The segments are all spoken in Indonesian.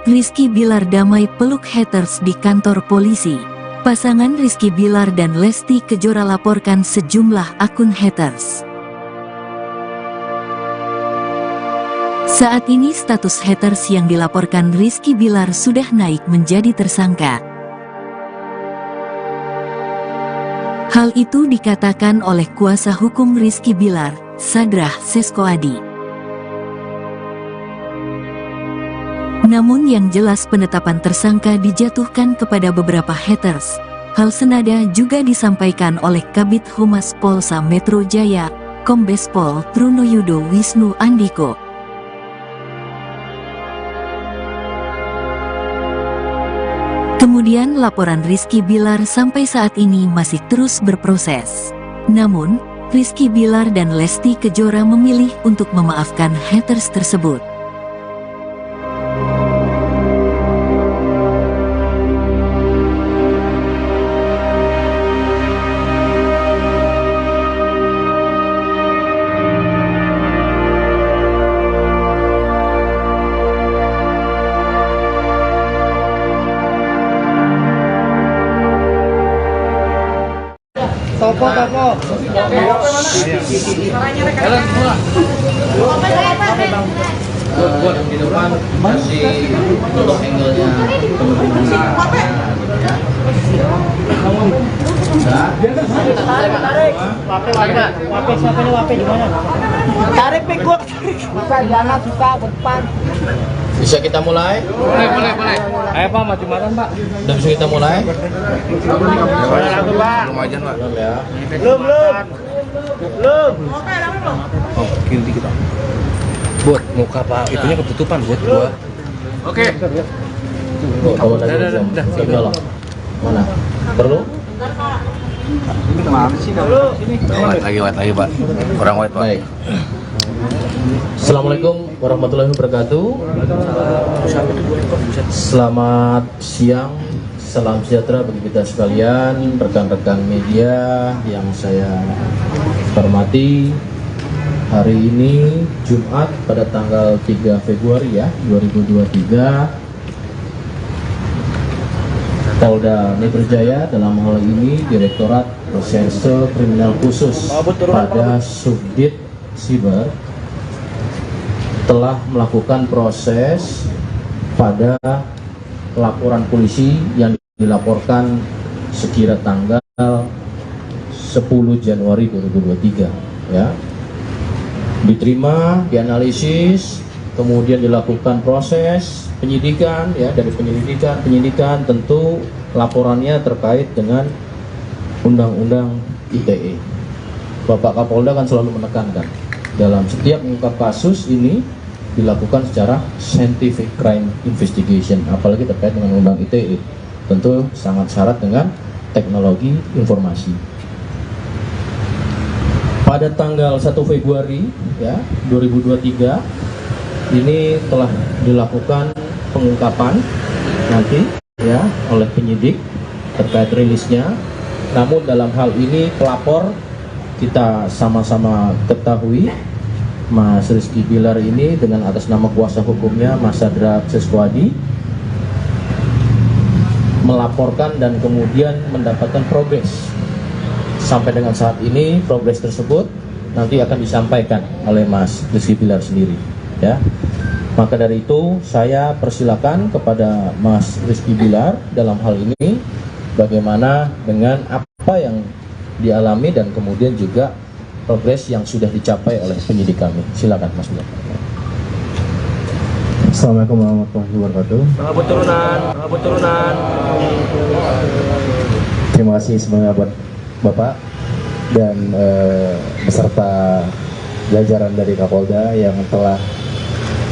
Rizky Bilar damai peluk haters di kantor polisi. Pasangan Rizky Bilar dan Lesti Kejora laporkan sejumlah akun haters. Saat ini status haters yang dilaporkan Rizky Bilar sudah naik menjadi tersangka. Hal itu dikatakan oleh kuasa hukum Rizky Bilar, Sadrah Seskoadi. Namun yang jelas penetapan tersangka dijatuhkan kepada beberapa haters. Hal senada juga disampaikan oleh Kabid Humas Polsa Metro Jaya, Kombes Pol Trunoyudo Wisnu Andiko. Kemudian laporan Rizky Bilar sampai saat ini masih terus berproses. Namun, Rizky Bilar dan Lesti Kejora memilih untuk memaafkan haters tersebut. Topo. Buat di depan masih untuk angle-nya Tarik pikuk. Bisa jalan suka ke depan. Bisa kita mulai? Boleh. Ayo Pak, maju makan Pak. Udah bisa kita mulai? Belum aja Pak. Belum ya? Belum. Oh, kiri kita. Buat muka Pak, itunya ketutupan buat gua. Oke. Oh, udah. Mana? Perlu? Ini kemana sih kalau sini? White lagi Pak. Orang white Pak. Baik. Assalamualaikum warahmatullahi wabarakatuh. Selamat siang, salam sejahtera bagi kita sekalian, rekan-rekan media yang saya hormati. Hari ini Jumat pada tanggal 3 Februari 2023, Polda Metro Jaya dalam hal ini Direktorat Reserse Kriminal Khusus pada Subdit Siber telah melakukan proses pada laporan polisi yang dilaporkan sekira tanggal 10 Januari 2023 ya. Diterima, dianalisis, kemudian dilakukan proses penyidikan ya. Dari penyidikan tentu laporannya terkait dengan Undang-Undang ITE. Bapak Kapolda kan selalu menekankan dalam setiap mengungkap kasus ini dilakukan secara scientific crime investigation, apalagi terkait dengan Undang ITE, tentu sangat syarat dengan teknologi informasi. Pada tanggal 1 Februari 2023 ini telah dilakukan pengungkapan nanti ya oleh penyidik terkait rilisnya. Namun dalam hal ini pelapor kita sama-sama ketahui Mas Rizky Bilar ini dengan atas nama kuasa hukumnya Mas Sadrah Seskoadi melaporkan dan kemudian mendapatkan progres. Sampai dengan saat ini progres tersebut nanti akan disampaikan oleh Mas Rizky Bilar sendiri ya. Maka dari itu saya persilakan kepada Mas Rizky Bilar dalam hal ini bagaimana dengan apa yang dialami dan kemudian juga progres yang sudah dicapai oleh penyidik kami. Silakan Mas Bilar. Assalamualaikum warahmatullahi wabarakatuh. Selamat turunan. Terima kasih semuanya buat Bapak dan beserta jajaran dari Kapolda yang telah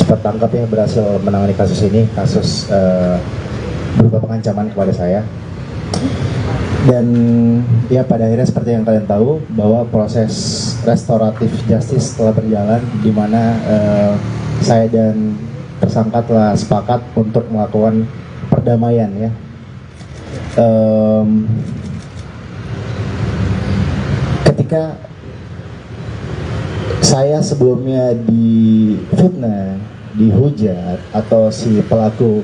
cepat tangkap yang berhasil menangani kasus ini, kasus berupa pengancaman kepada saya. Dan ya pada akhirnya seperti yang kalian tahu bahwa proses restoratif justice telah berjalan, di mana saya dan tersangka telah sepakat untuk melakukan perdamaian ya. Ketika saya sebelumnya difitnah, dihujat atau si pelaku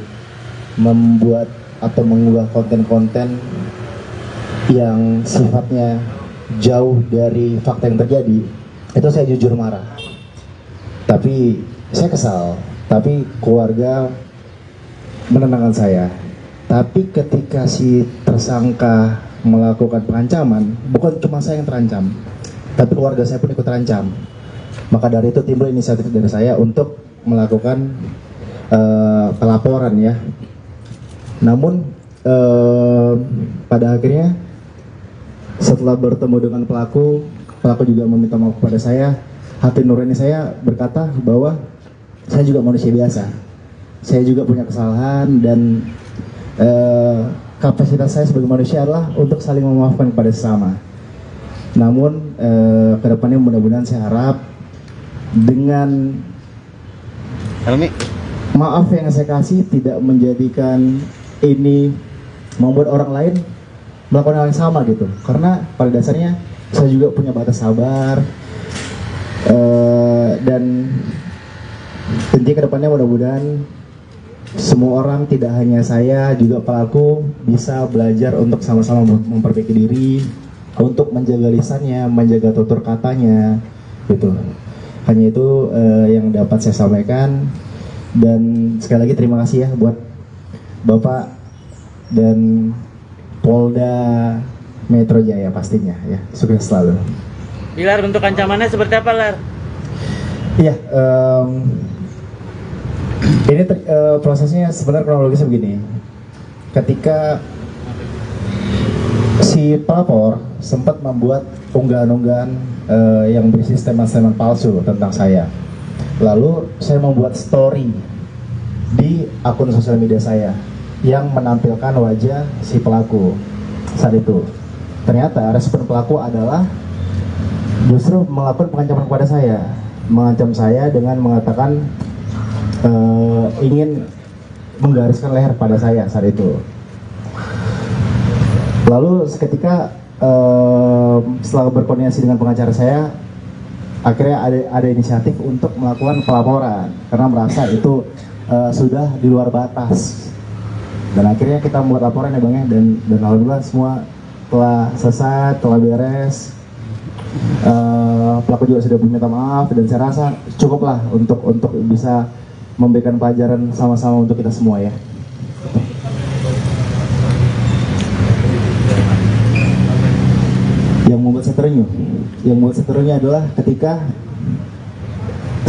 membuat atau mengunggah konten-konten yang sifatnya jauh dari fakta yang terjadi, itu saya jujur marah. Tapi saya kesal, tapi keluarga menenangkan saya. Tapi ketika si tersangka melakukan pengancaman, bukan cuma saya yang terancam, tapi keluarga saya pun ikut terancam. Maka dari itu timbul inisiatif dari saya untuk melakukan pelaporan ya. Namun pada akhirnya setelah bertemu dengan pelaku juga meminta maaf kepada saya. Hati nurani saya berkata bahwa saya juga manusia biasa. Saya juga punya kesalahan dan kapasitas saya sebagai manusia adalah untuk saling memaafkan kepada sesama. Namun kedepannya mudah-mudahan saya harap dengan maaf yang saya kasih tidak menjadikan ini membuat orang lain melakukan hal yang sama gitu. Karena pada dasarnya saya juga punya batas sabar dan tentunya kedepannya mudah-mudahan semua orang, tidak hanya saya, juga pelaku bisa belajar untuk sama-sama memperbaiki diri, untuk menjaga lisannya, menjaga tutur katanya, gitu. Hanya itu yang dapat saya sampaikan. Dan sekali lagi terima kasih ya buat Bapak dan Polda Metro Jaya pastinya ya. Sukses selalu. Bilar, untuk ancamannya seperti apa, Lar? Iya. Ini prosesnya sebenarnya kronologisnya begini. Ketika si pelapor sempat membuat unggahan-unggahan yang berisi statement-statement palsu tentang saya. Lalu saya membuat story di akun sosial media saya yang menampilkan wajah si pelaku saat itu. Ternyata respon pelaku adalah justru melakukan pengancaman kepada saya, mengancam saya dengan mengatakan ingin menggariskan leher pada saya saat itu. Lalu seketika setelah berkoordinasi dengan pengacara saya, akhirnya ada inisiatif untuk melakukan pelaporan karena merasa itu sudah di luar batas. Dan akhirnya kita membuat laporan ya Bang ya, dan alhamdulillah semua telah selesai, telah beres. Pelaku juga sudah meminta maaf dan saya rasa cukuplah untuk bisa memberikan pelajaran sama-sama untuk kita semua ya. Yang membuat saya terenyuh adalah ketika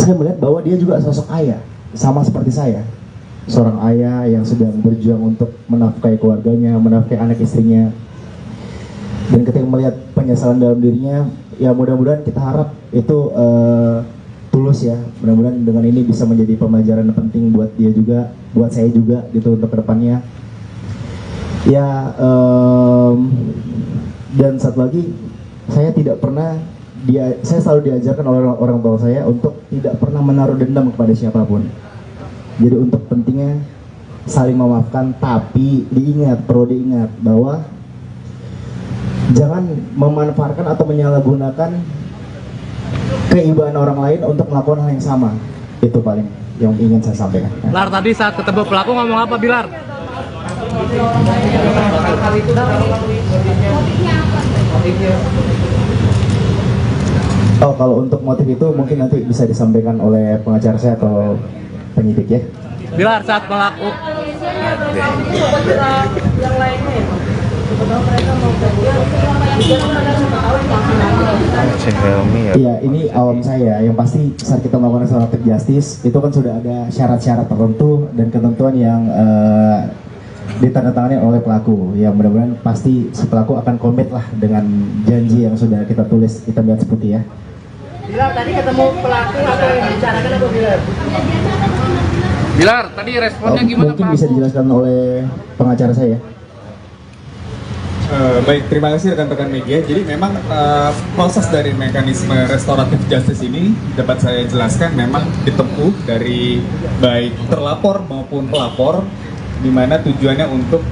saya melihat bahwa dia juga sosok ayah, sama seperti saya, seorang ayah yang sedang berjuang untuk menafkahi keluarganya, menafkahi anak istrinya. Dan ketika melihat penyesalan dalam dirinya, ya mudah-mudahan kita harap itu tulus ya. Mudah-mudahan dengan ini bisa menjadi pembelajaran penting buat dia juga, buat saya juga gitu untuk kedepannya. Ya, dan satu lagi, saya tidak pernah saya selalu diajarkan oleh orang tua saya untuk tidak pernah menaruh dendam kepada siapapun. Jadi untuk pentingnya saling memaafkan, tapi perlu diingat bahwa jangan memanfaatkan atau menyalahgunakan keibaan orang lain untuk melakukan hal yang sama. Itu paling yang ingin saya sampaikan. Lar, tadi saat ketemu pelaku ngomong apa, Bilar? Oh, kalau untuk motif itu mungkin nanti bisa disampaikan oleh pengacara saya atau penyidik ya. Bilar, saat pelaku Iya, ini awam saya. Yang pasti saat kita melakukan restoratif justice itu kan sudah ada syarat-syarat tertentu dan ketentuan yang ditandatangani oleh pelaku. Ya mudah-mudahan pasti si pelaku akan komit lah dengan janji yang sudah kita tulis hitam di atas putih ya. Bilar, tadi ketemu pelaku atau yang dibicarakan apa Bilar? Bilar, tadi responnya gimana mungkin Pak? bisa dijelaskan oleh pengacara saya. Baik, terima kasih rekan-rekan media. Jadi memang proses dari mekanisme restoratif justice ini dapat saya jelaskan memang ditempuh dari baik terlapor maupun pelapor, di mana tujuannya untuk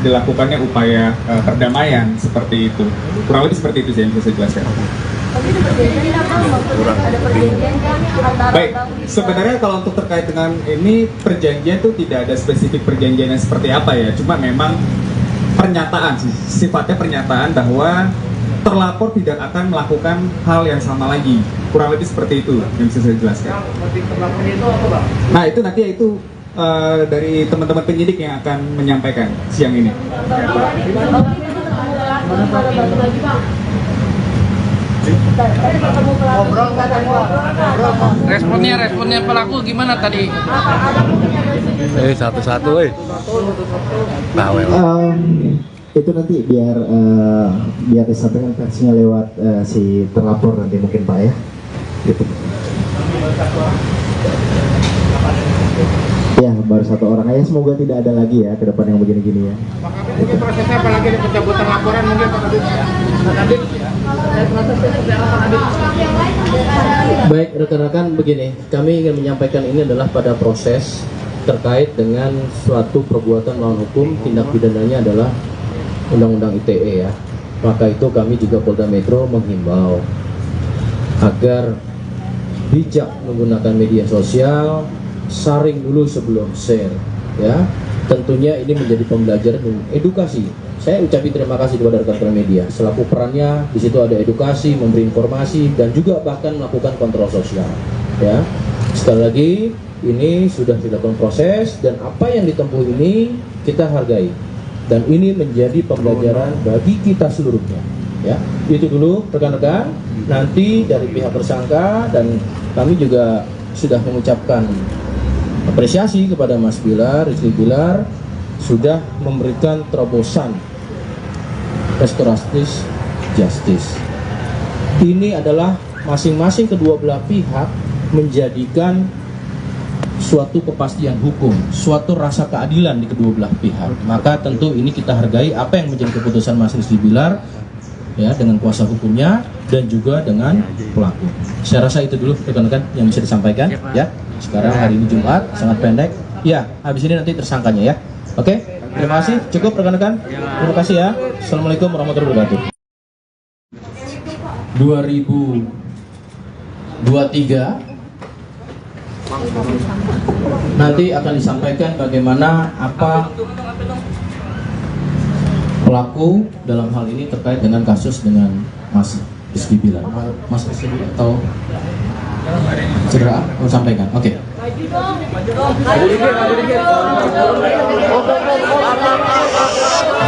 dilakukannya upaya perdamaian seperti itu. Kurang lebih seperti itu sih yang bisa saya jelaskan. Baik, sebenarnya kalau untuk terkait dengan ini perjanjian itu tidak ada spesifik perjanjiannya seperti apa ya, cuma memang pernyataan sih, sifatnya pernyataan bahwa terlapor tidak akan melakukan hal yang sama lagi, kurang lebih seperti itu yang bisa saya jelaskan. Nah itu nanti itu dari teman-teman penyidik yang akan menyampaikan siang ini. Responnya pelaku gimana tadi? Satu-satu, bawel. Itu nanti biar disampaikan versinya lewat si terlapor nanti mungkin Pak ya. Gitu. Ya baru satu orang aja, semoga tidak ada lagi ya ke depan yang begini-gini ya. Mungkin prosesnya apalagi ada pencabutan laporan mungkin Pak Kadit. Baik rekan-rekan, begini, kami ingin menyampaikan ini adalah pada proses terkait dengan suatu perbuatan melawan hukum, tindak pidananya adalah Undang-Undang ITE ya. Maka itu kami juga Polda Metro menghimbau agar bijak menggunakan media sosial, saring dulu sebelum share ya. Tentunya ini menjadi pembelajaran dan edukasi. Saya ucapin terima kasih kepada rekan-rekan media selaku perannya di situ ada edukasi, memberi informasi dan juga bahkan melakukan kontrol sosial ya. Sekali lagi ini sudah dilakukan proses dan apa yang ditempuh ini kita hargai dan ini menjadi pembelajaran bagi kita seluruhnya ya. Itu dulu rekan-rekan. Nanti dari pihak tersangka dan kami juga sudah mengucapkan apresiasi kepada Mas Bilar, Rizky Bilar sudah memberikan terobosan restoratif justice. Ini adalah masing-masing kedua belah pihak menjadikan suatu kepastian hukum, suatu rasa keadilan di kedua belah pihak. Maka tentu ini kita hargai apa yang menjadi keputusan Mas Rizky Bilar ya dengan kuasa hukumnya dan juga dengan pelaku. Saya rasa itu dulu rekan-rekan yang bisa disampaikan ya. Sekarang hari ini Jumat, sangat pendek. Ya, habis ini nanti tersangkanya ya. Oke, terima kasih. Cukup rekan-rekan. Terima kasih ya. Assalamualaikum warahmatullahi wabarakatuh. 2023 nanti akan disampaikan bagaimana apa pelaku dalam hal ini terkait dengan kasus dengan Mas Rizky Bilar. Mas Rizky Bilar atau cedera mau sampaikan. Oke.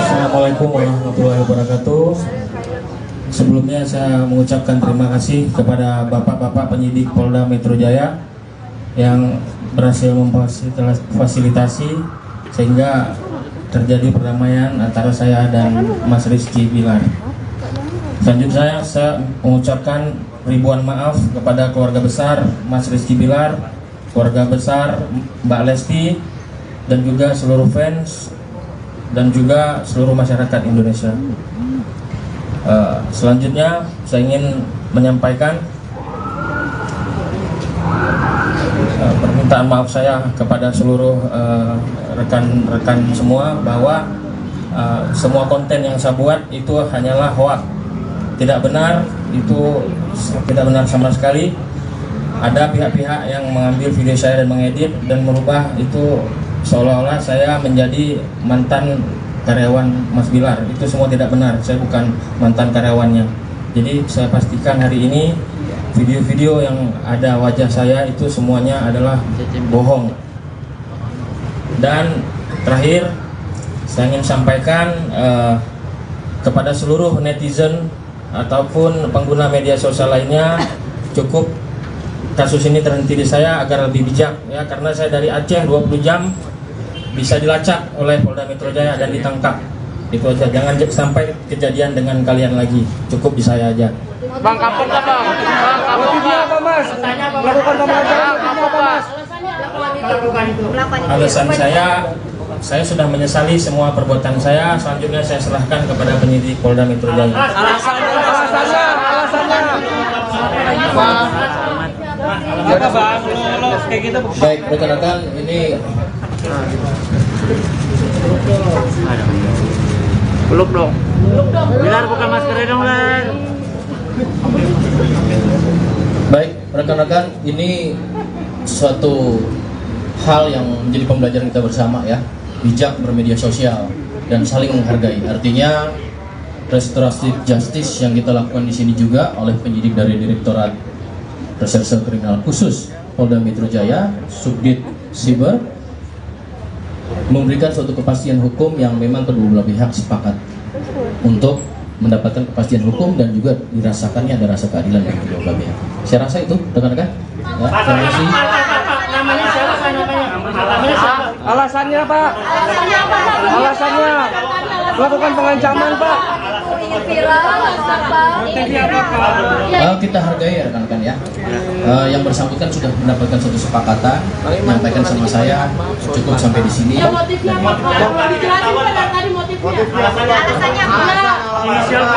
Assalamualaikum warahmatullahi wabarakatuh. Sebelumnya saya mengucapkan terima kasih kepada bapak-bapak penyidik Polda Metro Jaya yang berhasil memfasilitasi sehingga terjadi perdamaian antara saya dan Mas Rizky Bilar. Selanjutnya saya mengucapkan ribuan maaf kepada keluarga besar Mas Rizky Bilar, keluarga besar Mbak Lesti, dan juga seluruh fans dan juga seluruh masyarakat Indonesia. Selanjutnya saya ingin menyampaikan permintaan maaf saya kepada seluruh rekan-rekan semua bahwa semua konten yang saya buat itu hanyalah hoax, tidak benar, itu tidak benar sama sekali. Ada pihak-pihak yang mengambil video saya dan mengedit dan merubah itu seolah-olah saya menjadi mantan karyawan Mas Bilar. Itu semua tidak benar, saya bukan mantan karyawannya. Jadi saya pastikan hari ini video-video yang ada wajah saya itu semuanya adalah bohong. Dan terakhir saya ingin sampaikan kepada seluruh netizen ataupun pengguna media sosial lainnya, cukup kasus ini terhenti di saya agar lebih bijak ya, karena saya dari Aceh 20 jam bisa dilacak oleh Polda Metro Jaya dan ditangkap. Itu aja, jangan sampai kejadian dengan kalian lagi. Cukup di saya aja. Bang, kapok nggak bang? Bang, kapok nggak? Melakukan pemelajaran apa mas? Alasan saya sudah menyesali semua perbuatan saya. Selanjutnya saya serahkan kepada penyidik Polda Metro Jaya. Alasannya. Baik rekan-rekan, ini Peluk dong. Bilar buka maskernya dong, Lar. Baik, rekan-rekan, ini suatu hal yang menjadi pembelajaran kita bersama ya. Bijak bermedia sosial dan saling menghargai. Artinya restoratif justice yang kita lakukan di sini juga oleh penyidik dari Direktorat Reserse Kriminal Khusus Polda Metro Jaya, Subdit Siber, memberikan suatu kepastian hukum yang memang kedua belah pihak sepakat untuk mendapatkan kepastian hukum dan juga dirasakannya ada rasa keadilan bagi kedua belah pihak. Saya rasa itu, rekan-rekan. Ya, terima kasih. Namanya siapa? Namanya siapa? Alasannya Pak? Alasannya melakukan pengancaman Pak? Ingin viral apa? Kita hargai ya rekan-rekan ya. Yang bersangkutan sudah mendapatkan suatu kesepakatan, menyampaikan sama saya cukup sampai di sini. Ya motifnya apa? Dijelasin Pak dari tadi motifnya. Alasannya apa? Inisial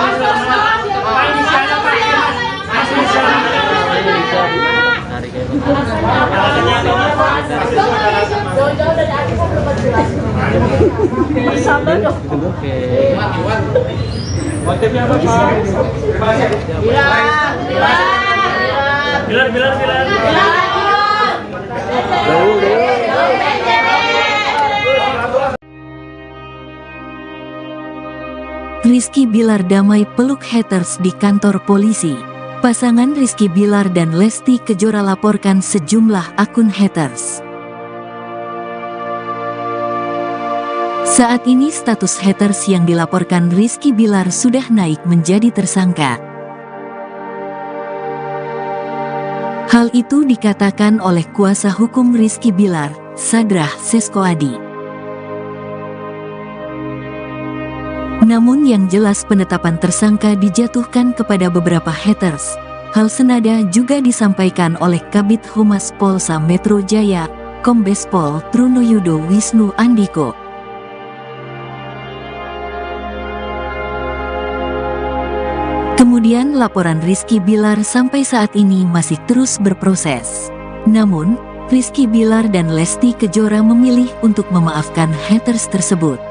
jauh-jauh dari aku kok belum jelas. Sabar dong. motifnya apa Pak? Bilar. Rizky Bilar damai peluk haters di kantor polisi. Pasangan Rizky Bilar dan Lesti Kejora laporkan sejumlah akun haters. Saat ini status haters yang dilaporkan Rizky Bilar sudah naik menjadi tersangka. Hal itu dikatakan oleh kuasa hukum Rizky Bilar, Sadrah Seskoadi. Namun yang jelas penetapan tersangka dijatuhkan kepada beberapa haters. Hal senada juga disampaikan oleh Kabid Humas Polsa Metro Jaya, Kombes Pol Trunoyudo Wisnu Andiko. Kemudian laporan Rizky Bilar sampai saat ini masih terus berproses. Namun, Rizky Bilar dan Lesti Kejora memilih untuk memaafkan haters tersebut.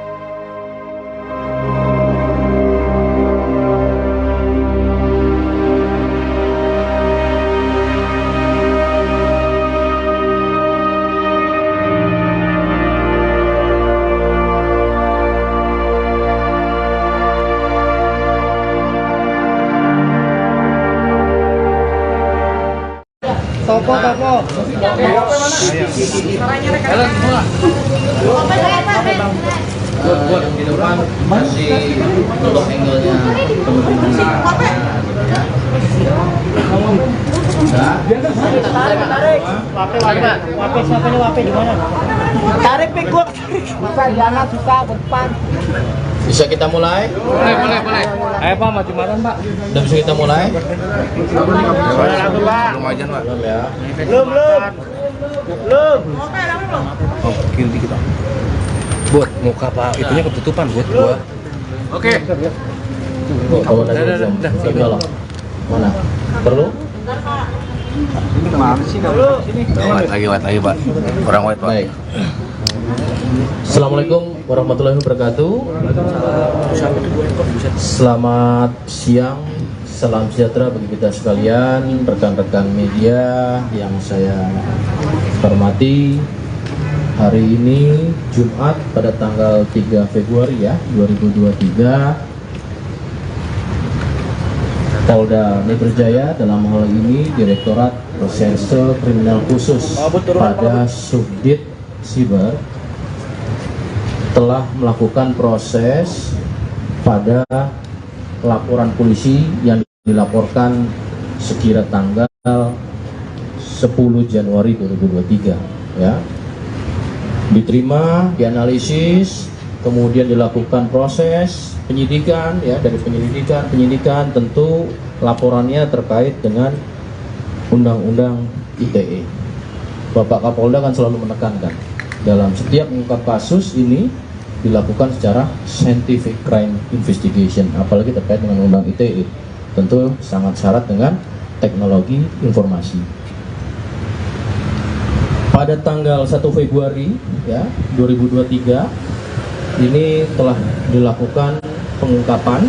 Topo. Buat di depan masih untuk angle-nya Tarik pik gua. Masa jangan suka ke depan. Bisa kita mulai? Boleh. Ayo Pak, maju-majuan Pak. Udah bisa kita mulai? Belum aja Pak. Belum ya. Belum. Oh, kiri dikit Pak. Buat muka Pak, itunya ketutupan buat gua. Oke. Kalau dari belum. Mana? Perlu? Lagi Pak. Orang white Pak. Baik. Assalamualaikum warahmatullahi wabarakatuh. Selamat siang, salam sejahtera bagi kita sekalian, rekan-rekan media yang saya hormati. Hari ini Jumat pada tanggal 3 Februari ya 2023, Polda Metro Jaya dalam hal ini Direktorat Reserse Kriminal Khusus pada Subdit Siber telah melakukan proses pada laporan polisi yang dilaporkan sekira tanggal 10 Januari 2023 ya. Diterima, dianalisis, kemudian dilakukan proses penyidikan ya, dari penyidikan tentu laporannya terkait dengan Undang-Undang ITE. Bapak Kapolda kan selalu menekankan dalam setiap mengungkap kasus ini dilakukan secara scientific crime investigation, apalagi terkait dengan Undang ITE, tentu sangat syarat dengan teknologi informasi. Pada tanggal 1 Februari ya 2023 ini telah dilakukan pengungkapan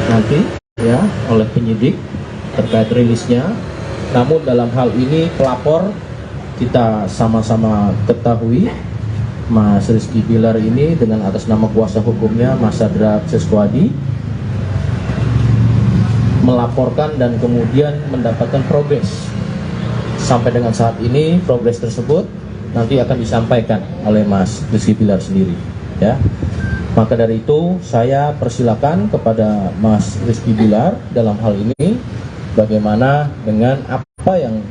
nanti ya oleh penyidik terkait rilisnya. Namun dalam hal ini pelapor kita sama-sama ketahui Mas Rizky Bilar ini dengan atas nama kuasa hukumnya Mas Sadra Seswadi melaporkan dan kemudian mendapatkan progres. Sampai dengan saat ini progres tersebut nanti akan disampaikan oleh Mas Rizky Bilar sendiri, ya. Maka dari itu saya persilakan kepada Mas Rizky Bilar dalam hal ini bagaimana dengan apa yang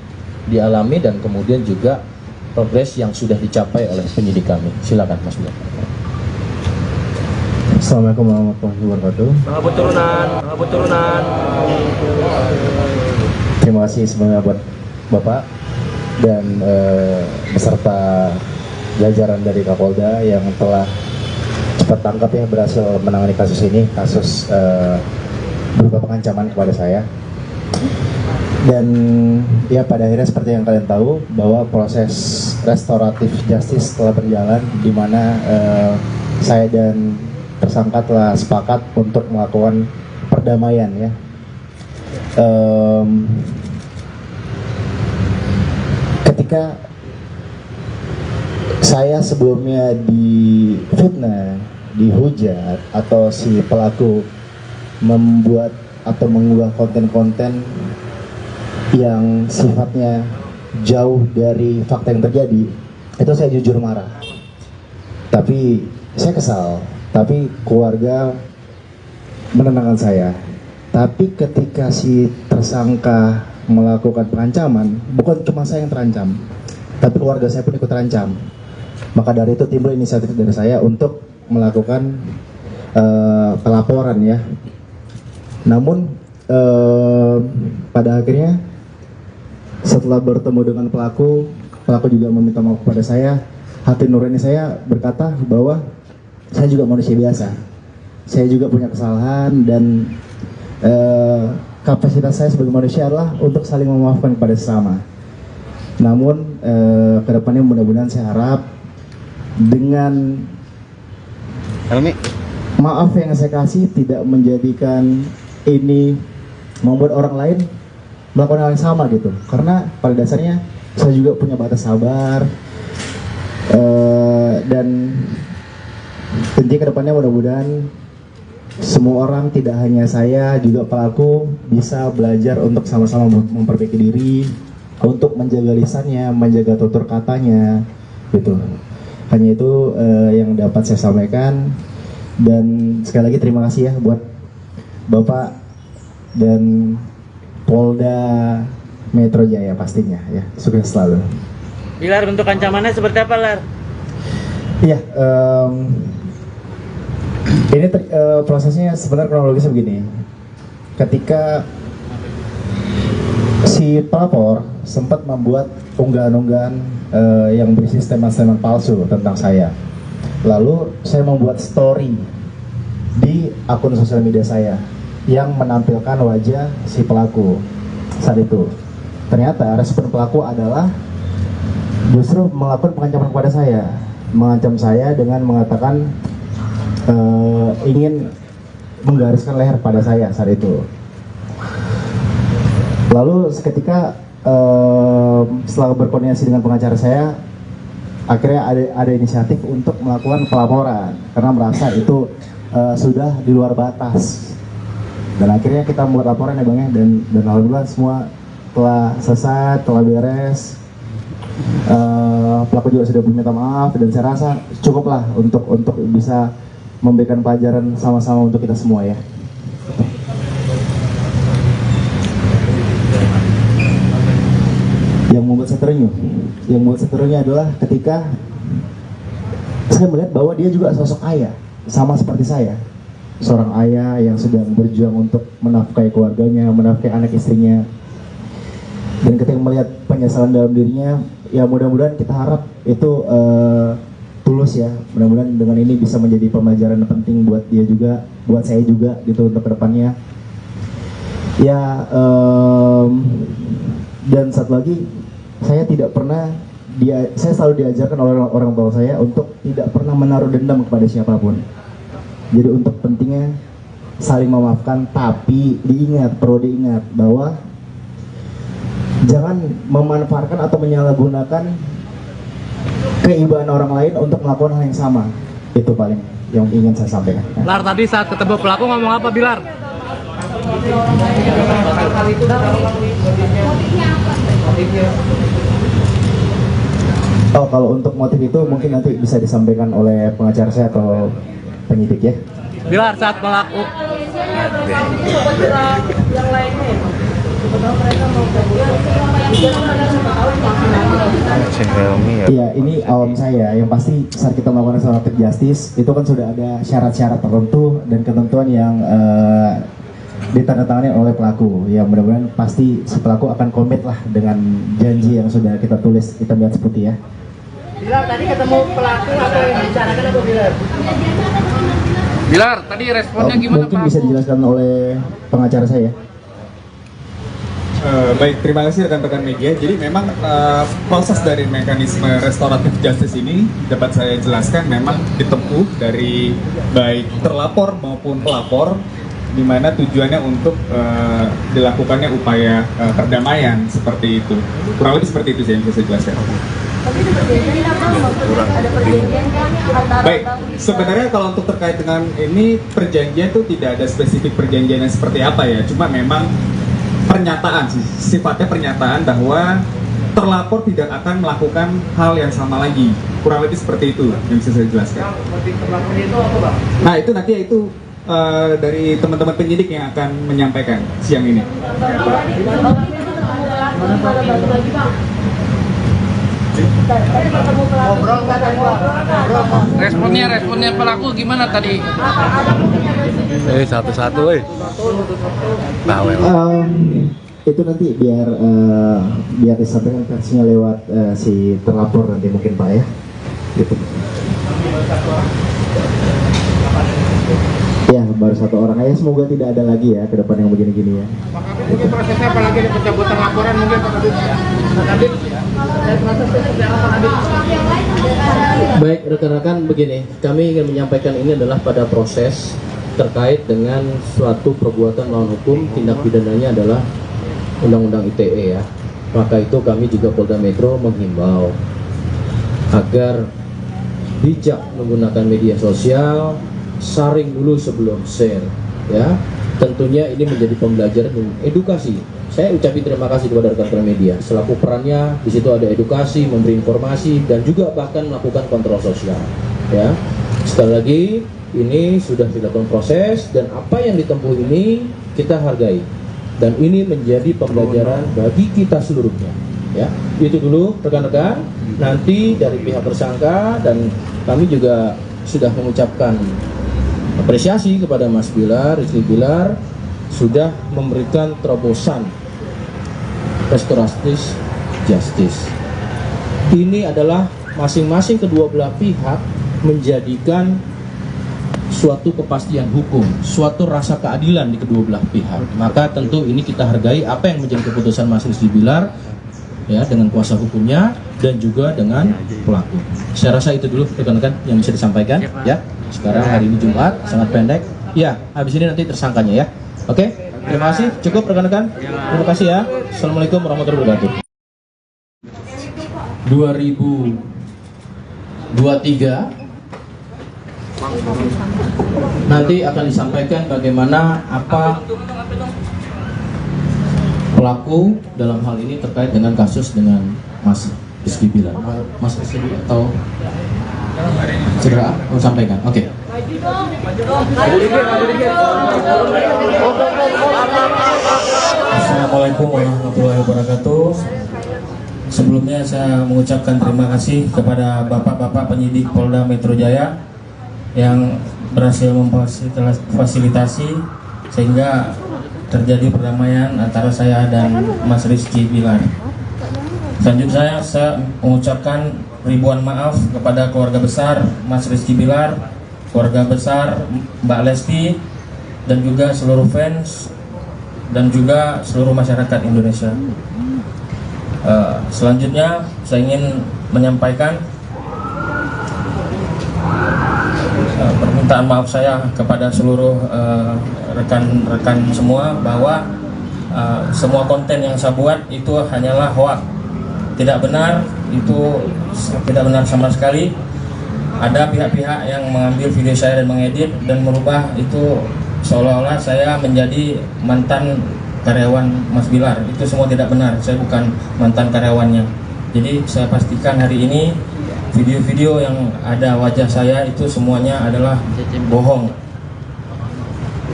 dialami dan kemudian juga progres yang sudah dicapai oleh penyidik kami. Silakan Mas Bilar. Assalamualaikum warahmatullahi wabarakatuh. Turunan. Terima kasih sebelumnya buat Bapak dan beserta jajaran dari Kapolda yang telah cepat tangkap ya, berhasil menangani kasus ini, kasus berupa pengancaman kepada saya. Dan ya pada akhirnya seperti yang kalian tahu bahwa proses restoratif justice telah berjalan, di mana saya dan tersangka telah sepakat untuk melakukan perdamaian ya. Ketika saya sebelumnya difitnah, dihujat, atau si pelaku membuat atau mengunggah konten-konten yang sifatnya jauh dari fakta yang terjadi, itu saya jujur marah. Tapi saya kesal, tapi keluarga menenangkan saya. Tapi ketika si tersangka melakukan pengancaman, bukan cuma saya yang terancam, tapi keluarga saya pun ikut terancam. Maka dari itu timbul inisiatif dari saya untuk melakukan pelaporan ya. Namun pada akhirnya setelah bertemu dengan pelaku juga meminta maaf kepada saya. Hati nurani saya berkata bahwa saya juga manusia biasa, saya juga punya kesalahan, dan kapasitas saya sebagai manusia adalah untuk saling memaafkan kepada sesama. Namun kedepannya mudah-mudahan saya harap dengan maaf yang saya kasih tidak menjadikan ini membuat orang lain melakukan hal yang sama gitu. Karena pada dasarnya saya juga punya batas sabar, dan intinya kedepannya mudah-mudahan semua orang, tidak hanya saya, juga pelaku bisa belajar untuk sama-sama memperbaiki diri, untuk menjaga lisannya, menjaga tutur katanya gitu. Hanya itu yang dapat saya sampaikan. Dan sekali lagi terima kasih ya buat Bapak dan Polda Metro Jaya pastinya ya, sukses selalu. Bilar, bentuk ancamannya seperti apa, Lar? Iya, ini prosesnya sebenarnya kronologisnya begini. Ketika si pelapor sempat membuat unggahan-unggahan yang berisi statement-statement palsu tentang saya, lalu saya membuat story di akun sosial media saya yang menampilkan wajah si pelaku saat itu. Ternyata respon pelaku adalah justru melakukan pengancaman kepada saya, mengancam saya dengan mengatakan ingin menggariskan leher pada saya saat itu. Lalu seketika setelah berkoordinasi dengan pengacara saya, akhirnya ada inisiatif untuk melakukan pelaporan karena merasa itu sudah di luar batas. Dan akhirnya kita membuat laporan ya Bang ya, dan alhamdulillah semua telah selesai, telah beres. Pelaku juga sudah meminta maaf, dan saya rasa cukuplah untuk bisa memberikan pelajaran sama-sama untuk kita semua ya. Yang membuat saya terenyuh adalah ketika saya melihat bahwa dia juga sosok ayah, sama seperti saya, seorang ayah yang sedang berjuang untuk menafkahi keluarganya, menafkahi anak istrinya. Dan ketika melihat penyesalan dalam dirinya, ya mudah-mudahan kita harap itu tulus ya. Mudah-mudahan dengan ini bisa menjadi pembelajaran penting buat dia juga, buat saya juga gitu untuk kedepannya. Ya, dan satu lagi, saya tidak pernah saya selalu diajarkan oleh orang tua saya untuk tidak pernah menaruh dendam kepada siapapun. Jadi untuk pentingnya saling memaafkan, tapi perlu diingat bahwa jangan memanfaatkan atau menyalahgunakan keibaan orang lain untuk melakukan hal yang sama. Itu paling yang ingin saya sampaikan. Bilar, tadi saat ketemu pelaku ngomong apa, Bilar? Oh, kalau untuk motif itu mungkin nanti bisa disampaikan oleh pengacara saya atau penyidik ya. Bilar, saat pelaku Iya, ini awam saya. Yang pasti saat kita melakukan restoratif justice itu kan sudah ada syarat-syarat tertentu dan ketentuan yang ditandatangani oleh pelaku. Ya mudah-mudahan pasti si pelaku akan komit lah dengan janji yang sudah kita tulis hitam di atas putih ya. Bilar, tadi ketemu pelaku atau yang bicarakan apa Bilar? Bilar, tadi responnya gimana, Mungkin Pak? bisa dijelaskan oleh pengacara saya. Baik, terima kasih rekan-rekan media. Jadi memang proses dari mekanisme restoratif justice ini dapat saya jelaskan memang ditempuh dari baik terlapor maupun pelapor, di mana tujuannya untuk dilakukannya upaya perdamaian seperti itu. Kurang lebih seperti itu sih yang bisa saya jelaskan. Tapi ada perjanjian apa? Ada perjanjian kan antara Baik, sebenarnya kalau untuk terkait dengan ini perjanjian itu tidak ada spesifik perjanjian yang seperti apa ya, cuma memang pernyataan sih, sifatnya pernyataan bahwa terlapor tidak akan melakukan hal yang sama lagi. Kurang lebih seperti itu yang bisa saya jelaskan. Nah itu nanti itu dari teman-teman penyidik yang akan menyampaikan siang ini. Responnya pelaku gimana tadi? Satu-satu, bawel. Itu nanti biar disampaikan versinya lewat si terlapor nanti mungkin Pak ya. Gitu. Ya baru satu orang aja, semoga tidak ada lagi ya ke depan yang begini-gini ya. Mungkin prosesnya apalagi ada pencabutan laporan mungkin Pak Kabit. Baik rekan-rekan, begini, kami ingin menyampaikan ini adalah pada proses terkait dengan suatu perbuatan melawan hukum, tindak pidananya adalah Undang-Undang ITE ya. Maka itu kami juga Polda Metro menghimbau agar bijak menggunakan media sosial, saring dulu sebelum share ya. Tentunya ini menjadi pembelajaran dan edukasi. Saya ucapin terima kasih kepada rekan-rekan media selaku perannya di situ ada edukasi, memberi informasi dan juga bahkan melakukan kontrol sosial ya. Sekali lagi ini sudah dilakukan proses dan apa yang ditempuh ini kita hargai dan ini menjadi pembelajaran bagi kita seluruhnya ya. Itu dulu rekan-rekan. Nanti dari pihak tersangka dan kami juga sudah mengucapkan apresiasi kepada Mas Bilar, Rizky Bilar sudah memberikan terobosan restoratif justice. Ini adalah masing-masing kedua belah pihak menjadikan suatu kepastian hukum, suatu rasa keadilan di kedua belah pihak. Maka tentu ini kita hargai apa yang menjadi keputusan Mas Rizky Bilar ya dengan kuasa hukumnya dan juga dengan pelaku. Saya rasa itu dulu rekan-rekan yang bisa disampaikan ya. Sekarang hari ini Jumat sangat pendek. Ya, habis ini nanti tersangkanya ya. Oke, terima kasih. Cukup rekan-rekan. Terima kasih ya. Assalamualaikum warahmatullahi wabarakatuh. 2023 nanti akan disampaikan bagaimana apa pelaku dalam hal ini terkait dengan kasus dengan Mas Rizky Bilar. Mas Rizky atau segera sampaikan. Oke. Assalamualaikum warahmatullahi wabarakatuh. Sebelumnya saya mengucapkan terima kasih kepada bapak-bapak penyidik Polda Metro Jaya yang berhasil memfasilitasi sehingga terjadi perdamaian antara saya dan Mas Rizky Bilar. Selanjutnya saya mengucapkan ribuan maaf kepada keluarga besar Mas Rizky Bilar, keluarga besar Mbak Lesti, dan juga seluruh fans dan juga seluruh masyarakat Indonesia. Selanjutnya saya ingin menyampaikan permintaan maaf saya kepada seluruh rekan-rekan semua bahwa semua konten yang saya buat itu hanyalah hoak, tidak benar, itu tidak benar sama sekali. Ada pihak-pihak yang mengambil video saya dan mengedit dan merubah itu seolah-olah saya menjadi mantan karyawan Mas Bilar. Itu semua tidak benar, saya bukan mantan karyawannya. Jadi saya pastikan hari ini video-video yang ada wajah saya itu semuanya adalah bohong.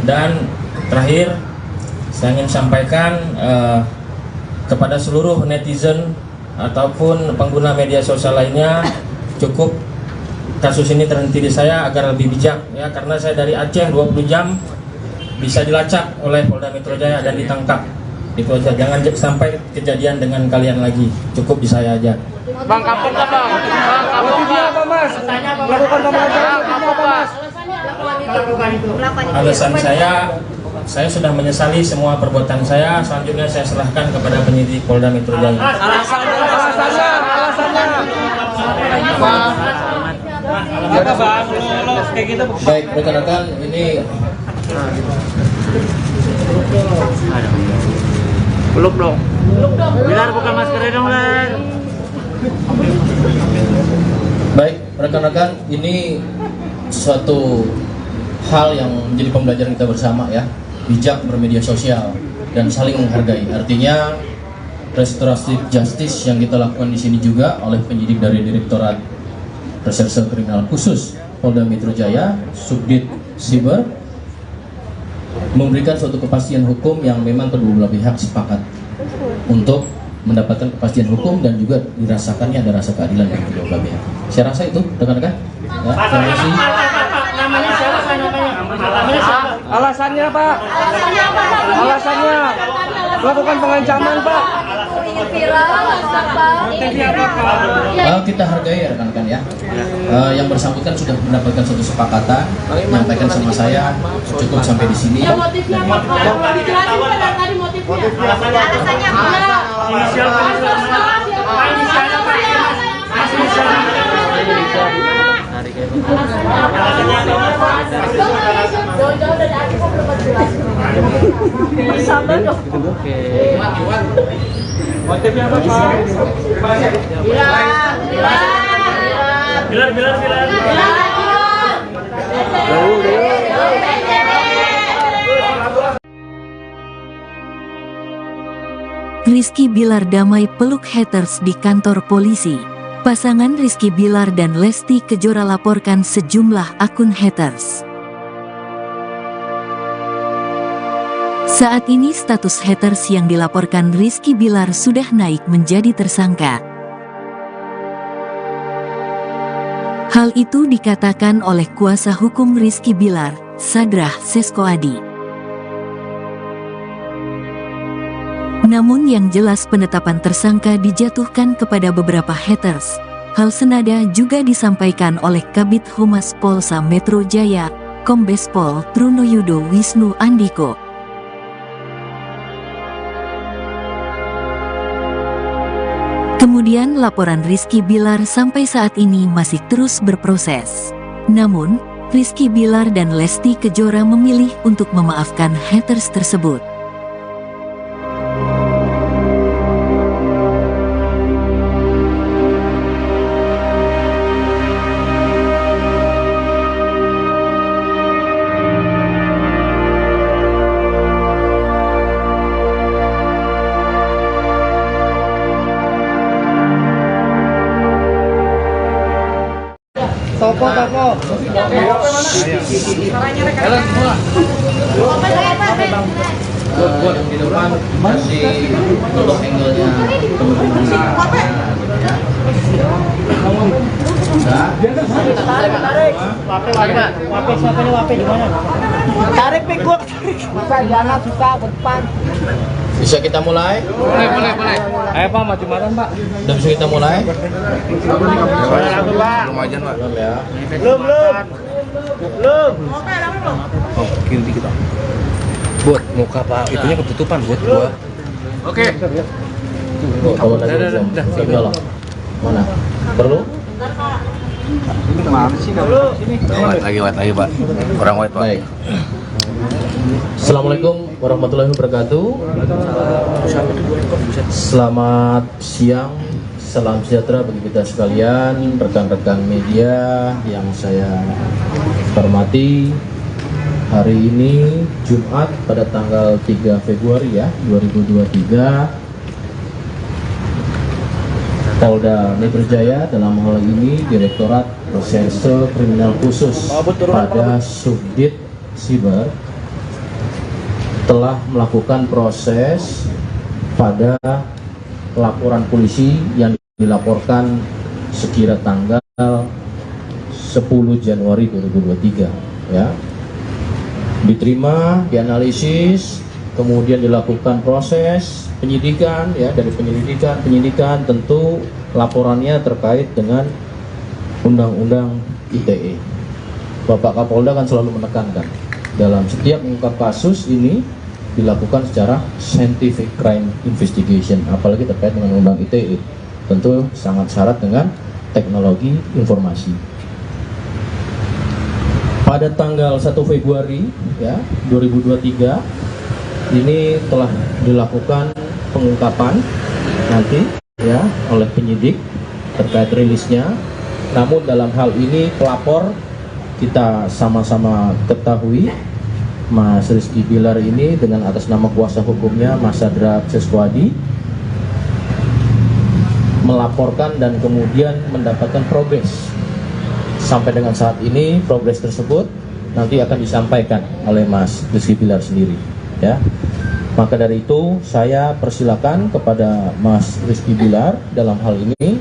Dan terakhir saya ingin sampaikan kepada seluruh netizen ataupun pengguna media sosial lainnya, cukup kasus ini terhenti di saya agar lebih bijak ya, karena saya dari Aceh 20 jam bisa dilacak oleh Polda Metro Jaya dan ditangkap. Itu aja, jangan sampai kejadian dengan kalian lagi, cukup di saya aja. Bang, kapok nggak bang? Bang, kapok nggak? Apa mas? Melakukan pembelajaran apa mas? Alasan saya sudah menyesali semua perbuatan saya. Selanjutnya saya serahkan kepada penyidik Polda Metro Jaya. Alasannya. Baik, rekan-rekan, ini Peluk dong. Bilar buka maskernya dong, Lan. baik, rekan-rekan, ini suatu hal yang menjadi pembelajaran kita bersama ya, bijak bermedia sosial dan saling menghargai. Artinya restoratif justice yang kita lakukan di sini juga oleh penyidik dari Direktorat Reserse Kriminal Khusus Polda Metro Jaya, Subdit Siber, memberikan suatu kepastian hukum yang memang kedua belah pihak sepakat untuk mendapatkan kepastian hukum dan juga dirasakannya ada rasa keadilan dari kedua belah pihak. Saya rasa itu rekan-rekan. Ya, terima kasih. Namanya siapa? Alasannya Pak? Alasannya melakukan pengancaman Pak. Kita hargai ya rekan-rekan ya. Yang bersangkutan sudah mendapatkan suatu kesepakatan, menyampaikan sama saya cukup sampai di sini. Ya motifnya apa? Dijelasin pada tadi motifnya. Alasannya apa? Jauh-jauh dari aku kok belum jelas. Sabar dong. Motifnya apa Pak? Bilar. Rizky Bilar damai peluk haters di kantor polisi. Pasangan Rizky Bilar dan Lesti Kejora laporkan sejumlah akun haters. Saat ini status haters yang dilaporkan Rizky Bilar sudah naik menjadi tersangka. Hal itu dikatakan oleh kuasa hukum Rizky Bilar, Sadrah Seskoadi. Namun yang jelas penetapan tersangka dijatuhkan kepada beberapa haters. Hal senada juga disampaikan oleh Kabid Humas Polsa Metro Jaya, Kombes Pol Trunoyudo Wisnu Andiko. Kemudian laporan Rizky Bilar sampai saat ini masih terus berproses. Namun, Rizky Bilar dan Lesti Kejora memilih untuk memaafkan haters tersebut. Toko. Buat di depan masih untuk angle-nya Tarik pik gua. Bisa jangan susah ke depan. Bisa kita mulai? Boleh. Ayo Pak, maju malam Pak. Udah bisa kita mulai? Belum aja Pak. Belum ya. Belum. Oh, kiri dikit Pak. Buat muka Pak, itunya ketutupan buat gua. Oke. Kalau lagi belum. Sudah lah. Mana? Perlu? White lagi Pak. Kurang white Pak. Baik. Assalamualaikum warahmatullahi wabarakatuh. Selamat siang, salam sejahtera bagi kita sekalian, rekan-rekan media yang saya hormati. Hari ini Jumat pada tanggal 3 Februari 2023, Polda Metro Jaya dalam hal ini Direktorat Reserse Kriminal Khusus pada Subdit Siber telah melakukan proses pada laporan polisi yang dilaporkan sekira tanggal 10 Januari 2023 ya. Diterima, dianalisis, kemudian dilakukan proses penyidikan ya. Dari penyidikan tentu laporannya terkait dengan Undang-Undang ITE. Bapak Kapolda kan selalu menekankan dalam setiap mengungkap kasus ini dilakukan secara scientific crime investigation, apalagi terkait dengan Undang ITE, tentu sangat syarat dengan teknologi informasi. Pada tanggal 1 Februari 2023 ini telah dilakukan pengungkapan nanti ya oleh penyidik terkait rilisnya. Namun dalam hal ini pelapor kita sama-sama ketahui Mas Rizky Bilar ini dengan atas nama kuasa hukumnya Mas Sadra Seswadi melaporkan dan kemudian mendapatkan progres. Sampai dengan saat ini progres tersebut nanti akan disampaikan oleh Mas Rizky Bilar sendiri ya. Maka dari itu saya persilakan kepada Mas Rizky Bilar dalam hal ini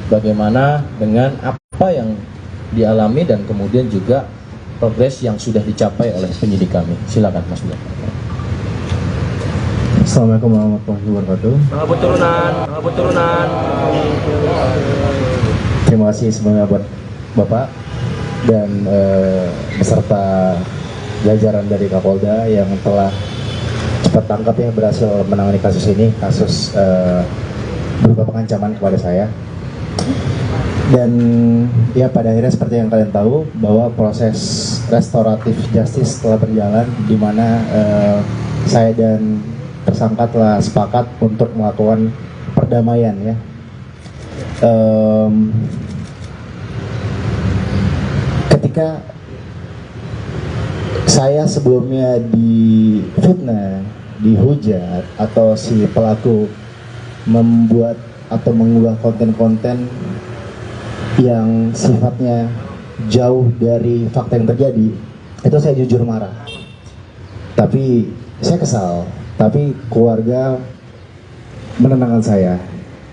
bagaimana dengan apa yang dialami dan kemudian juga progres yang sudah dicapai oleh penyidik kami. Silakan Mas Bilar. Assalamualaikum warahmatullahi wabarakatuh. Turunan. Terima kasih semuanya buat Bapak dan beserta jajaran dari Kapolda yang telah cepat tangkap yang berhasil menangani kasus ini, kasus berupa pengancaman kepada saya. Dan ya pada akhirnya seperti yang kalian tahu bahwa proses restoratif justice telah berjalan, di mana saya dan tersangka telah sepakat untuk melakukan perdamaian ya. Ketika saya sebelumnya difitnah, dihujat, atau si pelaku membuat atau mengunggah konten-konten yang sifatnya jauh dari fakta yang terjadi, itu saya jujur marah. Tapi saya kesal, tapi keluarga menenangkan saya.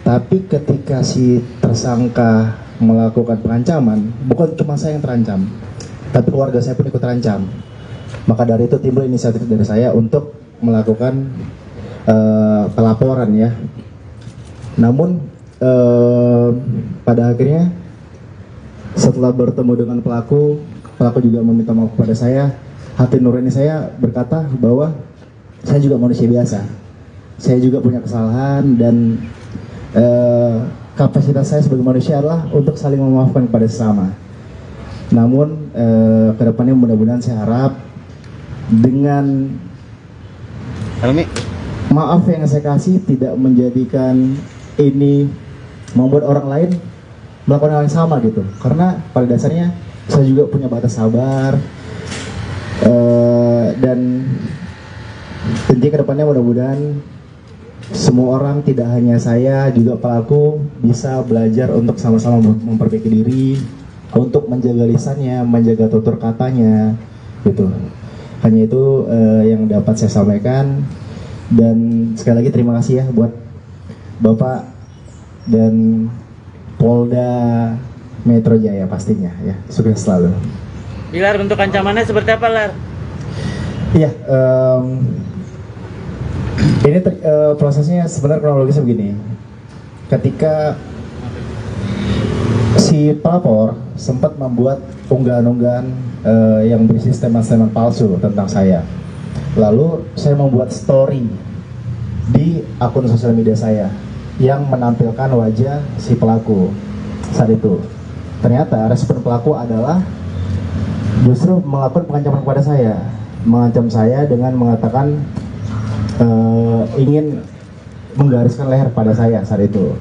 Tapi ketika si tersangka melakukan pengancaman, bukan cuma saya yang terancam, tapi keluarga saya pun ikut terancam. Maka dari itu timbul inisiatif dari saya untuk melakukan pelaporan ya. Namun pada akhirnya setelah bertemu dengan pelaku juga meminta maaf kepada saya. Hati nurani saya berkata bahwa saya juga manusia biasa. Saya juga punya kesalahan dan kapasitas saya sebagai manusia adalah untuk saling memaafkan kepada sesama. Namun kedepannya mudah-mudahan saya harap dengan maaf yang saya kasih tidak menjadikan ini membuat orang lain melakukan hal yang sama gitu. Karena pada dasarnya saya juga punya batas sabar dan tentunya kedepannya mudah-mudahan semua orang, tidak hanya saya, juga pelaku bisa belajar untuk sama-sama memperbaiki diri, untuk menjaga lisannya, menjaga tutur katanya, gitu. Hanya itu yang dapat saya sampaikan. Dan sekali lagi terima kasih ya buat Bapak dan Polda Metro Jaya pastinya ya. Sukses selalu. Bilar, untuk ancamannya seperti apa, Lar? Iya, ini prosesnya sebenarnya kronologisnya begini. Ketika si pelapor sempat membuat unggahan-unggahan yang berisi statement-statement palsu tentang saya. Lalu saya membuat story di akun sosial media saya yang menampilkan wajah si pelaku saat itu. Ternyata respon pelaku adalah justru melakukan pengancaman kepada saya, mengancam saya dengan mengatakan ingin menggariskan leher pada saya saat itu.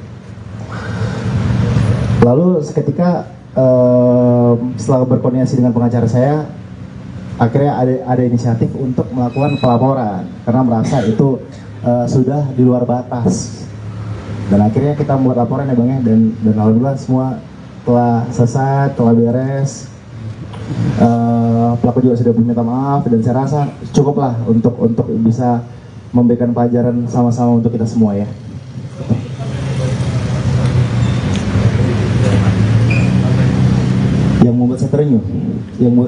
Lalu seketika setelah berkoordinasi dengan pengacara saya, akhirnya ada inisiatif untuk melakukan pelaporan karena merasa itu sudah di luar batas. Dan akhirnya kita membuat laporan ya Bang ya, dan alhamdulillah semua telah selesai, telah beres. Pelaku juga sudah meminta maaf dan saya rasa cukuplah untuk bisa memberikan pelajaran sama-sama untuk kita semua ya. Yang membuat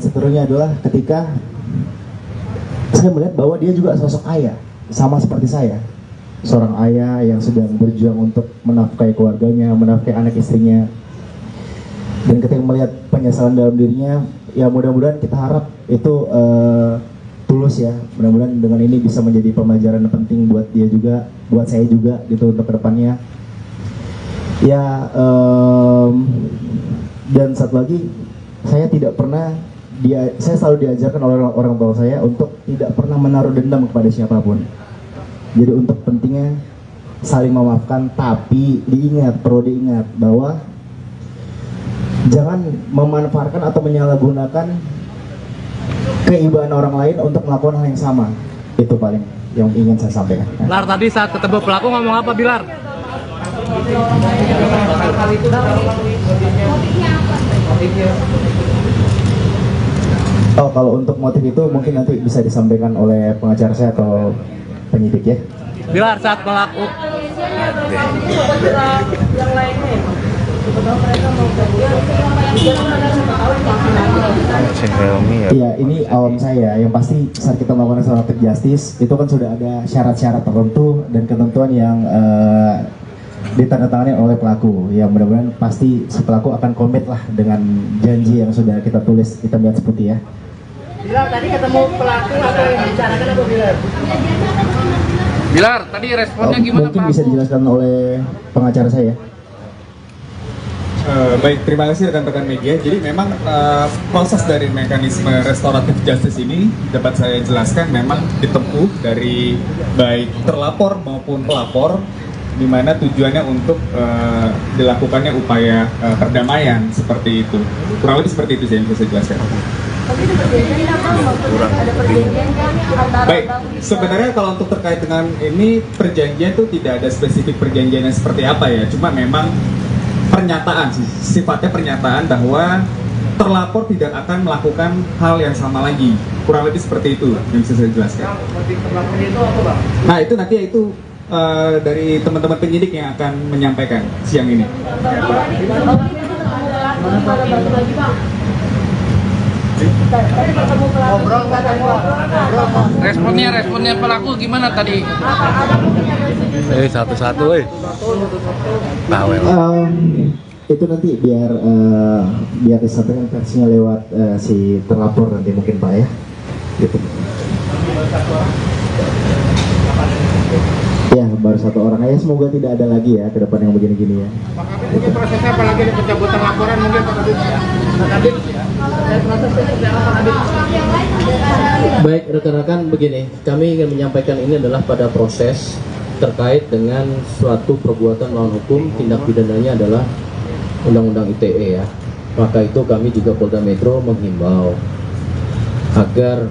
saya terenyuh adalah ketika saya melihat bahwa dia juga sosok ayah, sama seperti saya, seorang ayah yang sedang berjuang untuk menafkahi keluarganya, menafkahi anak istrinya. Dan ketika melihat penyesalan dalam dirinya, ya mudah-mudahan kita harap itu tulus ya. Mudah-mudahan dengan ini bisa menjadi pembelajaran penting buat dia juga, buat saya juga gitu untuk kedepannya. Ya, dan satu lagi, saya selalu diajarkan oleh orang tua saya untuk tidak pernah menaruh dendam kepada siapapun. Jadi untuk pentingnya saling memaafkan, tapi perlu diingat bahwa jangan memanfaatkan atau menyalahgunakan keibaan orang lain untuk melakukan hal yang sama. Itu paling yang ingin saya sampaikan. Bilar, tadi saat ketemu pelaku ngomong apa Bilar? Oh, kalau untuk motif itu mungkin nanti bisa disampaikan oleh pengacara saya atau penyidik ya. Bilar, saat pelaku Iya, ini awam saya. Yang pasti saat kita melakukan restoratif justice itu kan sudah ada syarat-syarat tertentu dan ketentuan yang ditandatangani oleh pelaku. Ya mudah-mudahan pasti si pelaku akan komit lah dengan janji yang sudah kita tulis, kita lihat seperti ya. Bilar, tadi ketemu pelaku atau yang bicarakan apa Bilar? Bilar, tadi responnya gimana mungkin Pak? Bisa dijelaskan oleh pengacara saya. Baik, terima kasih rekan-rekan media. Jadi memang proses dari mekanisme restoratif justice ini dapat saya jelaskan memang ditempuh dari baik terlapor maupun pelapor, di mana tujuannya untuk dilakukannya upaya perdamaian seperti itu. Kurang lebih seperti itu yang bisa saya jelaskan. Baik, sebenarnya kalau untuk terkait dengan ini perjanjian itu tidak ada spesifik perjanjiannya seperti apa ya, cuma memang pernyataan sih, sifatnya pernyataan bahwa terlapor tidak akan melakukan hal yang sama lagi. Kurang lebih seperti itu yang bisa saya jelaskan. Nah itu nanti itu dari teman-teman penyidik yang akan menyampaikan siang ini. Responnya pelaku gimana tadi? Satu-satu, bawel. Itu nanti biar disampaikan versinya lewat si terlapor nanti mungkin Pak ya. Gitu. Ya baru satu orang aja, semoga tidak ada lagi ya ke depan yang begini-gini ya. Ini prosesnya apalagi di pencabutan laporan mungkin Pak Kadit. Baik rekan-rekan, begini, kami ingin menyampaikan ini adalah pada proses terkait dengan suatu perbuatan melawan hukum, tindak pidananya adalah Undang-Undang ITE ya. Maka itu kami juga Polda Metro menghimbau agar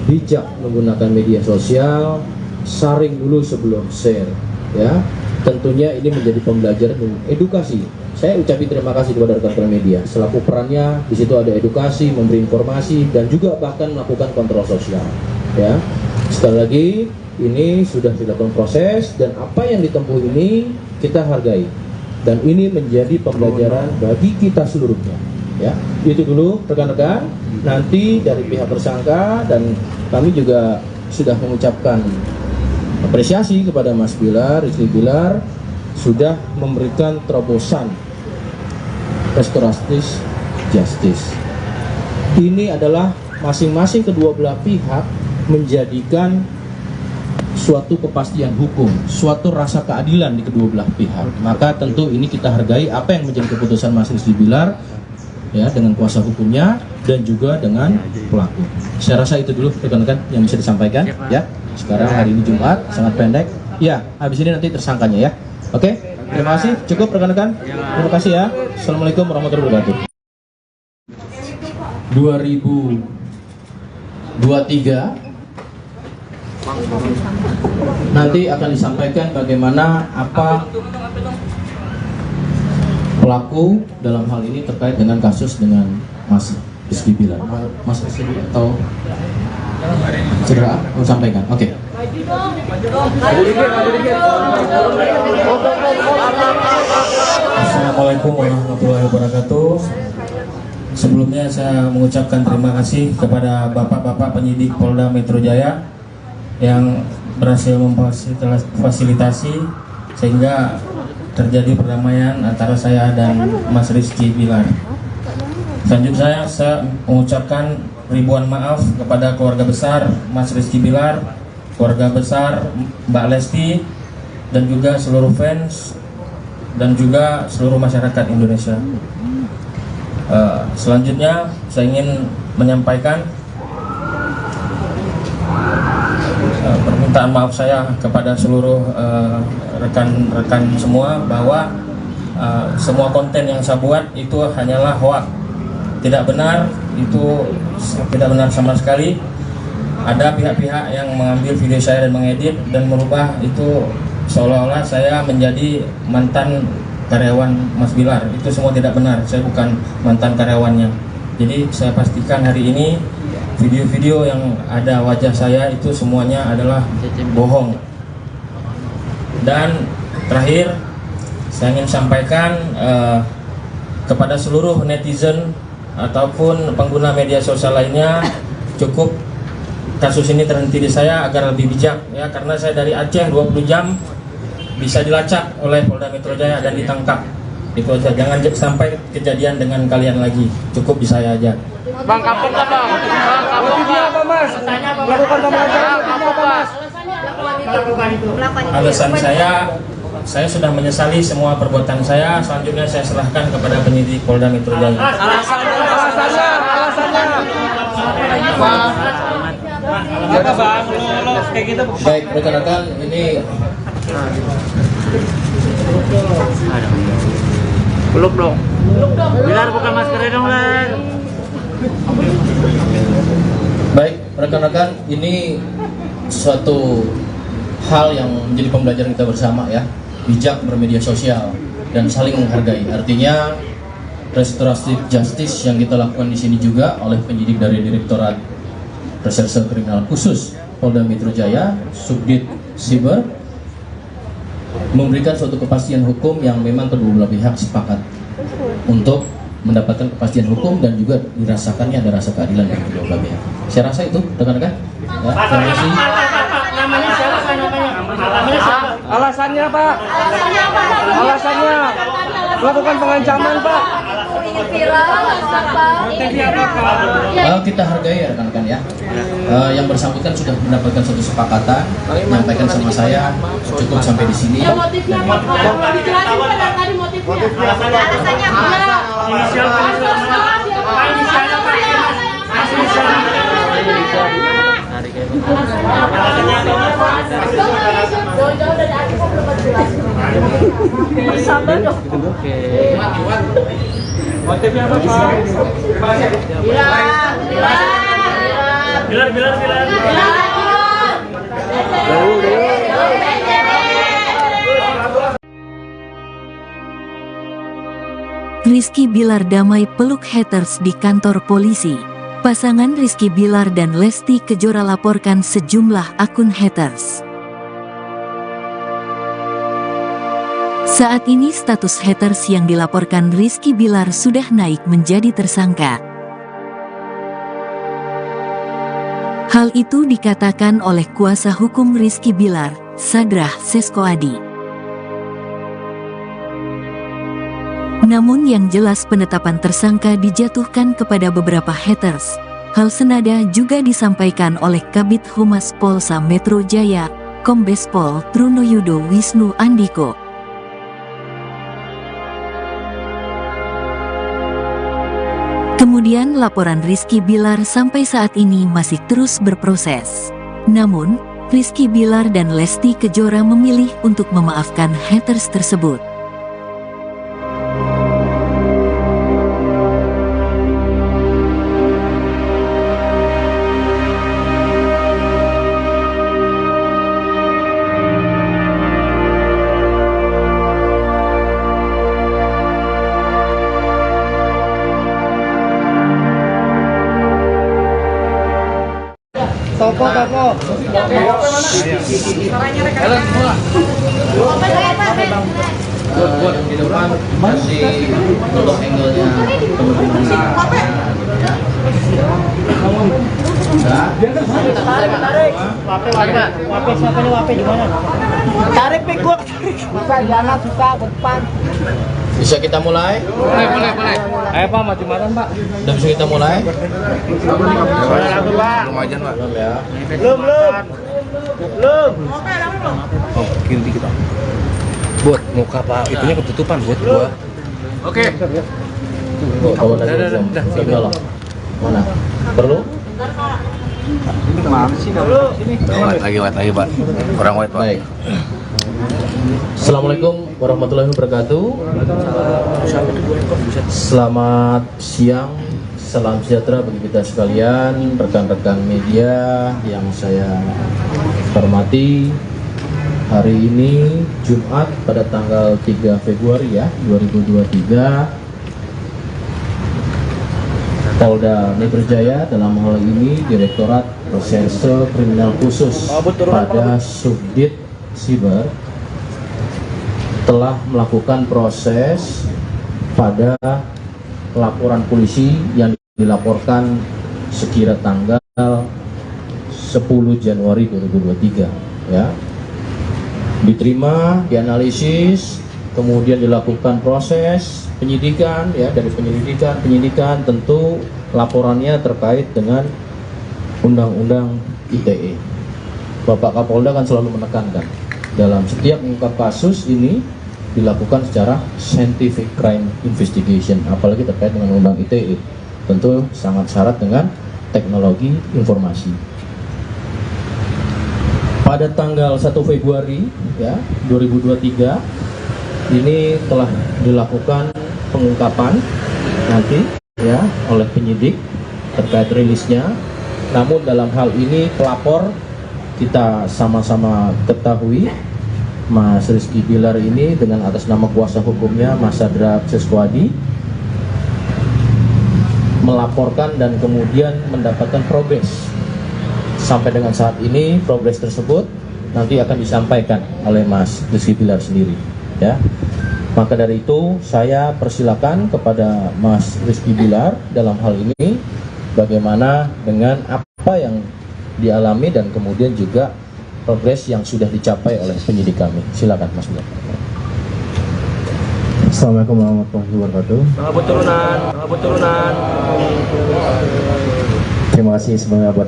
bijak menggunakan media sosial, saring dulu sebelum share ya. Tentunya ini menjadi pembelajaran dan edukasi. Saya ucapin terima kasih kepada rekan-rekan media selaku perannya di situ ada edukasi, memberi informasi dan juga bahkan melakukan kontrol sosial ya. Sekali lagi ini sudah dilakukan proses dan apa yang ditempuh ini kita hargai dan ini menjadi pembelajaran bagi kita seluruhnya ya. Itu dulu rekan-rekan. Nanti dari pihak tersangka dan kami juga sudah mengucapkan apresiasi kepada Mas Bilar, Rizky Bilar sudah memberikan terobosan restoratif justice. Ini adalah masing-masing kedua belah pihak menjadikan suatu kepastian hukum, suatu rasa keadilan di kedua belah pihak. Maka tentu ini kita hargai apa yang menjadi keputusan Mas Rizky Bilar ya dengan kuasa hukumnya dan juga dengan pelaku. Saya rasa itu dulu rekan-rekan yang bisa disampaikan ya. Sekarang hari ini Jumat, sangat pendek. Ya, habis ini nanti tersangkanya ya. Oke, terima kasih. Cukup rekan-rekan. Terima kasih ya. Assalamualaikum warahmatullahi wabarakatuh. 2023 nanti akan disampaikan bagaimana apa pelaku dalam hal ini terkait dengan kasus dengan Mas Rizky Bilar. Mas Rizky Bilar atau saudara mau sampaikan? Oke. Assalamualaikum warahmatullahi wabarakatuh. Sebelumnya saya mengucapkan terima kasih kepada bapak-bapak penyidik Polda Metro Jaya yang berhasil memfasilitasi sehingga terjadi perdamaian antara saya dan Mas Rizky Bilar. Selanjutnya saya mengucapkan ribuan maaf kepada keluarga besar Mas Rizky Bilar, keluarga besar Mbak Lesti, dan juga seluruh fans dan juga seluruh masyarakat Indonesia. Selanjutnya saya ingin menyampaikan permintaan maaf saya kepada seluruh rekan-rekan semua bahwa semua konten yang saya buat itu hanyalah hoax, tidak benar, itu tidak benar sama sekali. Ada pihak-pihak yang mengambil video saya dan mengedit dan merubah itu seolah-olah saya menjadi mantan karyawan Mas Bilar. Itu semua tidak benar, saya bukan mantan karyawannya. Jadi saya pastikan hari ini video-video yang ada wajah saya itu semuanya adalah bohong. Dan terakhir saya ingin sampaikan kepada seluruh netizen ataupun pengguna media sosial lainnya, cukup kasus ini terhenti di saya agar lebih bijak ya, karena saya dari Aceh 20 jam bisa dilacak oleh Polda Metro Jaya dan ditangkap. Itu aja, jangan sampai kejadian dengan kalian lagi. Cukup di saya aja. Bang, kapok nggak bang? Bang, kapok nggak? Melakukan pembelajaran apa mas? Alasan saya sudah menyesali semua perbuatan saya. Selanjutnya saya serahkan kepada penyidik Polda Metro Jaya. Alasannya. Apa bang? Lo kayak gitu. Baik rekan-rekan, ini Peluk dong. Bilar buka maskernya dong Lar. baik rekan-rekan, ini suatu hal yang menjadi pembelajaran kita bersama ya, bijak bermedia sosial dan saling menghargai. Artinya restoratif justice yang kita lakukan di sini juga oleh penyidik dari Direktorat Reserse Kriminal Khusus Polda Metro Jaya, Subdit Siber, memberikan suatu kepastian hukum yang memang kedua belah pihak sepakat untuk mendapatkan kepastian hukum dan juga dirasakannya ada rasa keadilan dari kedua belah pihak. Saya rasa itu rekan-rekan. Ya, terima kasih. Namanya siapa? Namanya siapa? Alasannya Pak. Alasannya melakukan pengancaman Pak. Kita hargai ya rekan-rekan ya. Yang bersangkutan sudah mendapatkan suatu kesepakatan, menyampaikan sama saya cukup sampai di sini. Motifnya apa? Dijelasin pada tadi motifnya. Alasannya apa? Jauh-jauh dari aku kok belum jelas. Sabar dong. Motifnya apa Pak? Bilar. Rizky Bilar damai peluk haters di kantor polisi. Pasangan Rizky Bilar dan Lesti Kejora laporkan sejumlah akun haters. Saat ini status haters yang dilaporkan Rizky Bilar sudah naik menjadi tersangka. Hal itu dikatakan oleh kuasa hukum Rizky Bilar, Sadrah Seskoadi. Namun yang jelas penetapan tersangka dijatuhkan kepada beberapa haters. Hal senada juga disampaikan oleh Kabid Humas Polsa Metro Jaya, Kombes Pol Trunoyudo Wisnu Andiko. Kemudian laporan Rizky Bilar sampai saat ini masih terus berproses. Namun, Rizky Bilar dan Lesti Kejora memilih untuk memaafkan haters tersebut. Toko. Buat di depan kasih untuk angle-nya Tarik pik gua. Masa jangan susah ke depan. Bisa kita mulai? Boleh. Ayo Pak, mati-matian Pak. Udah bisa kita mulai? Lumayan Pak. Belum ya? Belum. Oh, kiri dikit Pak. Buat muka Pak, itunya ketutupan buat gua. Oke. Oh, belum. Belum. Mana? Perlu? White lagi Pak. Kurang white Pak. Baik. Assalamualaikum warahmatullahi wabarakatuh. Selamat siang, salam sejahtera bagi kita sekalian, rekan-rekan media yang saya hormati. Hari ini Jumat pada tanggal 3 Februari ya 2023, Polda Metro Jaya dalam hal ini Direktorat Reserse Kriminal Khusus pada Subdit Siber telah melakukan proses pada laporan polisi yang dilaporkan sekira tanggal 10 Januari 2023 ya. Diterima, dianalisis, kemudian dilakukan proses penyidikan ya. Dari penyidikan tentu laporannya terkait dengan Undang-Undang ITE. Bapak Kapolda kan selalu menekankan dalam setiap mengungkap kasus ini dilakukan secara scientific crime investigation, apalagi terkait dengan Undang ITE, tentu sangat syarat dengan teknologi informasi. Pada tanggal 1 Februari ya 2023 ini telah dilakukan pengungkapan nanti ya oleh penyidik terkait rilisnya. Namun dalam hal ini pelapor kita sama-sama ketahui Mas Rizky Bilar ini dengan atas nama kuasa hukumnya Mas Sadra Seswadi melaporkan dan kemudian mendapatkan progres. Sampai dengan saat ini progres tersebut nanti akan disampaikan oleh Mas Rizky Bilar sendiri ya. Maka dari itu saya persilakan kepada Mas Rizky Bilar dalam hal ini bagaimana dengan apa yang dialami dan kemudian juga progres yang sudah dicapai oleh penyidik kami. Silakan Mas Bilar. Assalamualaikum warahmatullahi wabarakatuh. Selamat turunan. Terima kasih sebelumnya buat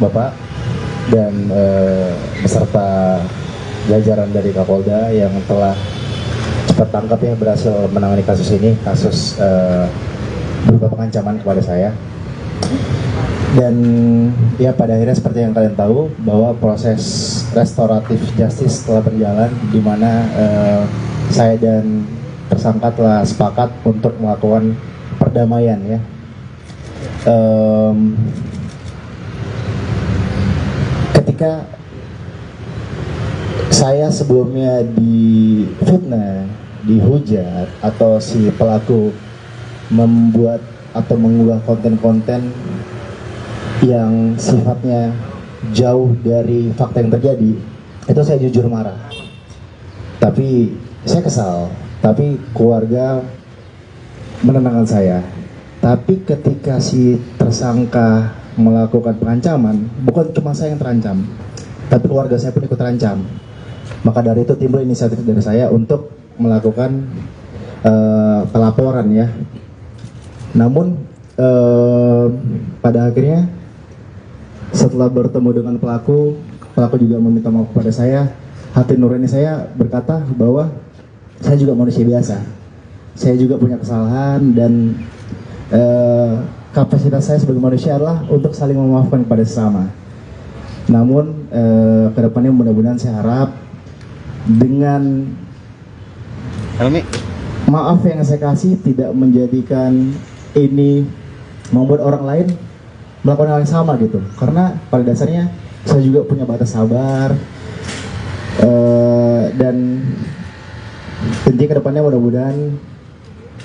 Bapak dan beserta jajaran dari Kapolda yang telah cepat tangkap ya, berhasil menangani kasus ini, kasus berupa pengancaman kepada saya. Dan ya pada akhirnya seperti yang kalian tahu bahwa proses restoratif justice telah berjalan, di mana saya dan tersangka telah sepakat untuk melakukan perdamaian ya. Ketika saya sebelumnya difitnah, dihujat, atau si pelaku membuat atau mengunggah konten-konten yang sifatnya jauh dari fakta yang terjadi, itu saya jujur marah. Tapi saya kesal, tapi keluarga menenangkan saya. Tapi ketika si tersangka melakukan pengancaman, bukan cuma saya yang terancam, tapi keluarga saya pun ikut terancam. Maka dari itu timbul inisiatif dari saya untuk melakukan pelaporan ya. Namun pada akhirnya setelah bertemu dengan pelaku juga meminta maaf kepada saya. Hati nurani saya berkata bahwa saya juga manusia biasa, saya juga punya kesalahan, dan kapasitas saya sebagai manusia adalah untuk saling memaafkan kepada sesama. Namun kedepannya mudah-mudahan saya harap dengan maaf yang saya kasih tidak menjadikan ini membuat orang lain melakukan hal yang sama gitu. Karena pada dasarnya saya juga punya batas sabar, dan tentunya kedepannya mudah-mudahan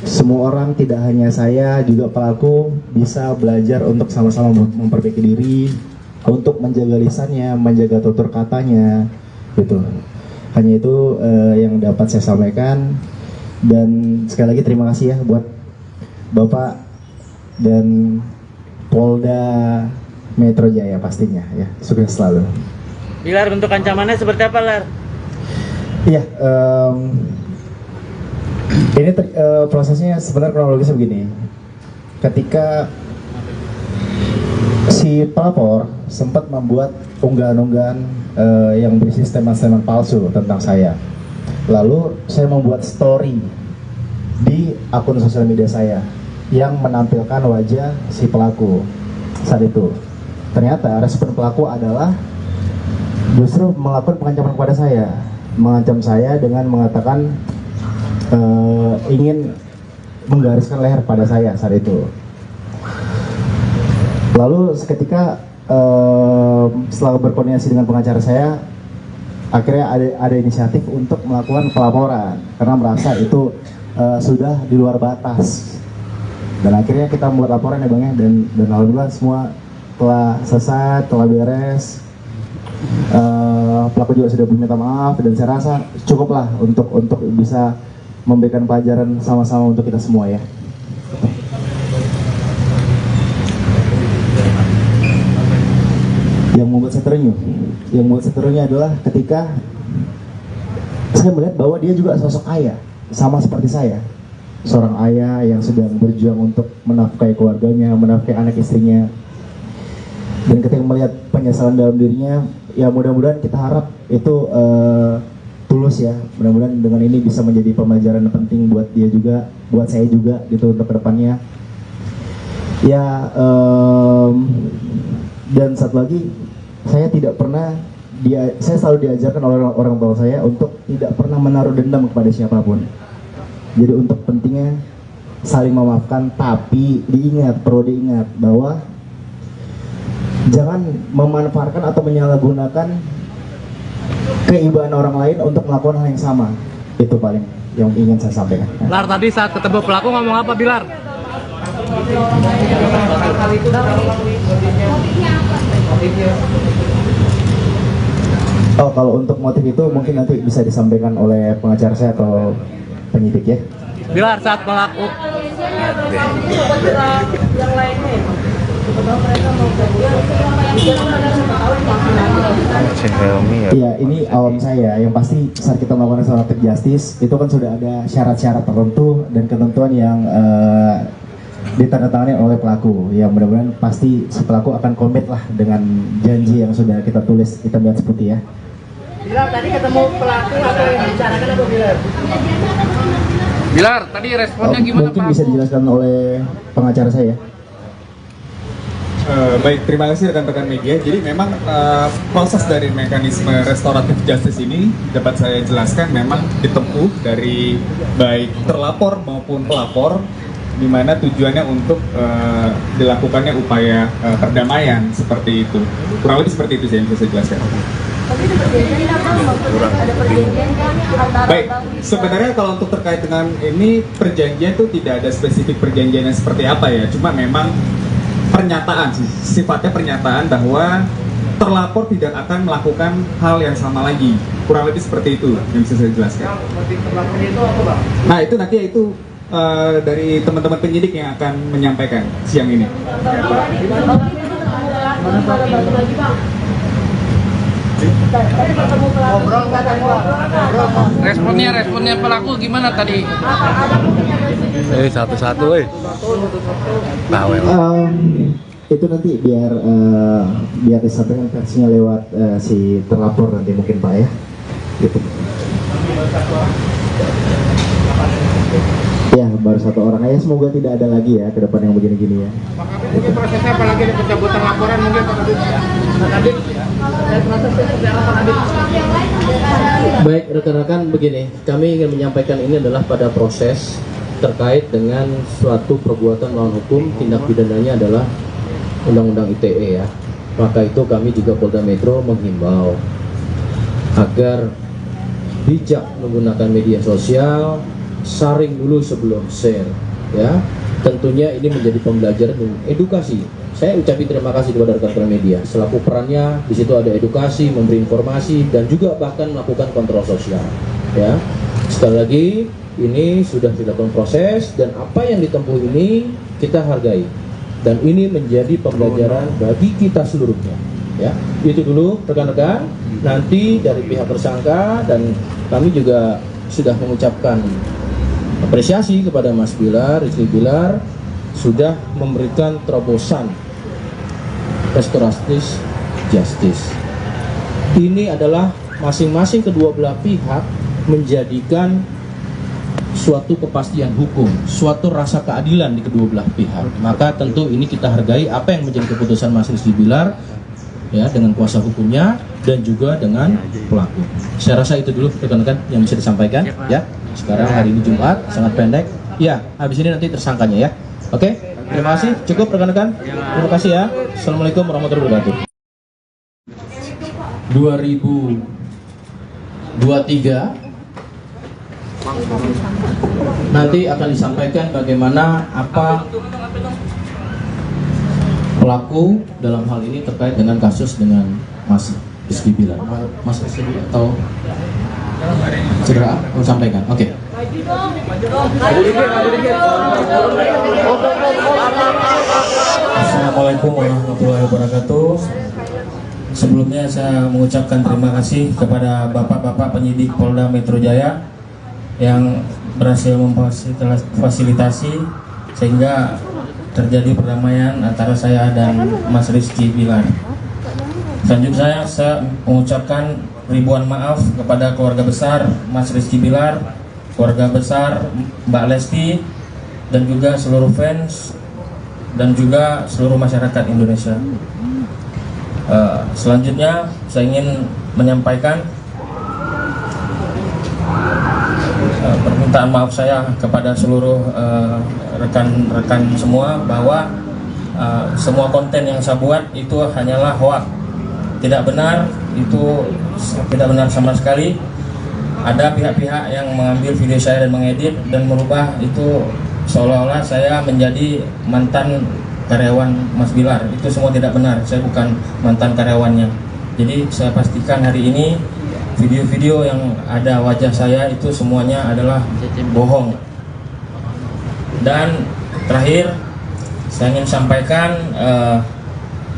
semua orang, tidak hanya saya, juga pelaku bisa belajar untuk sama-sama memperbaiki diri, untuk menjaga lisannya, menjaga tutur katanya, gitu. Hanya itu yang dapat saya sampaikan. Dan sekali lagi terima kasih ya buat Bapak dan Polda Metro Jaya pastinya ya. Sukses selalu. Bilar, bentuk ancamannya seperti apa, Lar? Iya, ini prosesnya sebenarnya kronologisnya begini. Ketika si pelapor sempat membuat unggahan-unggahan yang berisi statement-statement palsu tentang saya. Lalu saya membuat story di akun sosial media saya yang menampilkan wajah si pelaku saat itu. Ternyata respon pelaku adalah justru melakukan pengancaman kepada saya, mengancam saya dengan mengatakan ingin menggariskan leher pada saya saat itu. Lalu seketika setelah berkoordinasi dengan pengacara saya, akhirnya ada inisiatif untuk melakukan pelaporan karena merasa itu sudah di luar batas. Dan akhirnya kita membuat laporan ya Bang ya, dan alhamdulillah semua telah selesai, telah beres. Pelaku juga sudah meminta maaf dan saya rasa cukuplah untuk bisa memberikan pelajaran sama-sama untuk kita semua ya. Yang membuat saya terenyuh adalah ketika saya melihat bahwa dia juga sosok ayah, sama seperti saya, seorang ayah yang sedang berjuang untuk menafkahi keluarganya, menafkahi anak istrinya. Dan ketika melihat penyesalan dalam dirinya, ya mudah-mudahan kita harap itu tulus ya. Mudah-mudahan dengan ini bisa menjadi pembelajaran penting buat dia juga, buat saya juga gitu untuk kedepannya. Ya, dan satu lagi, saya tidak pernah saya selalu diajarkan oleh orang tua saya untuk tidak pernah menaruh dendam kepada siapapun. Jadi untuk pentingnya saling memaafkan, tapi perlu diingat bahwa jangan memanfaatkan atau menyalahgunakan keibaan orang lain untuk melakukan hal yang sama. Itu paling yang ingin saya sampaikan. Lar, tadi saat ketemu pelaku ngomong apa, Bilar? Oh, kalau untuk motif itu mungkin nanti bisa disampaikan oleh pengacara saya atau penyidik ya. Bilar, saat pelaku Iya, ini awam saya. Yang pasti saat kita melakukan restoratif justice itu kan sudah ada syarat-syarat tertentu dan ketentuan yang ditandatangani oleh pelaku. Ya mudah-mudahan pasti si pelaku akan komit lah dengan janji yang sudah kita tulis, kita buat seperti ya. Bilar, tadi ketemu pelaku atau yang dibicarakan apa, Bilar? Bilar, tadi responnya gimana, mungkin Pak? bisa dijelaskan oleh pengacara saya. Baik, terima kasih rekan-rekan media. Jadi memang proses dari mekanisme restoratif justice ini dapat saya jelaskan memang ditempuh dari baik terlapor maupun pelapor, di mana tujuannya untuk dilakukannya upaya perdamaian seperti itu. Kurang lebih seperti itu sih yang bisa saya jelaskan. Baik, sebenarnya kalau untuk terkait dengan ini perjanjian itu tidak ada spesifik perjanjian yang seperti apa ya, cuma memang pernyataan sih, sifatnya pernyataan bahwa terlapor tidak akan melakukan hal yang sama lagi. Kurang lebih seperti itu yang bisa saya jelaskan. Nah itu nanti itu dari teman-teman penyidik yang akan menyampaikan siang ini. Responnya pelaku gimana tadi? Satu-satu bawel. Itu nanti biar disampaikan versinya lewat si terlapor nanti mungkin Pak ya. Gitu. Ya, baru 1 orang ya, semoga tidak ada lagi ya ke depan yang begini-gini ya. Mungkin prosesnya apalagi ada pencabutan laporan mungkin Pak Kadit. Pak Kadit. Baik rekan-rekan, begini, kami ingin menyampaikan ini adalah pada proses terkait dengan suatu perbuatan melawan hukum, tindak pidananya adalah Undang-Undang ITE ya. Maka itu kami juga Polda Metro menghimbau agar bijak menggunakan media sosial, saring dulu sebelum share ya. Tentunya ini menjadi pembelajaran dan edukasi. Saya ucapin terima kasih kepada rekan-rekan media selaku perannya di situ ada edukasi, memberi informasi dan juga bahkan melakukan kontrol sosial ya. Sekali lagi ini sudah dilakukan proses dan apa yang ditempuh ini kita hargai dan ini menjadi pembelajaran bagi kita seluruhnya ya. Itu dulu rekan-rekan. Nanti dari pihak tersangka dan kami juga sudah mengucapkan apresiasi kepada Mas Bilar, Rizky Bilar sudah memberikan terobosan restoratif justice. Ini adalah masing-masing kedua belah pihak menjadikan suatu kepastian hukum, suatu rasa keadilan di kedua belah pihak. Maka tentu ini kita hargai apa yang menjadi keputusan Mas Rizky Bilar ya, dengan kuasa hukumnya dan juga dengan pelaku. Saya rasa itu dulu rekan-rekan yang bisa disampaikan ya. Sekarang hari ini Jumat, sangat pendek. Ya, habis ini nanti tersangkanya ya. Oke, terima kasih. Cukup rekan-rekan. Terima kasih ya. Assalamualaikum warahmatullahi wabarakatuh. 2023 nanti akan disampaikan bagaimana apa pelaku dalam hal ini terkait dengan kasus dengan Mas Rizky Bilar. Mas Rizky atau segera mau sampaikan. Oke. Assalamualaikum warahmatullahi wabarakatuh. Sebelumnya saya mengucapkan terima kasih kepada bapak-bapak penyidik Polda Metro Jaya yang berhasil memfasilitasi sehingga terjadi perdamaian antara saya dan Mas Rizky Bilar. Selanjutnya saya mengucapkan ribuan maaf kepada keluarga besar Mas Rizky Bilar, keluarga besar Mbak Lesti, dan juga seluruh fans dan juga seluruh masyarakat Indonesia. Selanjutnya saya ingin menyampaikan permintaan maaf saya kepada seluruh rekan-rekan semua bahwa semua konten yang saya buat itu hanyalah hoax, tidak benar, itu tidak benar sama sekali. Ada pihak-pihak yang mengambil video saya dan mengedit dan merubah itu seolah-olah saya menjadi mantan karyawan Mas Bilar. Itu semua tidak benar, saya bukan mantan karyawannya. Jadi saya pastikan hari ini video-video yang ada wajah saya itu semuanya adalah bohong. Dan terakhir saya ingin sampaikan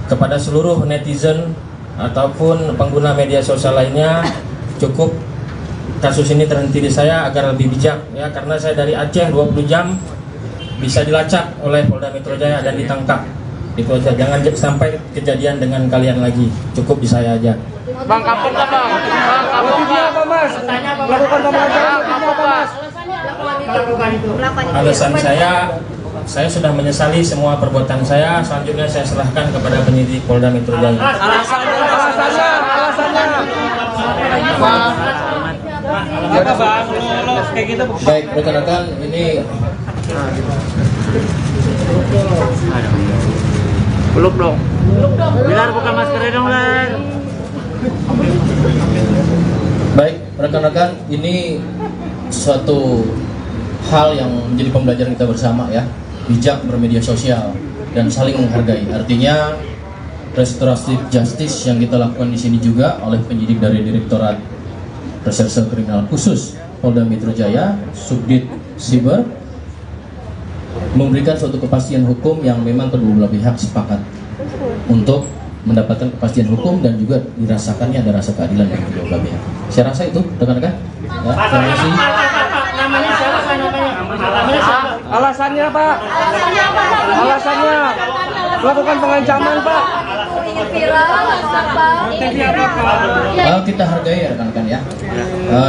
kepada seluruh netizen ataupun pengguna media sosial lainnya, cukup kasus ini terhenti di saya agar lebih bijak ya, karena saya dari Aceh 20 jam bisa dilacak oleh Polda Metro Jaya dan ditangkap. Itu aja, jangan sampai kejadian dengan kalian lagi. Cukup di saya aja. Bang, kapok nggak bang? Bang, kapok nggak? Lakukan pemelajaran apa mas? Alasan saya sudah menyesali semua perbuatan saya. Selanjutnya saya serahkan kepada penyidik Polda Metro Jaya. Alasannya. Baik rekan-rekan, ini Belum dong. Bilar buka maskernya dong, Lar. baik rekan-rekan, ini suatu hal yang menjadi pembelajaran kita bersama ya. Bijak bermedia sosial dan saling menghargai. Artinya restoratif justice yang kita lakukan di sini juga oleh penyidik dari Direktorat Reserse Kriminal Khusus Polda Metro Jaya, Subdit Siber, memberikan suatu kepastian hukum yang memang kedua belah pihak sepakat untuk mendapatkan kepastian hukum dan juga dirasakannya ada rasa keadilan dari kedua belah pihak. Saya rasa itu rekan-rekan. Ya, terima kasih. Namanya siapa? Alasannya Pak. Alasannya melakukan pengancaman Pak. ingin viral apa? Kita hargai ya rekan-rekan ya.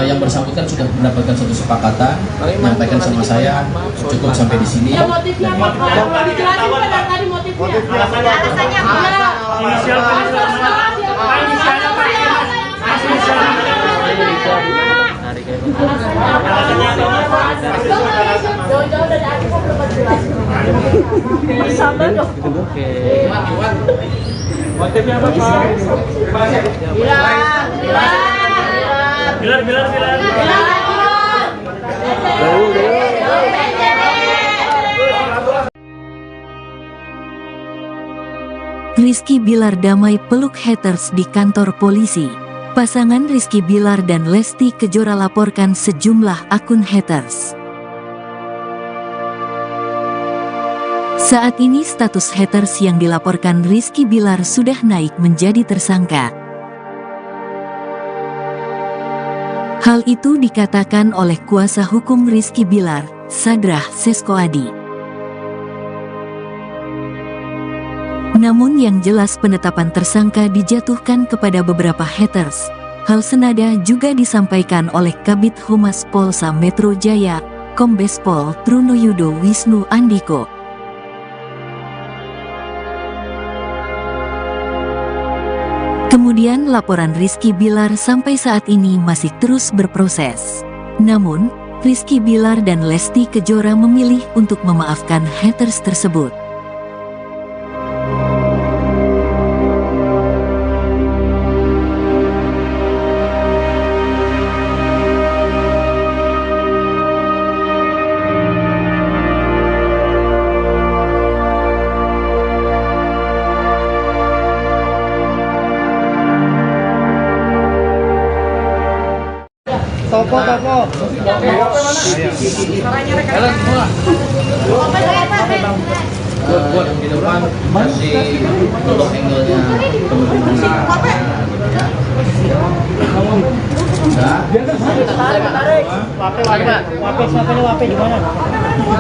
Yang bersangkutan sudah mendapatkan satu kesepakatan, menyampaikan sama saya cukup sampai di sini. Ya, motifnya apa? Dijelasin pada tadi motifnya. Alasannya apa? Jauh-jauh dari aku kok belum jelas. Sabar dong. Motifnya apa, Pak? Bilar. Rizky Bilar damai peluk haters di kantor polisi. Pasangan Rizky Bilar dan Lesti Kejora laporkan sejumlah akun haters. Saat ini status haters yang dilaporkan Rizky Bilar sudah naik menjadi tersangka. Hal itu dikatakan oleh kuasa hukum Rizky Bilar, Sadrah Seskoadi. Namun yang jelas penetapan tersangka dijatuhkan kepada beberapa haters. Hal senada juga disampaikan oleh Kabid Humas Polsa Metro Jaya, Kombes Pol Trunoyudo Wisnu Andiko. Kemudian laporan Rizky Bilar sampai saat ini masih terus berproses. Namun, Rizky Bilar dan Lesti Kejora memilih untuk memaafkan haters tersebut. Topo. Buat di depan kasih untuk angle-nya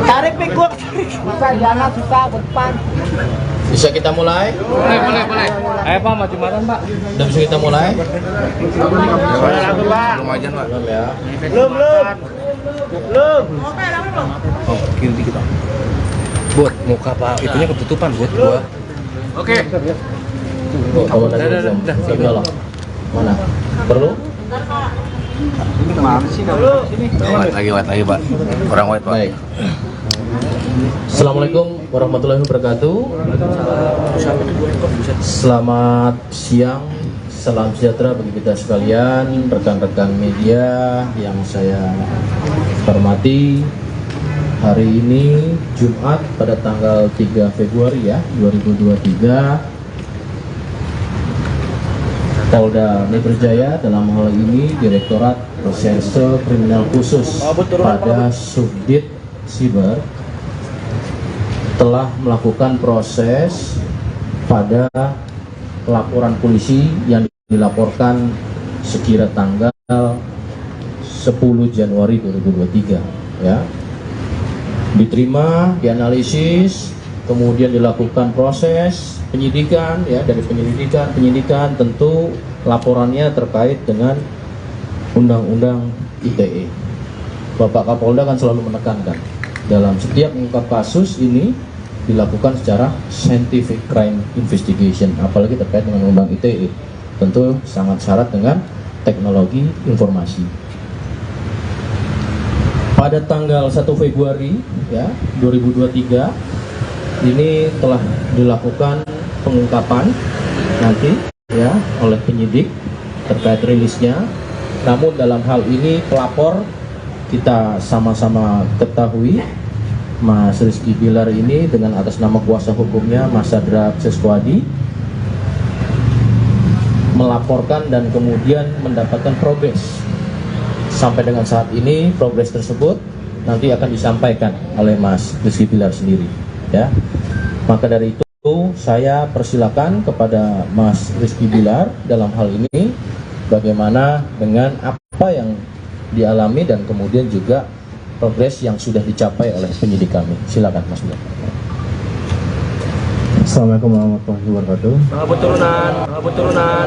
Tarik pik gua. Bisa jangan susah ke depan. Bisa kita mulai? Boleh. Ayo Pak, maju malam Pak. Udah bisa kita mulai? Belum aja, Pak. Belum ya? Belum. Oh, kiri dikit, Pak. Buat muka Pak, itunya ketutupan buat gua. Oke. Kalau udah loh. Mana? Perlu? Lagi Pak. Orang white Pak. Baik. Assalamualaikum warahmatullahi wabarakatuh. Selamat siang, salam sejahtera bagi kita sekalian, rekan-rekan media yang saya hormati. Hari ini Jumat pada tanggal 3 Februari ya 2023, Polda Metro Jaya dalam hal ini Direktorat Reserse Kriminal Khusus pada Subdit Siber telah melakukan proses pada laporan polisi yang dilaporkan sekira tanggal 10 Januari 2023 ya. Diterima, dianalisis, kemudian dilakukan proses penyidikan ya, dari penyidikan tentu laporannya terkait dengan Undang-Undang ITE. Bapak Kapolda kan selalu menekankan dalam setiap mengungkap kasus ini dilakukan secara scientific crime investigation, apalagi terkait dengan Undang ITE, tentu sangat syarat dengan teknologi informasi. Pada tanggal 1 Februari ya 2023 ini telah dilakukan pengungkapan nanti ya oleh penyidik terkait rilisnya. Namun dalam hal ini pelapor kita sama-sama ketahui Mas Rizky Bilar ini dengan atas nama kuasa hukumnya Mas Sadrah Seskoadi melaporkan dan kemudian mendapatkan progres. Sampai dengan saat ini progres tersebut nanti akan disampaikan oleh Mas Rizky Bilar sendiri ya. Maka dari itu saya persilakan kepada Mas Rizky Bilar dalam hal ini bagaimana dengan apa yang dialami dan kemudian juga progres yang sudah dicapai oleh penyidik kami. Silakan Mas Bilar. Assalamualaikum warahmatullahi wabarakatuh. Pengabu turunan.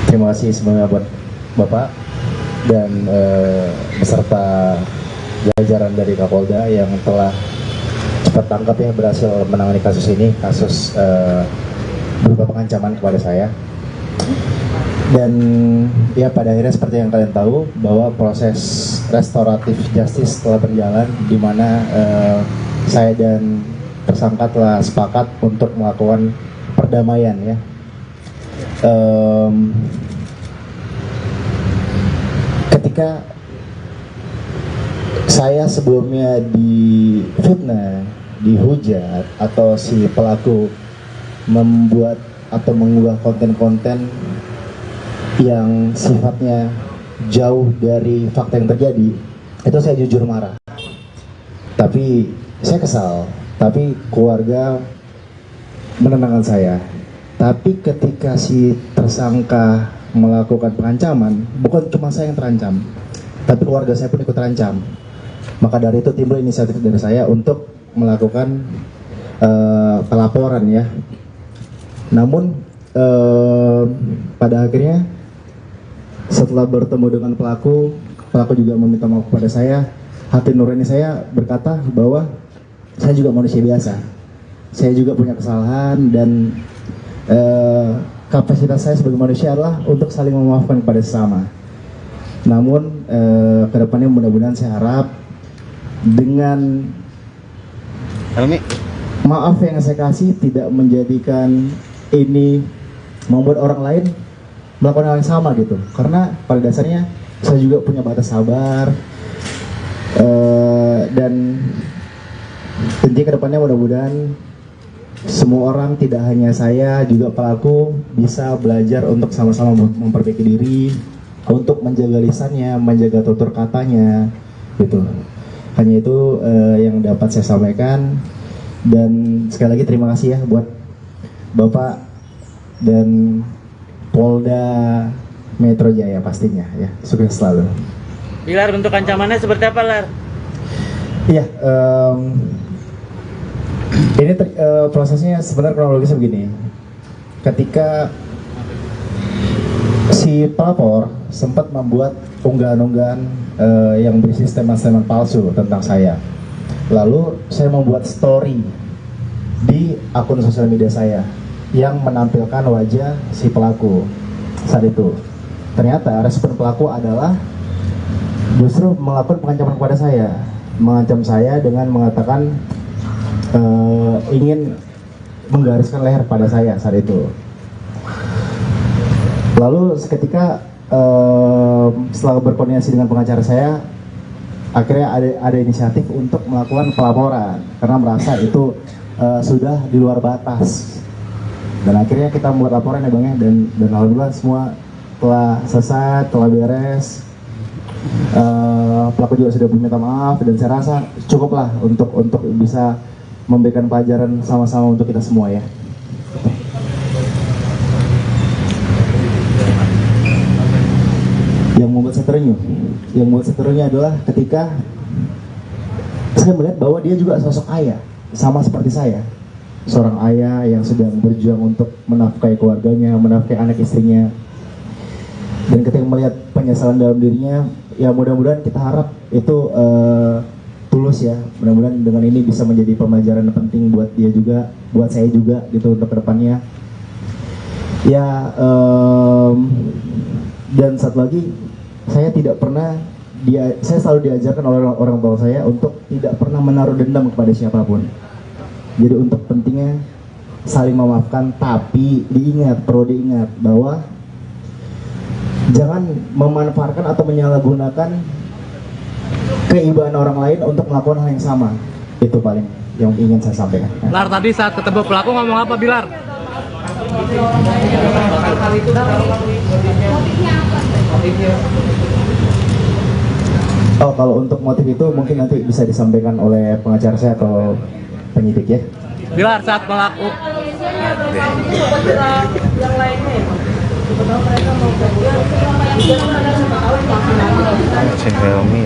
Terima kasih sebelumnya buat Bapak dan beserta jajaran dari Kapolda yang telah cepat tangkap ya, berhasil menangani kasus ini, kasus berupa pengancaman kepada saya. Dan ya pada akhirnya seperti yang kalian tahu bahwa proses restoratif justice telah berjalan, di mana saya dan tersangka telah sepakat untuk melakukan perdamaian ya. Ketika saya sebelumnya difitnah, dihujat, atau si pelaku membuat atau mengunggah konten-konten yang sifatnya jauh dari fakta yang terjadi, itu saya jujur marah. Tapi saya kesal, tapi keluarga menenangkan saya. Tapi ketika si tersangka melakukan pengancaman, bukan cuma saya yang terancam, tapi keluarga saya pun ikut terancam. Maka dari itu timbul inisiatif dari saya untuk melakukan pelaporan ya. Namun pada akhirnya setelah bertemu dengan pelaku juga meminta maaf kepada saya. Hati nurani saya berkata bahwa saya juga manusia biasa. Saya juga punya kesalahan dan kapasitas saya sebagai manusia adalah untuk saling memaafkan kepada sesama. Namun kedepannya mudah-mudahan saya harap dengan maaf yang saya kasih tidak menjadikan ini membuat orang lain melakukan hal yang sama gitu. Karena pada dasarnya saya juga punya batas sabar, dan intinya kedepannya mudah-mudahan semua orang, tidak hanya saya, juga pelaku bisa belajar untuk sama-sama memperbaiki diri, untuk menjaga lisannya, menjaga tutur katanya gitu. Hanya itu yang dapat saya sampaikan. Dan sekali lagi terima kasih ya buat Bapak dan Polda Metro Jaya pastinya ya. Sukses selalu. Bilar, bentuk ancamannya seperti apa, Lar? Iya, ini prosesnya sebenarnya kronologisnya begini. Ketika si pelapor sempat membuat unggahan-unggahan yang berisi statement-statement palsu tentang saya. Lalu saya membuat story di akun sosial media saya yang menampilkan wajah si pelaku saat itu. Ternyata respon pelaku adalah justru melakukan pengancaman kepada saya, mengancam saya dengan mengatakan ingin menggariskan leher pada saya saat itu. Lalu seketika setelah berkoordinasi dengan pengacara saya, akhirnya ada inisiatif untuk melakukan pelaporan karena merasa itu sudah di luar batas. Dan akhirnya kita membuat laporan ya Bang ya, dan alhamdulillah semua telah selesai, telah beres. Pelaku juga sudah meminta maaf dan saya rasa cukuplah untuk bisa memberikan pelajaran sama-sama untuk kita semua ya. Yang membuat saya terenyuh adalah ketika saya melihat bahwa dia juga sosok ayah, sama seperti saya, seorang ayah yang sedang berjuang untuk menafkahi keluarganya, menafkahi anak istrinya. Dan ketika melihat penyesalan dalam dirinya, ya mudah-mudahan kita harap itu tulus ya. Mudah-mudahan dengan ini bisa menjadi pembelajaran penting buat dia juga, buat saya juga gitu untuk kedepannya. Ya, dan satu lagi, saya tidak pernah saya selalu diajarkan oleh orang tua saya untuk tidak pernah menaruh dendam kepada siapapun. Jadi untuk pentingnya saling memaafkan, tapi perlu diingat bahwa jangan memanfaatkan atau menyalahgunakan keibuan orang lain untuk melakukan hal yang sama. Itu paling yang ingin saya sampaikan. Lar, tadi saat ketemu pelaku ngomong apa, Bilar? Oh, kalau untuk motif itu mungkin nanti bisa disampaikan oleh pengacara saya atau penyidik ya. Bilar, saat pelaku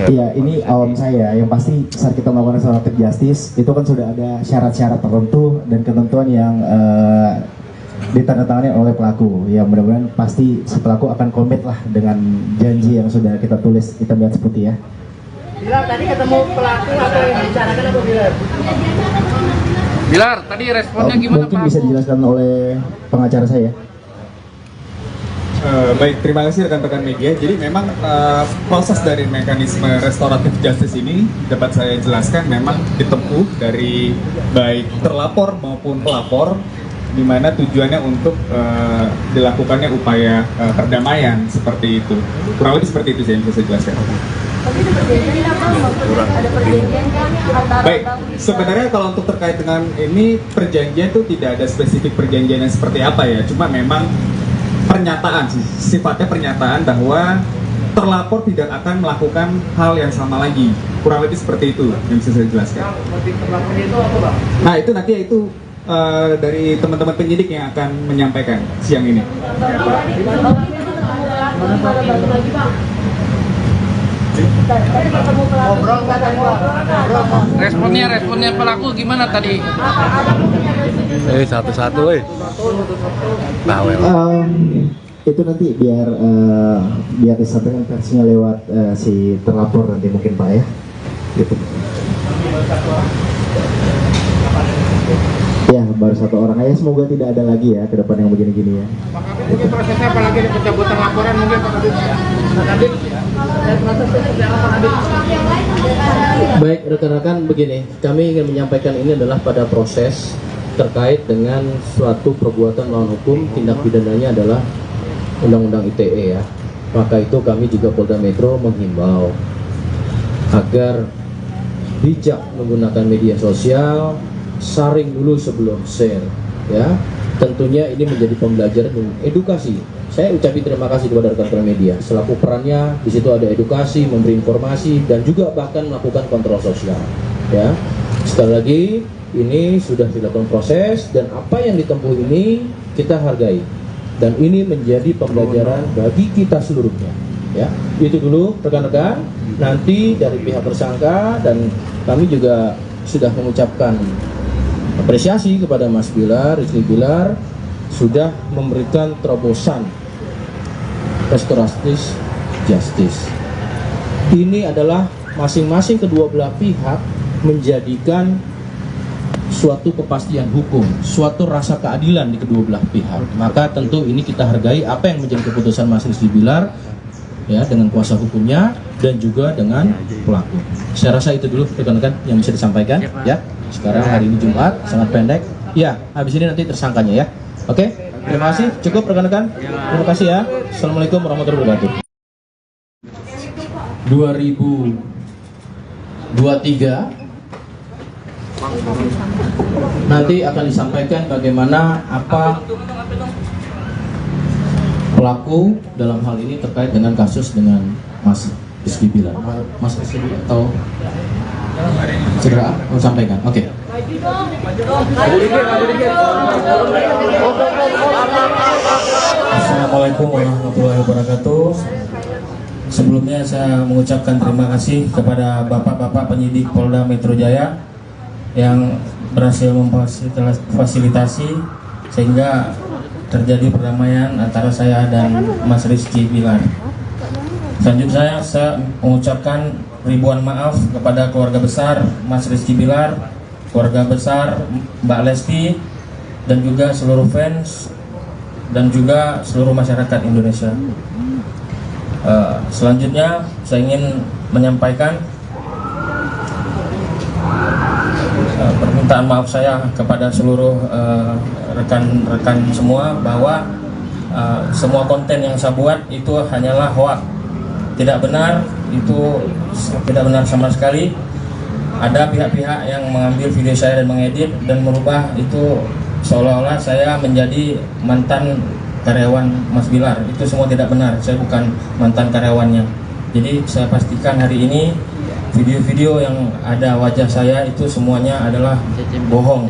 Iya, ini awam saya. Yang pasti saat kita melakukan restoratif justice itu kan sudah ada syarat-syarat tertentu dan ketentuan yang ditandatangani oleh pelaku. Ya mudah-mudahan pasti si pelaku akan komit lah dengan janji yang sudah kita tulis hitam di atas putih ya. Bilar, tadi ketemu pelaku atau yang dibicarakan apa Bilar? Bilar, tadi responnya gimana Mungkin Pak? bisa dijelaskan oleh pengacara saya. Baik, terima kasih rekan-rekan media. Jadi memang proses dari mekanisme restoratif justice ini dapat saya jelaskan memang ditempuh dari baik terlapor maupun pelapor, di mana tujuannya untuk dilakukannya upaya perdamaian seperti itu. Kurang lebih seperti itu sih yang bisa saya jelaskan. Tapi ada perjanjian apa? Ada perjanjian kan antara Baik, sebenarnya kalau untuk terkait dengan ini perjanjian itu tidak ada spesifik perjanjian yang seperti apa ya. Cuma memang pernyataan sih, sifatnya pernyataan bahwa terlapor tidak akan melakukan hal yang sama lagi. Kurang lebih seperti itu yang bisa saya jelaskan. Motif terlapornya itu apa Pak? Nah itu nanti itu dari teman-teman penyidik yang akan menyampaikan siang ini. Responnya pelaku gimana tadi? Satu-satu bawel. Itu nanti biar disampaikan versinya lewat si terlapor nanti mungkin Pak ya. Gitu. Ya baru satu orang aja, semoga tidak ada lagi ya ke depan yang begini-gini ya. Pak Kabit mungkin prosesnya apalagi ada pencabutan laporan mungkin Pak Kabit? Baik rekan-rekan, begini, kami ingin menyampaikan ini adalah pada proses terkait dengan suatu perbuatan melawan hukum, tindak pidananya adalah Undang-Undang ITE ya. Maka itu kami juga Polda Metro menghimbau agar bijak menggunakan media sosial, saring dulu sebelum share ya. Tentunya ini menjadi pembelajaran dan edukasi. Saya ucapkan terima kasih kepada rekan-rekan media selaku perannya di situ ada edukasi, memberi informasi dan juga bahkan melakukan kontrol sosial ya. Sekali lagi ini sudah dilakukan proses dan apa yang ditempuh ini kita hargai dan ini menjadi pembelajaran bagi kita seluruhnya ya. Itu dulu rekan-rekan. Nanti dari pihak tersangka dan kami juga sudah mengucapkan apresiasi kepada Mas Bilar, Rizky Bilar sudah memberikan terobosan restoratif justice. Ini adalah masing-masing kedua belah pihak menjadikan suatu kepastian hukum, suatu rasa keadilan di kedua belah pihak. Maka tentu ini kita hargai apa yang menjadi keputusan Mas Rizky Bilar ya dengan kuasa hukumnya dan juga dengan pelaku. Saya rasa itu dulu rekan-rekan yang bisa disampaikan ya. Sekarang hari ini Jumat, sangat pendek. Ya, habis ini nanti tersangkanya ya. Oke, terima kasih. Cukup rekan-rekan. Terima kasih ya. Assalamualaikum warahmatullahi wabarakatuh. 2023 nanti akan disampaikan bagaimana apa pelaku dalam hal ini terkait dengan kasus dengan Mas Rizky Bilar. Mas Rizky atau segera sampaikan. Oke. Assalamualaikum warahmatullahi wabarakatuh. Sebelumnya saya mengucapkan terima kasih kepada bapak-bapak penyidik Polda Metro Jaya yang berhasil memfasilitasi sehingga terjadi perdamaian antara saya dan Mas Rizky Bilar. Selanjutnya saya mengucapkan ribuan maaf kepada keluarga besar Mas Rizky Bilar, keluarga besar Mbak Lesti, dan juga seluruh fans dan juga seluruh masyarakat Indonesia. Selanjutnya saya ingin menyampaikan permintaan maaf saya kepada seluruh rekan-rekan semua bahwa semua konten yang saya buat itu hanyalah hoax. Tidak benar, itu tidak benar sama sekali. Ada pihak-pihak yang mengambil video saya dan mengedit dan merubah itu seolah-olah saya menjadi mantan karyawan Mas Bilar. Itu semua tidak benar, saya bukan mantan karyawannya. Jadi saya pastikan hari ini video-video yang ada wajah saya itu semuanya adalah bohong.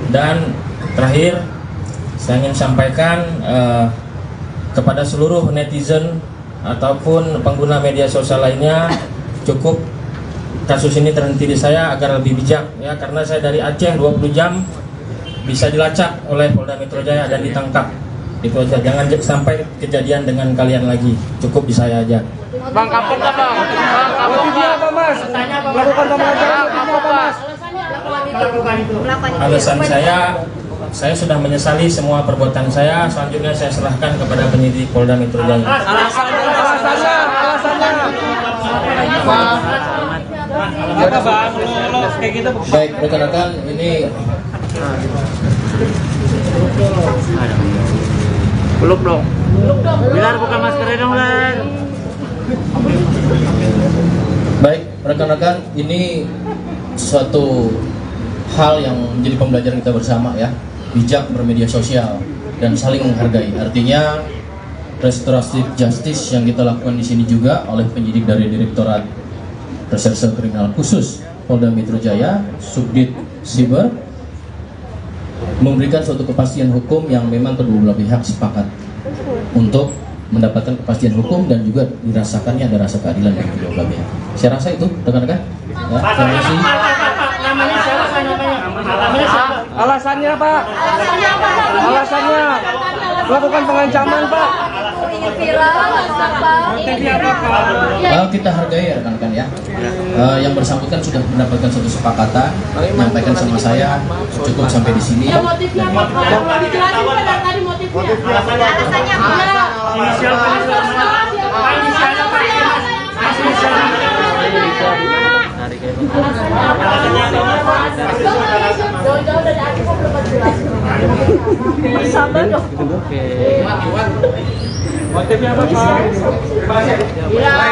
Dan terakhir saya ingin sampaikan kepada seluruh netizen ataupun pengguna media sosial lainnya, cukup kasus ini terhenti di saya agar lebih bijak ya, karena saya dari Aceh 20 jam bisa dilacak oleh Polda Metro Jaya dan ditangkap. Itu aja, jangan sampai kejadian dengan kalian lagi. Cukup di saya aja. Bang, kapok nggak bang? Bang, kapok nggak? apa mas? Melakukan pembelajaran apa mas? Alasan saya sudah menyesali semua perbuatan saya. Selanjutnya saya serahkan kepada penyidik Polda Metro Jaya. Alasannya. Baik, rekan-rekan, ini Peluk dong. Bilar buka maskernya dong Lan. baik, rekan-rekan, ini suatu hal yang menjadi pembelajaran kita bersama ya, bijak bermedia sosial dan saling menghargai. Artinya restoratif justice yang kita lakukan di sini juga oleh penyidik dari Direktorat Reserse Kriminal Khusus Polda Metro Jaya, Subdit Siber, memberikan suatu kepastian hukum yang memang kedua belah pihak sepakat untuk mendapatkan kepastian hukum dan juga dirasakannya ada rasa keadilan dari kedua belah pihak. Saya rasa itu, rekan-rekan. Ya, terima kasih. Namanya siapa? Namanya siapa? Alasannya Pak. Alasannya melakukan pengancaman Pak. Kita hargai ya rekan-rekan ya. Yang bersangkutan sudah mendapatkan suatu kesepakatan, menyampaikan sama saya cukup sampai di sini. Ya, motifnya apa? Dijelasin pada tadi motifnya. Alasannya apa? Jauh-jauh dari aku kok belum jelas. Sabar dong. Motifnya apa Pak? Bilar.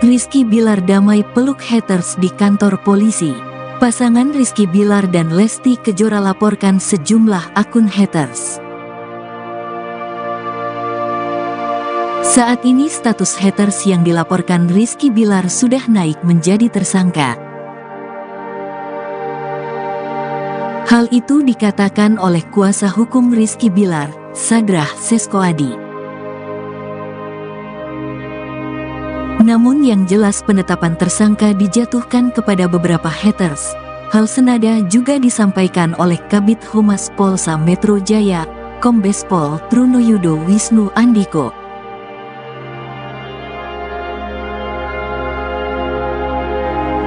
Rizky Bilar damai peluk haters di kantor polisi. Pasangan Rizky Bilar dan Lesti Kejora laporkan sejumlah akun haters. Saat ini status haters yang dilaporkan Rizky Bilar sudah naik menjadi tersangka. Hal itu dikatakan oleh kuasa hukum Rizky Bilar, Sadrah Seskoadi. Namun yang jelas penetapan tersangka dijatuhkan kepada beberapa haters. Hal senada juga disampaikan oleh Kabid Humas Polsa Metro Jaya, Kombes Pol Trunoyudo Wisnu Andiko.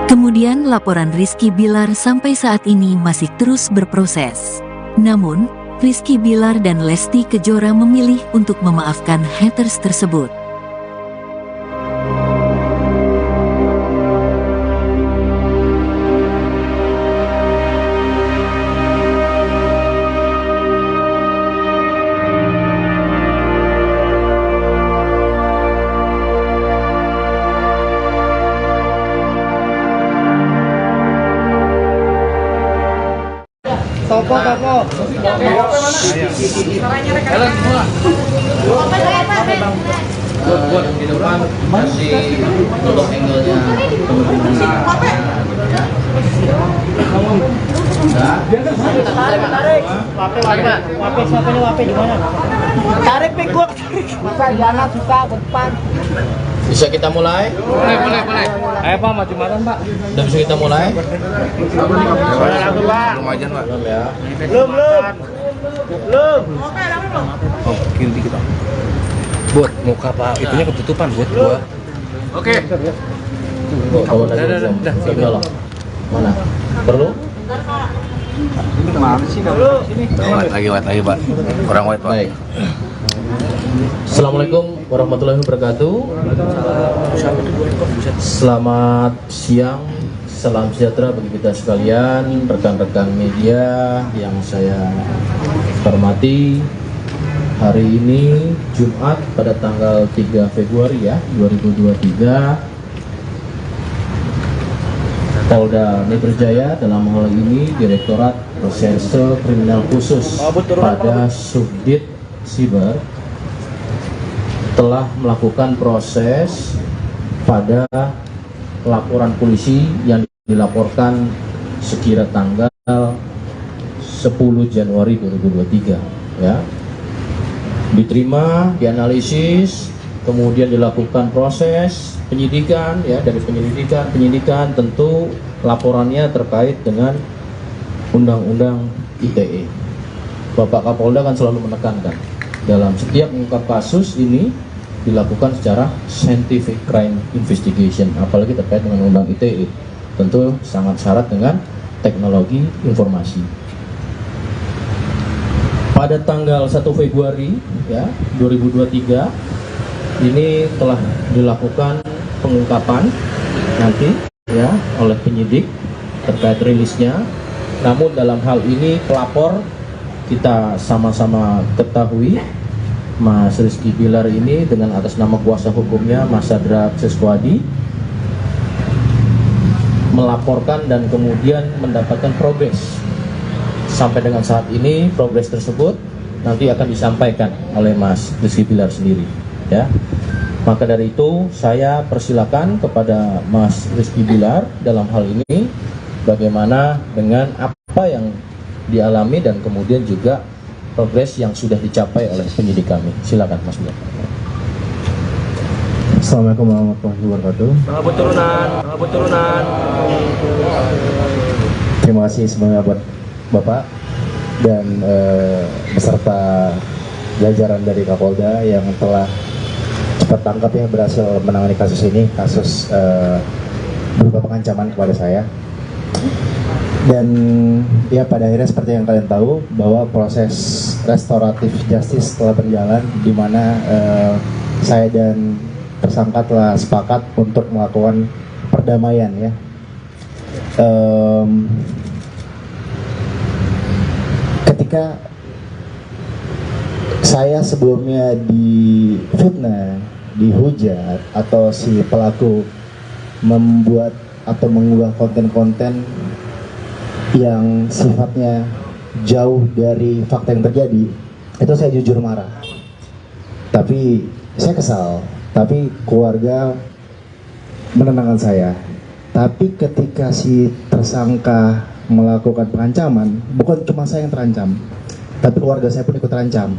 Kemudian laporan Rizky Bilar sampai saat ini masih terus berproses. Namun, Rizky Bilar dan Lesti Kejora memilih untuk memaafkan haters tersebut. Toko. Buat di depan masih untuk angle-nya Tarik pik gua. Bisa jangan suka ke depan. Bisa kita mulai? Boleh. Ayo Pak, maju-majuan Pak. Udah bisa kita mulai? Belum aja Pak. Belum ya. Belum. Oh, kiri dikit Pak. Buat muka Pak, itunya ketutupan buat gua. Oke. Bawa lagi. Udah. Mana? Perlu? White lagi Pak. Kurang white Pak. Baik. Assalamualaikum warahmatullahi wabarakatuh. Selamat siang, salam sejahtera bagi kita sekalian, rekan-rekan media yang saya hormati. Hari ini Jumat pada tanggal 3 Februari ya 2023, Polda Metro Jaya dalam hal ini Direktorat Reserse Kriminal Khusus pada Subdit Siber telah melakukan proses pada laporan polisi yang dilaporkan sekira tanggal 10 Januari 2023 ya. Diterima, dianalisis, kemudian dilakukan proses penyidikan ya, dari penyidikan tentu laporannya terkait dengan Undang-Undang ITE. Bapak Kapolda kan selalu menekankan dalam setiap mengungkap kasus ini dilakukan secara scientific crime investigation, apalagi terkait dengan Undang ITE, tentu sangat syarat dengan teknologi informasi. Pada tanggal 1 Februari ya 2023 ini telah dilakukan pengungkapan nanti ya oleh penyidik terkait rilisnya. Namun dalam hal ini pelapor kita sama-sama ketahui Mas Rizky Bilar ini dengan atas nama kuasa hukumnya Mas Sadra Seswadi melaporkan dan kemudian mendapatkan progres. Sampai dengan saat ini progres tersebut nanti akan disampaikan oleh Mas Rizky Bilar sendiri ya. Maka dari itu saya persilakan kepada Mas Rizky Bilar dalam hal ini bagaimana dengan apa yang dialami dan kemudian juga progres yang sudah dicapai oleh penyidik kami. Silakan Mas Bilar. Assalamualaikum warahmatullahi wabarakatuh. Turunan. Terima kasih semuanya buat Bapak dan beserta jajaran dari Kapolda yang telah cepat tangkap ya, berhasil menangani kasus ini, kasus berupa pengancaman kepada saya. Dan ya pada akhirnya seperti yang kalian tahu bahwa proses restoratif justice telah berjalan, di mana saya dan tersangka telah sepakat untuk melakukan perdamaian ya. Ketika saya sebelumnya difitnah, dihujat, atau si pelaku membuat atau mengunggah konten-konten yang sifatnya jauh dari fakta yang terjadi, itu saya jujur marah. Tapi saya kesal, tapi keluarga menenangkan saya. Tapi ketika si tersangka melakukan pengancaman, bukan cuma saya yang terancam, tapi keluarga saya pun ikut terancam.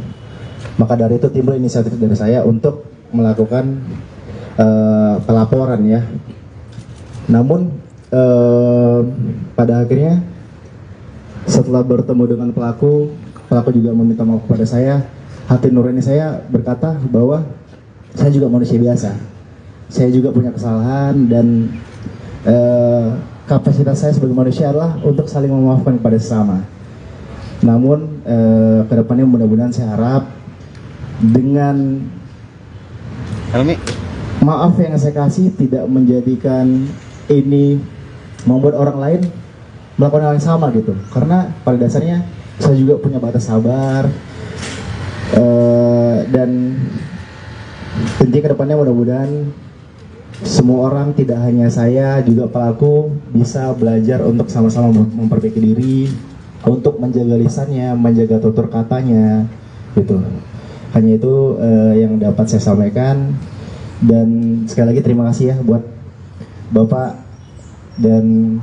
Maka dari itu timbul inisiatif dari saya untuk melakukan pelaporan ya. Namun pada akhirnya setelah bertemu dengan pelaku juga meminta maaf kepada saya. Hati nurani saya berkata bahwa saya juga manusia biasa, saya juga punya kesalahan, dan kapasitas saya sebagai manusia adalah untuk saling memaafkan kepada sesama. Namun kedepannya mudah-mudahan saya harap dengan maaf yang saya kasih tidak menjadikan ini membuat orang lain melakukan hal yang sama gitu. Karena pada dasarnya saya juga punya batas sabar, dan tentunya kedepannya mudah-mudahan semua orang, tidak hanya saya, juga pelaku bisa belajar untuk sama-sama memperbaiki diri, untuk menjaga lisannya, menjaga tutur katanya gitu. Hanya itu yang dapat saya sampaikan. Dan sekali lagi terima kasih ya buat Bapak dan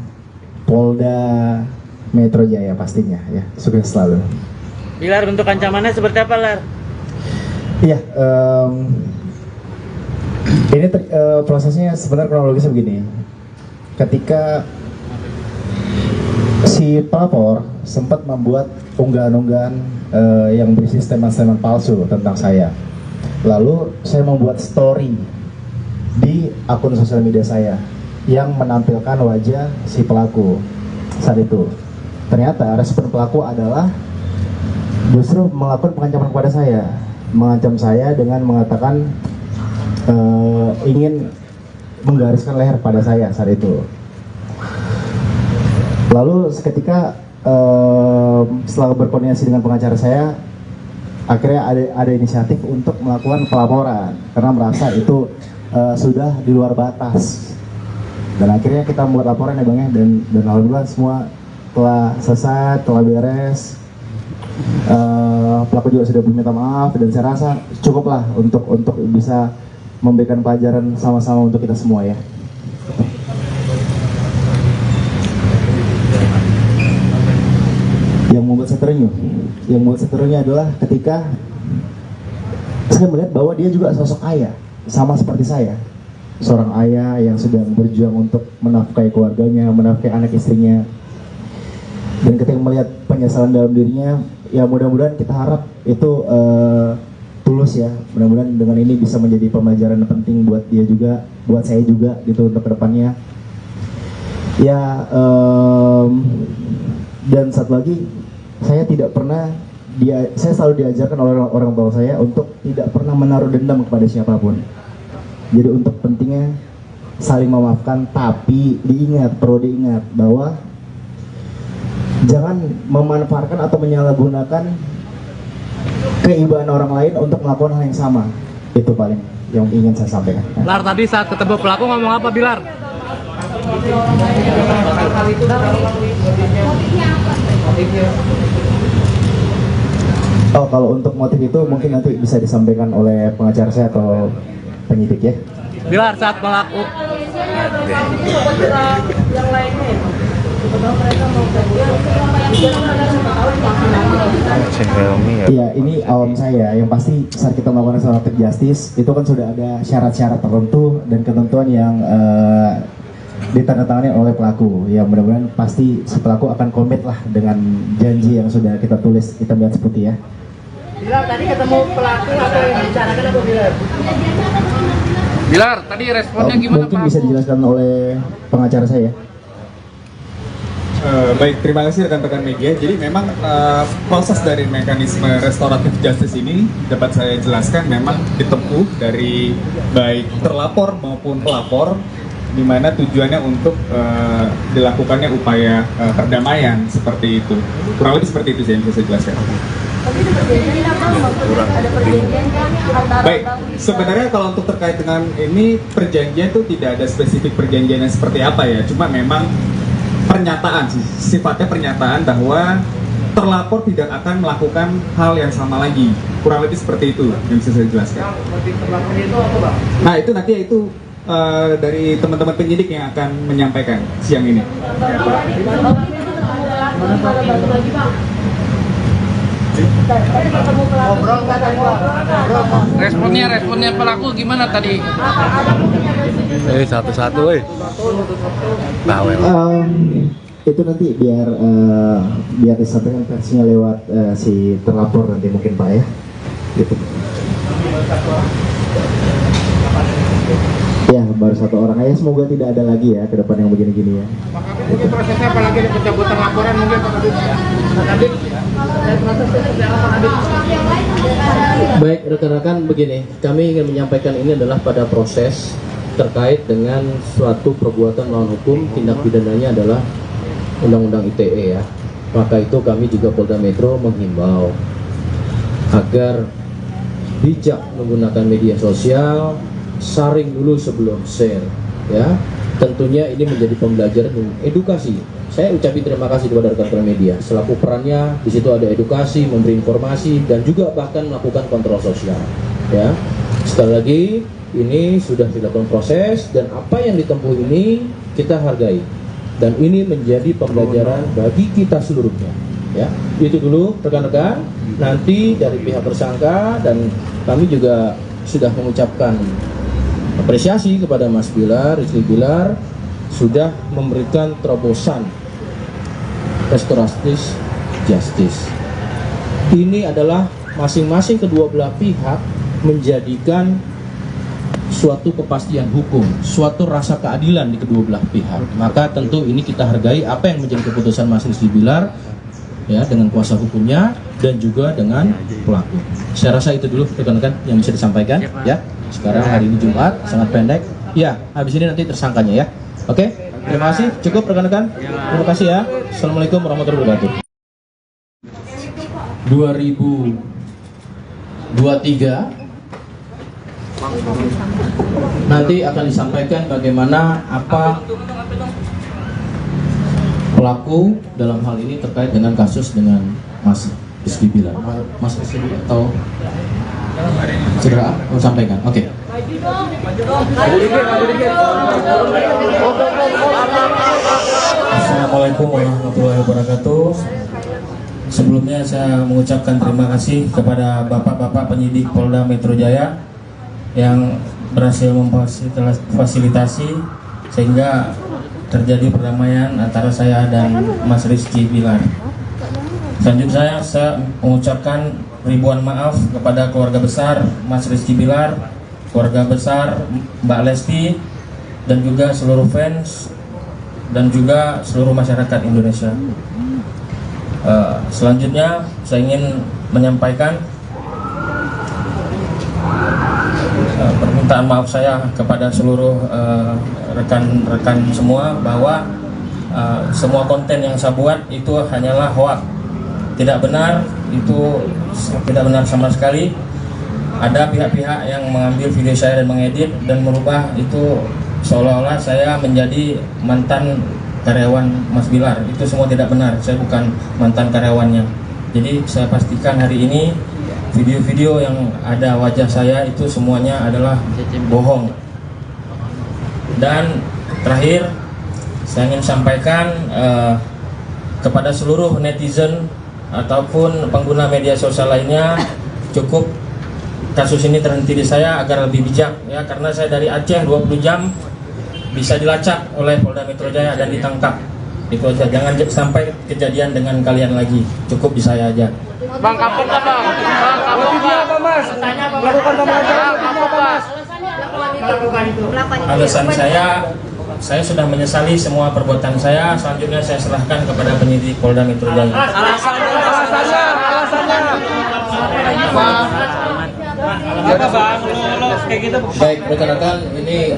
Polda Metro Jaya pastinya ya. Sukses selalu. Bilar, bentuk ancamannya seperti apa, Lar? Iya, ini prosesnya sebenarnya kronologisnya begini. Ketika si pelapor sempat membuat unggahan-unggahan yang berisi statement-statement palsu tentang saya. Lalu saya membuat story di akun sosial media saya yang menampilkan wajah si pelaku saat itu. Ternyata respon pelaku adalah justru melakukan pengancaman kepada saya, mengancam saya dengan mengatakan ingin menggariskan leher pada saya saat itu. Lalu seketika setelah berkoordinasi dengan pengacara saya, akhirnya ada inisiatif untuk melakukan pelaporan karena merasa itu sudah di luar batas. Dan akhirnya kita membuat laporan ya Bang ya, dan alhamdulillah semua telah selesai, telah beres. pelaku juga sudah meminta maaf dan saya rasa cukuplah untuk bisa memberikan pelajaran sama-sama untuk kita semua ya. Yang membuat saya terenyuh adalah ketika saya melihat bahwa dia juga sosok ayah, sama seperti saya, seorang ayah yang sedang berjuang untuk menafkahi keluarganya, menafkahi anak istrinya. Dan ketika melihat penyesalan dalam dirinya, ya mudah-mudahan kita harap itu tulus ya. Mudah-mudahan dengan ini bisa menjadi pembelajaran penting buat dia juga, buat saya juga gitu untuk kedepannya. Ya, dan satu lagi, saya selalu diajarkan oleh orang tua saya untuk tidak pernah menaruh dendam kepada siapapun. Jadi untuk pentingnya saling memaafkan, tapi perlu diingat bahwa jangan memanfaatkan atau menyalahgunakan keibaan orang lain untuk melakukan hal yang sama. Itu paling yang ingin saya sampaikan. Bilar, tadi saat ketemu pelaku ngomong apa, Bilar? Oh, kalau untuk motif itu mungkin nanti bisa disampaikan oleh pengacara saya atau penyidik ya. Bilar, saat pelaku Iya, ini awam saya. Yang pasti saat kita melakukan restoratif justice itu kan sudah ada syarat-syarat tertentu dan ketentuan yang ditandatangani oleh pelaku. Ya mudah-mudahan pasti si pelaku akan komit lah dengan janji yang sudah kita tulis, kita buat seperti ya. Bilar, tadi ketemu pelaku atau yang dibicarakan apa Bilar? Bilar, tadi responnya gimana, Mungkin Pak? bisa dijelaskan oleh pengacara saya. Baik, terima kasih rekan-rekan media. Jadi memang proses dari mekanisme restoratif justice ini dapat saya jelaskan memang ditempuh dari baik terlapor maupun pelapor, di mana tujuannya untuk dilakukannya upaya perdamaian seperti itu. Kurang lebih seperti itu yang bisa saya jelaskan. Baik, sebenarnya kalau untuk terkait dengan ini perjanjian itu tidak ada spesifik perjanjiannya seperti apa ya, cuma memang pernyataan sih, sifatnya pernyataan bahwa terlapor tidak akan melakukan hal yang sama lagi. Kurang lebih seperti itu yang bisa saya jelaskan. Nah itu nanti itu dari teman-teman penyidik yang akan menyampaikan siang ini. Responnya pelaku gimana tadi? Satu-satu, bawel. Itu nanti biar disampaikan versinya lewat si terlapor nanti mungkin Pak ya. Gitu. Ya baru satu orang aja, semoga tidak ada lagi ya ke depan yang begini-gini ya. Ini prosesnya apalagi ada pencabutan laporan mungkin Pak Kadit. Baik rekan-rekan, begini, kami ingin menyampaikan ini adalah pada proses terkait dengan suatu perbuatan melawan hukum, tindak pidananya adalah Undang-Undang ITE ya. Maka itu kami juga Polda Metro menghimbau agar bijak menggunakan media sosial, saring dulu sebelum share ya. Tentunya ini menjadi pembelajaran dan edukasi. Saya ucapin terima kasih kepada rekan-rekan media. Selaku perannya di situ ada edukasi, memberi informasi dan juga bahkan melakukan kontrol sosial. Ya. Sekali lagi ini sudah dilakukan proses dan apa yang ditempuh ini kita hargai. Dan ini menjadi pembelajaran bagi kita seluruhnya. Ya. Itu dulu rekan-rekan. Nanti dari pihak tersangka dan kami juga sudah mengucapkan apresiasi kepada Mas Bilar, Rizky Bilar sudah memberikan terobosan restoratif justice. Ini adalah masing-masing kedua belah pihak menjadikan suatu kepastian hukum, suatu rasa keadilan di kedua belah pihak. Maka tentu ini kita hargai apa yang menjadi keputusan Mas Rizky Bilar ya dengan kuasa hukumnya dan juga dengan pelaku. Saya rasa itu dulu rekan-rekan yang bisa disampaikan ya. Sekarang hari ini Jumat, sangat pendek. Ya, habis ini nanti tersangkanya ya. Oke, terima kasih. Cukup rekan-rekan. Terima kasih ya. Assalamualaikum warahmatullahi wabarakatuh. 2023 nanti akan disampaikan bagaimana apa pelaku dalam hal ini terkait dengan kasus dengan Mas Rizky Bilar. Mas Rizky Bilar atau saudara mau sampaikan? Oke. Assalamualaikum warahmatullahi wabarakatuh. Sebelumnya saya mengucapkan terima kasih kepada bapak-bapak penyidik Polda Metro Jaya yang berhasil memfasilitasi sehingga terjadi perdamaian antara saya dan Mas Rizky Bilar. Selanjutnya saya mengucapkan ribuan maaf kepada keluarga besar Mas Rizky Bilar, keluarga besar Mbak Lesti, dan juga seluruh fans dan juga seluruh masyarakat Indonesia. Selanjutnya saya ingin menyampaikan permintaan maaf saya kepada seluruh rekan-rekan semua bahwa semua konten yang saya buat itu hanyalah hoax, tidak benar, itu tidak benar sama sekali. Ada pihak-pihak yang mengambil video saya dan mengedit dan merubah itu seolah-olah saya menjadi mantan karyawan Mas Bilar. Itu semua tidak benar, saya bukan mantan karyawannya. Jadi saya pastikan hari ini video-video yang ada wajah saya itu semuanya adalah bohong. Dan terakhir saya ingin sampaikan kepada seluruh netizen ataupun pengguna media sosial lainnya, cukup kasus ini terhenti di saya agar lebih bijak ya, karena saya dari Aceh 20 jam bisa dilacak oleh Polda Metro Jaya dan ditangkap. Itu aja, jangan sampai kejadian dengan kalian lagi, cukup di saya aja. Bang, kapok nggak bang? Bang, kapok nggak? Mas, melakukan pemelajaran apa mas? Alasan saya sudah menyesali semua perbuatan saya. Selanjutnya saya serahkan kepada penyidik Polda Metro Jaya. Alasannya. Apa bang? Lo kayak gitu. Baik, rekan-rekan, ini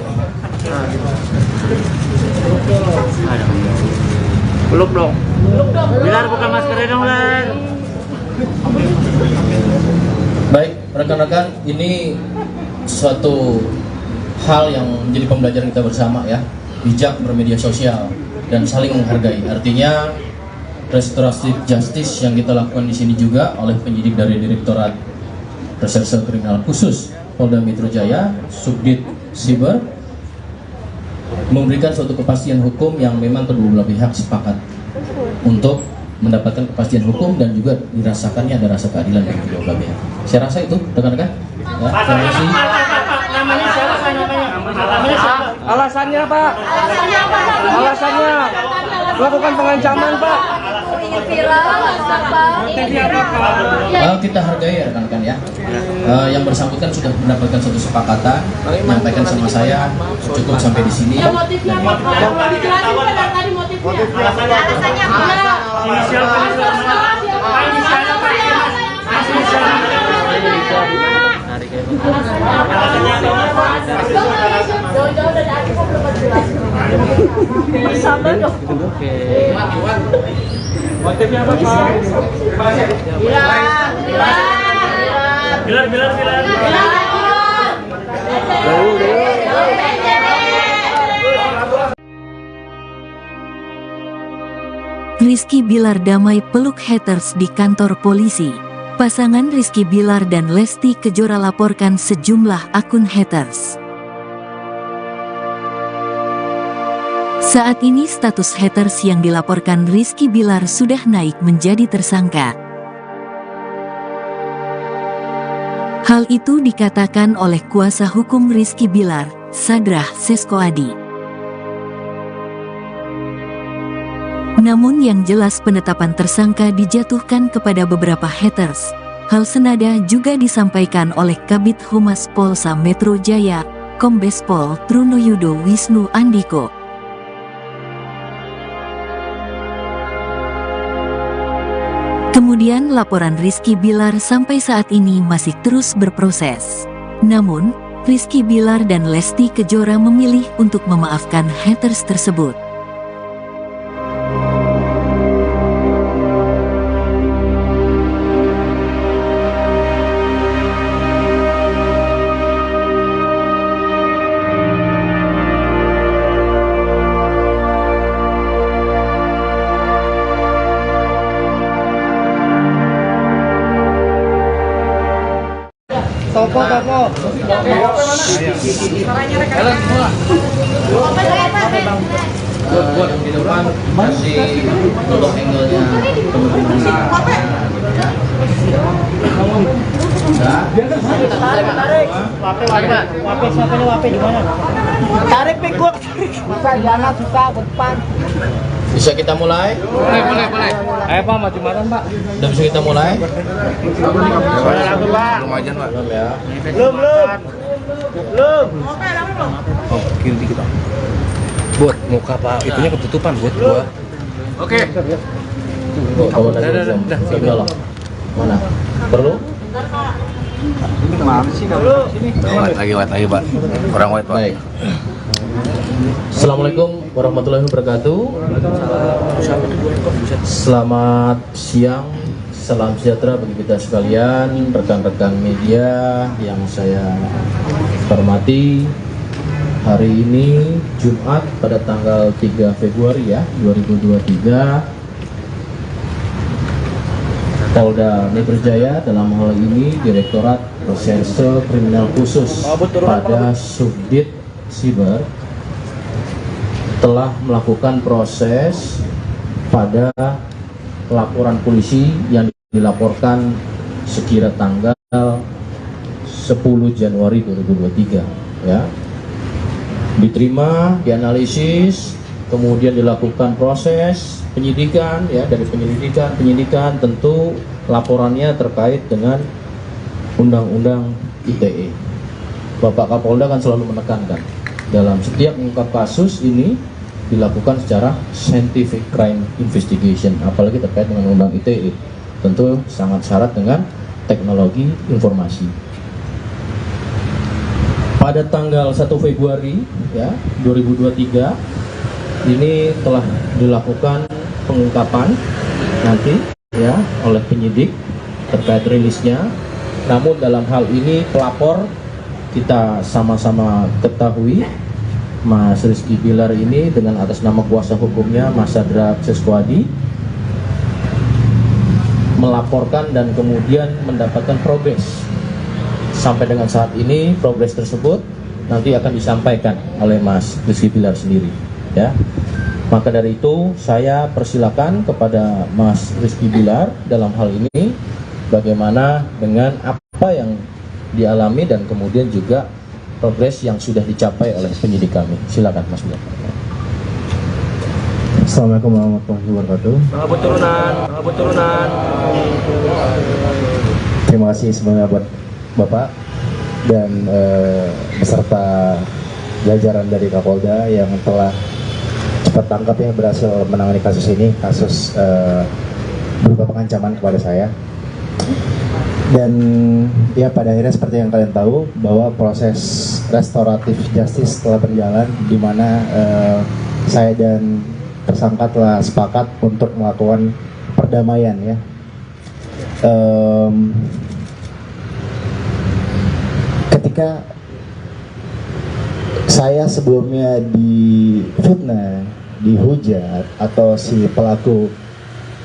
Peluk dong. Bilar buka maskernya dong Bilar. baik, rekan-rekan, ini suatu hal yang menjadi pembelajaran kita bersama ya. Bijak bermedia sosial dan saling menghargai. Artinya restoratif justice yang kita lakukan di sini juga oleh penyidik dari Direktorat Reserse Kriminal Khusus Polda Metro Jaya, Subdit Siber, memberikan suatu kepastian hukum yang memang kedua belah pihak sepakat untuk mendapatkan kepastian hukum dan juga dirasakannya ada rasa keadilan dari kedua belah pihak. Saya rasa itu, rekan-rekan. Ya, terima kasih. Namanya siapa? Alasannya Pak? Alasannya melakukan pengancaman Pak. Kita hargai ya rekan-rekan ya. Yang bersangkutan sudah mendapatkan suatu kesepakatan, menyampaikan sama saya cukup sampai di sini. Motifnya apa? Dijelasin pada tadi motifnya. Alasannya apa? Jauh-jauh dari aku kok belum jelas. Sabar dong. Motifnya apa Pak? Bilar. Rizky Bilar damai peluk haters di kantor polisi. Pasangan Rizky Bilar dan Lesti Kejora laporkan sejumlah akun haters. Saat ini status haters yang dilaporkan Rizky Bilar sudah naik menjadi tersangka. Hal itu dikatakan oleh kuasa hukum Rizky Bilar, Sadrah Seskoadi. Namun yang jelas penetapan tersangka dijatuhkan kepada beberapa haters. Hal senada juga disampaikan oleh Kabid Humas Polsa Metro Jaya, Kombes Pol Trunoyudo Wisnu Andiko. Kemudian laporan Rizky Bilar sampai saat ini masih terus berproses. Namun, Rizky Bilar dan Lesti Kejora memilih untuk memaafkan haters tersebut. Topo. Buat di depan kasih untuk angle-nya teman-teman. Wape gimana? Tarik pik gua. Masa jangan susah ke depan. Bisa kita mulai? Boleh. Ayo Pak, maju jembatan Pak. Udah bisa kita mulai? Belum aja Pak. Belum ya. Belum. Oh, kiri dikit Pak. Buat muka Pak, itunya ketutupan buat gua. Oke. Kalau udah lah. Mana? Perlu? Lagi Pak. Orang white Pak. Baik. Assalamualaikum warahmatullahi wabarakatuh. Selamat siang, salam sejahtera bagi kita sekalian, rekan-rekan media yang saya hormati. Hari ini Jumat pada tanggal 3 Februari ya 2023, Polda Metro Jaya dalam hal ini Direktorat Reserse Kriminal Khusus pada Subdit Siber telah melakukan proses pada laporan polisi yang dilaporkan sekira tanggal 10 Januari 2023 ya. Diterima, dianalisis, kemudian dilakukan proses penyidikan ya. Dari penyidikan tentu laporannya terkait dengan Undang-Undang ITE. Bapak Kapolda kan selalu menekankan dalam setiap mengungkap kasus ini dilakukan secara scientific crime investigation, apalagi terkait dengan Undang ITE, tentu sangat syarat dengan teknologi informasi. Pada tanggal 1 Februari ya 2023 ini telah dilakukan pengungkapan nanti ya oleh penyidik terkait rilisnya. Namun dalam hal ini pelapor kita sama-sama ketahui Mas Rizky Bilar ini dengan atas nama kuasa hukumnya Mas Sadra Seskwadi melaporkan dan kemudian mendapatkan progres. Sampai dengan saat ini progres tersebut nanti akan disampaikan oleh Mas Rizky Bilar sendiri ya. Maka dari itu saya persilakan kepada Mas Rizky Bilar dalam hal ini bagaimana dengan apa yang dialami dan kemudian juga progres yang sudah dicapai oleh penyidik kami. Silakan Mas Bilar. Assalamualaikum warahmatullahi wabarakatuh. Turunan. Terima kasih sebelumnya buat Bapak dan beserta jajaran dari Kapolda yang telah cepat tangkap ya, berhasil menangani kasus ini, kasus berupa pengancaman kepada saya. Dan ya pada akhirnya seperti yang kalian tahu bahwa proses restoratif justice telah berjalan, di mana saya dan tersangka telah sepakat untuk melakukan perdamaian ya. Ketika saya sebelumnya difitnah, dihujat, atau si pelaku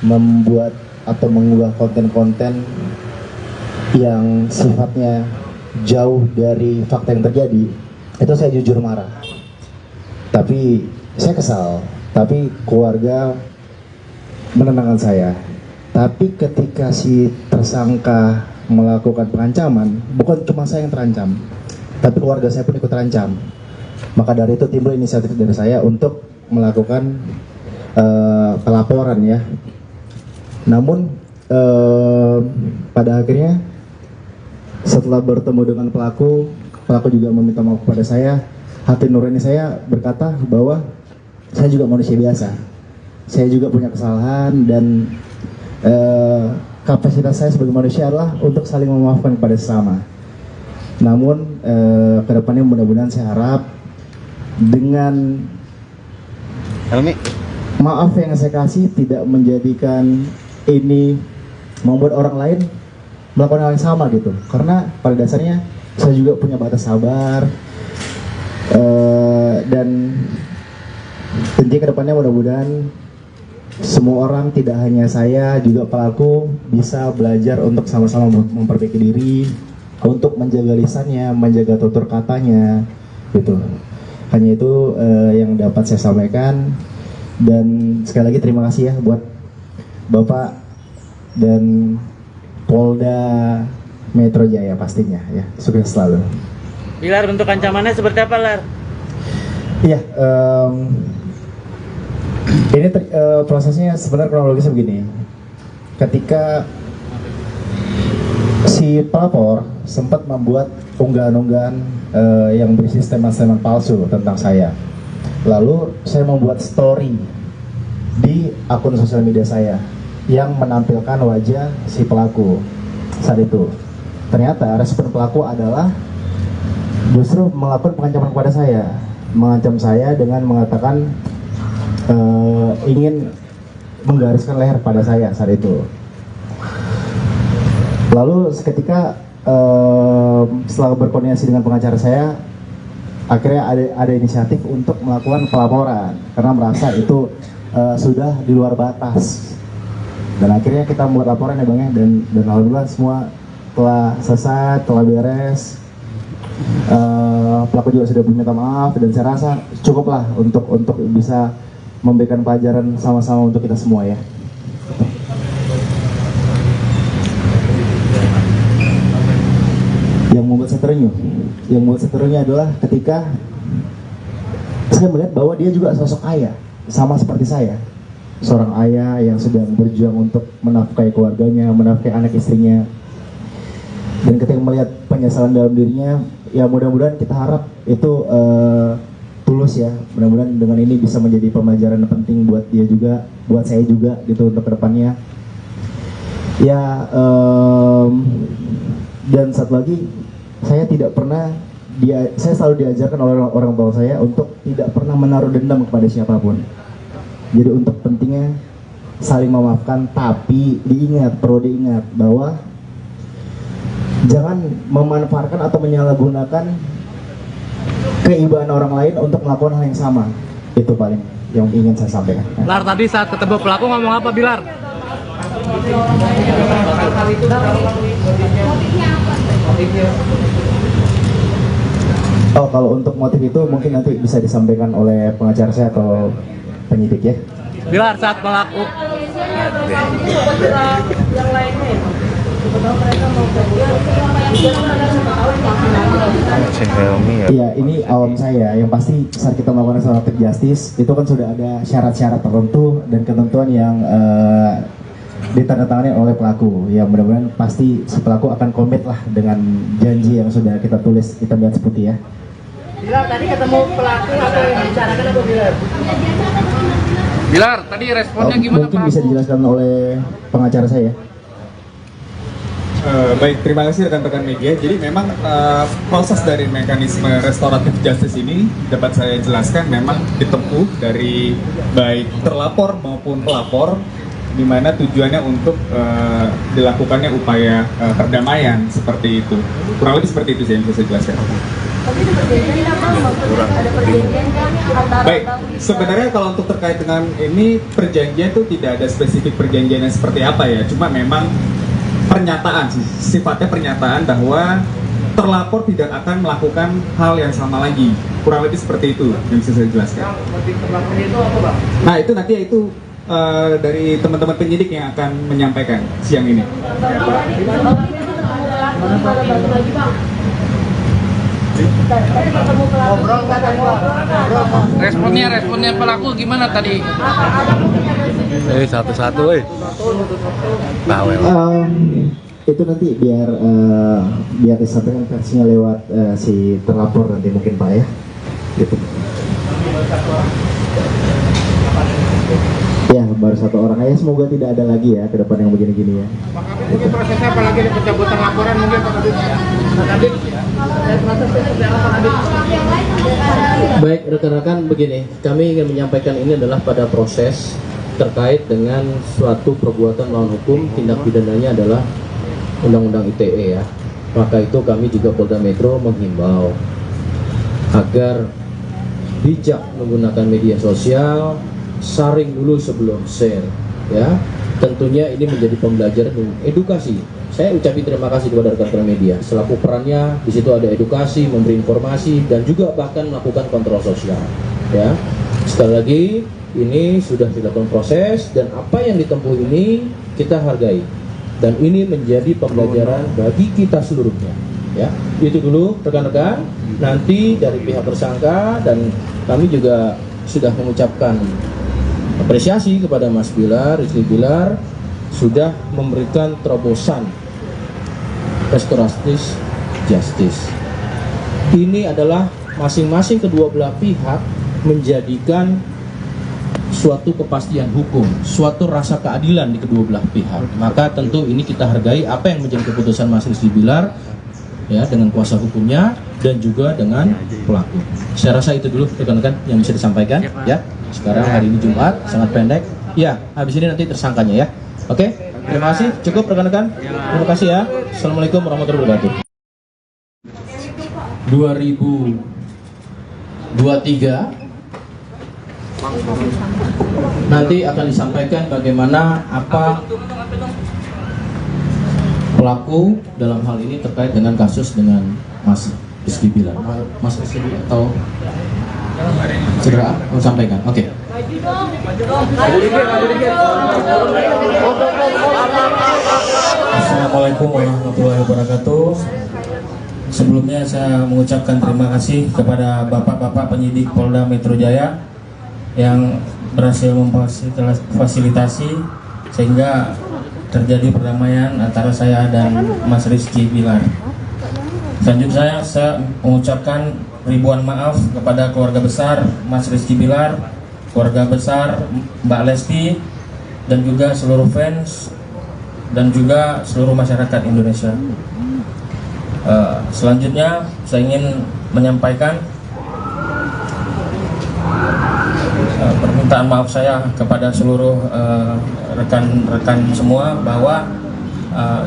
membuat atau mengunggah konten-konten yang sifatnya jauh dari fakta yang terjadi, itu saya jujur marah. Tapi saya kesal, tapi keluarga menenangkan saya. Tapi ketika si tersangka melakukan pengancaman, bukan cuma saya yang terancam, tapi keluarga saya pun ikut terancam. Maka dari itu timbul inisiatif dari saya untuk melakukan pelaporan ya. Namun pada akhirnya setelah bertemu dengan pelaku juga meminta maaf kepada saya. Hati nurani saya berkata bahwa saya juga manusia biasa, saya juga punya kesalahan, dan kapasitas saya sebagai manusia adalah untuk saling memaafkan kepada sesama. Namun kedepannya mudah-mudahan saya harap dengan maaf yang saya kasih tidak menjadikan ini membuat orang lain melakukan hal yang sama gitu. Karena pada dasarnya saya juga punya batas sabar, dan tentunya kedepannya mudah-mudahan semua orang, tidak hanya saya, juga pelaku bisa belajar untuk sama-sama memperbaiki diri, untuk menjaga lisannya, menjaga tutur katanya, gitu. Hanya itu yang dapat saya sampaikan. Dan sekali lagi terima kasih ya buat Bapak dan Polda Metro Jaya pastinya ya, sukses selalu. Bilar, bentuk ancamannya seperti apa, Lar? Iya, ini prosesnya sebenarnya kronologisnya begini. Ketika si pelapor sempat membuat unggahan-unggahan yang berisi statement-statement palsu tentang saya. Lalu saya membuat story di akun sosial media saya yang menampilkan wajah si pelaku saat itu. Ternyata respon pelaku adalah justru melakukan pengancaman kepada saya, mengancam saya dengan mengatakan ingin menggariskan leher pada saya saat itu. Lalu seketika setelah berkoordinasi dengan pengacara saya, akhirnya ada inisiatif untuk melakukan pelaporan karena merasa itu sudah di luar batas. Dan akhirnya kita membuat laporan ya Bang ya, dan alhamdulillah semua telah selesai, telah beres. Pelaku juga sudah meminta maaf dan saya rasa cukuplah untuk bisa memberikan pelajaran sama-sama untuk kita semua ya. Yang membuat saya terenyuh adalah ketika saya melihat bahwa dia juga sosok ayah, sama seperti saya, seorang ayah yang sedang berjuang untuk menafkahi keluarganya, menafkahi anak istrinya. Dan ketika melihat penyesalan dalam dirinya, ya mudah-mudahan kita harap itu tulus ya. Mudah-mudahan dengan ini bisa menjadi pembelajaran penting buat dia juga, buat saya juga gitu untuk kedepannya. Ya, dan satu lagi, saya selalu diajarkan oleh orang tua saya untuk tidak pernah menaruh dendam kepada siapapun. Jadi untuk pentingnya saling memaafkan, tapi perlu diingat bahwa jangan memanfaatkan atau menyalahgunakan keibaan orang lain untuk melakukan hal yang sama. Itu paling yang ingin saya sampaikan. Lar, tadi saat ketemu pelaku ngomong apa, Bilar? Oh, kalau untuk motif itu mungkin nanti bisa disampaikan oleh pengacara saya atau penyidik ya. Bilar, saat pelaku Iya, ini awam saya. Yang pasti saat kita melakukan restoratif justice itu kan sudah ada syarat-syarat tertentu dan ketentuan yang ditandatangani oleh pelaku. Ya mudah-mudahan pasti si pelaku akan komit lah dengan janji yang sudah kita tulis hitam dan putih ya. Bilar, tadi ketemu pelaku atau yang dibicarakan apa, Bilar? Bilar, tadi responnya gimana, Mungkin Pak? bisa dijelaskan oleh pengacara saya. Baik, terima kasih rekan-rekan media. Jadi memang proses dari mekanisme restoratif justice ini dapat saya jelaskan memang ditempuh dari baik terlapor maupun pelapor, di mana tujuannya untuk dilakukannya upaya perdamaian seperti itu. Kurang lebih seperti itu sih yang bisa saya jelaskan. Baik, sebenarnya kalau untuk terkait dengan ini perjanjian itu tidak ada spesifik perjanjian yang seperti apa ya, cuma memang pernyataan sih, sifatnya pernyataan bahwa terlapor tidak akan melakukan hal yang sama lagi. Kurang lebih seperti itu yang bisa saya jelaskan. Nah itu nanti itu dari teman-teman penyidik yang akan menyampaikan siang ini. Responnya pelaku gimana tadi? Satu-satu bawel. Itu nanti biar disampaikan versinya lewat si terlapor nanti mungkin Pak ya. Gitu. Ya baru satu orang aja, semoga tidak ada lagi ya ke depan yang begini-gini ya. Pak Kabit, mungkin prosesnya apa lagi pencabutan laporan mungkin Pak Kabit? Baik rekan-rekan, begini, kami ingin menyampaikan ini adalah pada proses terkait dengan suatu perbuatan melawan hukum, tindak pidananya adalah Undang-Undang ITE ya. Maka itu kami juga Polda Metro menghimbau agar bijak menggunakan media sosial, saring dulu sebelum share ya. Tentunya ini menjadi pembelajaran dan edukasi saya ucapin terima kasih kepada rekan-rekan media. Selaku perannya di situ ada edukasi, memberi informasi, dan juga bahkan melakukan kontrol sosial. Ya, sekali lagi ini sudah dilakukan proses dan apa yang ditempuh ini kita hargai dan ini menjadi pembelajaran bagi kita seluruhnya. Ya, itu dulu rekan-rekan. Nanti dari pihak tersangka dan kami juga sudah mengucapkan apresiasi kepada Mas Bilar, Rizky Bilar sudah memberikan terobosan restoratif justice. Ini adalah masing-masing kedua belah pihak menjadikan suatu kepastian hukum, suatu rasa keadilan di kedua belah pihak. Maka tentu ini kita hargai apa yang menjadi keputusan Mas Rizky Bilar ya dengan kuasa hukumnya dan juga dengan pelaku. Saya rasa itu dulu rekan-rekan yang bisa disampaikan ya. Sekarang hari ini Jumat sangat pendek. Ya, habis ini nanti tersangkanya ya. Oke, terima kasih. Cukup rekan-rekan. Terima kasih ya. Assalamualaikum warahmatullahi wabarakatuh. 2023 nanti akan disampaikan bagaimana apa pelaku dalam hal ini terkait dengan kasus dengan Mas Rizky Bilar. Mas Rizky atau segera sampaikan. Oke. Assalamualaikum warahmatullahi wabarakatuh. Sebelumnya saya mengucapkan terima kasih kepada bapak-bapak penyidik Polda Metro Jaya yang berhasil memfasilitasi sehingga terjadi perdamaian antara saya dan Mas Rizky Bilar. Selanjutnya saya mengucapkan ribuan maaf kepada keluarga besar Mas Rizky Bilar, keluarga besar Mbak Lesti, dan juga seluruh fans dan juga seluruh masyarakat Indonesia. Selanjutnya saya ingin menyampaikan permintaan maaf saya kepada seluruh rekan-rekan semua bahwa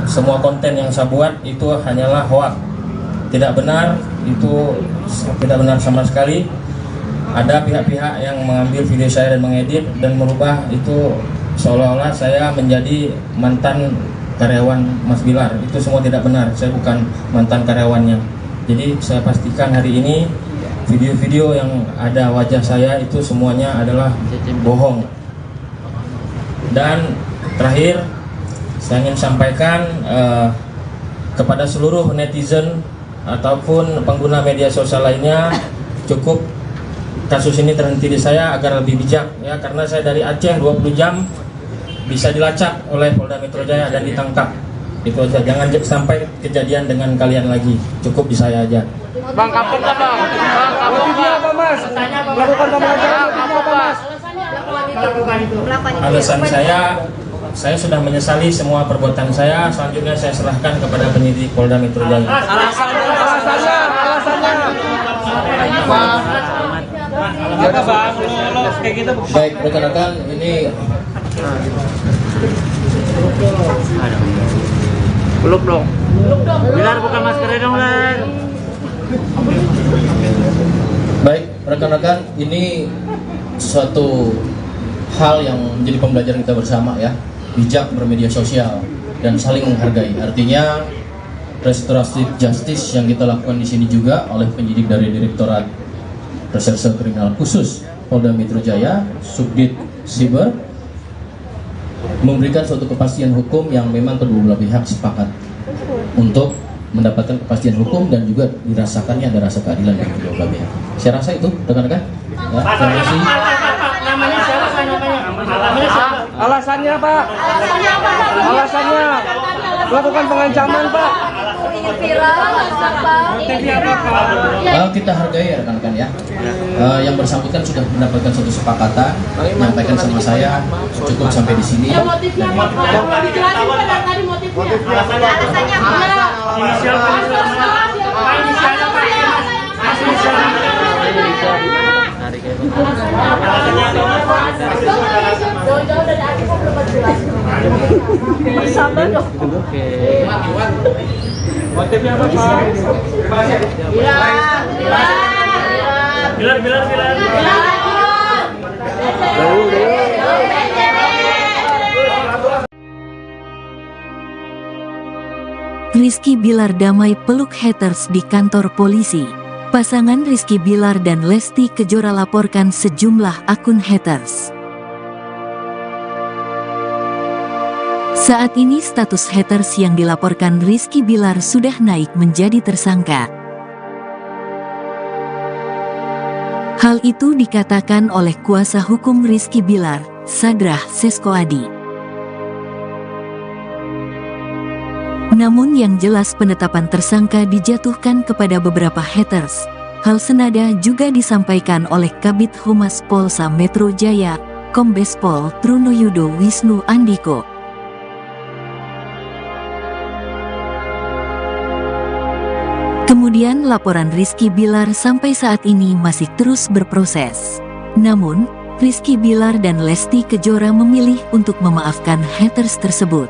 semua konten yang saya buat itu hanyalah hoax, tidak benar, itu tidak benar sama sekali. Ada pihak-pihak yang mengambil video saya dan mengedit dan merubah itu seolah-olah saya menjadi mantan karyawan Mas Bilar. Itu semua tidak benar, saya bukan mantan karyawannya. Jadi saya pastikan hari ini video-video yang ada wajah saya itu semuanya adalah bohong. Dan terakhir saya ingin sampaikan kepada seluruh netizen ataupun pengguna media sosial lainnya, cukup kasus ini terhenti di saya agar lebih bijak ya, karena saya dari Aceh 20 jam bisa dilacak oleh Polda Metro Jaya dan ditangkap. Itu aja, jangan sampai kejadian dengan kalian lagi. Cukup di saya aja. Bang, kapok nggak bang? Bang, kapok nggak? Apa mas? Melakukan pembelajaran apa mas? Alasan saya sudah menyesali semua perbuatan saya. Selanjutnya saya serahkan kepada penyidik Polda Metro Jaya. Alasannya. Baik rekan-rekan, ini Peluk dong. Bilar bukan maskernya dong, Lan. baik rekan-rekan, ini suatu hal yang menjadi pembelajaran kita bersama ya, bijak bermedia sosial dan saling menghargai. Artinya restoratif justice yang kita lakukan di sini juga oleh penyidik dari Direktorat Reserse Kriminal Khusus Polda Metro Jaya, Subdit Siber, memberikan suatu kepastian hukum yang memang kedua belah pihak sepakat untuk mendapatkan kepastian hukum dan juga dirasakannya ada rasa keadilan dari kedua belah pihak. Saya rasa itu rekan-rekan. Ya, terima kasih. Namanya siapa? Alasannya Pak? Alasannya melakukan pengancaman Pak. Kita hargai ya rekan-rekan ya. Yang bersangkutan sudah mendapatkan suatu kesepakatan, menyampaikan sama saya cukup sampai di sini. Ya motifnya apa? Dijelasin pada tadi motifnya. Alasannya apa? Jauh-jauh dari aku kok belum jelas. Sabar dong. Motifnya apa Pak? Bilar. Rizky Bilar damai peluk haters di kantor polisi. Pasangan Rizky Bilar dan Lesti Kejora laporkan sejumlah akun haters. Saat ini status haters yang dilaporkan Rizky Bilar sudah naik menjadi tersangka. Hal itu dikatakan oleh kuasa hukum Rizky Bilar, Sadrah Seskoadi. Namun yang jelas penetapan tersangka dijatuhkan kepada beberapa haters. Hal senada juga disampaikan oleh Kabid Humas Polsa Metro Jaya, Kombes Pol Trunoyudo Wisnu Andiko. Kemudian laporan Rizky Bilar sampai saat ini masih terus berproses. Namun, Rizky Bilar dan Lesti Kejora memilih untuk memaafkan haters tersebut.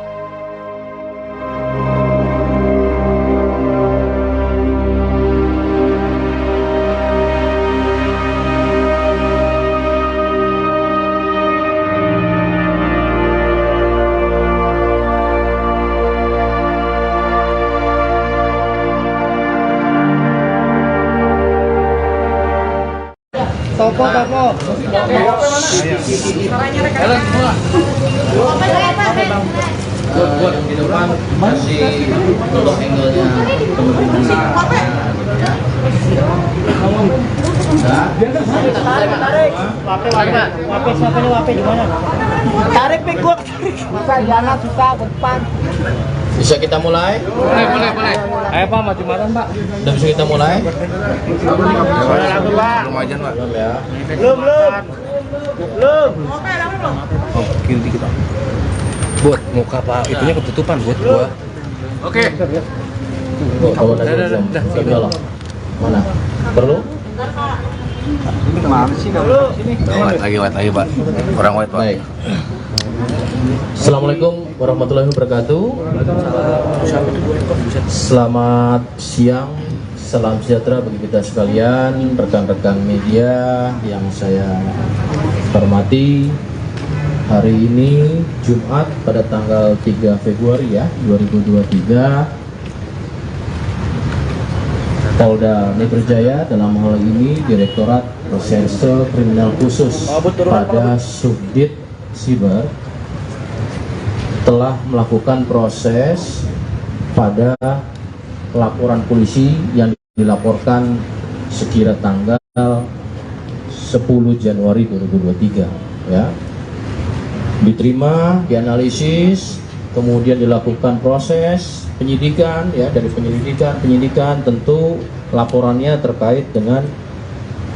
Topo. Buat di depan masih untuk angle-nya Tarik pik gua. Bisa jangan susah ke depan. Bisa kita mulai? Boleh. Ayo Pak, maju malam Pak. Udah bisa kita mulai? Belum aja Pak. Belum ya. Belum. Oh, kiri dikit Pak. Buat muka Pak, itunya ketutupan buat gua. Oke. Bawa lagi belum? Mana? Perlu? White lagi Pak. Kurang white Pak. Baik. Assalamualaikum warahmatullahi wabarakatuh. Selamat siang, salam sejahtera bagi kita sekalian, rekan-rekan media yang saya hormati. Hari ini Jumat pada tanggal 3 Februari ya 2023, Polda Metro Jaya dalam hal ini Direktorat Reserse Kriminal Khusus pada Subdit Siber telah melakukan proses pada laporan polisi yang dilaporkan sekira tanggal 10 Januari 2023 ya. Diterima, dianalisis, kemudian dilakukan proses penyidikan ya, dari penyidikan tentu laporannya terkait dengan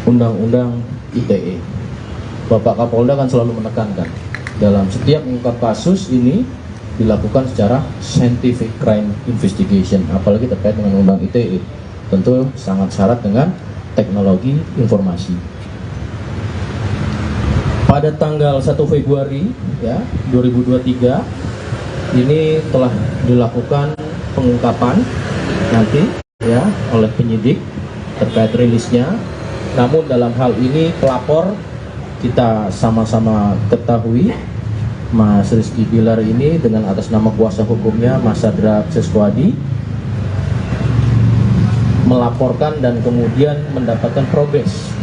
Undang-Undang ITE. Bapak Kapolda kan selalu menekankan dalam setiap mengungkap kasus ini dilakukan secara scientific crime investigation, apalagi terkait dengan Undang ITE, tentu sangat syarat dengan teknologi informasi. Pada tanggal 1 Februari ya 2023 ini telah dilakukan pengungkapan nanti ya oleh penyidik terkait rilisnya. Namun dalam hal ini pelapor kita sama-sama ketahui Mas Rizky Bilar ini dengan atas nama kuasa hukumnya Mas Sadrah Seskoadi melaporkan dan kemudian mendapatkan progres.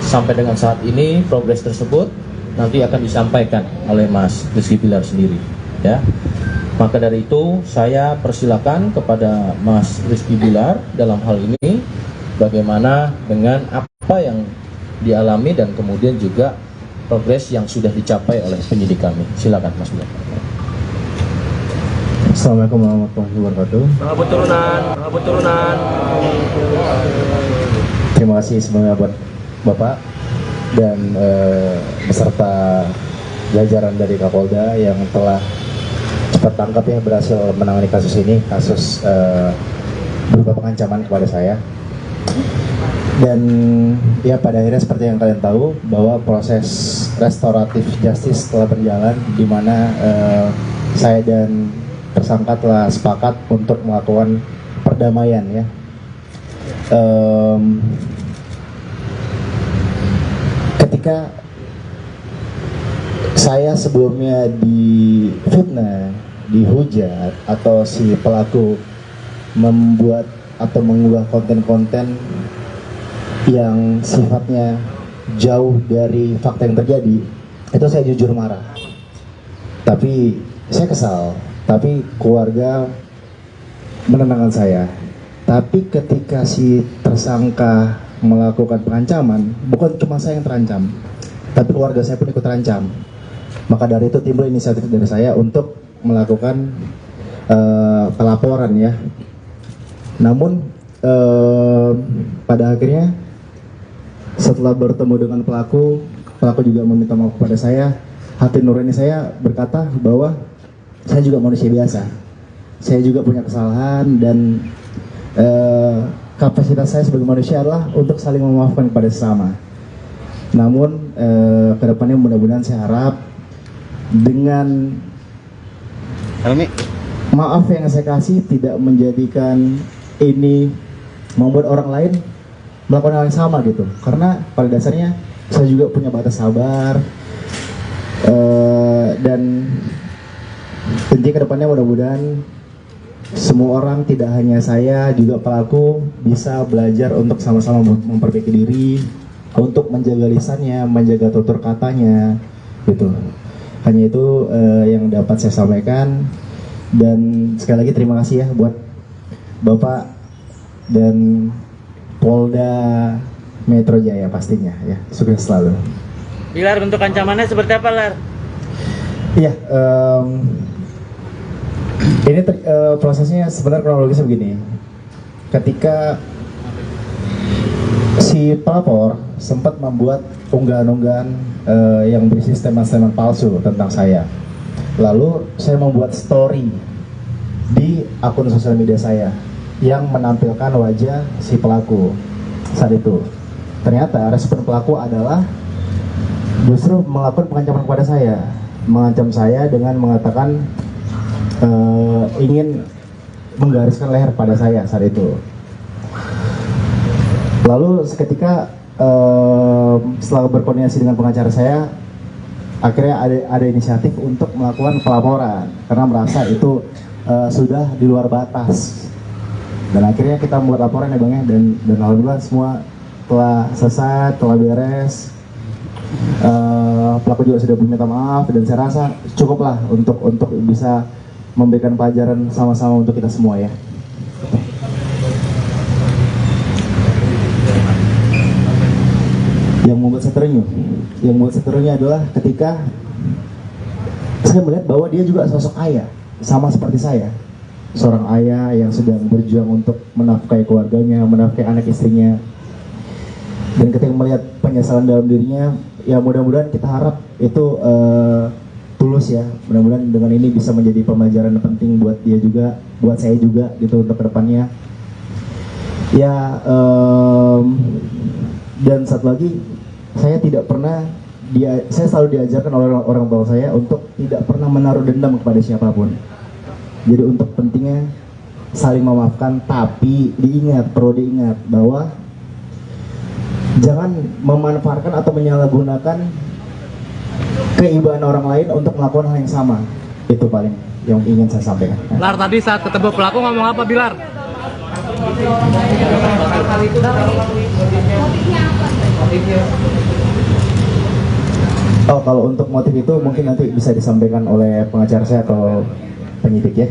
Sampai dengan saat ini progres tersebut nanti akan disampaikan oleh Mas Rizky Bilar sendiri ya. Maka dari itu saya persilakan kepada Mas Rizky Bilar dalam hal ini bagaimana dengan apa yang dialami dan kemudian juga progres yang sudah dicapai oleh penyidik kami. Silakan Mas Bilar. Assalamualaikum warahmatullahi wabarakatuh. Turunan. Terima kasih semuanya buat Bapak dan beserta jajaran dari Kapolda yang telah cepat tangkap ya, berhasil menangani kasus ini, kasus berupa pengancaman kepada saya. Dan ya pada akhirnya seperti yang kalian tahu bahwa proses restoratif justice telah berjalan, di mana saya dan tersangka telah sepakat untuk melakukan perdamaian ya. Ketika saya sebelumnya difitnah, dihujat atau si pelaku membuat atau mengunggah konten-konten yang sifatnya jauh dari fakta yang terjadi, itu saya jujur marah. Tapi saya kesal, tapi keluarga menenangkan saya. Tapi ketika si tersangka melakukan pengancaman, bukan cuma saya yang terancam, tapi keluarga saya pun ikut terancam. Maka dari itu timbul inisiatif dari saya untuk melakukan pelaporan ya. Namun pada akhirnya setelah bertemu dengan pelaku juga meminta maaf kepada saya. Hati nurani saya berkata bahwa saya juga manusia biasa. Saya juga punya kesalahan dan kapasitas saya sebagai manusia adalah untuk saling memaafkan kepada sesama. Namun kedepannya mudah-mudahan saya harap dengan maaf yang saya kasih tidak menjadikan ini membuat orang lain melakukan hal yang sama gitu. Karena pada dasarnya saya juga punya batas sabar dan tentunya kedepannya mudah-mudahan semua orang, tidak hanya saya, juga pelaku bisa belajar untuk sama-sama memperbaiki diri, untuk menjaga lisannya, menjaga tutur katanya gitu. Hanya itu yang dapat saya sampaikan. Dan sekali lagi terima kasih ya buat Bapak dan Polda Metro Jaya pastinya ya. Sukses selalu. Bilar, bentuk ancamannya seperti apa, Lar? Iya, ini prosesnya sebenarnya kronologisnya begini. Ketika si pelapor sempat membuat unggahan-unggahan yang berisi statement-statement palsu tentang saya. Lalu saya membuat story di akun sosial media saya yang menampilkan wajah si pelaku saat itu. Ternyata respon pelaku adalah justru melakukan pengancaman kepada saya, mengancam saya dengan mengatakan ingin menggariskan leher pada saya saat itu. Lalu seketika setelah berkoordinasi dengan pengacara saya, akhirnya ada inisiatif untuk melakukan pelaporan karena merasa itu sudah di luar batas. Dan akhirnya kita membuat laporan ya Bang ya, dan alhamdulillah semua telah selesai, telah beres. Pelaku juga sudah meminta maaf dan saya rasa cukuplah untuk bisa memberikan pelajaran sama-sama untuk kita semua ya. Yang membuat saya terenyuh adalah ketika saya melihat bahwa dia juga sosok ayah, sama seperti saya, seorang ayah yang sedang berjuang untuk menafkahi keluarganya, menafkahi anak istrinya. Dan ketika melihat penyesalan dalam dirinya, ya mudah-mudahan kita harap itu tulus ya. Mudah-mudahan dengan ini bisa menjadi pembelajaran penting buat dia juga, buat saya juga gitu untuk kedepannya. Ya, dan satu lagi, saya selalu diajarkan oleh orang tua saya untuk tidak pernah menaruh dendam kepada siapapun. Jadi untuk pentingnya saling memaafkan, tapi perlu diingat bahwa jangan memanfaatkan atau menyalahgunakan keibaan orang lain untuk melakukan hal yang sama. Itu paling yang ingin saya sampaikan. Lar, tadi saat ketemu pelaku ngomong apa, Bilar? Oh, kalau untuk motif itu mungkin nanti bisa disampaikan oleh pengacara saya atau penyidik ya.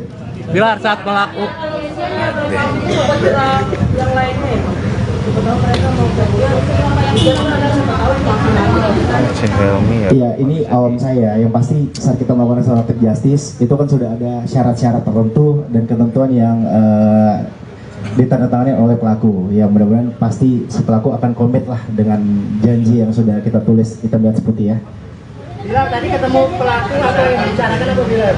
Bilar, saat pelaku Iya, ini awam saya. Yang pasti saat kita melakukan restoratif justice itu kan sudah ada syarat-syarat tertentu dan ketentuan yang ditandatangani oleh pelaku. Ya mudah-mudahan pasti si pelaku akan komit lah dengan janji yang sudah kita tulis, kita buat putih ya. Bilar, tadi ketemu pelaku atau yang dibicarakan apa, Bilar?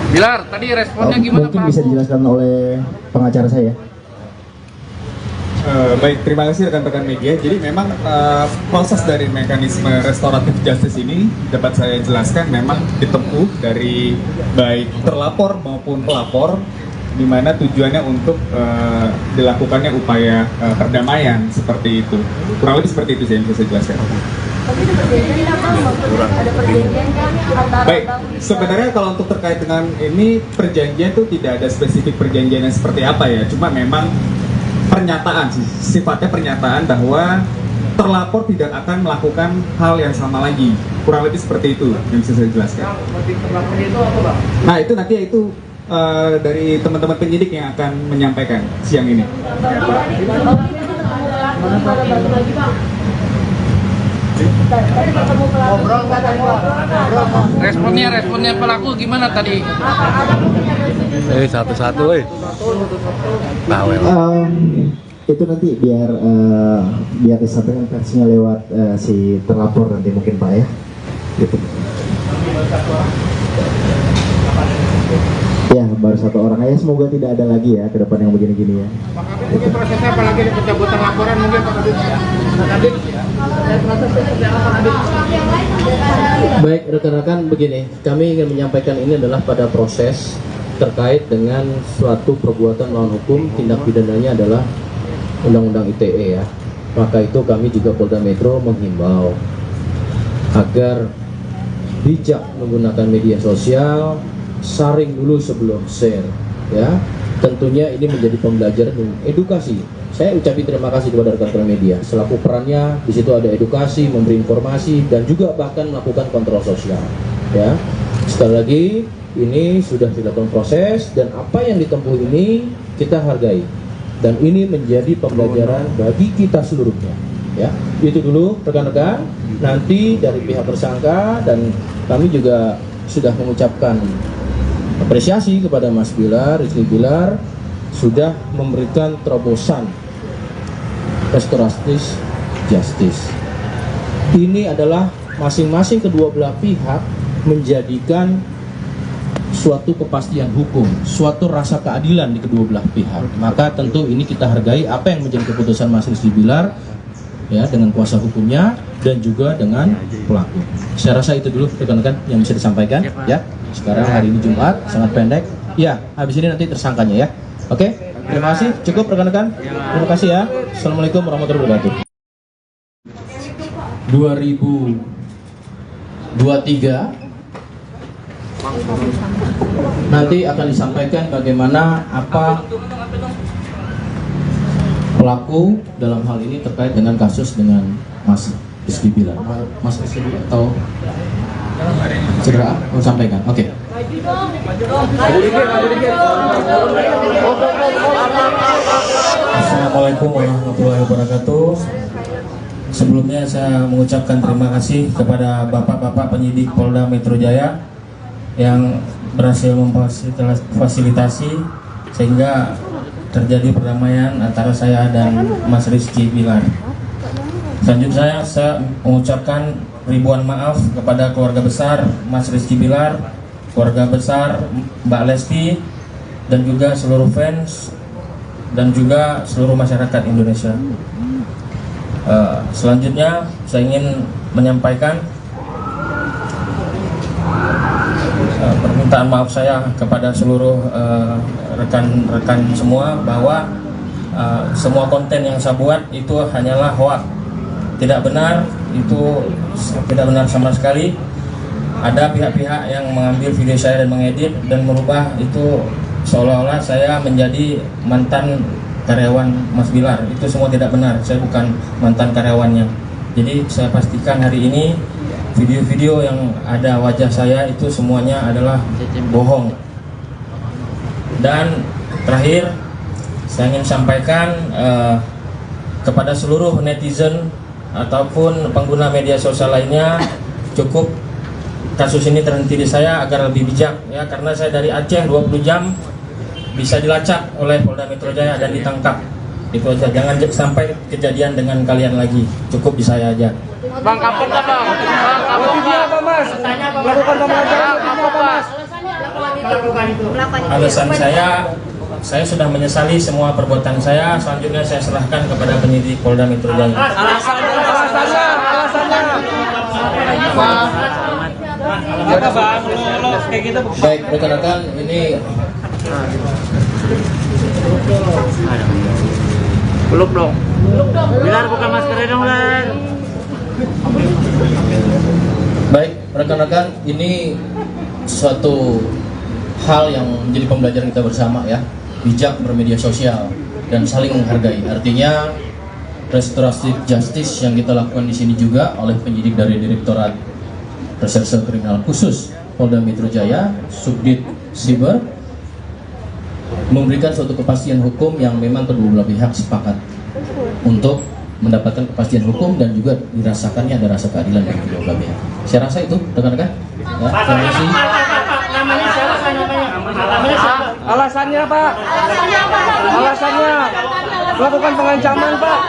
Bilar, tadi responnya gimana, mungkin Pak? bisa dijelaskan oleh pengacara saya. Baik, terima kasih rekan-rekan media. Jadi memang proses dari mekanisme restoratif justice ini dapat saya jelaskan memang ditempuh dari baik terlapor maupun pelapor, di mana tujuannya untuk dilakukannya upaya perdamaian seperti itu. Kurang lebih seperti itu yang bisa saya jelaskan. Baik, sebenarnya kalau untuk terkait dengan ini perjanjian itu tidak ada spesifik perjanjian yang seperti apa ya, cuma memang pernyataan sih, sifatnya pernyataan bahwa terlapor tidak akan melakukan hal yang sama lagi, kurang lebih seperti itu yang bisa saya jelaskan. Nah itu nanti itu dari teman-teman penyidik yang akan menyampaikan siang ini. Responnya pelaku gimana tadi? Satu-satu, bawel. Itu nanti biar disampaikan versinya lewat si terlapor nanti mungkin Pak ya. Gitu. Ya baru satu orang aja, semoga tidak ada lagi ya ke depan yang begini-gini ya. Ini prosesnya apalagi di pencabutan laporan mungkin Pak Kadit. Baik rekan-rekan, begini, kami ingin menyampaikan ini adalah pada proses terkait dengan suatu perbuatan melawan hukum, tindak pidananya adalah Undang-Undang ITE ya. Maka itu kami juga Polda Metro menghimbau agar bijak menggunakan media sosial, saring dulu sebelum share ya. Tentunya ini menjadi pembelajaran dan edukasi. Saya ucapkan terima kasih kepada rekan-rekan media selaku perannya di situ ada edukasi, memberi informasi dan juga bahkan melakukan kontrol sosial ya. Sekali lagi ini sudah dilakukan proses dan apa yang ditempuh ini kita hargai dan ini menjadi pembelajaran bagi kita seluruhnya ya. Itu dulu rekan-rekan. Nanti dari pihak tersangka dan kami juga sudah mengucapkan apresiasi kepada Mas Bilar, Rizky Bilar sudah memberikan terobosan restoratif justice. Ini adalah masing-masing kedua belah pihak menjadikan suatu kepastian hukum, suatu rasa keadilan di kedua belah pihak. Maka tentu ini kita hargai apa yang menjadi keputusan Mas Rizky Bilar ya dengan kuasa hukumnya dan juga dengan pelaku. Saya rasa itu dulu rekan-rekan yang bisa disampaikan ya. Sekarang hari ini Jumat, sangat pendek. Ya, habis ini nanti tersangkanya ya. Oke, terima kasih. Cukup rekan-rekan. Terima kasih ya. Assalamualaikum warahmatullahi wabarakatuh. 2023 nanti akan disampaikan bagaimana apa pelaku dalam hal ini terkait dengan kasus dengan Mas Rizky Bilar. Mas Rizky Bilar atau segera mau sampaikan. Oke. Assalamualaikum warahmatullahi wabarakatuh. Sebelumnya saya mengucapkan terima kasih kepada bapak-bapak penyidik Polda Metro Jaya yang berhasil memfasilitasi sehingga terjadi perdamaian antara saya dan Mas Rizky Bilar. Selanjutnya saya mengucapkan ribuan maaf kepada keluarga besar Mas Rizky Bilar, keluarga besar Mbak Lesti, dan juga seluruh fans dan juga seluruh masyarakat Indonesia. Selanjutnya saya ingin menyampaikan permintaan maaf saya kepada seluruh rekan-rekan semua bahwa semua konten yang saya buat itu hanyalah hoax. Tidak benar, itu tidak benar sama sekali. Ada pihak-pihak yang mengambil video saya dan mengedit dan merubah itu seolah-olah saya menjadi mantan karyawan Mas Bilar. Itu semua tidak benar, saya bukan mantan karyawannya. Jadi saya pastikan hari ini video-video yang ada wajah saya itu semuanya adalah bohong. Dan terakhir saya ingin sampaikan kepada seluruh netizen ataupun pengguna media sosial lainnya, cukup kasus ini terhenti di saya agar lebih bijak ya, karena saya dari Aceh 20 jam bisa dilacak oleh Polda Metro Jaya dan ditangkap. Itu aja, jangan sampai kejadian dengan kalian lagi, cukup di saya aja. Bang, kapok nggak bang? Bang, kapok nggak? Melakukan pembelajaran kapok Mas? Alasan saya sudah menyesali semua perbuatan saya. Selanjutnya saya serahkan kepada penyidik Polda Metro Jaya. Alasannya. Baik rekan-rekan, ini Peluk dong. Bilar buka maskernya dong, Bilar. Baik, rekan-rekan, ini suatu hal yang menjadi pembelajaran kita bersama ya, bijak bermedia sosial dan saling menghargai. Artinya restoratif justice yang kita lakukan di sini juga oleh penyidik dari Direktorat Reserse Kriminal Khusus Polda Metro Jaya, Subdit Siber, memberikan suatu kepastian hukum yang memang kedua belah pihak sepakat untuk mendapatkan kepastian hukum dan juga dirasakannya ada rasa keadilan dari kedua belah pihak. Saya rasa itu, rekan-rekan. Ya, terima kasih. Namanya siapa? Namanya siapa? Alasannya Pak. Alasannya melakukan pengancaman Pak.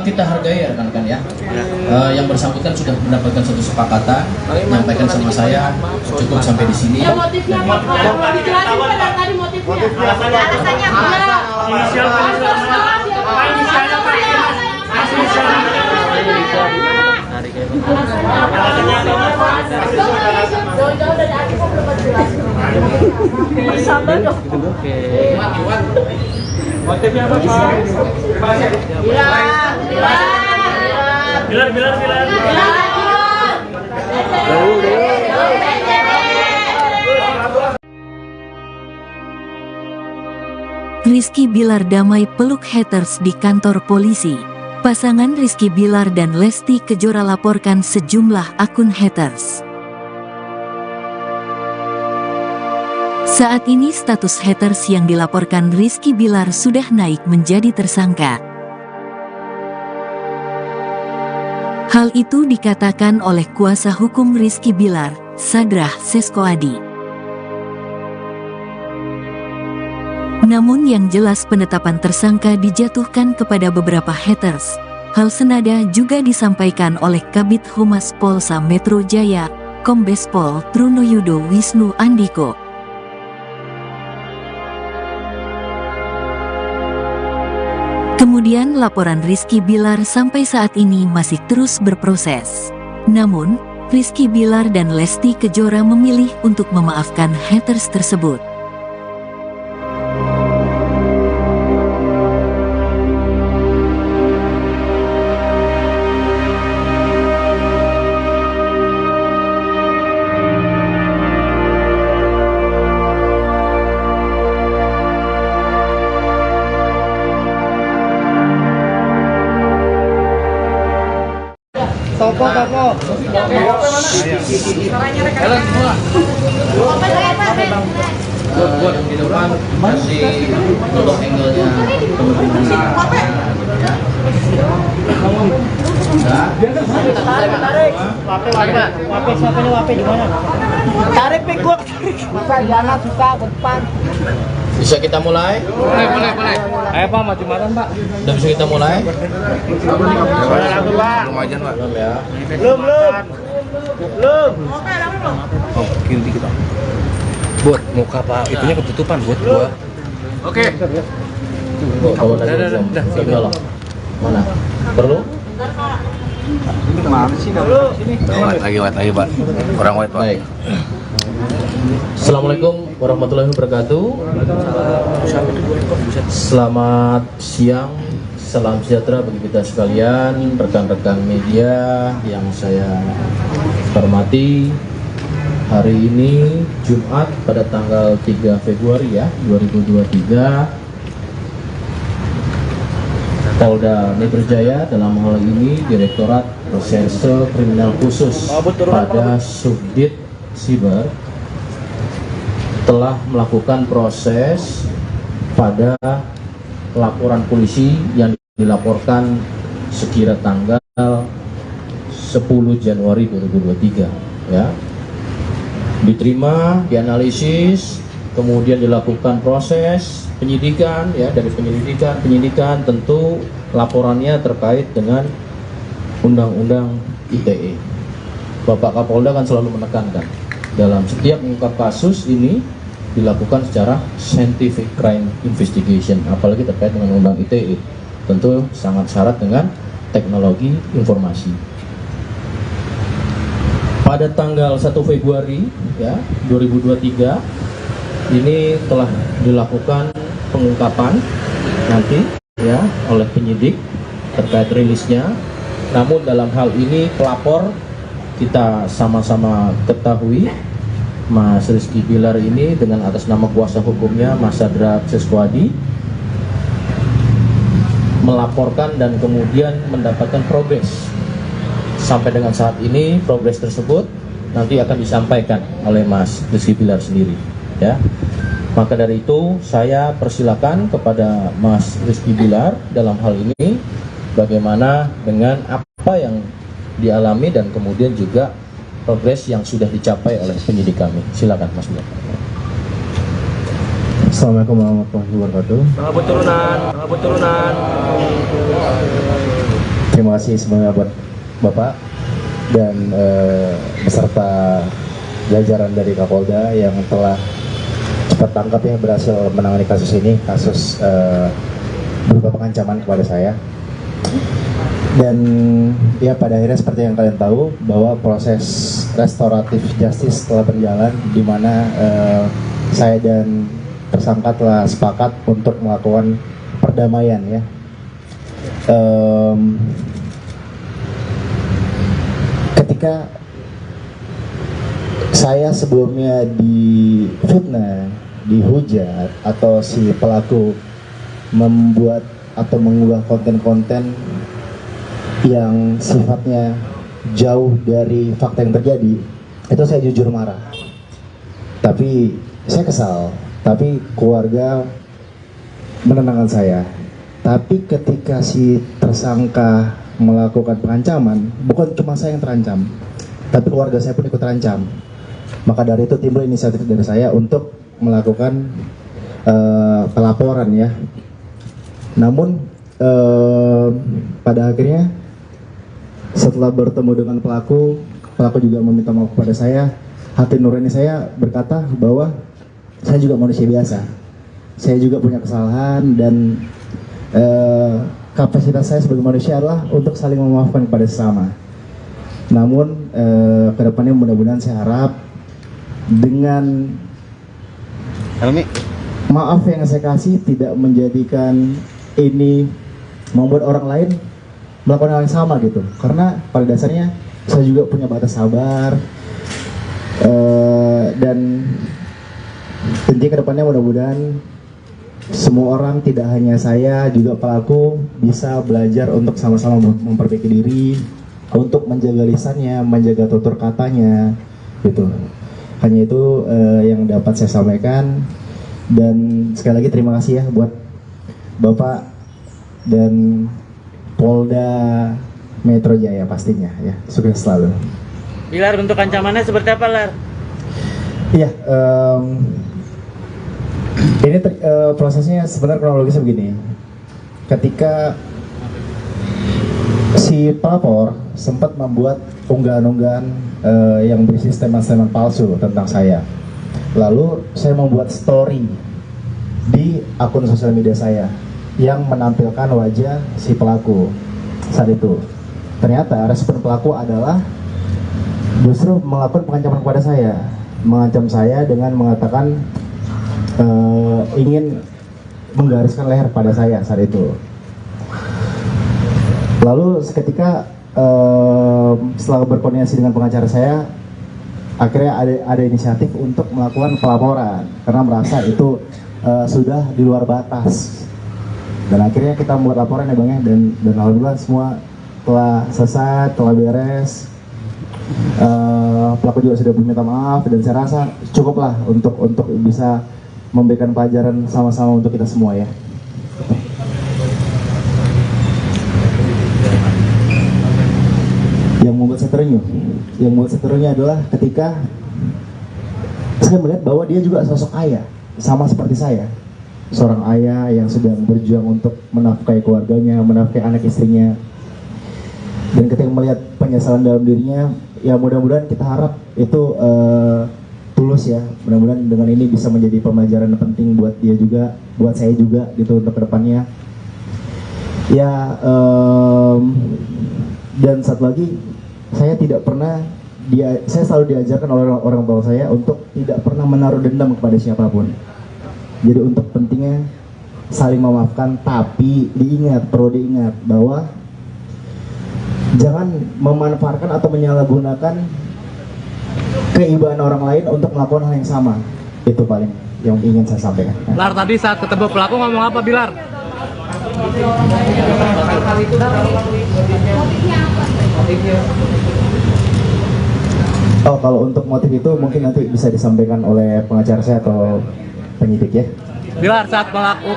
Kita hargai ya rekan-rekan ya. Yang bersangkutan sudah mendapatkan suatu kesepakatan, menyampaikan sama saya cukup sampai di sini. Motifnya apa? Dijelasin pada tadi motifnya. Alasannya apa? Jauh-jauh dari aku kok belum jelas. Sabar dong. Motifnya apa, Pak? Bilar. Rizky Bilar damai peluk haters di kantor polisi. Pasangan Rizky Bilar dan Lesti Kejora laporkan sejumlah akun haters. Saat ini status haters yang dilaporkan Rizky Bilar sudah naik menjadi tersangka. Hal itu dikatakan oleh kuasa hukum Rizky Bilar, Sadrah Seskoadi. Namun yang jelas penetapan tersangka dijatuhkan kepada beberapa haters. Hal senada juga disampaikan oleh Kabid Humas Polsa Metro Jaya, Kombes Pol Trunoyudo Wisnu Andiko. Kemudian laporan Rizky Bilar sampai saat ini masih terus berproses. Namun, Rizky Bilar dan Lesti Kejora memilih untuk memaafkan haters tersebut. Topo. Buat di depan masih untuk angle-nya Tarik pik gua. Masa jangan suka ke depan. Bisa kita mulai? Boleh. Ayo Pak, maju-majuan Pak. Udah bisa kita mulai? Belum aja Pak. Belum ya. Belum. Oh, kiri dikit Pak. Buat muka Pak, itunya ketutupan buat gua. Oke. Bawa lagi belum? Belum. Mana? Perlu? White lagi Pak. Kurang white Pak. Baik. Assalamualaikum warahmatullahi wabarakatuh. Selamat siang, salam sejahtera bagi kita sekalian, rekan-rekan media yang saya hormati. Hari ini Jumat pada tanggal 3 Februari ya 2023, Polda Metro Jaya dalam hal ini Direktorat Reserse Kriminal Khusus pada Subdit Siber telah melakukan proses pada laporan polisi yang dilaporkan sekira tanggal 10 Januari 2023 ya. Diterima, dianalisis, kemudian dilakukan proses penyidikan ya, dari penyidikan tentu laporannya terkait dengan Undang-Undang ITE. Bapak Kapolda kan selalu menekankan dalam setiap mengungkap kasus ini dilakukan secara scientific crime investigation, apalagi terkait dengan Undang ITE, tentu sangat syarat dengan teknologi informasi. Pada tanggal 1 Februari ya 2023 ini telah dilakukan pengungkapan nanti ya oleh penyidik terkait rilisnya. Namun dalam hal ini pelapor kita sama-sama ketahui Mas Rizky Bilar ini dengan atas nama kuasa hukumnya Mas Sadra Seswadi melaporkan dan kemudian mendapatkan progres. Sampai dengan saat ini progres tersebut nanti akan disampaikan oleh Mas Rizky Bilar sendiri, ya. Maka dari itu saya persilakan kepada Mas Rizky Bilar dalam hal ini bagaimana dengan apa yang dialami dan kemudian juga progres yang sudah dicapai oleh penyidik kami. Silakan Mas Bilar. Assalamualaikum warahmatullahi wabarakatuh. Selamat turunan. Terima kasih semuanya buat Bapak dan beserta jajaran dari Kapolda yang telah cepat tangkap ya, berhasil menangani kasus ini, kasus berupa pengancaman kepada saya. Dan ya pada akhirnya seperti yang kalian tahu bahwa proses restoratif justice telah berjalan, di mana saya dan tersangka telah sepakat untuk melakukan perdamaian ya. Ketika saya sebelumnya difitnah, dihujat, atau si pelaku membuat atau mengunggah konten-konten yang sifatnya jauh dari fakta yang terjadi, itu saya jujur marah. Tapi saya kesal, tapi keluarga menenangkan saya. Tapi ketika si tersangka melakukan pengancaman, bukan cuma saya yang terancam, tapi keluarga saya pun ikut terancam. Maka dari itu timbul inisiatif dari saya untuk melakukan pelaporan ya. Namun pada akhirnya setelah bertemu dengan pelaku juga meminta maaf kepada saya. Hati nurani saya berkata bahwa saya juga manusia biasa, saya juga punya kesalahan, dan kapasitas saya sebagai manusia adalah untuk saling memaafkan kepada sesama. Namun kedepannya mudah-mudahan saya harap dengan maaf yang saya kasih tidak menjadikan ini membuat orang lain melakukan hal yang sama gitu. Karena pada dasarnya saya juga punya batas sabar, dan intinya kedepannya mudah-mudahan semua orang, tidak hanya saya, juga pelaku bisa belajar untuk sama-sama memperbaiki diri, untuk menjaga lisannya, menjaga tutur katanya, gitu. Hanya itu yang dapat saya sampaikan. Dan sekali lagi terima kasih ya buat Bapak dan Polda Metro Jaya pastinya ya. Sukses selalu. Bilar, untuk ancamannya seperti apa, Lar? Iya, ini prosesnya sebenarnya kronologisnya begini. Ketika si pelapor sempat membuat unggahan-unggahan yang berisi statement-statement palsu tentang saya, lalu saya membuat story di akun sosial media saya yang menampilkan wajah si pelaku saat itu. Ternyata respon pelaku adalah justru melakukan pengancaman kepada saya, mengancam saya dengan mengatakan ingin menggariskan leher pada saya saat itu. Lalu seketika setelah berkoordinasi dengan pengacara saya, akhirnya ada inisiatif untuk melakukan pelaporan karena merasa itu sudah di luar batas. Dan akhirnya kita membuat laporan ya Bang ya, dan alhamdulillah semua telah selesai, telah beres. Pelaku juga sudah meminta maaf, dan saya rasa cukuplah untuk bisa memberikan pelajaran sama-sama untuk kita semua ya. Yang membuat saya terenyuh adalah ketika saya melihat bahwa dia juga sosok ayah, sama seperti saya, seorang ayah yang sedang berjuang untuk menafkahi keluarganya, menafkahi anak istrinya. Dan ketika melihat penyesalan dalam dirinya, ya mudah-mudahan kita harap itu tulus ya. Mudah-mudahan dengan ini bisa menjadi pembelajaran penting buat dia juga, buat saya juga gitu untuk kedepannya. Ya, dan satu lagi, saya tidak pernah saya selalu diajarkan oleh orang tua saya untuk tidak pernah menaruh dendam kepada siapapun. Jadi untuk pentingnya saling memaafkan, tapi perlu diingat bahwa jangan memanfaatkan atau menyalahgunakan keibuan orang lain untuk melakukan hal yang sama. Itu paling yang ingin saya sampaikan. Bilar, tadi saat ketemu pelaku ngomong apa, Bilar? Oh, kalau untuk motif itu mungkin nanti bisa disampaikan oleh pengacara saya atau penyidik ya. Bilar, saat pelaku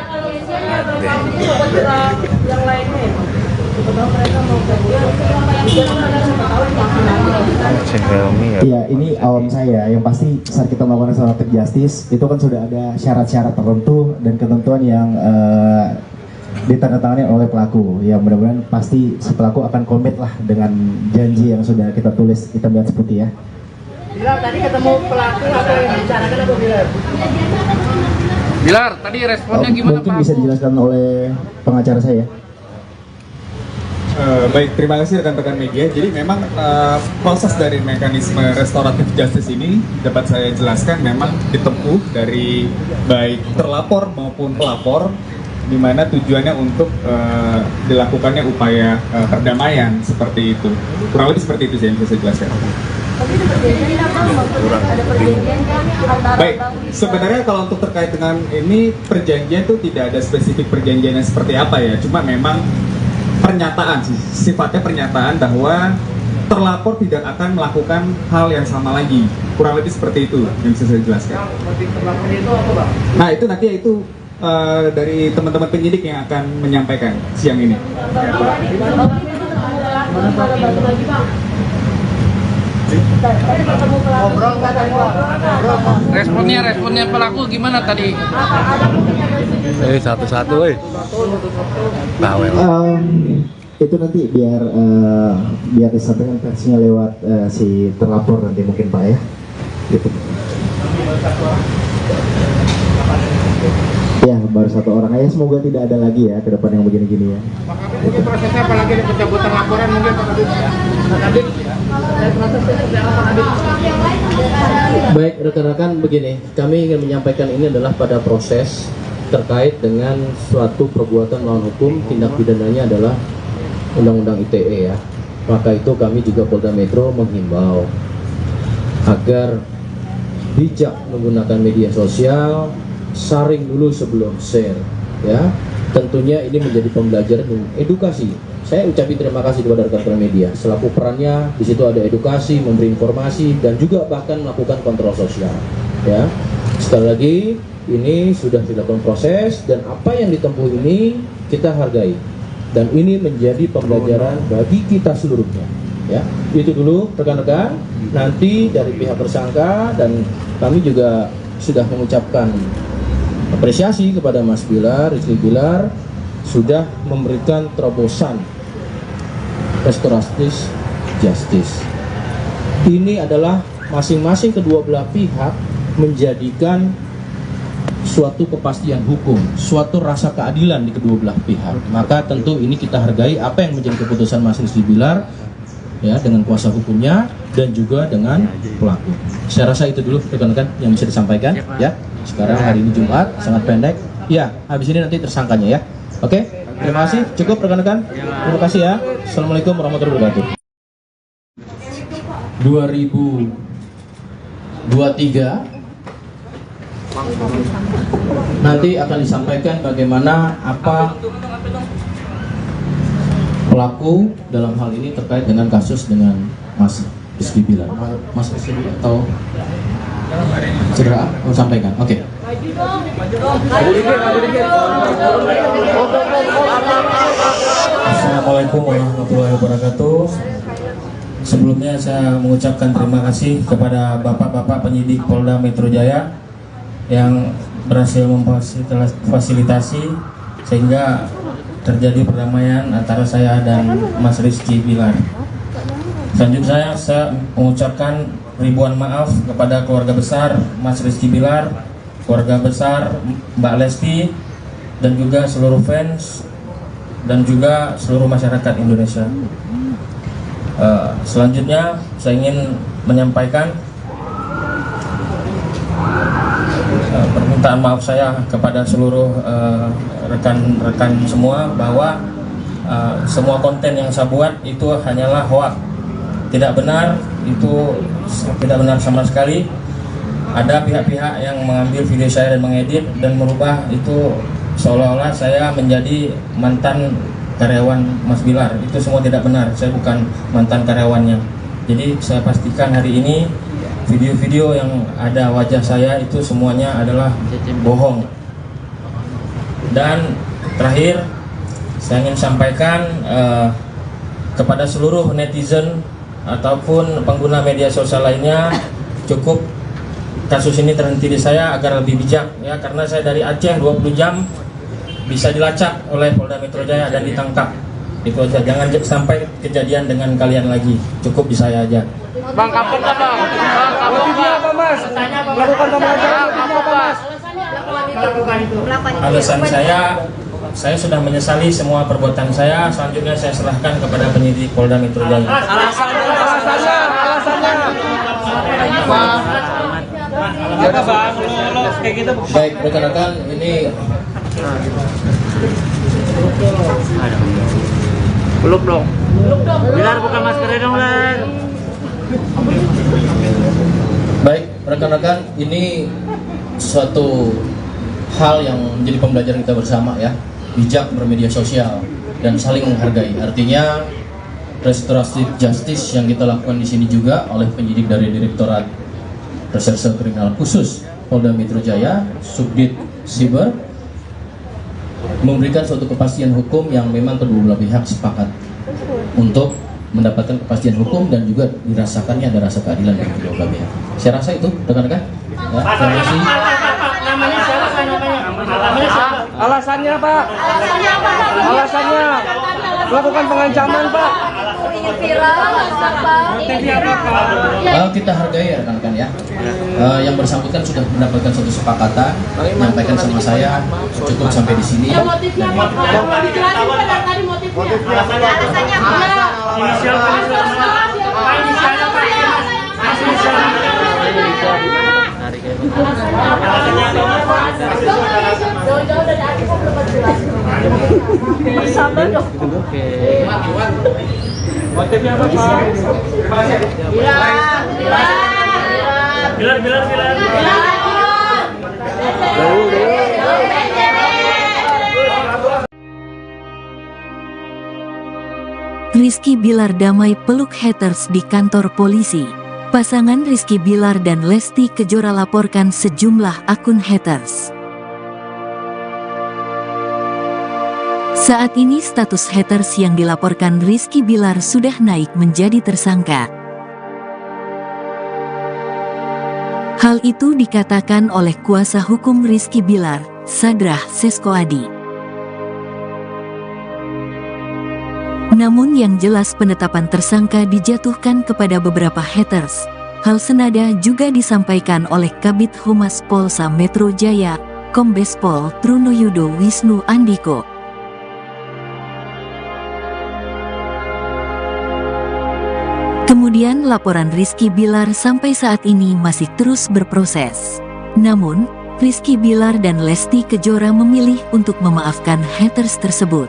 Iya, ini awam saya. Yang pasti saat kita melakukan restoratif justice itu kan sudah ada syarat-syarat tertentu dan ketentuan yang ditandatangani oleh pelaku. Ya mudah-mudahan pasti si pelaku akan komit lah dengan janji yang sudah kita tulis hitam di atas putih ya. Bilar, tadi ketemu pelaku atau yang dibicarakan apa Bilar? Bilar, tadi responnya gimana, Mungkin Pak? bisa dijelaskan oleh pengacara saya. Baik, terima kasih rekan-rekan media. Jadi memang proses dari mekanisme restoratif justice ini dapat saya jelaskan memang ditempuh dari baik terlapor maupun pelapor, di mana tujuannya untuk dilakukannya upaya perdamaian seperti itu. Kurang lebih seperti itu sih yang bisa saya jelaskan. Baik, sebenarnya kalau untuk terkait dengan ini perjanjian itu tidak ada spesifik perjanjiannya seperti apa ya, cuma memang pernyataan sih, sifatnya pernyataan bahwa terlapor tidak akan melakukan hal yang sama lagi. Kurang lebih seperti itu yang bisa saya jelaskan. Nah itu nanti itu dari teman-teman penyidik yang akan menyampaikan siang ini. Responnya pelaku gimana tadi? Satu-satu, bawel. Itu nanti biar disampaikan versinya lewat si terlapor nanti mungkin Pak ya. Gitu. Ya baru satu orang aja, semoga tidak ada lagi ya ke depan yang begini-gini ya. Ini prosesnya apalagi ada pencabutan laporan mungkin Pak Kabit? Pak Kabit? Baik rekan-rekan, begini, kami ingin menyampaikan ini adalah pada proses terkait dengan suatu perbuatan melawan hukum, tindak pidananya adalah Undang-Undang ITE ya. Maka itu kami juga Polda Metro menghimbau agar bijak menggunakan media sosial, saring dulu sebelum share ya. Tentunya ini menjadi pembelajaran dan edukasi. Saya ucapin terima kasih kepada rekan-rekan media selaku perannya di situ ada edukasi, memberi informasi dan juga bahkan melakukan kontrol sosial ya. Sekali lagi ini sudah dilakukan proses dan apa yang ditempuh ini kita hargai dan ini menjadi pembelajaran bagi kita seluruhnya ya. Itu dulu rekan-rekan. Nanti dari pihak tersangka dan kami juga sudah mengucapkan apresiasi kepada Mas Bilar, Rizky Bilar sudah memberikan terobosan restoratif justice. Ini adalah masing-masing kedua belah pihak menjadikan suatu kepastian hukum, suatu rasa keadilan di kedua belah pihak. Maka tentu ini kita hargai apa yang menjadi keputusan Mas Rizky Bilar ya dengan kuasa hukumnya dan juga dengan pelaku. Saya rasa itu dulu rekan-rekan yang bisa disampaikan ya. Sekarang hari ini Jumat sangat pendek. Ya, habis ini nanti tersangkanya ya. Oke, terima kasih. Cukup rekan-rekan. Terima kasih ya. Assalamualaikum warahmatullahi wabarakatuh. 2023 nanti akan disampaikan bagaimana apa pelaku dalam hal ini terkait dengan kasus dengan Mas Rizky Bilar. Mas Rizky atau segera mau sampaikan. Oke. Assalamualaikum warahmatullahi wabarakatuh. Sebelumnya saya mengucapkan terima kasih kepada bapak-bapak penyidik Polda Metro Jaya yang berhasil memfasilitasi sehingga terjadi perdamaian antara saya dan Mas Rizky Bilar. Selanjutnya saya mengucapkan ribuan maaf kepada keluarga besar Mas Rizky Bilar, keluarga besar Mbak Lesti, dan juga seluruh fans dan juga seluruh masyarakat Indonesia. Selanjutnya saya ingin menyampaikan permintaan maaf saya kepada seluruh rekan-rekan semua bahwa semua konten yang saya buat itu hanyalah hoak, tidak benar, itu tidak benar sama sekali. Ada pihak-pihak yang mengambil video saya dan mengedit dan merubah itu seolah-olah saya menjadi mantan karyawan Mas Bilar. Itu semua tidak benar, saya bukan mantan karyawannya. Jadi saya pastikan hari ini video-video yang ada wajah saya itu semuanya adalah bohong. Dan terakhir saya ingin sampaikan kepada seluruh netizen ataupun pengguna media sosial lainnya, cukup kasus ini terhenti di saya agar lebih bijak ya, karena saya dari Aceh 20 jam bisa dilacak oleh Polda Metro Jaya dan ditangkap. Itu aja, jangan sampai kejadian dengan kalian lagi, cukup di saya aja. Bang, kapok nggak bang? Bang, kapok nggak? Melakukan pembelajaran apa mas? Alasan saya sudah menyesali semua perbuatan saya. Selanjutnya saya serahkan kepada penyidik Polda Metro Jaya. Alasannya. Baik, rekan-rekan, ini Peluk dong. Bilar buka maskernya dong, Lar. baik, rekan-rekan, ini suatu hal yang menjadi pembelajaran kita bersama ya. Bijak bermedia sosial dan saling menghargai. Artinya restoratif justice yang kita lakukan di sini juga oleh penyidik dari Direktorat Reserse Kriminal Khusus Polda Metro Jaya, Subdit Siber, memberikan suatu kepastian hukum yang memang kedua belah pihak sepakat untuk mendapatkan kepastian hukum dan juga dirasakannya ada rasa keadilan dari kedua belah pihak. Saya rasa itu, rekan-rekan. Ya, terima kasih. Namanya siapa? Alasannya Pak? Alasannya melakukan pengancaman Pak. Kita hargai ya rekan-rekan ya. Yang bersangkutan sudah mendapatkan suatu kesepakatan, menyampaikan sama saya cukup sampai di sini. Motifnya apa? Dijelasin pada tadi motifnya. Alasannya apa? Jauh-jauh dari aku kok belum jelas. Sabar dong. Motifnya apa Pak? Bilar. Rizky Bilar damai peluk haters di kantor polisi. Pasangan Rizky Bilar dan Lesti Kejora laporkan sejumlah akun haters. Saat ini status haters yang dilaporkan Rizky Bilar sudah naik menjadi tersangka. Hal itu dikatakan oleh kuasa hukum Rizky Bilar, Sadrah Seskoadi. Namun yang jelas penetapan tersangka dijatuhkan kepada beberapa haters. Hal senada juga disampaikan oleh Kabid Humas Polsa Metro Jaya, Kombes Pol Trunoyudo Wisnu Andiko. Kemudian laporan Rizky Bilar sampai saat ini masih terus berproses. Namun, Rizky Bilar dan Lesti Kejora memilih untuk memaafkan haters tersebut.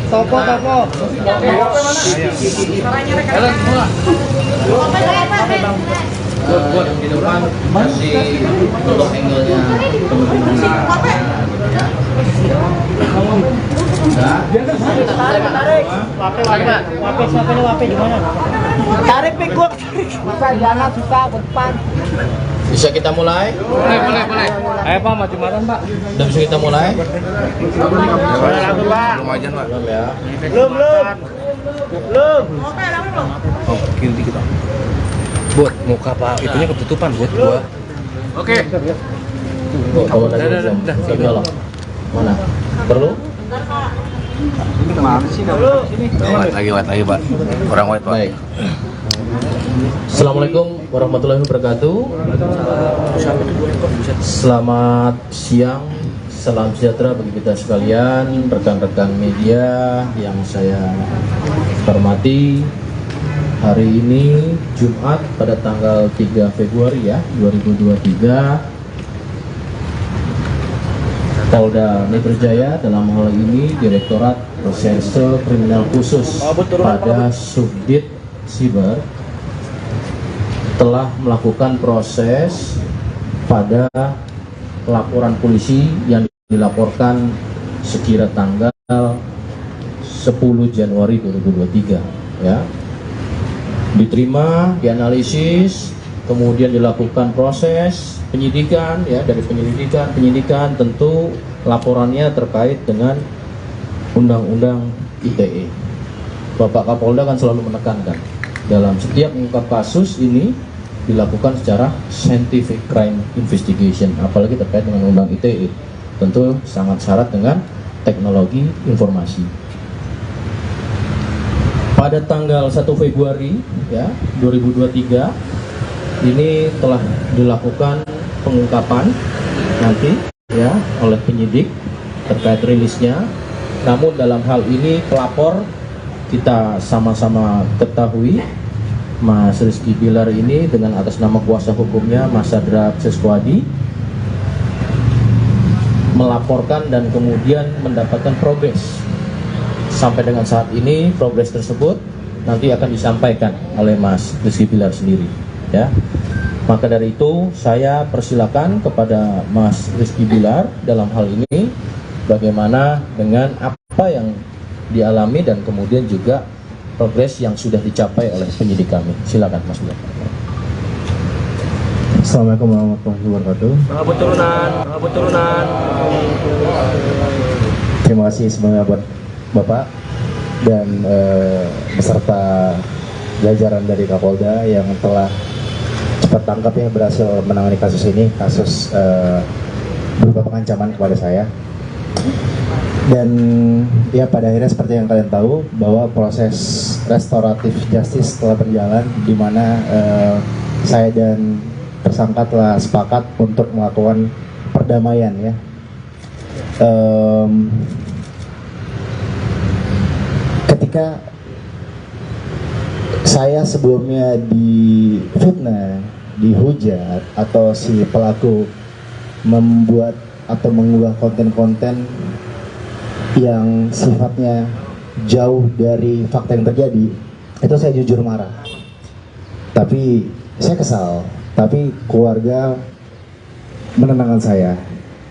Topo. Buat di depan masih untuk angle-nya Tarik pik gua. Masa jangan susah ke depan. Bisa kita mulai? Boleh. Ayo Pak, maju malam Pak. Udah bisa kita mulai? Belum aja Pak. Belum ya. Belum. Oh, kiri dikit Pak. Buat muka Pak, itunya ketutupan buat gua. Oke. Kalau udah loh. Mana? Perlu? White lagi Pak. Orang white Pak. Baik. Assalamualaikum warahmatullahi wabarakatuh. Selamat siang, salam sejahtera bagi kita sekalian, rekan-rekan media yang saya hormati. Hari ini Jumat pada tanggal 3 Februari 2023, Polda Metro Jaya dalam hal ini Direktorat Reserse Kriminal Khusus pada Subdit Siber telah melakukan proses pada laporan polisi yang dilaporkan sekira tanggal 10 Januari 2023 ya. Diterima, dianalisis, kemudian dilakukan proses penyidikan ya. Dari penyidikan tentu laporannya terkait dengan Undang-Undang ITE. Bapak Kapolda kan selalu menekankan dalam setiap mengungkap kasus ini dilakukan secara scientific crime investigation, apalagi terkait dengan Undang ITE, tentu sangat syarat dengan teknologi informasi. Pada tanggal 1 Februari 2023 ini telah dilakukan pengungkapan nanti ya oleh penyidik terkait rilisnya. Namun dalam hal ini pelapor kita sama-sama ketahui, Mas Rizky Bilar ini dengan atas nama kuasa hukumnya Mas Sadra Seswadi melaporkan dan kemudian mendapatkan progres. Sampai dengan saat ini progres tersebut nanti akan disampaikan oleh Mas Rizky Bilar sendiri ya. Maka dari itu saya persilakan kepada Mas Rizky Bilar dalam hal ini bagaimana dengan apa yang dialami dan kemudian juga progres yang sudah dicapai oleh penyidik kami. Silakan Mas Bilar. Assalamualaikum warahmatullahi wabarakatuh. Turunan. Terima kasih semuanya buat Bapak dan beserta jajaran dari Kapolda yang telah cepat tangkap ya, berhasil menangani kasus ini, kasus berupa pengancaman kepada saya. Dan ya pada akhirnya seperti yang kalian tahu bahwa proses restoratif justice telah berjalan, di mana saya dan tersangka telah sepakat untuk melakukan perdamaian ya. Ketika saya sebelumnya difitnah, dihujat, atau si pelaku membuat atau mengunggah konten-konten yang sifatnya jauh dari fakta yang terjadi, itu saya jujur marah. Tapi saya kesal, tapi keluarga menenangkan saya.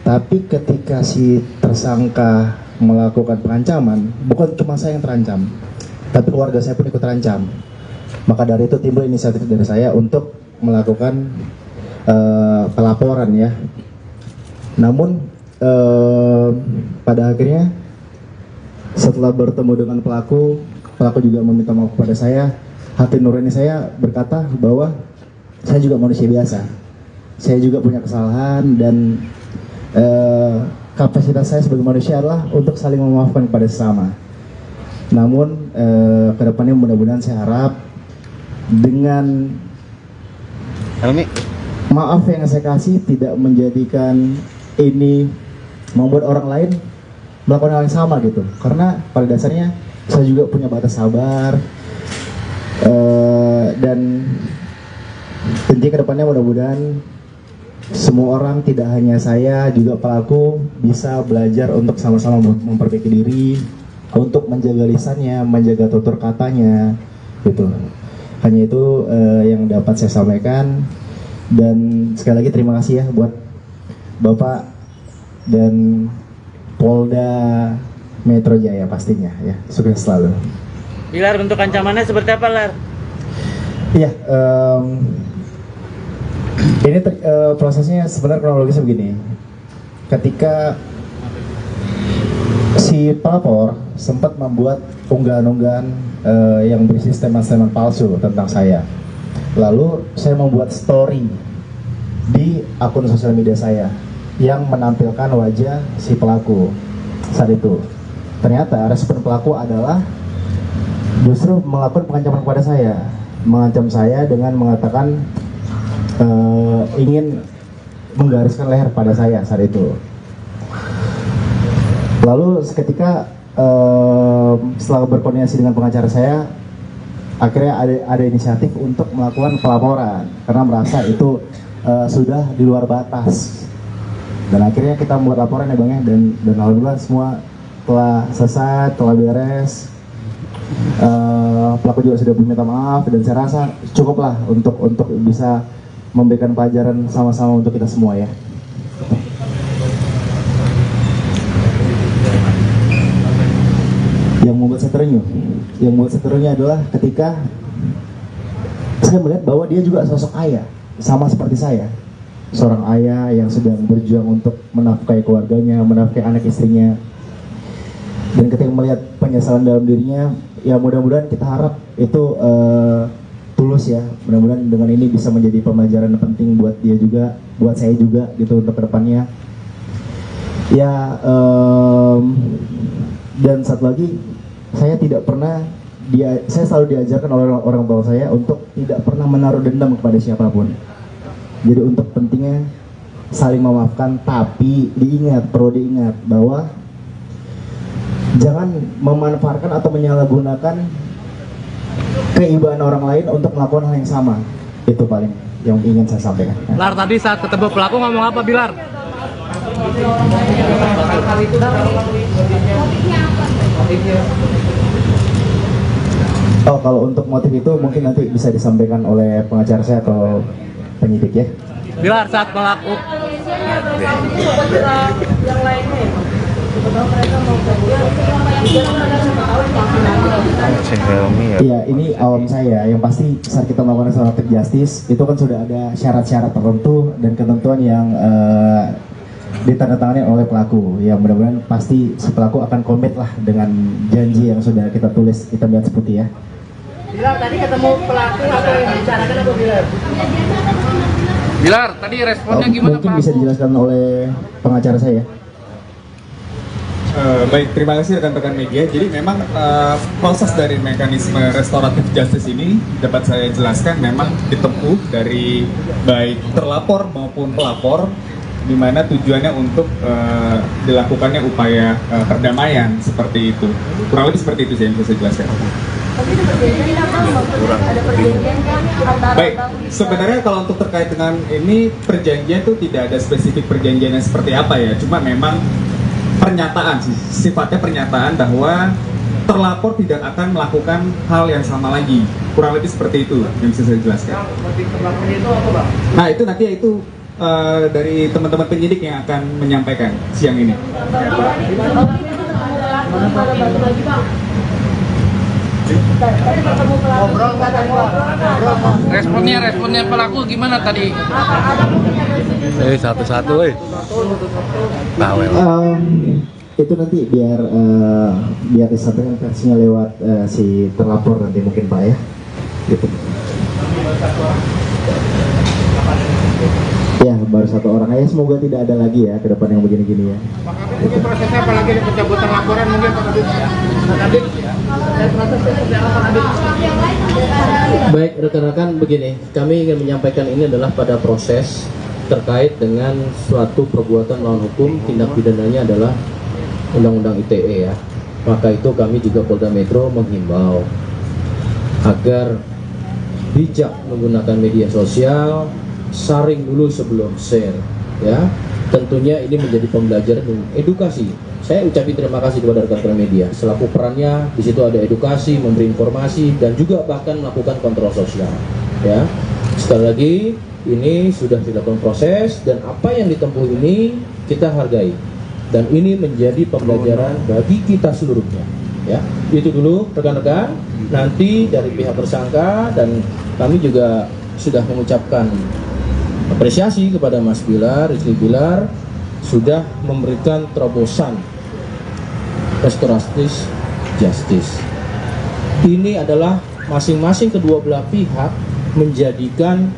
Tapi ketika si tersangka melakukan pengancaman, bukan cuma saya yang terancam, tapi keluarga saya pun ikut terancam. Maka dari itu timbul inisiatif dari saya untuk melakukan pelaporan ya. Namun pada akhirnya setelah bertemu dengan pelaku juga meminta maaf kepada saya. Hati nurani saya berkata bahwa saya juga manusia biasa, saya juga punya kesalahan, dan kapasitas saya sebagai manusia adalah untuk saling memaafkan kepada sesama. Namun kedepannya mudah-mudahan saya harap dengan maaf yang saya kasih tidak menjadikan ini membuat orang lain melakukan hal yang sama gitu. Karena pada dasarnya saya juga punya batas sabar, dan tentunya kedepannya mudah-mudahan semua orang, tidak hanya saya, juga pelaku bisa belajar untuk sama-sama memperbaiki diri, untuk menjaga lisannya, menjaga tutur katanya gitu. Hanya itu yang dapat saya sampaikan. Dan sekali lagi terima kasih ya buat Bapak dan Polda Metro Jaya pastinya ya. Sukses selalu. Bilar, bentuk ancamannya seperti apa, Lar? Iya, ini prosesnya sebenarnya kronologisnya begini. Ketika si pelapor sempat membuat unggahan-unggahan yang berisi statement-statement palsu tentang saya. Lalu saya membuat story di akun sosial media saya yang menampilkan wajah si pelaku saat itu. Ternyata respon pelaku adalah justru melakukan pengancaman kepada saya mengancam saya dengan mengatakan ingin menggariskan leher pada saya saat itu. Lalu seketika setelah berkoordinasi dengan pengacara saya, akhirnya ada inisiatif untuk melakukan pelaporan karena merasa itu sudah di luar batas. Dan akhirnya kita membuat laporan ya Bang ya, dan alhamdulillah semua telah selesai, telah beres. Pelaku juga sudah meminta maaf dan saya rasa cukuplah untuk bisa memberikan pelajaran sama-sama untuk kita semua ya. Yang membuat saya terenyuh adalah ketika saya melihat bahwa dia juga sosok ayah, sama seperti saya, seorang ayah yang sedang berjuang untuk menafkahi keluarganya, menafkahi anak istrinya. Dan ketika melihat penyesalan dalam dirinya, ya mudah-mudahan kita harap itu tulus ya. Mudah-mudahan dengan ini bisa menjadi pembelajaran penting buat dia juga, buat saya juga gitu untuk kedepannya. Ya, dan satu lagi, saya selalu diajarkan oleh orang tua saya untuk tidak pernah menaruh dendam kepada siapapun. Jadi untuk pentingnya saling memaafkan, tapi perlu diingat bahwa jangan memanfaatkan atau menyalahgunakan keibaan orang lain untuk melakukan hal yang sama. Itu paling yang ingin saya sampaikan. Bilar, tadi saat ketemu pelaku ngomong apa Bilar? Oh, kalau untuk motif itu mungkin nanti bisa disampaikan oleh pengacara saya atau penyidik ya. Bilar, saat pelaku Iya, ini awam saya. Yang pasti saat kita melakukan restoratif justice itu kan sudah ada syarat-syarat tertentu dan ketentuan yang ditandatangani oleh pelaku. Ya mudah-mudahan pasti si pelaku akan komit lah dengan janji yang sudah kita tulis hitam di atas putih ya. Bilar, tadi ketemu pelaku atau yang dibicarakan apa Bilar? Bilar, tadi responnya gimana Mungkin pelaku? bisa dijelaskan oleh pengacara saya. Baik, terima kasih rekan-rekan media. Jadi memang proses dari mekanisme restoratif justice ini dapat saya jelaskan memang ditempuh dari baik terlapor maupun pelapor, di mana tujuannya untuk dilakukannya upaya perdamaian seperti itu. Kurang lebih seperti itu sih yang bisa saya jelaskan. Baik, sebenarnya kalau untuk terkait dengan ini perjanjian itu tidak ada spesifik perjanjian yang seperti apa ya. Cuma memang pernyataan sih, sifatnya pernyataan bahwa terlapor tidak akan melakukan hal yang sama lagi. Kurang lebih seperti itu yang bisa saya jelaskan. Nah itu nanti itu dari teman-teman penyidik yang akan menyampaikan siang ini. Responnya pelaku gimana tadi? Satu-satu Itu nanti biar disampaikan versinya lewat si terlapor nanti mungkin Pak ya. Gitu. Ya baru satu orang aja, semoga tidak ada lagi ya ke depan yang begini-gini ya. Ini prosesnya apalagi ada pencabutan laporan mungkin Pak Kabit ya? Pak Kabit ya? Baik rekan-rekan, begini, kami ingin menyampaikan ini adalah pada proses terkait dengan suatu perbuatan melawan hukum, tindak pidananya adalah Undang-Undang ITE ya. Maka itu kami juga Polda Metro menghimbau agar bijak menggunakan media sosial, saring dulu sebelum share ya. Tentunya ini menjadi pembelajaran dan edukasi. Saya ucapin terima kasih kepada rekan-rekan media selaku perannya di situ, ada edukasi, memberi informasi dan juga bahkan melakukan kontrol sosial ya. Sekali lagi ini sudah dilakukan proses dan apa yang ditempuh ini kita hargai dan ini menjadi pembelajaran bagi kita seluruhnya ya. Itu dulu rekan-rekan. Nanti dari pihak tersangka dan kami juga sudah mengucapkan apresiasi kepada Mas Bilar, Rizky Bilar sudah memberikan terobosan restoratif justice. Ini adalah masing-masing kedua belah pihak menjadikan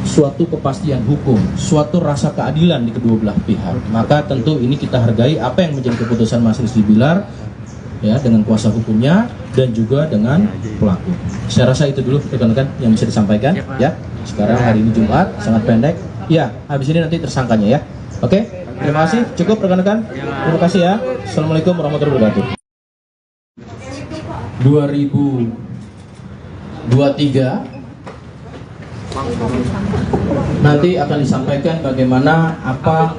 suatu kepastian hukum, suatu rasa keadilan di kedua belah pihak. Maka tentu ini kita hargai apa yang menjadi keputusan Mas Rizky Bilar ya dengan kuasa hukumnya dan juga dengan pelaku. Saya rasa itu dulu rekan-rekan yang bisa disampaikan ya. Sekarang hari ini Jumat, sangat pendek. Ya, habis ini nanti tersangkanya ya. Oke, terima kasih. Cukup rekan-rekan. Terima kasih ya. Assalamualaikum warahmatullahi wabarakatuh. 2023 nanti akan disampaikan bagaimana apa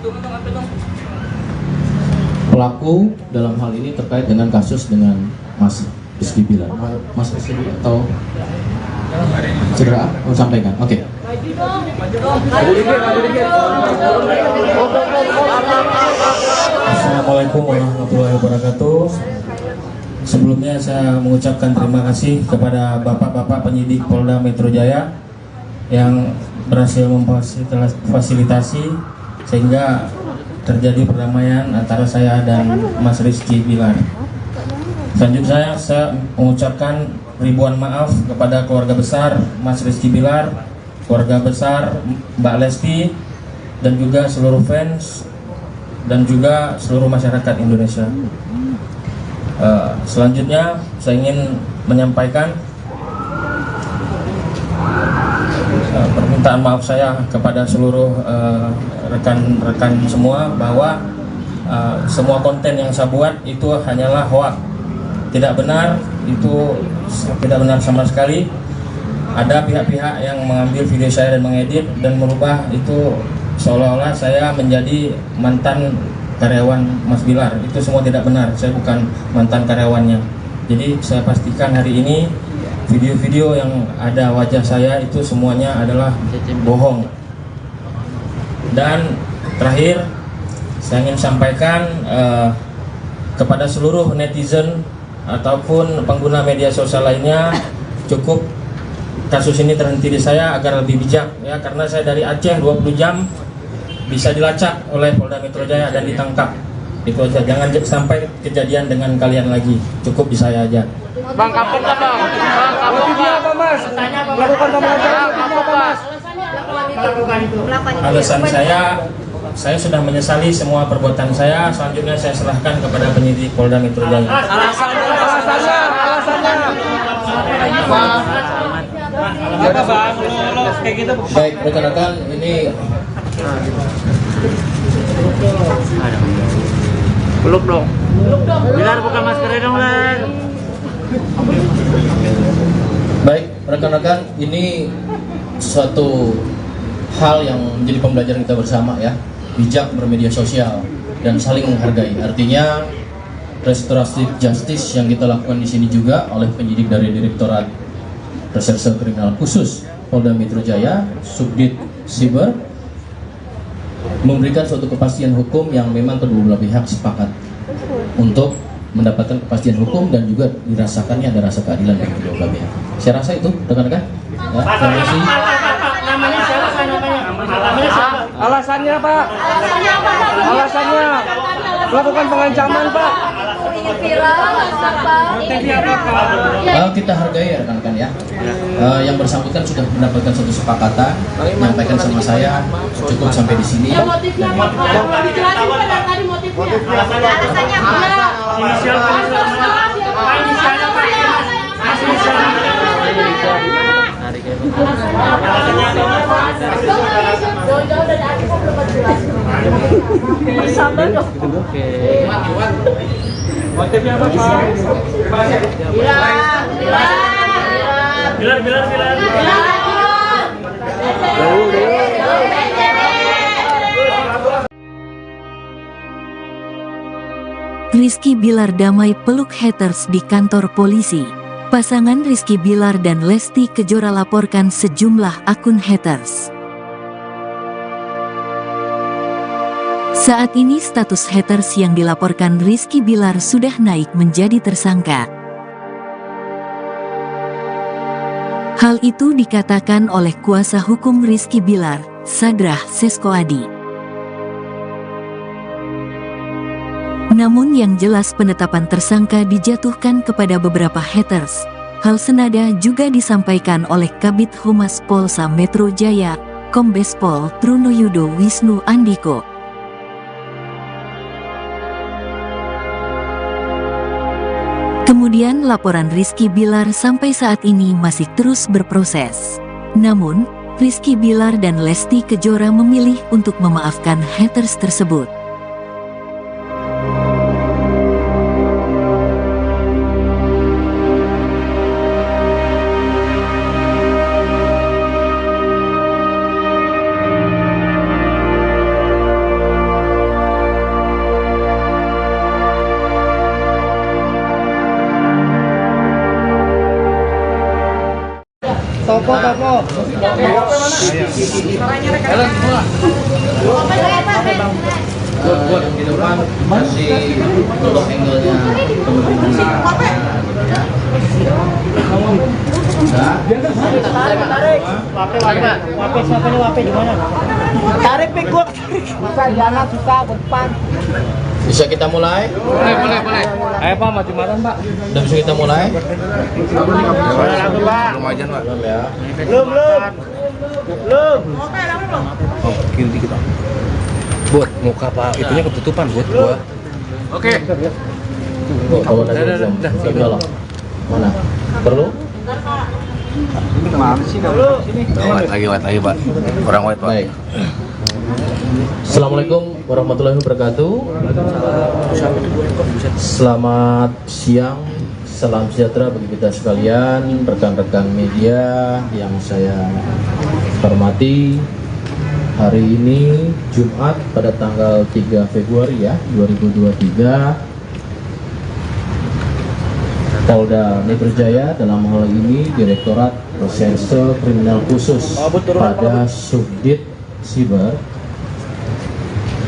pelaku dalam hal ini terkait dengan kasus dengan Mas Rizky Bilar. Mas Rizky atau saudara mau sampaikan? Oke. Assalamualaikum warahmatullahi wabarakatuh. Sebelumnya saya mengucapkan terima kasih kepada bapak-bapak penyidik Polda Metro Jaya yang berhasil memfasilitasi sehingga terjadi perdamaian antara saya dan Mas Rizky Bilar. Selanjutnya saya mengucapkan ribuan maaf kepada keluarga besar Mas Rizky Bilar, keluarga besar Mbak Lesti, dan juga seluruh fans dan juga seluruh masyarakat Indonesia. Selanjutnya saya ingin menyampaikan permintaan maaf saya kepada seluruh rekan-rekan semua bahwa semua konten yang saya buat itu hanyalah hoax, tidak benar, itu tidak benar sama sekali. Ada pihak-pihak yang mengambil video saya dan mengedit dan merubah itu seolah-olah saya menjadi mantan karyawan Mas Bilar. Itu semua tidak benar, saya bukan mantan karyawannya. Jadi saya pastikan hari ini video-video yang ada wajah saya itu semuanya adalah bohong. Dan terakhir saya ingin sampaikan kepada seluruh netizen ataupun pengguna media sosial lainnya, cukup kasus ini terhenti di saya agar lebih bijak ya, karena saya dari Aceh 20 jam bisa dilacak oleh Polda Metro Jaya dan ditangkap. Itu aja, jangan sampai kejadian dengan kalian lagi. Cukup di saya aja. Bang, kapok nggak bang? Bang, kapok nggak? Mas, melakukan pemelajaran apa mas? Alasan saya sudah menyesali semua perbuatan saya. Selanjutnya saya serahkan kepada penyidik Polda Metro Jaya. Alasannya. Apa bang? Kayak gitu. Baik rekan-rekan, ini Peluk dong. Bilar buka maskernya dong, Lar. baik rekan-rekan, ini suatu hal yang menjadi pembelajaran kita bersama ya. Bijak bermedia sosial dan saling menghargai. Artinya restoratif justice yang kita lakukan di sini juga oleh penyidik dari Direktorat Reserse Kriminal Khusus Polda Metro Jaya, Subdit Siber, memberikan suatu kepastian hukum yang memang kedua belah pihak sepakat untuk mendapatkan kepastian hukum dan juga dirasakannya ada rasa keadilan bagi kedua belah pihak. Saya rasa itu rekan-rekan. Ya, terima kasih. Namanya siapa? Alasannya Pak? Alasannya melakukan pengancaman Pak. Kita hargai ya rekan-rekan ya. Yang bersangkutan sudah mendapatkan suatu kesepakatan, menyampaikan sama saya cukup sampai di sini. Ya motifnya apa? Dijelasin pada tadi motifnya. Alasannya apa? Jauh-jauh dari aku kok belum jelas. Sabar dong. Motifnya apa Pak? Bilar. Rizky Bilar damai peluk haters di kantor polisi. Pasangan Rizky Bilar dan Lesti Kejora laporkan sejumlah akun haters. Saat ini status haters yang dilaporkan Rizky Bilar sudah naik menjadi tersangka. Hal itu dikatakan oleh kuasa hukum Rizky Bilar, Sadrah Seskoadi. Namun yang jelas penetapan tersangka dijatuhkan kepada beberapa haters. Hal senada juga disampaikan oleh Kabid Humas Polsa Metro Jaya, Kombes Pol Trunoyudo Wisnu Andiko. Kemudian laporan Rizky Bilar sampai saat ini masih terus berproses. Namun, Rizky Bilar dan Lesti Kejora memilih untuk memaafkan haters tersebut. Topo. Buat di depan masih untuk angle-nya Tarik pik gua. Masa jangan susah ke depan. Bisa kita mulai? Boleh. Ayo Pak, maju malam Pak. Udah bisa kita mulai? Lumayan Pak. Belum ya? Belum. Oh, kiri dikit Pak. Buat muka Pak, itunya ketutupan buat gua. Oke. Kalau udah belum? Udah. Mana? Perlu? White lagi Pak. Kurang white Pak. Baik. Assalamualaikum warahmatullahi wabarakatuh. Selamat siang, salam sejahtera bagi kita sekalian, rekan-rekan media yang saya hormati. Hari ini Jumat pada tanggal 3 Februari ya 2023, Polda Metro Jaya dalam hal ini Direktorat Reserse Kriminal Khusus pada Subdit Siber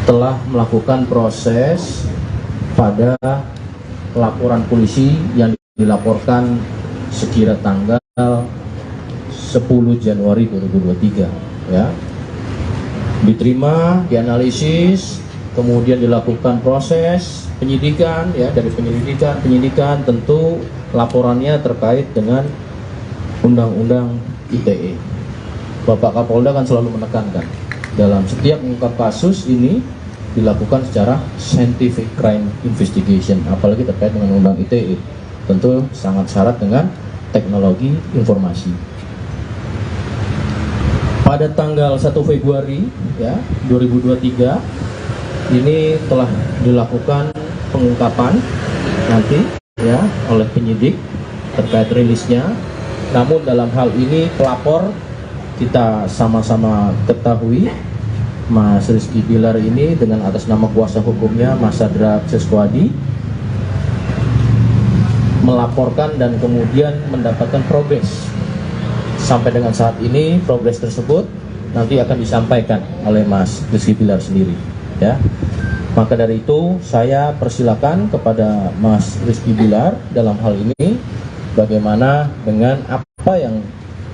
telah melakukan proses pada laporan polisi yang dilaporkan sekira tanggal 10 Januari 2023 ya. Diterima, dianalisis, kemudian dilakukan proses penyidikan ya. Dari penyidikan tentu laporannya terkait dengan Undang-Undang ITE. Bapak Kapolda kan selalu menekankan dalam setiap mengungkap kasus ini dilakukan secara scientific crime investigation, apalagi terkait dengan Undang ITE, tentu sangat syarat dengan teknologi informasi. Pada tanggal 1 Februari ya 2023 ini telah dilakukan pengungkapan nanti ya oleh penyidik terkait rilisnya. Namun dalam hal ini pelapor kita sama-sama ketahui Mas Rizky Bilar ini dengan atas nama kuasa hukumnya Mas Sadra Seswadi melaporkan dan kemudian mendapatkan progres. Sampai dengan saat ini progres tersebut nanti akan disampaikan oleh Mas Rizky Bilar sendiri ya. Maka dari itu saya persilakan kepada Mas Rizky Bilar dalam hal ini bagaimana dengan apa yang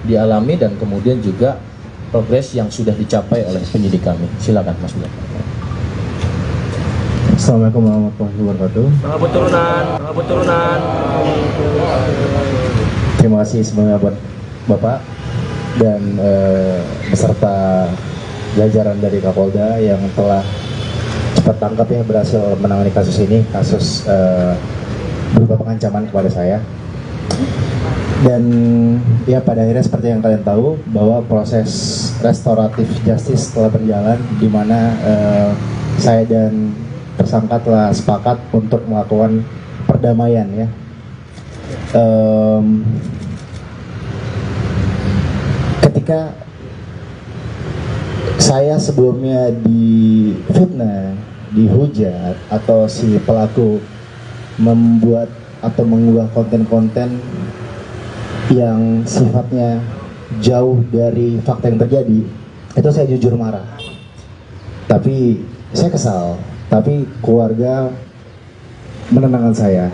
dialami dan kemudian juga progres yang sudah dicapai oleh penyidik kami. Silakan Mas Bilar. Assalamualaikum warahmatullahi wabarakatuh. Selamat turunan. Terima kasih sebelumnya buat Bapak dan beserta jajaran dari Kapolda yang telah cepat tangkap ya, berhasil menangani kasus ini, kasus berupa pengancaman kepada saya. Dan ya pada akhirnya seperti yang kalian tahu bahwa proses restoratif justice telah berjalan, di mana saya dan tersangka telah sepakat untuk melakukan perdamaian ya. Ketika saya sebelumnya difitnah, dihujat, atau si pelaku membuat atau mengunggah konten-konten yang sifatnya jauh dari fakta yang terjadi, itu saya jujur marah. Tapi saya kesal, tapi keluarga menenangkan saya.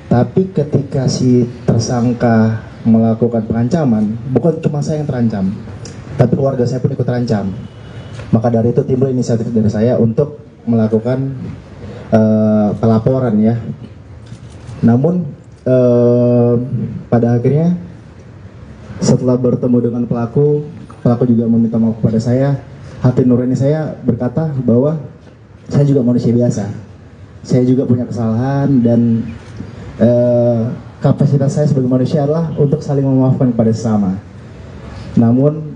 Tapi ketika si tersangka melakukan pengancaman, bukan cuma saya yang terancam, tapi keluarga saya pun ikut terancam. Maka dari itu timbul inisiatif dari saya untuk melakukan pelaporan ya. Namun pada akhirnya setelah bertemu dengan pelaku juga meminta maaf kepada saya. Hati nurani saya berkata bahwa saya juga manusia biasa, saya juga punya kesalahan, dan kapasitas saya sebagai manusia adalah untuk saling memaafkan kepada sesama. Namun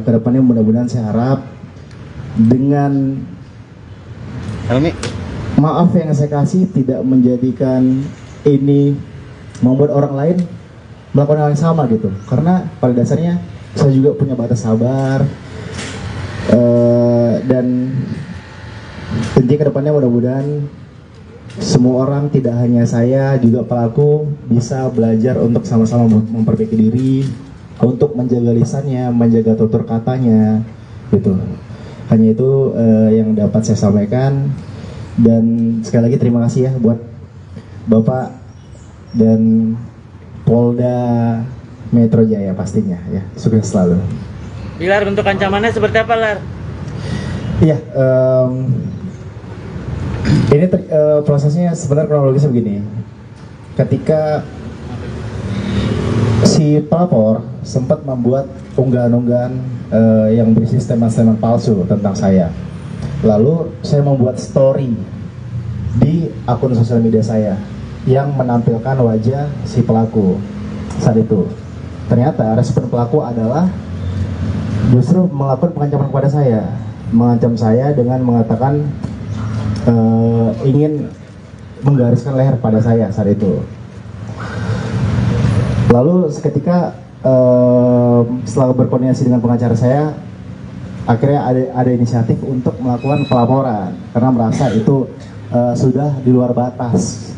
kedepannya mudah-mudahan saya harap dengan maaf yang saya kasih tidak menjadikan ini membuat orang lain melakukan hal yang sama gitu. Karena pada dasarnya saya juga punya batas sabar, dan tentunya kedepannya mudah-mudahan semua orang, tidak hanya saya, juga pelaku bisa belajar untuk sama-sama memperbaiki diri, untuk menjaga lisannya, menjaga tutur katanya, gitu. Hanya itu yang dapat saya sampaikan. Dan sekali lagi terima kasih ya buat Bapak dan Polda Metro Jaya pastinya ya. Sukses selalu. Bilar, untuk ancamannya seperti apa, Lar? Iya, ini prosesnya sebenarnya kronologisnya begini. Ketika si pelapor sempat membuat unggahan-unggahan yang berisi statement-statement palsu tentang saya. Lalu saya membuat story di akun sosial media saya yang menampilkan wajah si pelaku saat itu. Ternyata respon pelaku adalah justru melakukan pengancaman kepada saya, mengancam saya dengan mengatakan ingin menggariskan leher pada saya saat itu. Lalu seketika setelah berkoordinasi dengan pengacara saya, akhirnya ada inisiatif untuk melakukan pelaporan karena merasa itu sudah di luar batas.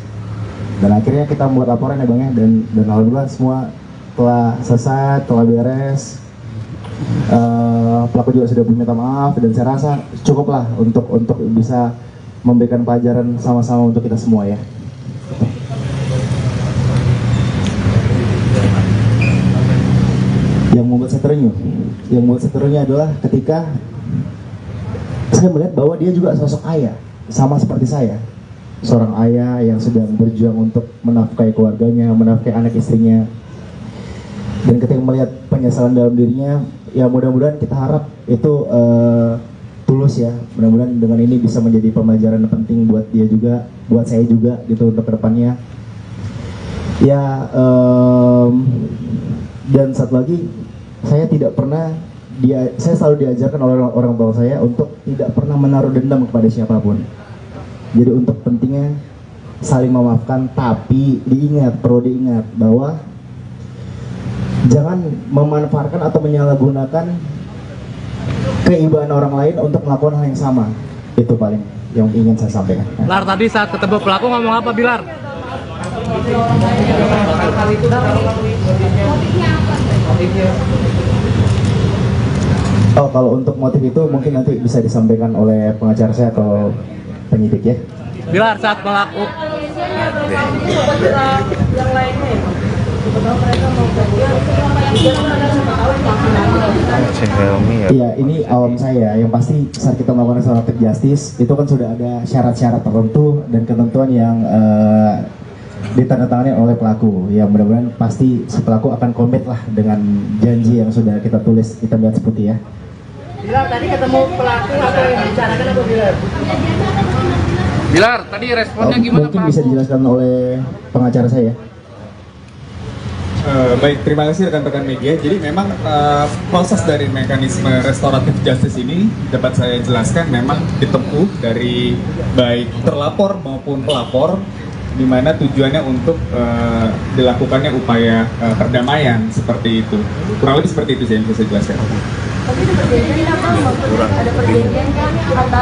Dan akhirnya kita membuat laporan ya Bang ya, dan alhamdulillah semua telah selesai, telah beres. Pelaku juga sudah meminta maaf dan saya rasa cukuplah untuk bisa memberikan pelajaran sama-sama untuk kita semua ya. Yang membuat saya terenyuh adalah ketika saya melihat bahwa dia juga sosok ayah, sama seperti saya, seorang ayah yang sedang berjuang untuk menafkahi keluarganya, menafkahi anak istrinya. Dan ketika melihat penyesalan dalam dirinya, ya mudah-mudahan kita harap itu tulus ya. Mudah-mudahan dengan ini bisa menjadi pembelajaran penting buat dia juga, buat saya juga gitu untuk kedepannya. Ya, dan satu lagi, saya selalu diajarkan oleh orang tua saya untuk tidak pernah menaruh dendam kepada siapapun. Jadi untuk pentingnya saling memaafkan, tapi perlu diingat bahwa jangan memanfaatkan atau menyalahgunakan keibuan orang lain untuk melakukan hal yang sama. Itu paling yang ingin saya sampaikan. Lar, tadi saat ketemu pelaku ngomong apa, Bilar? Oh, kalau untuk motif itu mungkin nanti bisa disampaikan oleh pengacara saya atau penyidik ya. Bilar, saat pelaku Iya, ini awam saya. Yang pasti saat kita melakukan restoratif justice itu kan sudah ada syarat-syarat tertentu dan ketentuan yang ditandatangani oleh pelaku. Ya mudah-mudahan pasti si pelaku akan komit lah dengan janji yang sudah kita tulis, kita lihat seperti ya. Bilar, tadi ketemu pelaku atau yang dibicarakan apa, Bilar? Bilar, tadi responnya gimana, mungkin Pak? bisa dijelaskan oleh pengacara saya. Baik, terima kasih rekan-rekan media. Jadi memang proses dari mekanisme restoratif justice ini dapat saya jelaskan memang ditempuh dari baik terlapor maupun pelapor, di mana tujuannya untuk dilakukannya upaya perdamaian seperti itu. Kurang lebih seperti itu sih yang bisa saya jelaskan.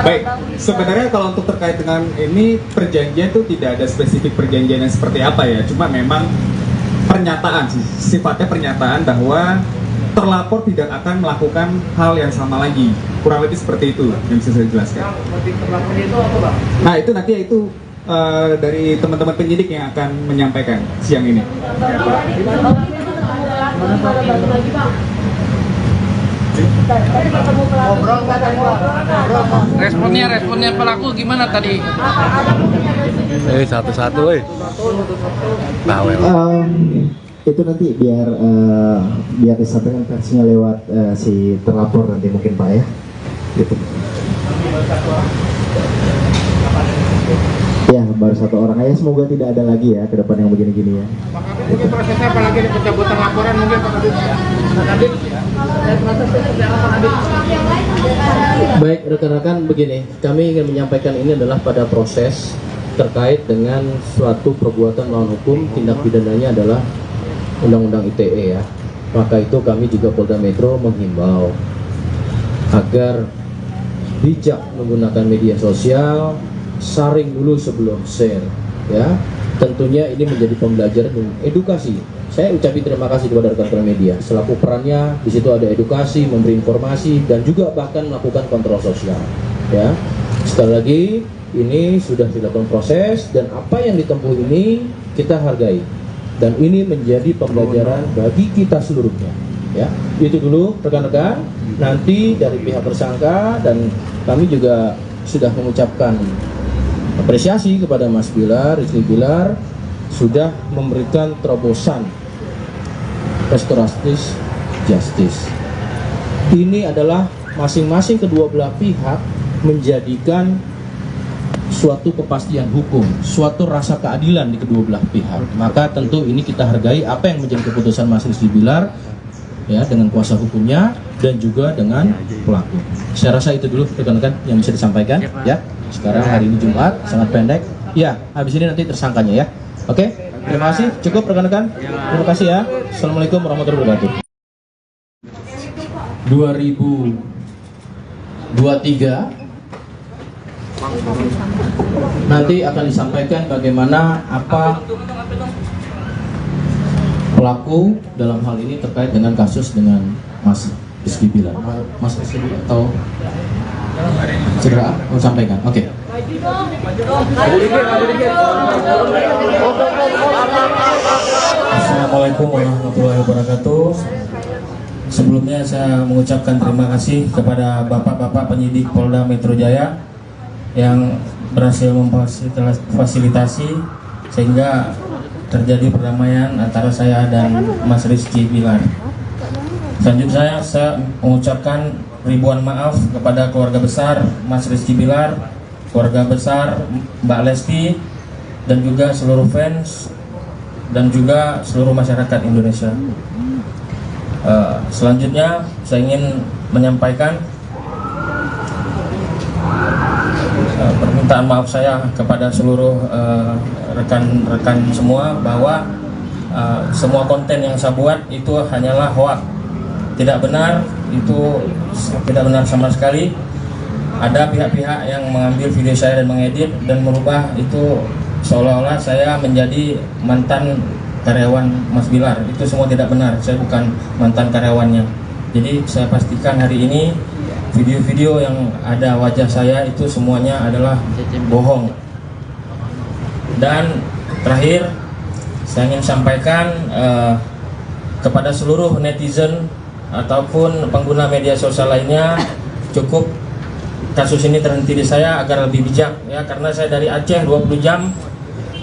Baik, sebenarnya kalau untuk terkait dengan ini perjanjian itu tidak ada spesifik perjanjian yang seperti apa ya, cuma memang pernyataan sih, sifatnya pernyataan bahwa terlapor tidak akan melakukan hal yang sama lagi. Kurang lebih seperti itu yang bisa saya jelaskan. Nah itu nanti itu dari teman-teman penyidik yang akan menyampaikan siang ini. Responnya pelaku gimana tadi? Satu-satu bawel. Itu nanti biar disampaikan versinya lewat si terlapor nanti mungkin Pak ya. Gitu. Ya, baru baru 1 orang ya, semoga tidak ada lagi ya ke depan yang begini-gini ya. Mungkin prosesnya apalagi di pencabutan laporan mungkin Pak Kadit ya. Pak Kadit ya. Baik rekan-rekan, begini, kami ingin menyampaikan ini adalah pada proses terkait dengan suatu perbuatan melawan hukum, tindak pidananya adalah Undang-Undang ITE ya. Maka itu kami juga Polda Metro menghimbau agar bijak menggunakan media sosial, saring dulu sebelum share ya. Tentunya ini menjadi pembelajaran dan edukasi. Saya ucapin terima kasih kepada rekan-rekan media selaku perannya di situ ada edukasi, memberi informasi dan juga bahkan melakukan kontrol sosial ya. Sekali lagi ini sudah dilakukan proses dan apa yang ditempuh ini kita hargai dan ini menjadi pembelajaran bagi kita seluruhnya ya. Itu dulu rekan-rekan. Nanti dari pihak tersangka dan kami juga sudah mengucapkan apresiasi kepada Mas Bilar, Rizky Bilar sudah memberikan terobosan restoratif justice. Ini adalah masing-masing kedua belah pihak menjadikan suatu kepastian hukum, suatu rasa keadilan di kedua belah pihak. Maka tentu ini kita hargai apa yang menjadi keputusan Mas Rizky Bilar ya, dengan kuasa hukumnya dan juga dengan pelaku. Saya rasa itu dulu rekan-rekan yang bisa disampaikan ya. Sekarang hari ini Jumat, sangat pendek. Ya, habis ini nanti tersangkanya ya. Oke, terima kasih. Cukup rekan-rekan. Terima kasih ya. Assalamualaikum warahmatullahi wabarakatuh. 2023 nanti akan disampaikan bagaimana apa pelaku dalam hal ini terkait dengan kasus dengan Mas Rizky Bilar. Mas Rizky Bilar atau segera mau sampaikan. Oke. Assalamualaikum warahmatullahi wabarakatuh. Sebelumnya saya mengucapkan terima kasih kepada bapak-bapak penyidik Polda Metro Jaya yang berhasil memfasilitasi sehingga terjadi perdamaian antara saya dan Mas Rizky Bilar. Selanjutnya saya mengucapkan ribuan maaf kepada keluarga besar Mas Rizky Bilar, keluarga besar Mbak Lesti, dan juga seluruh fans dan juga seluruh masyarakat Indonesia. Selanjutnya saya ingin menyampaikan permintaan maaf saya kepada seluruh rekan-rekan semua bahwa semua konten yang saya buat itu hanyalah hoax, tidak benar, itu tidak benar sama sekali. Ada pihak-pihak yang mengambil video saya dan mengedit dan merubah itu seolah-olah saya menjadi mantan karyawan Mas Bilar. Itu semua tidak benar, saya bukan mantan karyawannya. Jadi saya pastikan hari ini video-video yang ada wajah saya itu semuanya adalah bohong. Dan terakhir saya ingin sampaikan kepada seluruh netizen ataupun pengguna media sosial lainnya, cukup kasus ini terhenti di saya agar lebih bijak ya, karena saya dari Aceh 20 jam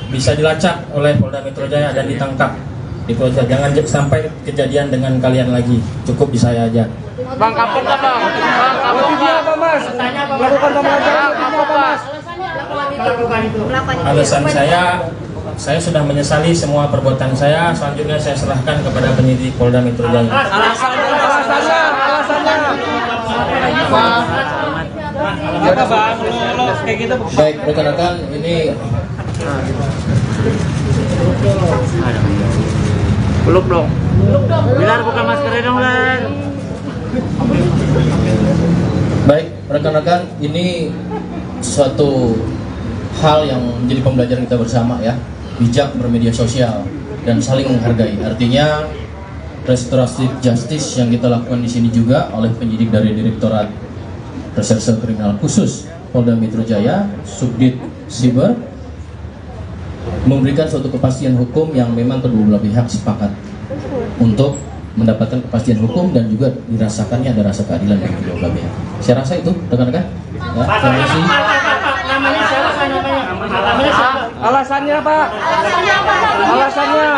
bisa dilacak oleh Polda Metro Jaya dan ditangkap. Itu aja, jangan sampai kejadian dengan kalian lagi. Cukup di saya aja. Bang, kapok nggak bang? Bang, kapok nggak? Melakukan pemelajaran apa mas? Alasan saya sudah menyesali semua perbuatan saya. Selanjutnya saya serahkan kepada penyidik Polda Metro Jaya. Alasannya. Baik rekan-rekan, ini Belum dong. Bilar buka maskernya dong Bilar. baik rekan-rekan, ini suatu hal yang menjadi pembelajaran kita bersama ya. Bijak bermedia sosial dan saling menghargai. Artinya restoratif justice yang kita lakukan di sini juga oleh penyidik dari Direktorat Reserse Kriminal Khusus Polda Metro Jaya, Subdit Siber, memberikan suatu kepastian hukum yang memang kedua belah pihak sepakat untuk mendapatkan kepastian hukum dan juga dirasakannya ada rasa keadilan dari kedua belah pihak. Saya rasa itu rekan-rekan. Ya, terima kasih. Namanya siapa? Alasannya Pak. Alasannya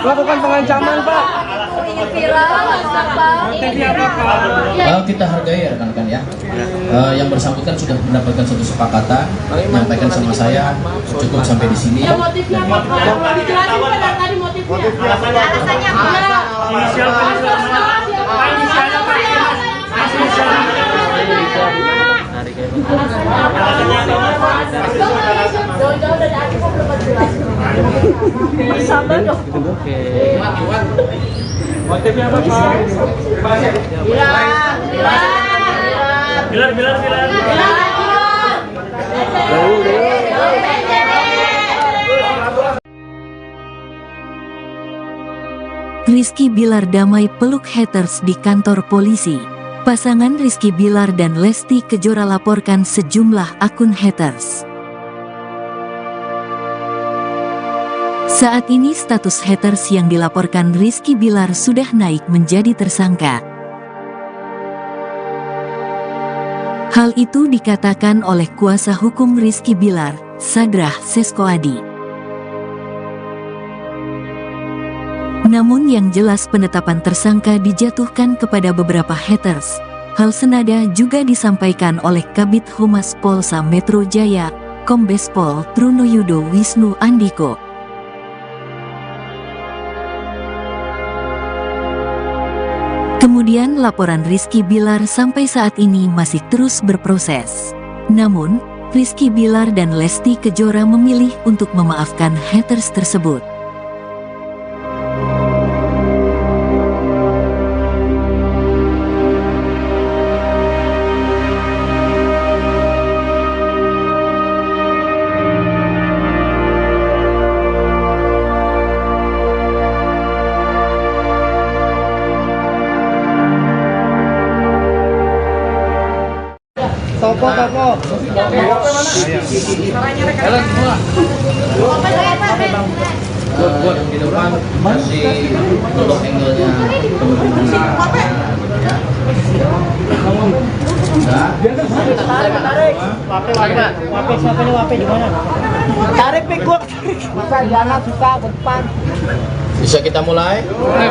melakukan pengancaman Pak. Kita hargai ya rekan-rekan ya. Yang bersangkutan sudah mendapatkan suatu kesepakatan, menyampaikan sama saya cukup sampai di sini. Ya, motifnya apa? Dijelasin pada tadi motifnya. Alasannya apa? Jauh-jauh dari aku kok belum jelas. Sabar dong. Motifnya apa, Pak? Bilar. Rizky Bilar damai peluk haters di kantor polisi. Pasangan Rizky Bilar dan Lesti Kejora laporkan sejumlah akun haters. Saat ini status haters yang dilaporkan Rizky Bilar sudah naik menjadi tersangka. Hal itu dikatakan oleh kuasa hukum Rizky Bilar, Sadrah Seskoadi. Namun yang jelas penetapan tersangka dijatuhkan kepada beberapa haters. Hal senada juga disampaikan oleh Kabid Humas Polsa Metro Jaya, Kombes Pol Trunoyudo Wisnu Andiko. Kemudian laporan Rizky Bilar sampai saat ini masih terus berproses. Namun, Rizky Bilar dan Lesti Kejora memilih untuk memaafkan haters tersebut. Topo. Buat di depan masih untuk angle-nya Tarik pik gua. Masa jangan suka ke depan. Bisa kita mulai? Boleh.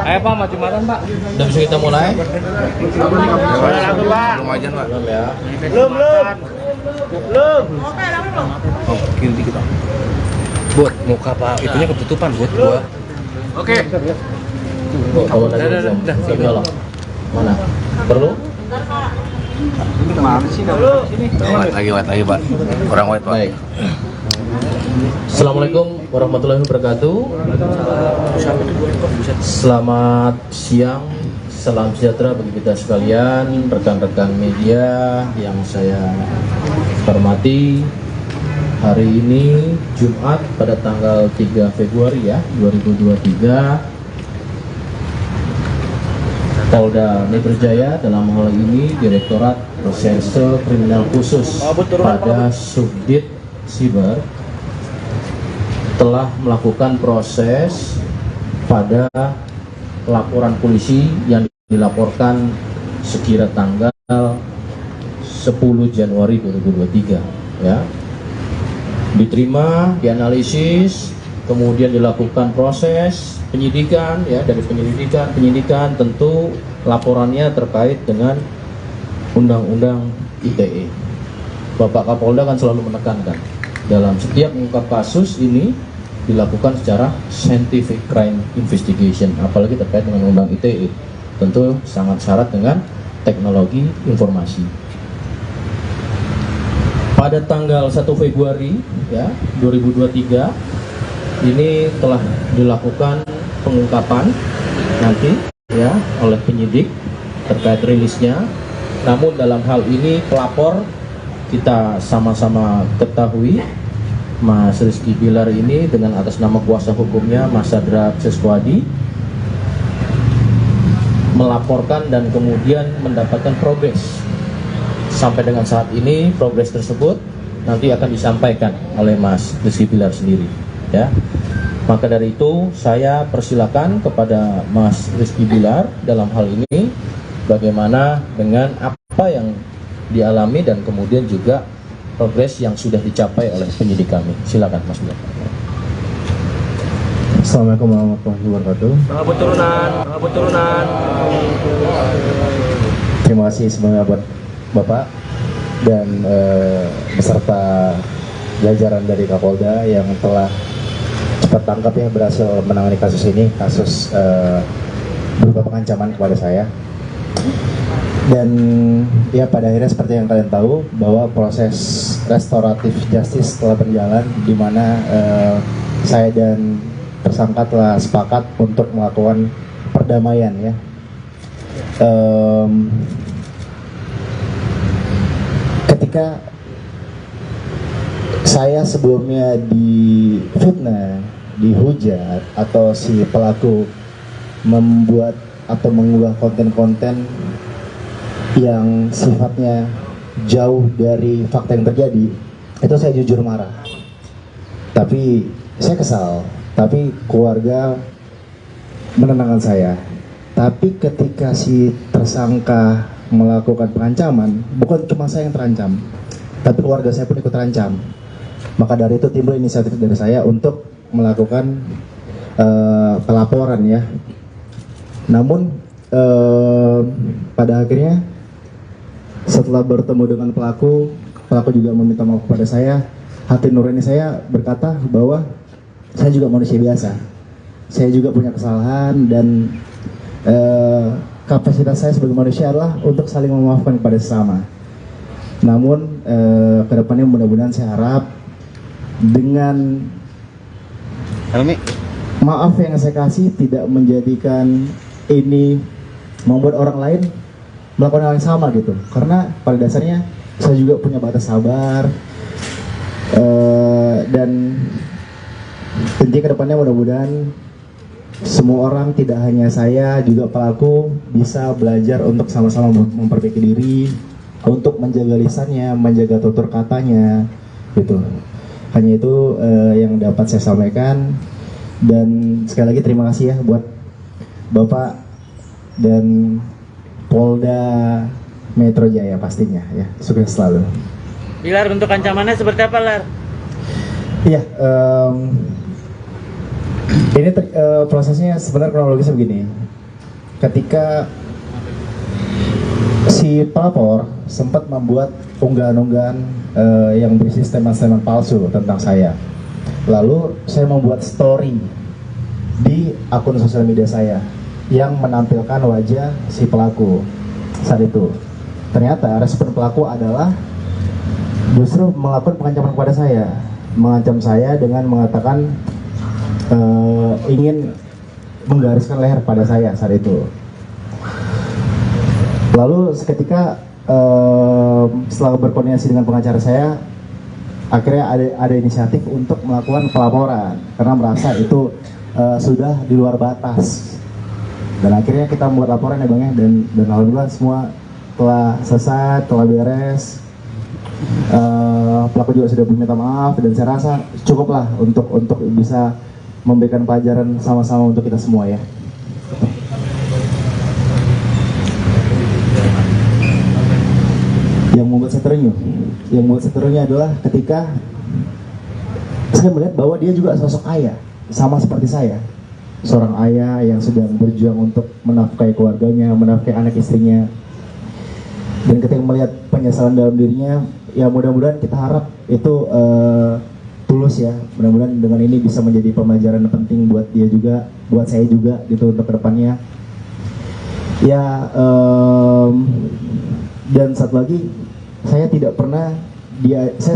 Ayo Pak, maju makan Pak. Udah bisa kita mulai? Belum aja, Pak. Belum ya. Belum. Oh, kiri dikit, Pak. Buat muka Pak, itunya ketutupan buat gua. Oke. Kalau tadi belum. Mana? Perlu? Lagi Pak. Orang white Pak. Baik. Assalamualaikum warahmatullahi wabarakatuh. Selamat siang, salam sejahtera bagi kita sekalian, rekan-rekan media yang saya hormati. Hari ini Jumat pada tanggal 3 Februari ya 2023, Polda Metro Jaya dalam hal ini Direktorat Reserse Kriminal Khusus pada Subdit Siber telah melakukan proses pada laporan polisi yang dilaporkan sekira tanggal 10 Januari 2023 ya. Diterima, dianalisis, kemudian dilakukan proses penyidikan ya. Dari penyidikan tentu laporannya terkait dengan Undang-Undang ITE. Bapak Kapolda kan selalu menekankan dalam setiap mengungkap kasus ini dilakukan secara scientific crime investigation, apalagi terkait dengan Undang ITE, tentu sangat syarat dengan teknologi informasi. Pada tanggal 1 Februari ya 2023 ini telah dilakukan pengungkapan nanti ya oleh penyidik terkait rilisnya. Namun dalam hal ini pelapor kita sama-sama ketahui Mas Rizky Bilar ini dengan atas nama kuasa hukumnya Mas Sadrah Seskoadi melaporkan dan kemudian mendapatkan progres. Sampai dengan saat ini progres tersebut nanti akan disampaikan oleh Mas Rizky Bilar sendiri ya. Maka dari itu saya persilakan kepada Mas Rizky Bilar dalam hal ini bagaimana dengan apa yang dialami dan kemudian juga progres yang sudah dicapai oleh penyidik kami. Silakan Mas Bilar. Assalamualaikum warahmatullahi wabarakatuh. Selamat turunan. Terima kasih semuanya buat Bapak dan beserta jajaran dari Kapolda yang telah cepat tangkap ya, berhasil menangani kasus ini, kasus berupa pengancaman kepada saya. Dan ya pada akhirnya seperti yang kalian tahu bahwa proses restoratif justice telah berjalan, di mana saya dan tersangka telah sepakat untuk melakukan perdamaian ya. Ketika saya sebelumnya difitnah, dihujat, atau si pelaku membuat atau mengunggah konten-konten yang sifatnya jauh dari fakta yang terjadi, itu saya jujur marah. Tapi saya kesal, tapi keluarga menenangkan saya. Tapi ketika si tersangka melakukan pengancaman, bukan cuma saya yang terancam, tapi keluarga saya pun ikut terancam. Maka dari itu timbul inisiatif dari saya untuk melakukan pelaporan ya. Namun pada akhirnya setelah bertemu dengan pelaku juga meminta maaf kepada saya. Hati nurani saya berkata bahwa saya juga manusia biasa. Saya juga punya kesalahan dan kapasitas saya sebagai manusia adalah untuk saling memaafkan kepada sesama. Namun kedepannya mudah-mudahan saya harap dengan maaf yang saya kasih tidak menjadikan ini membuat orang lain melakukan hal yang sama gitu. Karena pada dasarnya saya juga punya batas sabar dan tentunya kedepannya mudah-mudahan semua orang, tidak hanya saya, juga pelaku bisa belajar untuk sama-sama memperbaiki diri, untuk menjaga lisannya, menjaga tutur katanya, gitu. Hanya itu yang dapat saya sampaikan. Dan sekali lagi terima kasih ya buat Bapak dan Polda Metro Jaya pastinya ya. Sukses selalu. Bilar, bentuk ancamannya seperti apa, Lar? Iya, ini prosesnya sebenarnya kronologisnya begini. Ketika si pelapor sempat membuat unggahan-unggahan yang berisi statement-statement palsu tentang saya. Lalu saya membuat story di akun sosial media saya yang menampilkan wajah si pelaku saat itu. Ternyata respon pelaku adalah justru melakukan pengancaman kepada saya, mengancam saya dengan mengatakan ingin menggariskan leher pada saya saat itu. Lalu seketika setelah berkoordinasi dengan pengacara saya, akhirnya ada inisiatif untuk melakukan pelaporan karena merasa itu sudah di luar batas. Dan akhirnya kita membuat laporan ya Bang ya, dan alhamdulillah semua telah selesai, telah beres. Pelaku juga sudah meminta maaf dan saya rasa cukuplah untuk bisa memberikan pelajaran sama-sama untuk kita semua ya. Yang membuat saya terenyuh adalah ketika saya melihat bahwa dia juga sosok ayah, sama seperti saya, seorang ayah yang sedang berjuang untuk menafkahi keluarganya, menafkahi anak istrinya. Dan ketika melihat penyesalan dalam dirinya, ya mudah-mudahan kita harap itu tulus ya. Mudah-mudahan dengan ini bisa menjadi pembelajaran penting buat dia juga, buat saya juga gitu untuk kedepannya. Ya, dan satu lagi, saya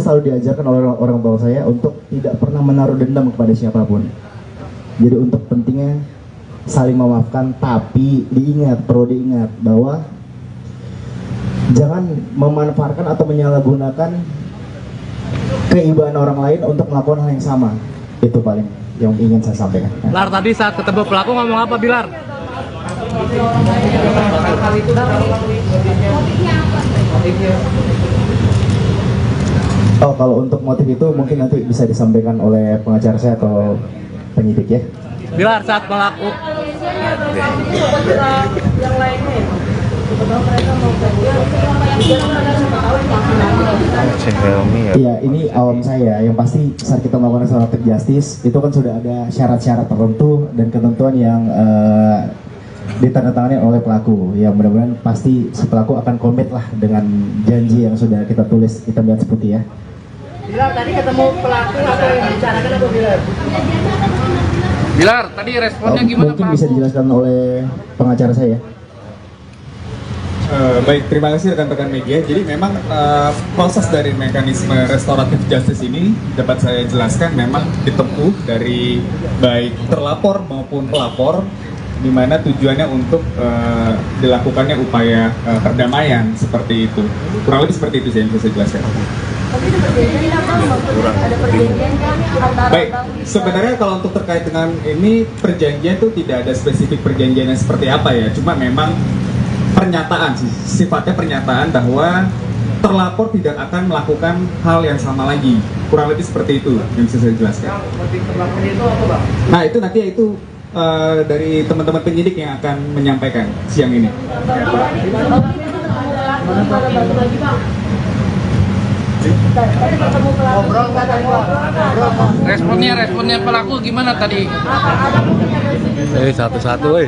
selalu diajarkan oleh orang tua saya untuk tidak pernah menaruh dendam kepada siapapun. Jadi untuk pentingnya saling memaafkan, tapi perlu diingat bahwa jangan memanfaatkan atau menyalahgunakan keibaan orang lain untuk melakukan hal yang sama. Itu paling yang ingin saya sampaikan. Lar, tadi saat ketemu pelaku ngomong apa, Bilar? Oh, kalau untuk motif itu mungkin nanti bisa disampaikan oleh pengacara saya atau penyidik ya. Bilar, saat pelaku yang lainnya Iya, ini awam saya. Yang pasti saat kita melakukan restoratif justice itu kan sudah ada syarat-syarat tertentu dan ketentuan yang ditandatangani oleh pelaku. Ya mudah-mudahan pasti si pelaku akan komit lah dengan janji yang sudah kita tulis hitam di atas putih ya. Bilar, tadi ketemu pelaku atau yang bicarakan apa Bilar? Bilar, tadi responnya gimana Mungkin Pak? bisa dijelaskan oleh pengacara saya. Baik, terima kasih rekan-rekan media. Jadi memang proses dari mekanisme restoratif justice ini dapat saya jelaskan memang ditempuh dari baik terlapor maupun pelapor, di mana tujuannya untuk dilakukannya upaya perdamaian seperti itu. Kurang lebih seperti itu sih yang bisa saya jelaskan. Tapi ada perjanjian apa? Ada perjanjian kan antara Baik, sebenarnya kalau untuk terkait dengan ini perjanjian itu tidak ada spesifik perjanjian yang seperti apa ya. Cuma memang pernyataan sih, sifatnya pernyataan bahwa terlapor tidak akan melakukan hal yang sama lagi. Kurang lebih seperti itu yang bisa saya jelaskan. Nah itu nanti itu dari teman-teman penyidik yang akan menyampaikan siang ini. Responnya pelaku gimana tadi? Satu-satu,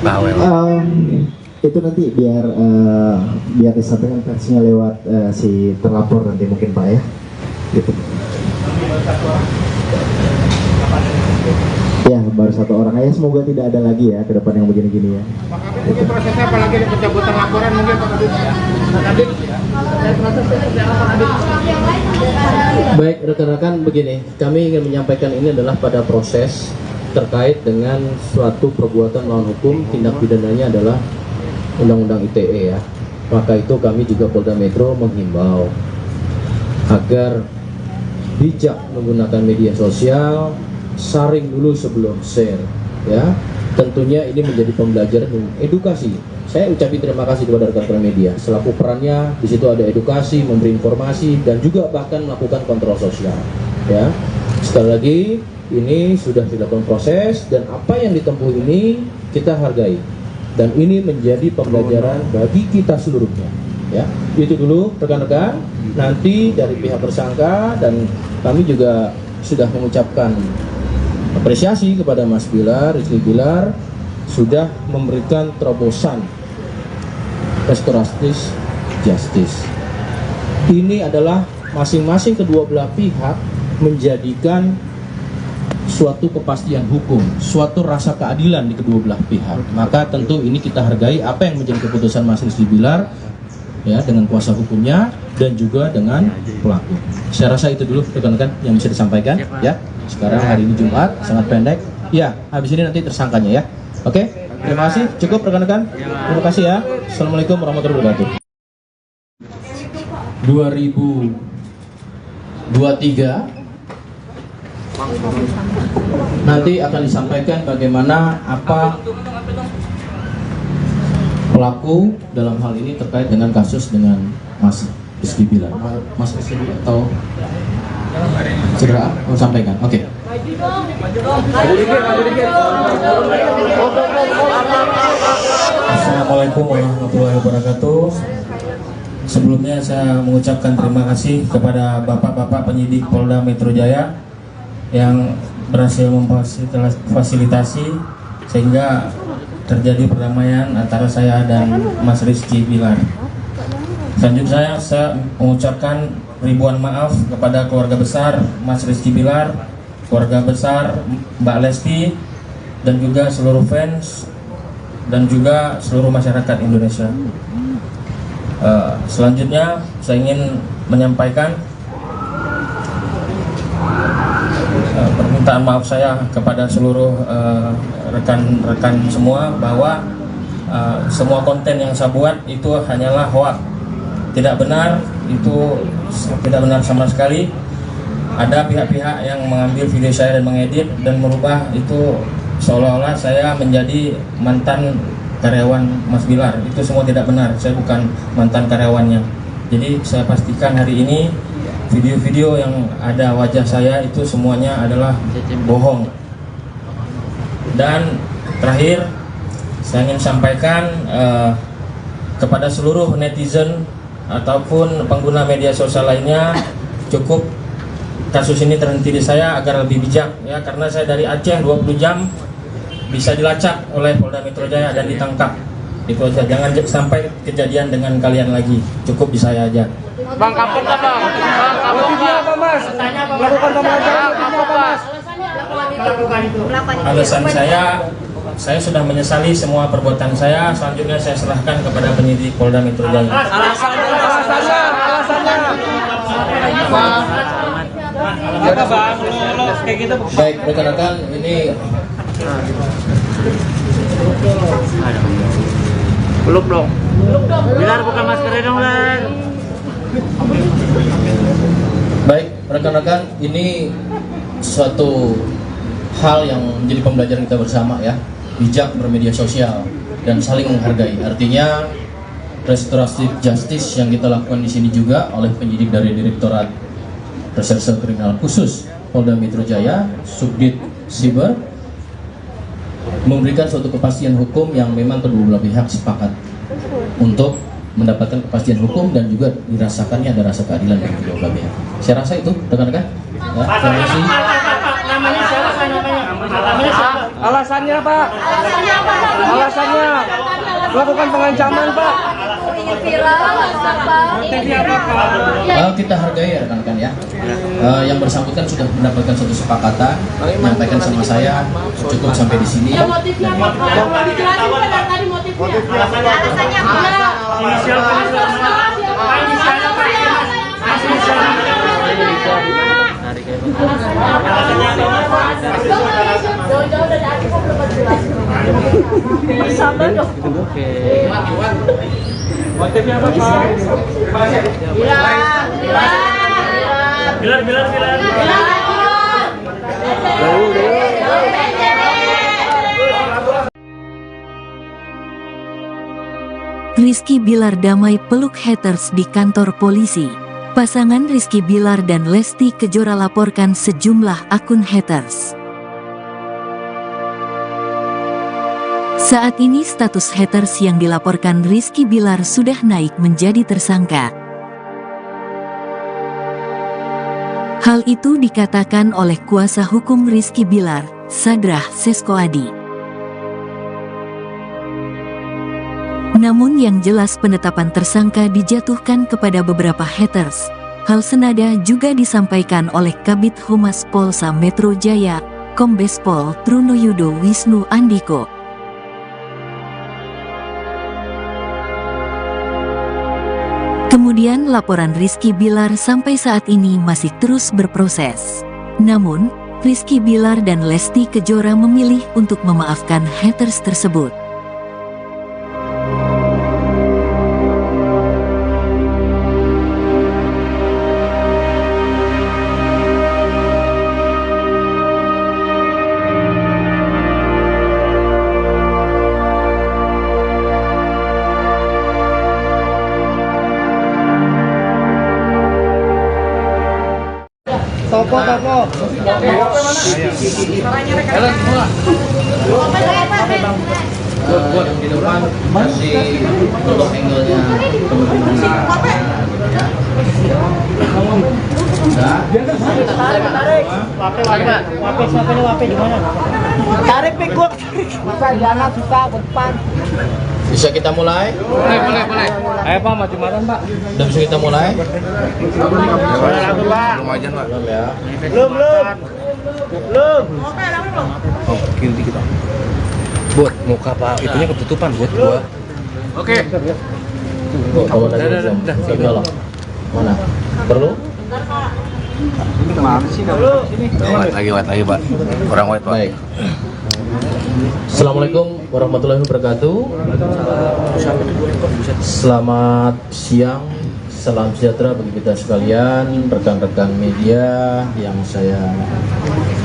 bawel. Itu nanti biar disampaikan versinya lewat si terlapor nanti mungkin Pak ya. Gitu. Ya baru satu orang aja, semoga tidak ada lagi ya ke depan yang begini-gini ya. Ini prosesnya apalagi ada pencabutan laporan mungkin Pak Kabit? Pak Kabit? Baik rekan-rekan, begini, kami ingin menyampaikan ini adalah pada proses terkait dengan suatu perbuatan melawan hukum, tindak pidananya adalah Undang-Undang ITE ya. Maka itu kami juga Polda Metro menghimbau agar bijak menggunakan media sosial, saring dulu sebelum share ya. Tentunya ini menjadi pembelajaran dan edukasi. Saya ucapin terima kasih kepada rekan-rekan media selaku perannya di situ ada edukasi, memberi informasi dan juga bahkan melakukan kontrol sosial ya. Sekali lagi ini sudah dilakukan proses dan apa yang ditempuh ini kita hargai dan ini menjadi pembelajaran bagi kita seluruhnya ya. Itu dulu rekan-rekan. Nanti dari pihak tersangka dan kami juga sudah mengucapkan apresiasi kepada Mas Bilar, Rizky Bilar sudah memberikan terobosan restoratif justice. Ini adalah masing-masing kedua belah pihak menjadikan suatu kepastian hukum, suatu rasa keadilan di kedua belah pihak. Maka tentu ini kita hargai apa yang menjadi keputusan Mas Rizky Bilar ya dengan kuasa hukumnya dan juga dengan pelaku. Saya rasa itu dulu rekan-rekan yang bisa disampaikan ya. Sekarang hari ini Jumat, sangat pendek. Ya, habis ini nanti tersangkanya ya. Oke, terima kasih. Cukup rekan-rekan. Terima kasih ya. Assalamualaikum warahmatullahi wabarakatuh. 2023 nanti akan disampaikan bagaimana apa pelaku dalam hal ini terkait dengan kasus dengan Mas Rizky Bilar. Mas Rizky atau segera sampaikan. Oke. Assalamualaikum warahmatullahi wabarakatuh. Sebelumnya saya mengucapkan terima kasih kepada bapak-bapak penyidik Polda Metro Jaya yang berhasil memfasilitasi sehingga terjadi perdamaian antara saya dan Mas Rizky Bilar. Selanjutnya saya mengucapkan ribuan maaf kepada keluarga besar Mas Rizky Bilar, keluarga besar Mbak Lesti, dan juga seluruh fans dan juga seluruh masyarakat Indonesia. Selanjutnya saya ingin menyampaikan permintaan maaf saya kepada seluruh rekan-rekan semua bahwa semua konten yang saya buat itu hanyalah hoax. Tidak benar, itu tidak benar sama sekali. Ada pihak-pihak yang mengambil video saya dan mengedit dan merubah itu seolah-olah saya menjadi mantan karyawan Mas Bilar. Itu semua tidak benar, saya bukan mantan karyawannya. Jadi saya pastikan hari ini video-video yang ada wajah saya itu semuanya adalah bohong. Dan terakhir saya ingin sampaikan kepada seluruh netizen ataupun pengguna media sosial lainnya cukup kasus ini terhenti di saya agar lebih bijak ya, karena saya dari Aceh 20 jam bisa dilacak oleh Polda Metro Jaya dan ditangkap. Itu aja, jangan sampai kejadian dengan kalian lagi, cukup di saya aja. Bang, kapok nggak bang? Bang, kapok nggak? Mas, melakukan pembelajaran apa mas? Alasan saya sudah menyesali semua perbuatan saya. Selanjutnya saya serahkan kepada penyidik Polda Metro Jaya. Alasannya. Apa bang? Kayak gitu. Baik, rekan-rekan, ini Peluk dong. Bilar buka maskernya dong, Lar. baik, rekan-rekan, ini suatu hal yang menjadi pembelajaran kita bersama ya. Bijak bermedia sosial dan saling menghargai. Artinya restoratif justice yang kita lakukan di sini juga oleh penyidik dari Direktorat Reserse Kriminal Khusus Polda Metro Jaya, Subdit Siber, memberikan suatu kepastian hukum yang memang kedua belah pihak sepakat untuk mendapatkan kepastian hukum dan juga dirasakannya ada rasa keadilan bagi kedua belah pihak. Saya rasa itu, rekan-rekan. Ya, terima kasih. Namanya siapa? Alasannya Pak? Alasannya melakukan pengancaman Pak. Kita hargai ya rekan-rekan ya. Yang bersangkutan sudah mendapatkan suatu kesepakatan, menyampaikan sama saya cukup sampai di sini. Ya motifnya apa? Dijelasin pada tadi motifnya. Alasannya apa? Jauh-jauh dari aku kok belum jelas. Sabar dong. Motifnya apa Pak? Bilar. Rizky Bilar damai peluk haters di kantor polisi. Pasangan Rizky Bilar dan Lesti Kejora laporkan sejumlah akun haters. Saat ini status haters yang dilaporkan Rizky Bilar sudah naik menjadi tersangka. Hal itu dikatakan oleh kuasa hukum Rizky Bilar, Sadrah Seskoadi. Namun yang jelas penetapan tersangka dijatuhkan kepada beberapa haters. Hal senada juga disampaikan oleh Kabid Humas Polsa Metro Jaya, Kombes Pol Trunoyudo Wisnu Andiko. Kemudian laporan Rizky Bilar sampai saat ini masih terus berproses. Namun, Rizky Bilar dan Lesti Kejora memilih untuk memaafkan haters tersebut. Topo. Buat di depan masih untuk angle-nya Wape di mana? Tarik pik gua. Masa jangan susah ke depan. Bisa kita mulai? Boleh. Ayo Pak, maju malam Pak. Udah bisa kita mulai? Belum aja Pak. Belum ya. Belum. Oh, kiri kita. Buat muka Pak, itunya ketutupan buat gua. Oke. Bawa lagi. Mana? Perlu? Ini kemana sih kalau sini? White lagi Pak. Kurang white Pak. Baik. Assalamualaikum warahmatullahi wabarakatuh. Selamat siang, salam sejahtera bagi kita sekalian, rekan-rekan media yang saya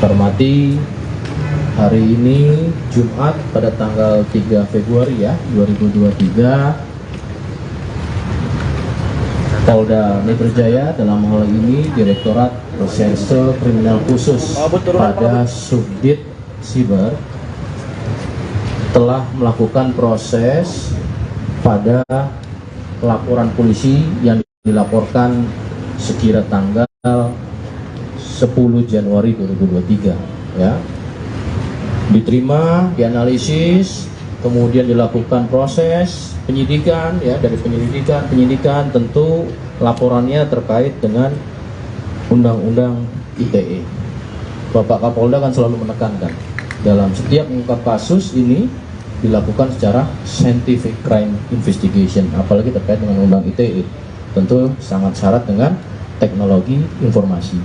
hormati. Hari ini Jumat pada tanggal 3 Februari ya 2023, Polda Metro Jaya dalam hal ini Direktorat Reserse Kriminal Khusus pada Subdit Siber telah melakukan proses pada laporan polisi yang dilaporkan sekira tanggal 10 Januari 2023 ya. Diterima, dianalisis, kemudian dilakukan proses penyidikan ya. Dari penyidikan tentu laporannya terkait dengan Undang-Undang ITE. Bapak Kapolda kan selalu menekankan dalam setiap mengungkap kasus ini dilakukan secara scientific crime investigation, apalagi terkait dengan Undang ITE, tentu sangat syarat dengan teknologi informasi.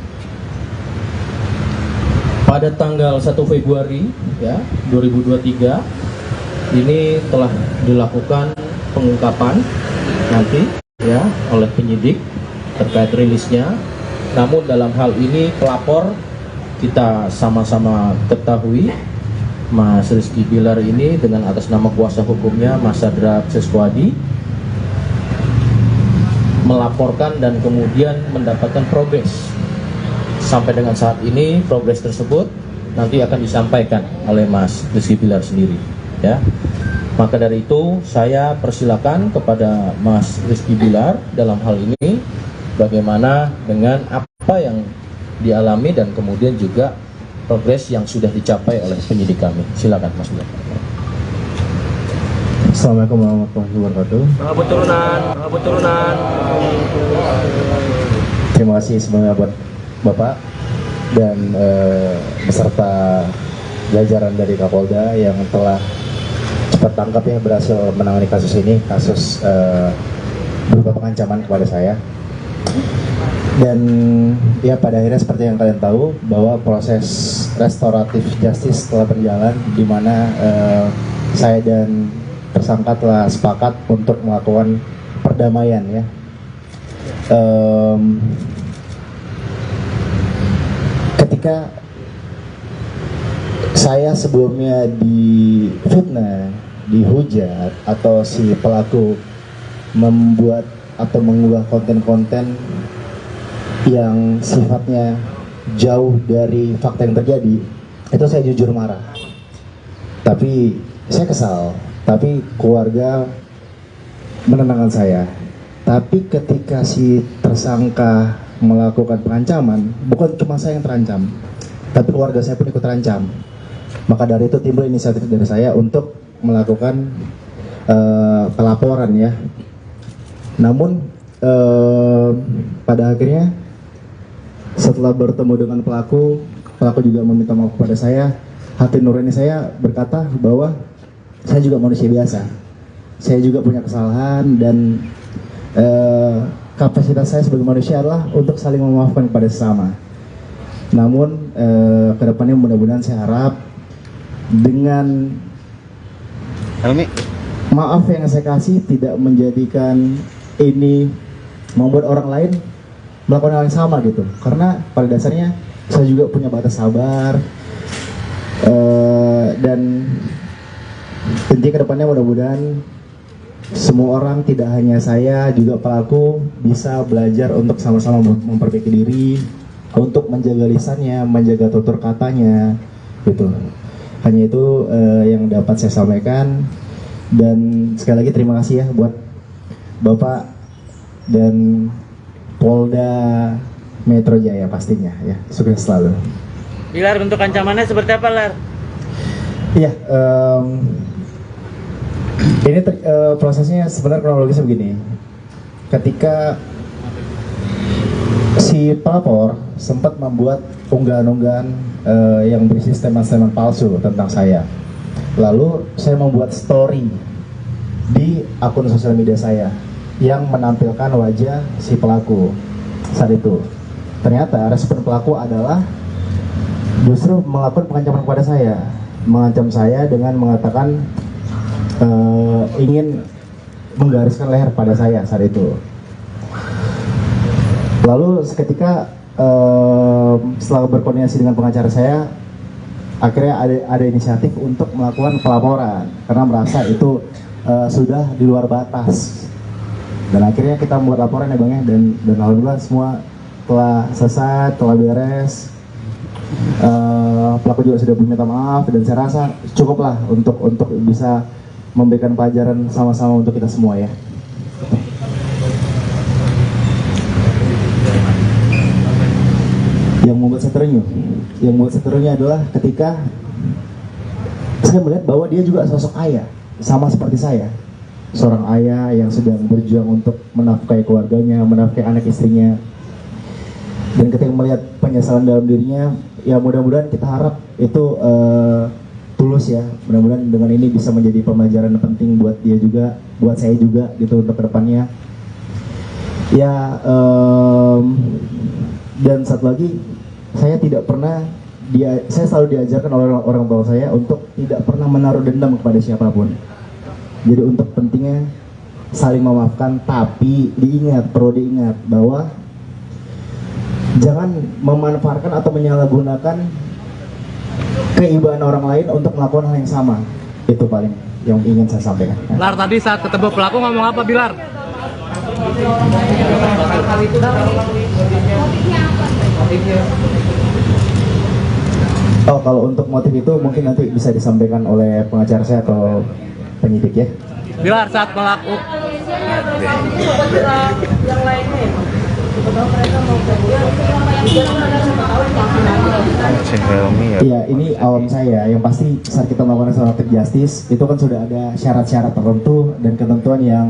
Pada tanggal 1 Februari ya 2023 ini telah dilakukan pengungkapan nanti ya oleh penyidik terkait rilisnya. Namun dalam hal ini pelapor kita sama-sama ketahui Mas Rizky Bilar ini dengan atas nama kuasa hukumnya Mas Sadra Seswadi melaporkan dan kemudian mendapatkan progres. Sampai dengan saat ini progres tersebut nanti akan disampaikan oleh Mas Rizky Bilar sendiri ya. Maka dari itu saya persilakan kepada Mas Rizky Bilar dalam hal ini bagaimana dengan apa yang dialami dan kemudian juga progres yang sudah dicapai oleh penyidik kami. Silakan Mas Bilar. Assalamualaikum warahmatullahi wabarakatuh. Turunan. Terima kasih sebelumnya buat Bapak dan beserta jajaran dari Kapolda yang telah cepat tangkap yang berhasil menangani kasus ini, kasus berupa pengancaman kepada saya. Dan ya pada akhirnya seperti yang kalian tahu bahwa proses restoratif justice telah berjalan, di mana saya dan tersangka telah sepakat untuk melakukan perdamaian ya. Ketika saya sebelumnya difitnah, dihujat, atau si pelaku membuat atau mengunggah konten-konten yang sifatnya jauh dari fakta yang terjadi, itu saya jujur marah. Tapi saya kesal, tapi keluarga menenangkan saya. Tapi ketika si tersangka melakukan pengancaman, bukan cuma saya yang terancam, tapi keluarga saya pun ikut terancam. Maka dari itu timbul inisiatif dari saya untuk melakukan pelaporan ya. Namun pada akhirnya setelah bertemu dengan pelaku juga meminta maaf kepada saya. Hati nurani saya berkata bahwa saya juga manusia biasa, saya juga punya kesalahan, dan kapasitas saya sebagai manusia adalah untuk saling memaafkan kepada sesama. Namun kedepannya mudah-mudahan saya harap dengan maaf yang saya kasih tidak menjadikan ini membuat orang lain melakukan hal yang sama gitu. Karena pada dasarnya saya juga punya batas sabar, dan intinya kedepannya mudah-mudahan semua orang, tidak hanya saya, juga pelaku bisa belajar untuk sama-sama memperbaiki diri, untuk menjaga lisannya, menjaga tutur katanya, gitu. Hanya itu yang dapat saya sampaikan. Dan sekali lagi terima kasih ya buat Bapak dan Polda Metro Jaya pastinya ya. Sukses selalu. Bilar, untuk ancamannya seperti apa, Lar? Iya, ini prosesnya sebenarnya kronologisnya begini. Ketika si pelapor sempat membuat unggahan-unggahan yang berisi statement-statement palsu tentang saya, lalu saya membuat story di akun sosial media saya yang menampilkan wajah si pelaku saat itu. Ternyata respon pelaku adalah justru melakukan pengancaman kepada saya, mengancam saya dengan mengatakan ingin menggariskan leher pada saya saat itu. Lalu seketika setelah berkoordinasi dengan pengacara saya, akhirnya ada inisiatif untuk melakukan pelaporan karena merasa itu sudah di luar batas. Dan akhirnya kita membuat laporan ya Bang ya, dan alhamdulillah semua telah selesai, telah beres. Pelaku juga sudah meminta maaf, dan saya rasa cukuplah untuk bisa memberikan pelajaran sama-sama untuk kita semua ya. membuat saya terenyuh. Yang membuat saya terenyuh adalah ketika saya melihat bahwa dia juga sosok ayah, sama seperti saya. Seorang ayah yang sedang berjuang untuk menafkahi keluarganya, menafkahi anak istrinya. Dan ketika melihat penyesalan dalam dirinya, ya mudah-mudahan kita harap itu tulus ya. Mudah-mudahan dengan ini bisa menjadi pembelajaran penting buat dia juga, buat saya juga gitu untuk kedepannya. Ya, dan satu lagi, saya tidak pernah saya selalu diajarkan oleh orang tua saya untuk tidak pernah menaruh dendam kepada siapapun. Jadi untuk pentingnya saling memaafkan, tapi perlu diingat bahwa jangan memanfaatkan atau menyalahgunakan keibaan orang lain untuk melakukan hal yang sama. Itu paling yang ingin saya sampaikan. Bilar, tadi saat ketemu pelaku ngomong apa, Bilar? Oh, kalau untuk motif itu mungkin nanti bisa disampaikan oleh pengacara saya atau penyidik ya. Bilar, saat pelaku Iya, ini awam saya. Yang pasti saat kita melakukan restoratif justice itu kan sudah ada syarat-syarat tertentu dan ketentuan yang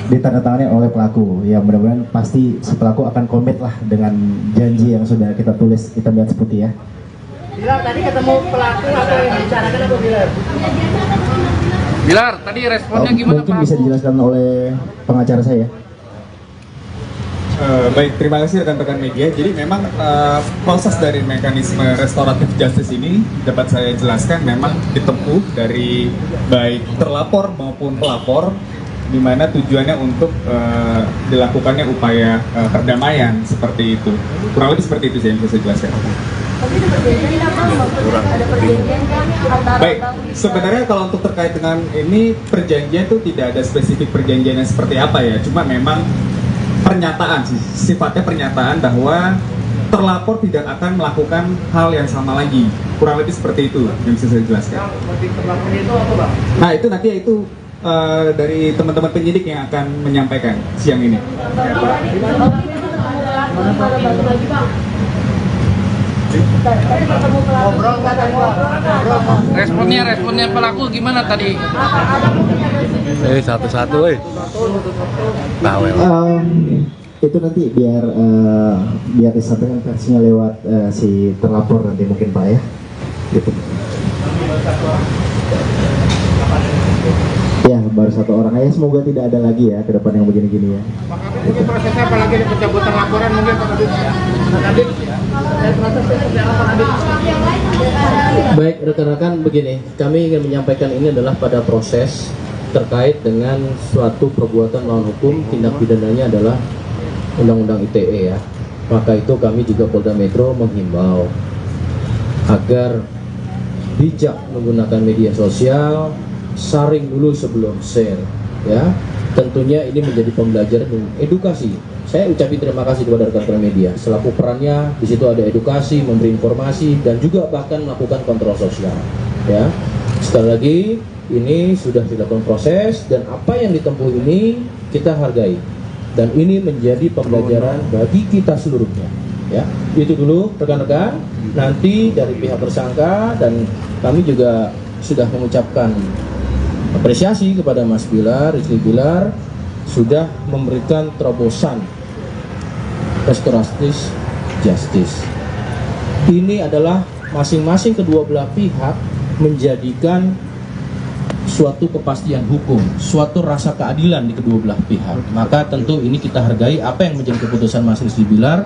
ditandatangani oleh pelaku. Ya mudah-mudahan pasti si pelaku akan komit lah dengan janji yang sudah kita tulis, kita lihat seperti ya. Bilar, tadi ketemu pelaku atau yang dibicarakan apa, Bilar? Bilar, tadi responnya gimana, mungkin Pak? bisa dijelaskan oleh pengacara saya. Baik, terima kasih rekan-rekan media. Jadi memang proses dari mekanisme restoratif justice ini dapat saya jelaskan memang ditempuh dari baik terlapor maupun pelapor, di mana tujuannya untuk dilakukannya upaya perdamaian seperti itu. Kurang lebih seperti itu sih yang bisa saya jelaskan. Baik, sebenarnya kalau untuk terkait dengan ini perjanjian itu tidak ada spesifik perjanjiannya seperti apa ya, cuma memang pernyataan sih, sifatnya pernyataan bahwa terlapor tidak akan melakukan hal yang sama lagi. Kurang lebih seperti itu yang bisa saya jelaskan. Nah itu nanti itu dari teman-teman penyidik yang akan menyampaikan siang ini. Responnya pelaku gimana tadi? Satu-satu, bawel. Itu nanti biar disampaikan versinya lewat si terlapor nanti mungkin Pak ya. Gitu. Ya baru satu orang aja, semoga tidak ada lagi ya ke depan yang begini-gini ya. Mungkin prosesnya apalagi ada pencabutan laporan mungkin Pak Kadit. Baik rekan-rekan, begini, kami ingin menyampaikan ini adalah pada proses terkait dengan suatu perbuatan melawan hukum, tindak pidananya adalah Undang-Undang ITE ya. Maka itu kami juga Polda Metro menghimbau agar bijak menggunakan media sosial, saring dulu sebelum share ya. Tentunya ini menjadi pembelajaran dan edukasi. Saya ucapin terima kasih kepada rekan-rekan media selaku perannya di situ ada edukasi, memberi informasi dan juga bahkan melakukan kontrol sosial ya. Sekali lagi ini sudah dilakukan proses dan apa yang ditempuh ini kita hargai dan ini menjadi pembelajaran bagi kita seluruhnya ya. Itu dulu rekan-rekan. Nanti dari pihak tersangka dan kami juga sudah mengucapkan apresiasi kepada Mas Bilar, Rizky Bilar sudah memberikan terobosan restoratif justice. Ini adalah masing-masing kedua belah pihak menjadikan suatu kepastian hukum, suatu rasa keadilan di kedua belah pihak. Maka tentu ini kita hargai apa yang menjadi keputusan Mas Rizky Bilar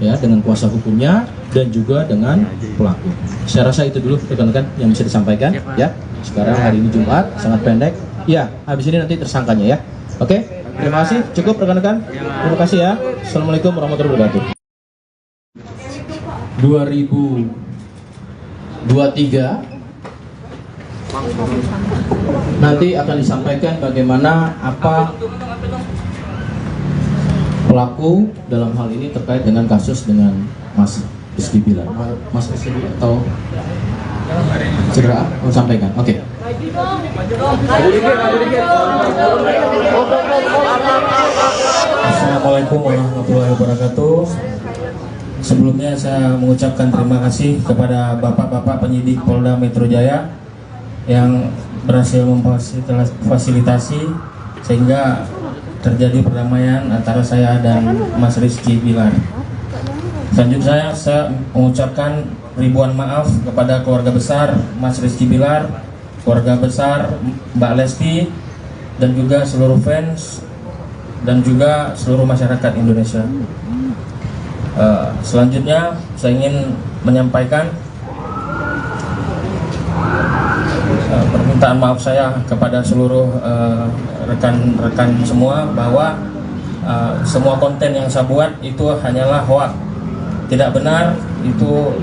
ya dengan kuasa hukumnya dan juga dengan pelaku. Saya rasa itu dulu rekan-rekan yang bisa disampaikan ya. Sekarang hari ini Jumat, sangat pendek. Ya, habis ini nanti tersangkanya ya. Oke, terima kasih. Cukup rekan-rekan. Terima kasih ya. Assalamualaikum warahmatullahi wabarakatuh. 2023 nanti akan disampaikan bagaimana apa pelaku dalam hal ini terkait dengan kasus dengan Mas Rizky Bilar. Mas Rizky atau cedera mau sampaikan. Oke. Assalamualaikum warahmatullahi wabarakatuh. Sebelumnya saya mengucapkan terima kasih kepada bapak-bapak penyidik Polda Metro Jaya yang berhasil memfasilitasi sehingga terjadi perdamaian antara saya dan Mas Rizky Bilar. Selanjutnya saya mengucapkan ribuan maaf kepada keluarga besar Mas Rizky Bilar, keluarga besar Mbak Lesti, dan juga seluruh fans dan juga seluruh masyarakat Indonesia. Selanjutnya saya ingin menyampaikan permintaan maaf saya kepada seluruh rekan-rekan semua bahwa semua konten yang saya buat itu hanyalah hoax, tidak benar, itu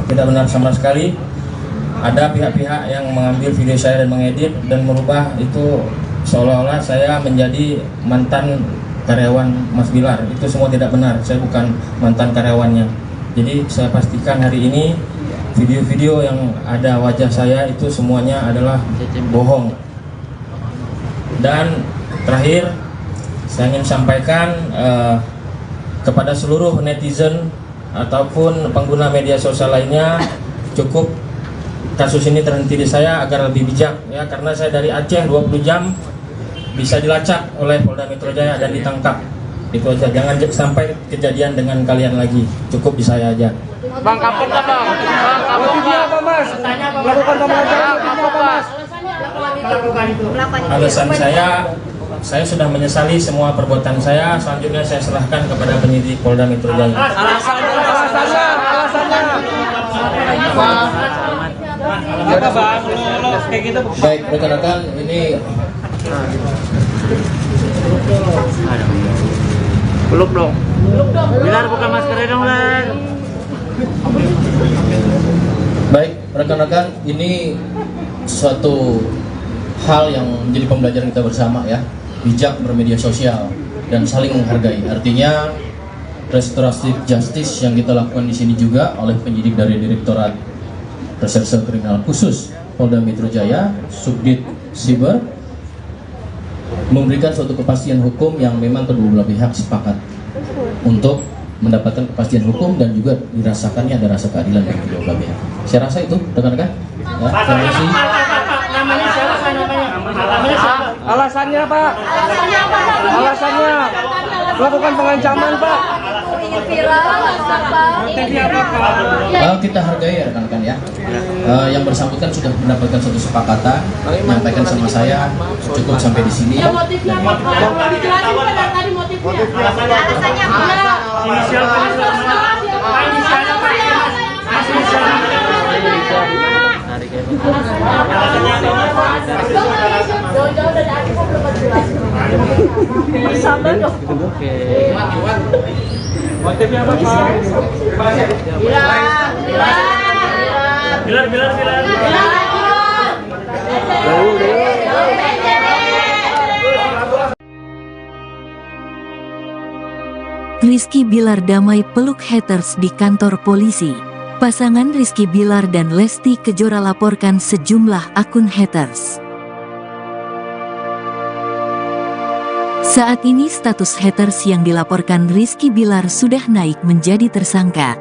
tidak benar sama sekali. Ada pihak-pihak yang mengambil video saya dan mengedit dan merubah itu seolah-olah saya menjadi mantan karyawan Mas Bilar. Itu semua tidak benar, saya bukan mantan karyawannya. Jadi saya pastikan hari ini video-video yang ada wajah saya itu semuanya adalah bohong. Dan terakhir saya ingin sampaikan kepada seluruh netizen ataupun pengguna media sosial lainnya, cukup kasus ini terhenti di saya agar lebih bijak ya, karena saya dari Aceh 20 jam bisa dilacak oleh Polda Metro Jaya dan ditangkap. Itu aja, jangan sampai kejadian dengan kalian lagi. Cukup di saya aja. Bang, kapok nggak bang? Bang, kapok nggak? Melakukan pemelajaran apa mas? Alasan saya sudah menyesali semua perbuatan saya. Selanjutnya saya serahkan kepada penyidik Polda Metro Jaya. Alasannya. Apa bang? Kayak gitu. Baik rekan-rekan, ini Peluk dong. Bilar buka maskernya dong Lar. baik rekan-rekan, ini suatu hal yang menjadi pembelajaran kita bersama ya, bijak bermedia sosial dan saling menghargai. Artinya restoratif justice yang kita lakukan di sini juga oleh penyidik dari Direktorat Reserse Kriminal Khusus Polda Metro Jaya, Subdit Siber, memberikan suatu kepastian hukum yang memang kedua belah pihak sepakat untuk mendapatkan kepastian hukum dan juga dirasakannya ada rasa keadilan bagi kedua belah pihak. Saya rasa itu rekan-rekan. Ya, terima kasih. Namanya siapa? Alasannya Pak? Alasannya melakukan pengancaman Pak. Kita hargai ya rekan-rekan ya. Yang bersangkutan sudah mendapatkan suatu kesepakatan, menyampaikan sama saya cukup sampai di sini. Motifnya apa? Dijelasin Pak dari tadi motifnya. Alasannya apa? Jauh-jauh dari aku kok belum jelas. Sabar dong. Motifnya apa Pak? Bilar. Rizky Bilar damai peluk haters di kantor polisi. Pasangan Rizky Bilar dan Lesti Kejora laporkan sejumlah akun haters. Saat ini status haters yang dilaporkan Rizky Bilar sudah naik menjadi tersangka.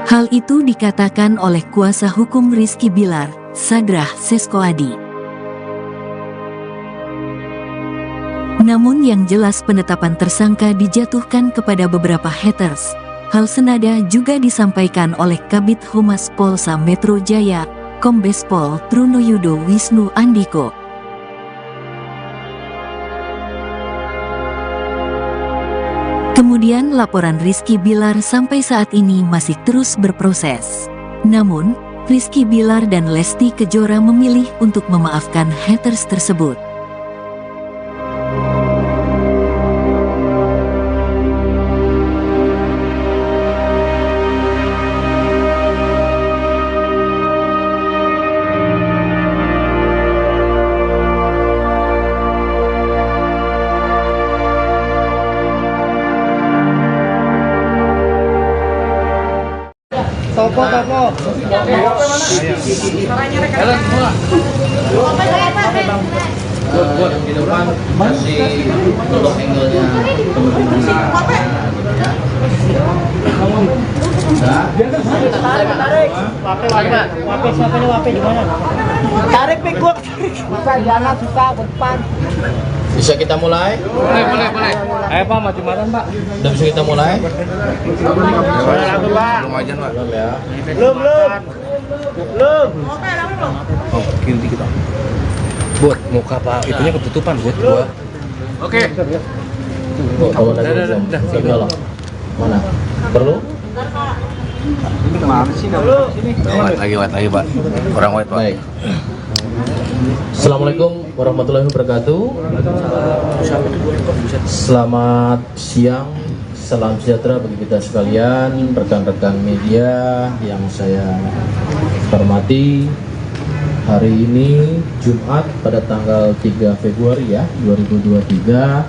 Hal itu dikatakan oleh kuasa hukum Rizky Bilar, Sadrah Seskoadi. Namun yang jelas penetapan tersangka dijatuhkan kepada beberapa haters. Hal senada juga disampaikan oleh Kabid Humas Polsa Metro Jaya, Kombes Pol Trunoyudo Wisnu Andiko. Kemudian laporan Rizky Bilar sampai saat ini masih terus berproses. Namun, Rizky Bilar dan Lesti Kejora memilih untuk memaafkan haters tersebut. Topo. buat yang di depan kasih untuk angle-nya teman-teman gitu ya. Tarik pik gua. Masa jangan susah ke depan. Bisa kita mulai? Boleh. Ayo Pak, mati-matian Pak. Udah bisa kita mulai? Belum aja Pak. Belum ya. Belum. Oh, kiri dikit Pak. Buat muka Pak, itunya ketutupan buat gua. Oke. Kalau udah belum, tinggal lah. Mana? Perlu? White lagi Pak. Orang white Pak. Baik. Assalamualaikum warahmatullahi wabarakatuh. Selamat siang, salam sejahtera bagi kita sekalian, rekan-rekan media yang saya hormati. Hari ini Jumat pada tanggal 3 Februari ya 2023,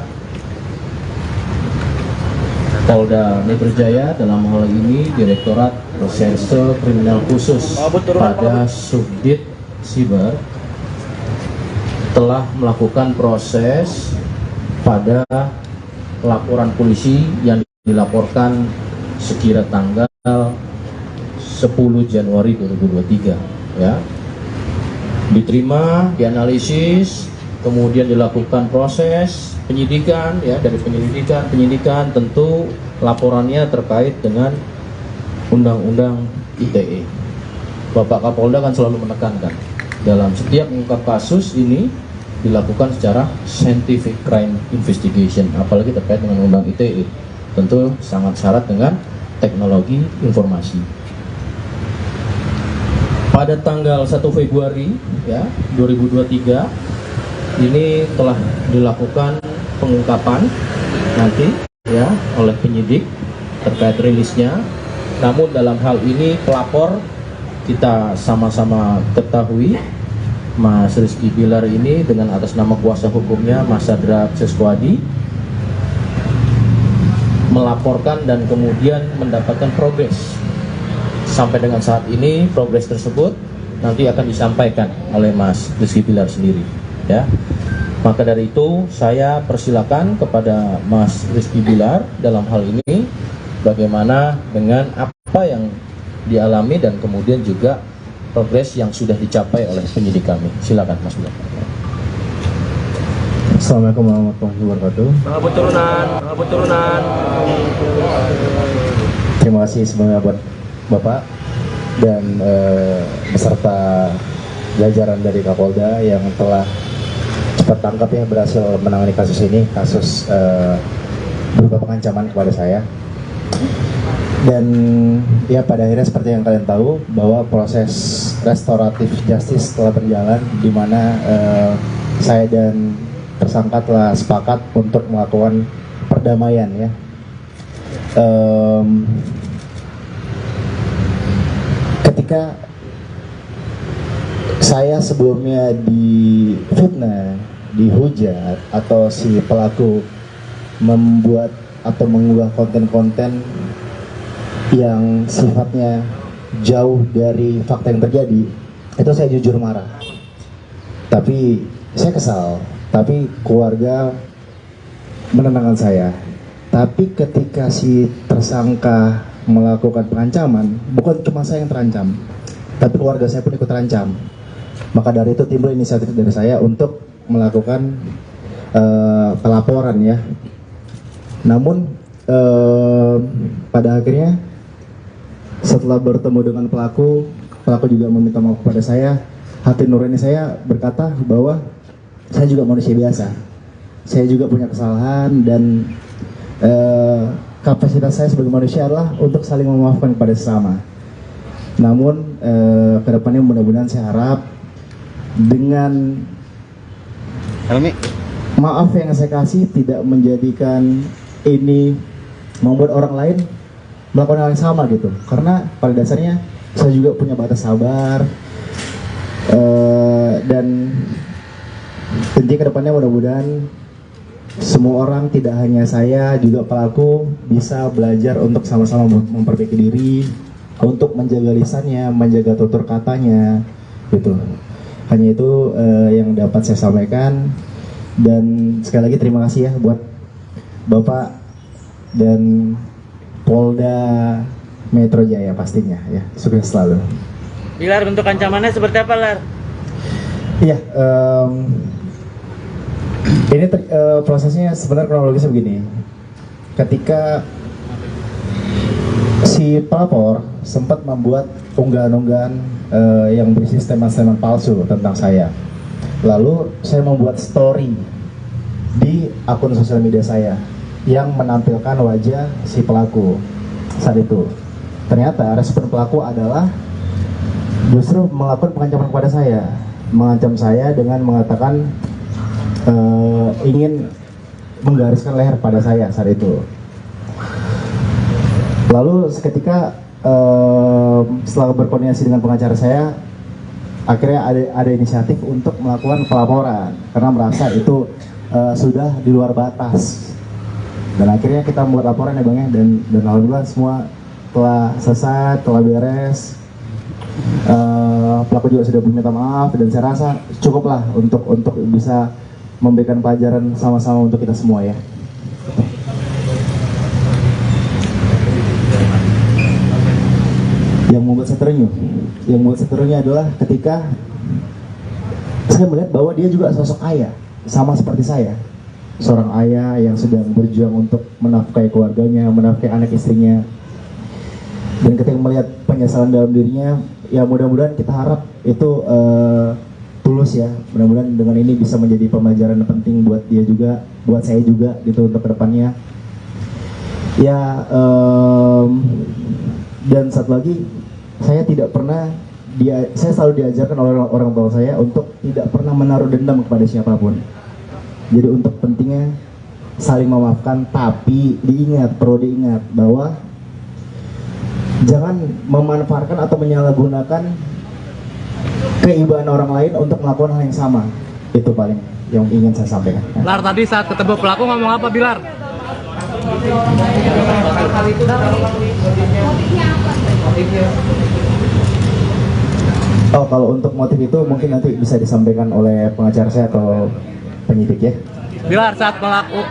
Polda Metro Jaya dalam hal ini Direktorat Reserse Kriminal Khusus pada Subdit Siber telah melakukan proses pada laporan polisi yang dilaporkan sekira tanggal 10 Januari 2023 ya. Diterima, dianalisis, kemudian dilakukan proses penyidikan ya. Dari penyidikan tentu laporannya terkait dengan Undang-Undang ITE. Bapak Kapolda kan selalu menekankan dalam setiap mengungkap kasus ini dilakukan secara scientific crime investigation, apalagi terkait dengan Undang ITE, tentu sangat syarat dengan teknologi informasi. Pada tanggal 1 Februari ya 2023 ini telah dilakukan pengungkapan nanti ya oleh penyidik terkait rilisnya. Namun dalam hal ini pelapor kita sama-sama ketahui Mas Rizky Bilar ini dengan atas nama kuasa hukumnya Mas Sadra Seskwadi melaporkan dan kemudian mendapatkan progres. Sampai dengan saat ini progres tersebut nanti akan disampaikan oleh Mas Rizky Bilar sendiri ya. Maka dari itu saya persilakan kepada Mas Rizky Bilar dalam hal ini bagaimana dengan apa yang dialami dan kemudian juga progres yang sudah dicapai oleh penyidik kami. Silakan Mas Bilar. Assalamualaikum warahmatullahi wabarakatuh. Turunan. Terima kasih sebelumnya buat Bapak dan beserta jajaran dari Kapolda yang telah cepat tangkap ya, berhasil menangani kasus ini, kasus berupa pengancaman kepada saya. Dan ya pada akhirnya seperti yang kalian tahu bahwa proses restoratif justice telah berjalan, di mana saya dan tersangka telah sepakat untuk melakukan perdamaian ya. Ketika saya sebelumnya difitnah, dihujat, atau si pelaku membuat atau mengunggah konten-konten yang sifatnya jauh dari fakta yang terjadi, itu saya jujur marah. Tapi saya kesal, tapi keluarga menenangkan saya. Tapi ketika si tersangka melakukan pengancaman, bukan cuma saya yang terancam, tapi keluarga saya pun ikut terancam. Maka dari itu timbul inisiatif dari saya untuk melakukan pelaporan ya. Namun pada akhirnya setelah bertemu dengan pelaku juga meminta maaf kepada saya. Hati nurani saya berkata bahwa saya juga manusia biasa, saya juga punya kesalahan, dan kapasitas saya sebagai manusia adalah untuk saling memaafkan kepada sesama. Namun kedepannya mudah-mudahan saya harap dengan maaf yang saya kasih tidak menjadikan ini membuat orang lain melakukan hal yang sama gitu. Karena pada dasarnya saya juga punya batas sabar, dan tentunya kedepannya mudah-mudahan semua orang, tidak hanya saya, juga pelaku bisa belajar untuk sama-sama memperbaiki diri, untuk menjaga lisannya, menjaga tutur katanya gitu. Hanya itu yang dapat saya sampaikan. Dan sekali lagi terima kasih ya buat Bapak dan Polda Metro Jaya pastinya ya, sukses selalu. Bilar, bentuk ancamannya seperti apa, Lar? Iya, ini prosesnya sebenarnya kronologisnya begini. Ketika si pelapor sempat membuat unggahan-unggahan yang berisi statement-statement palsu tentang saya. Lalu saya membuat story di akun sosial media saya yang menampilkan wajah si pelaku saat itu. Ternyata respon pelaku adalah justru melakukan pengancaman kepada saya, mengancam saya dengan mengatakan ingin menggariskan leher pada saya saat itu. Lalu seketika setelah berkoordinasi dengan pengacara saya, akhirnya ada inisiatif untuk melakukan pelaporan karena merasa itu sudah di luar batas. Dan akhirnya kita membuat laporan ya Bang ya, dan alhamdulillah semua telah selesai, telah beres. Pelaku juga sudah meminta maaf dan saya rasa cukuplah untuk bisa memberikan pelajaran sama-sama untuk kita semua ya. Yang membuat saya terenyuh adalah ketika saya melihat bahwa dia juga sosok ayah, sama seperti saya, seorang ayah yang sedang berjuang untuk menafkahi keluarganya, menafkahi anak istrinya. Dan ketika melihat penyesalan dalam dirinya, ya mudah-mudahan kita harap itu tulus ya. Mudah-mudahan dengan ini bisa menjadi pembelajaran penting buat dia juga, buat saya juga gitu untuk kedepannya. Ya, dan satu lagi, saya selalu diajarkan oleh orang tua saya untuk tidak pernah menaruh dendam kepada siapapun. Jadi untuk pentingnya saling memaafkan, tapi perlu diingat bahwa jangan memanfaatkan atau menyalahgunakan keibaan orang lain untuk melakukan hal yang sama. Itu paling yang ingin saya sampaikan. Lar, tadi saat ketemu pelaku ngomong apa, Bilar? Oh, kalau untuk motif itu mungkin nanti bisa disampaikan oleh pengacara saya atau penyidik ya. Bilar, saat pelaku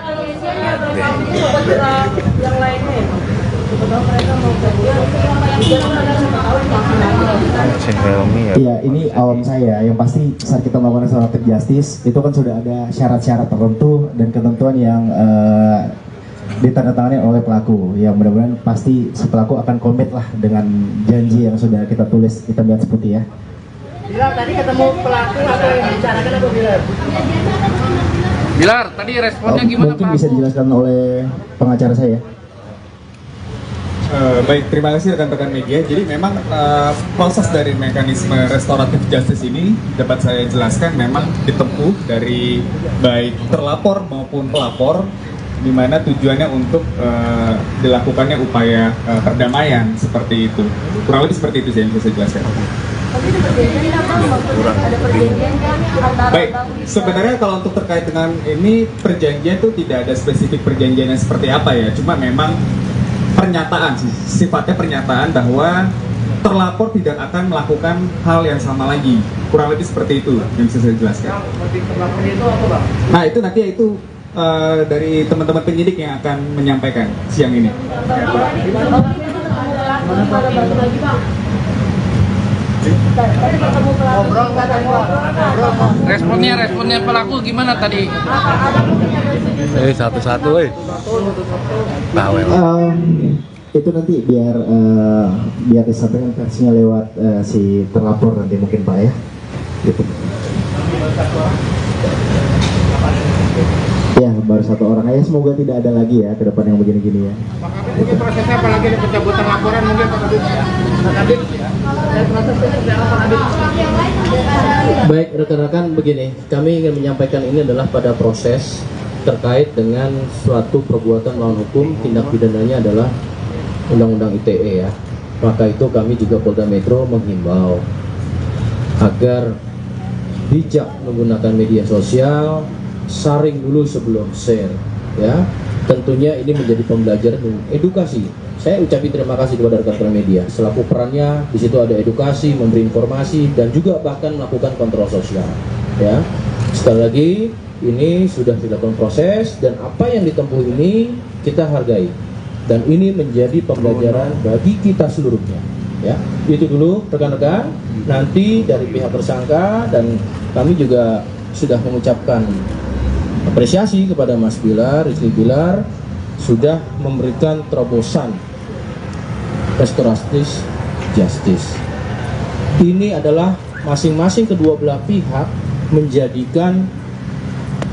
Iya, ini awam saya. Yang pasti saat kita melakukan restoratif justice itu kan sudah ada syarat-syarat tertentu dan ketentuan yang ditandatangani oleh pelaku. Ya mudah-mudahan pasti si pelaku akan komit lah dengan janji yang sudah kita tulis hitam di atas putih ya. Bilar, tadi ketemu pelaku atau yang dibicarakan apa, Bilar? Bilar, tadi responnya gimana, Mungkin Pak? bisa dijelaskan oleh pengacara saya. Baik, terima kasih rekan-rekan media. Jadi memang proses dari mekanisme restoratif justice ini dapat saya jelaskan memang ditempuh dari baik terlapor maupun pelapor, di mana tujuannya untuk dilakukannya upaya perdamaian seperti itu. Kurang lebih seperti itu sih yang bisa saya jelaskan. Baik, sebenarnya kalau untuk terkait dengan ini perjanjian itu tidak ada spesifik perjanjian yang seperti apa ya, cuma memang pernyataan sih, sifatnya pernyataan bahwa terlapor tidak akan melakukan hal yang sama lagi. Kurang lebih seperti itu yang bisa saya jelaskan. Nah itu nanti itu dari teman-teman penyidik yang akan menyampaikan siang ini. Responnya pelaku gimana tadi? Satu-satu Itu nanti biar disampaikan versinya lewat si terlapor nanti mungkin Pak ya. Gitu. Ya baru satu orang aja, semoga tidak ada lagi ya ke depan yang begini-gini ya. Mungkin prosesnya apalagi ada pencabutan laporan mungkin Pak Kabit. Baik rekan-rekan, begini, kami ingin menyampaikan ini adalah pada proses terkait dengan suatu perbuatan melawan hukum, tindak pidananya adalah Undang-Undang ITE ya. Maka itu kami juga Polda Metro menghimbau agar bijak menggunakan media sosial, saring dulu sebelum share ya. Tentunya ini menjadi pembelajaran dan edukasi. Saya ucapin terima kasih kepada rekan-rekan media selaku perannya di situ ada edukasi, memberi informasi dan juga bahkan melakukan kontrol sosial ya. Sekali lagi, ini sudah dilakukan proses dan apa yang ditempuh ini kita hargai dan ini menjadi pembelajaran bagi kita seluruhnya. Ya, itu dulu rekan-rekan. Nanti dari pihak tersangka dan kami juga sudah mengucapkan apresiasi kepada Mas Bilar, Rizky Bilar sudah memberikan terobosan restoratif justice. Ini adalah masing-masing kedua belah pihak menjadikan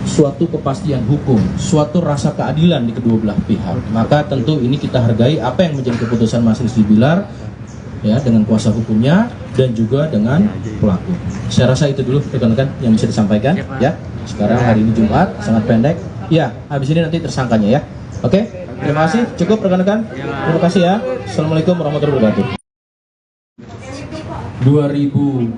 suatu kepastian hukum, suatu rasa keadilan di kedua belah pihak. Maka tentu ini kita hargai apa yang menjadi keputusan Mas Rizky Bilar ya, dengan kuasa hukumnya dan juga dengan pelaku. Saya rasa itu dulu rekan-rekan yang bisa disampaikan ya. Sekarang hari ini Jumat, sangat pendek. Ya, habis ini nanti tersangkanya ya. Oke, terima kasih. Cukup rekan-rekan. Terima kasih ya. Assalamualaikum warahmatullahi wabarakatuh. 2023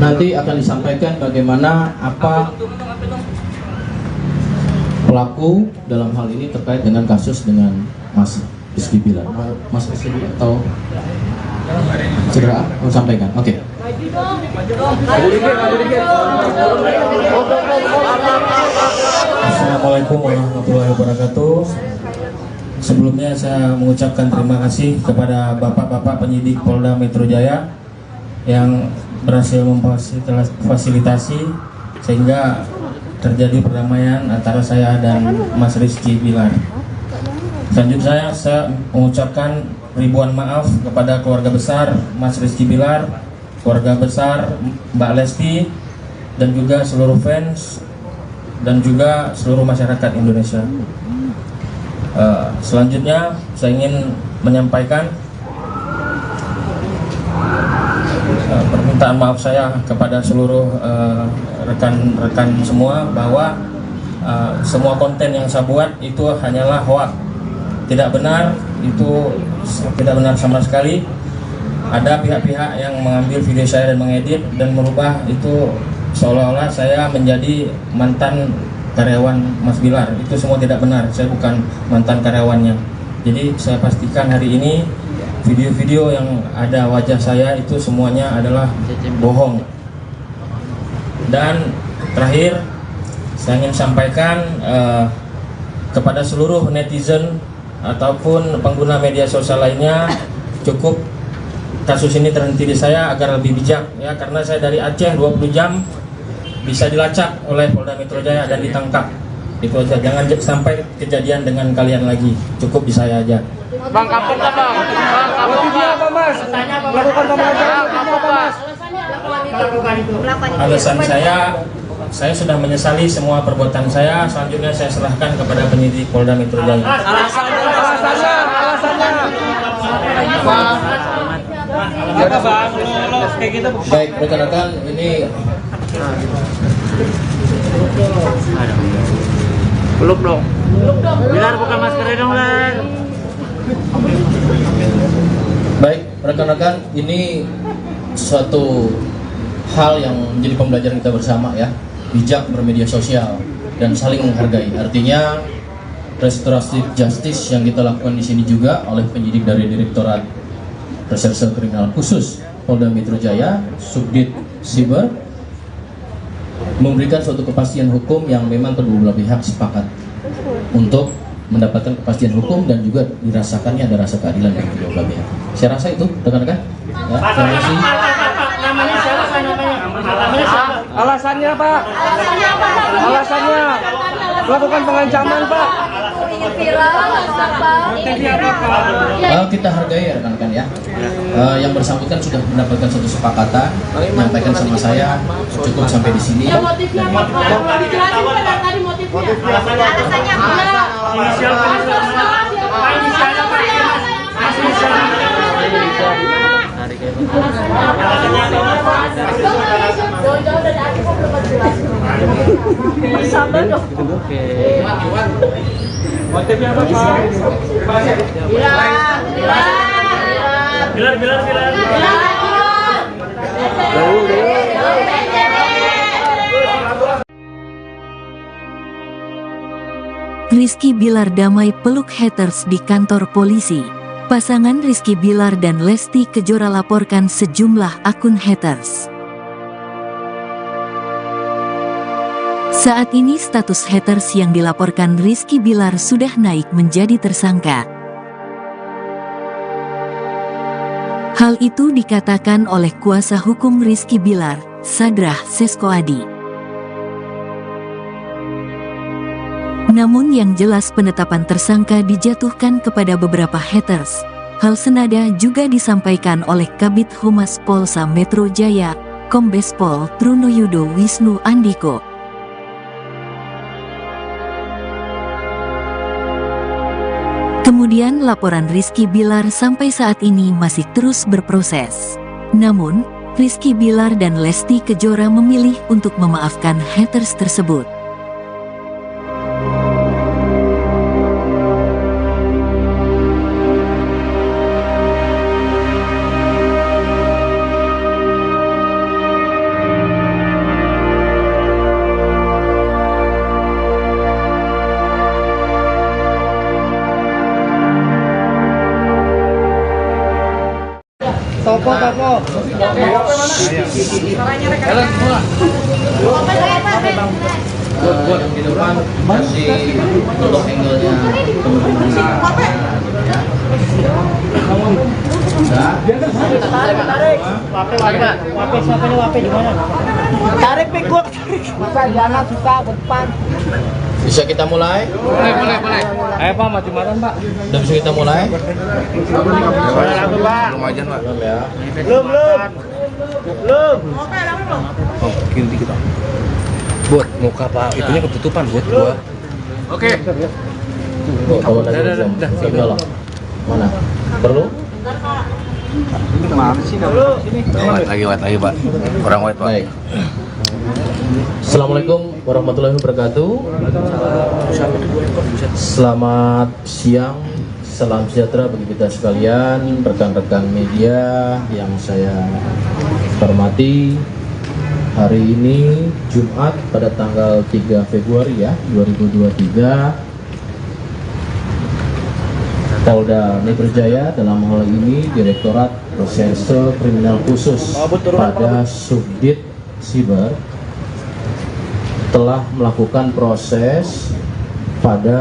nanti akan disampaikan bagaimana apa pelaku dalam hal ini terkait dengan kasus dengan Mas Rizky Bilar. Mas Rizky atau segera sampaikan. Oke. Assalamualaikum warahmatullahi wabarakatuh. Sebelumnya saya mengucapkan terima kasih kepada bapak-bapak penyidik Polda Metro Jaya yang berhasil memfasilitasi sehingga terjadi perdamaian antara saya dan Mas Rizky Bilar. Selanjutnya saya mengucapkan ribuan maaf kepada keluarga besar Mas Rizky Bilar, keluarga besar Mbak Lesti, dan juga seluruh fans dan juga seluruh masyarakat Indonesia. Selanjutnya saya ingin menyampaikan permintaan maaf saya kepada seluruh rekan-rekan semua bahwa semua konten yang saya buat itu hanyalah hoax, tidak benar, itu tidak benar sama sekali. Ada pihak-pihak yang mengambil video saya dan mengedit dan merubah itu seolah-olah saya menjadi mantan karyawan Mas Bilar. Itu semua tidak benar, saya bukan mantan karyawannya. Jadi saya pastikan hari ini video-video yang ada wajah saya itu semuanya adalah bohong. Dan terakhir saya ingin sampaikan kepada seluruh netizen ataupun pengguna media sosial lainnya, cukup kasus ini terhenti di saya agar lebih bijak ya, karena saya dari Aceh 20 jam bisa dilacak oleh Polda Metro Jaya dan ditangkap. Itu aja, jangan sampai kejadian dengan kalian lagi. Cukup di saya aja. Bang, kapok nggak bang? Bang, kapok nggak? Apa mas? Melakukan pembelajaran apa mas? Alasan saya sudah menyesali semua perbuatan saya. Selanjutnya saya serahkan kepada penyidik Polda Metro Jaya. Alasannya. Baik rekan-rekan, ini Belum dong. Bilar bukan maskernya dong, Lan. baik rekan-rekan, ini suatu hal yang menjadi pembelajaran kita bersama ya, bijak bermedia sosial dan saling menghargai. Artinya restoratif justice yang kita lakukan di sini juga oleh penyidik dari Direktorat Reserse Kriminal Khusus Polda Metro Jaya, Subdit Siber, memberikan suatu kepastian hukum yang memang kedua belah pihak sepakat untuk mendapatkan kepastian hukum dan juga dirasakannya ada rasa keadilan dari kedua belah pihak. Saya rasa itu rekan-rekan. Ya, terima kasih. Namanya siapa namanya? Alasannya Pak? Alasannya melakukan pengancaman Pak? Kita hargai ya rekan-rekan ya. Yang bersangkutan sudah mendapatkan suatu kesepakatan, menyampaikan sama saya cukup sampai di sini. Ya motifnya apa? Dijelasin pada tadi motifnya. Alasannya apa? Jauh-jauh dari aku kok belum jelas. Sabar dong. Motifnya apa Pak? Bilar. Rizky Bilar damai peluk haters di kantor polisi. Pasangan Rizky Bilar dan Lesti Kejora laporkan sejumlah akun haters. Saat ini status haters yang dilaporkan Rizky Bilar sudah naik menjadi tersangka. Hal itu dikatakan oleh kuasa hukum Rizky Bilar, Sadrah Seskoadi. Namun yang jelas penetapan tersangka dijatuhkan kepada beberapa haters. Hal senada juga disampaikan oleh Kabid Humas Polsa Metro Jaya, Kombes Pol Trunoyudo Wisnu Andiko. Kemudian laporan Rizky Bilar sampai saat ini masih terus berproses. Namun, Rizky Bilar dan Lesti Kejora memilih untuk memaafkan haters tersebut. Topo. Buat di depan masih untuk angle-nya Tarik pik gua. Masa jangan susah ke depan. Bisa kita mulai? Boleh. Ayo Pak, maju-majuan Pak. Udah bisa kita mulai? Belum aja Pak. Belum ya. Belum. Oh, kiri dikit Pak. Buat muka Pak, itunya ketutupan buat gua. Oke. Oh, tahu lagi belum? Sudah lah. Mana? Perlu? White lagi Pak. Kurang white Pak. Baik. Assalamualaikum warahmatullahi wabarakatuh. Selamat siang, salam sejahtera bagi kita sekalian, rekan-rekan media yang saya hormati. Hari ini Jumat pada tanggal 3 Februari ya 2023, Polda Metro Jaya dalam hal ini Direktorat Reserse Kriminal Khusus pada Subdit Siber telah melakukan proses pada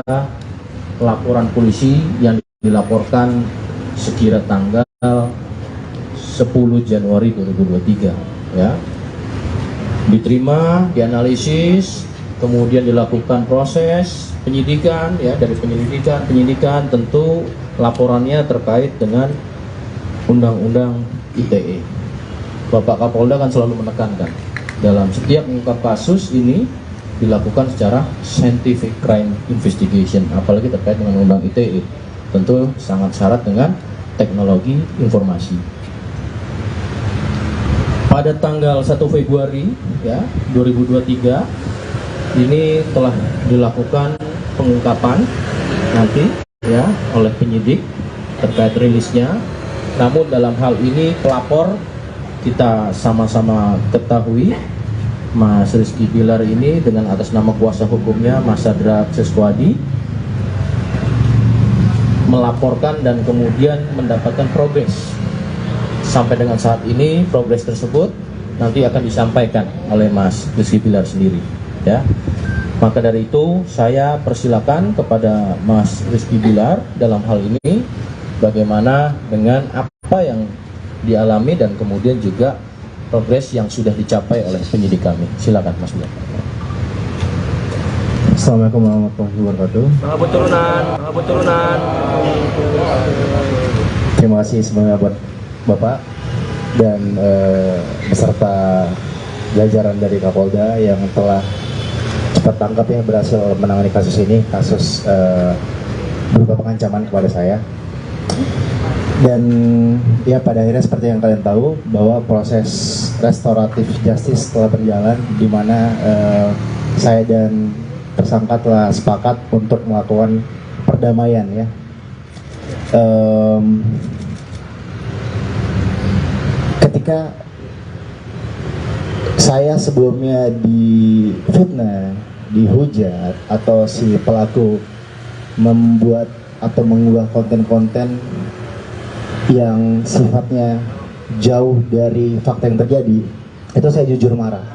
laporan polisi yang dilaporkan sekira tanggal 10 Januari 2023 ya. Diterima, dianalisis, kemudian dilakukan proses penyidikan ya, dari penyidikan tentu laporannya terkait dengan Undang-Undang ITE. Bapak Kapolda kan selalu menekankan dalam setiap mengungkap kasus ini dilakukan secara scientific crime investigation, apalagi terkait dengan Undang ITE, tentu sangat syarat dengan teknologi informasi. Pada tanggal 1 Februari ya 2023 ini telah dilakukan pengungkapan nanti ya oleh penyidik terkait rilisnya. Namun dalam hal ini pelapor kita sama-sama ketahui Mas Rizky Bilar ini dengan atas nama kuasa hukumnya Mas Sadrah Seskoadi melaporkan dan kemudian mendapatkan progres. Sampai dengan saat ini progres tersebut nanti akan disampaikan oleh Mas Rizky Bilar sendiri ya. Maka dari itu saya persilakan kepada Mas Rizky Bilar dalam hal ini bagaimana dengan apa yang dialami dan kemudian juga progres yang sudah dicapai oleh penyidik kami. Silakan Mas Bilar. Assalamualaikum warahmatullahi wabarakatuh. Turunan. Terima kasih semuanya buat Bapak dan beserta jajaran dari Kapolda yang telah cepat tangkap yang berhasil menangani kasus ini, kasus berupa pengancaman kepada saya. Dan ya pada akhirnya seperti yang kalian tahu bahwa proses restoratif justice telah berjalan, di mana saya dan tersangka telah sepakat untuk melakukan perdamaian ya. Ketika saya sebelumnya difitnah, dihujat, atau si pelaku membuat atau mengunggah konten-konten yang sifatnya jauh dari fakta yang terjadi, itu saya jujur marah.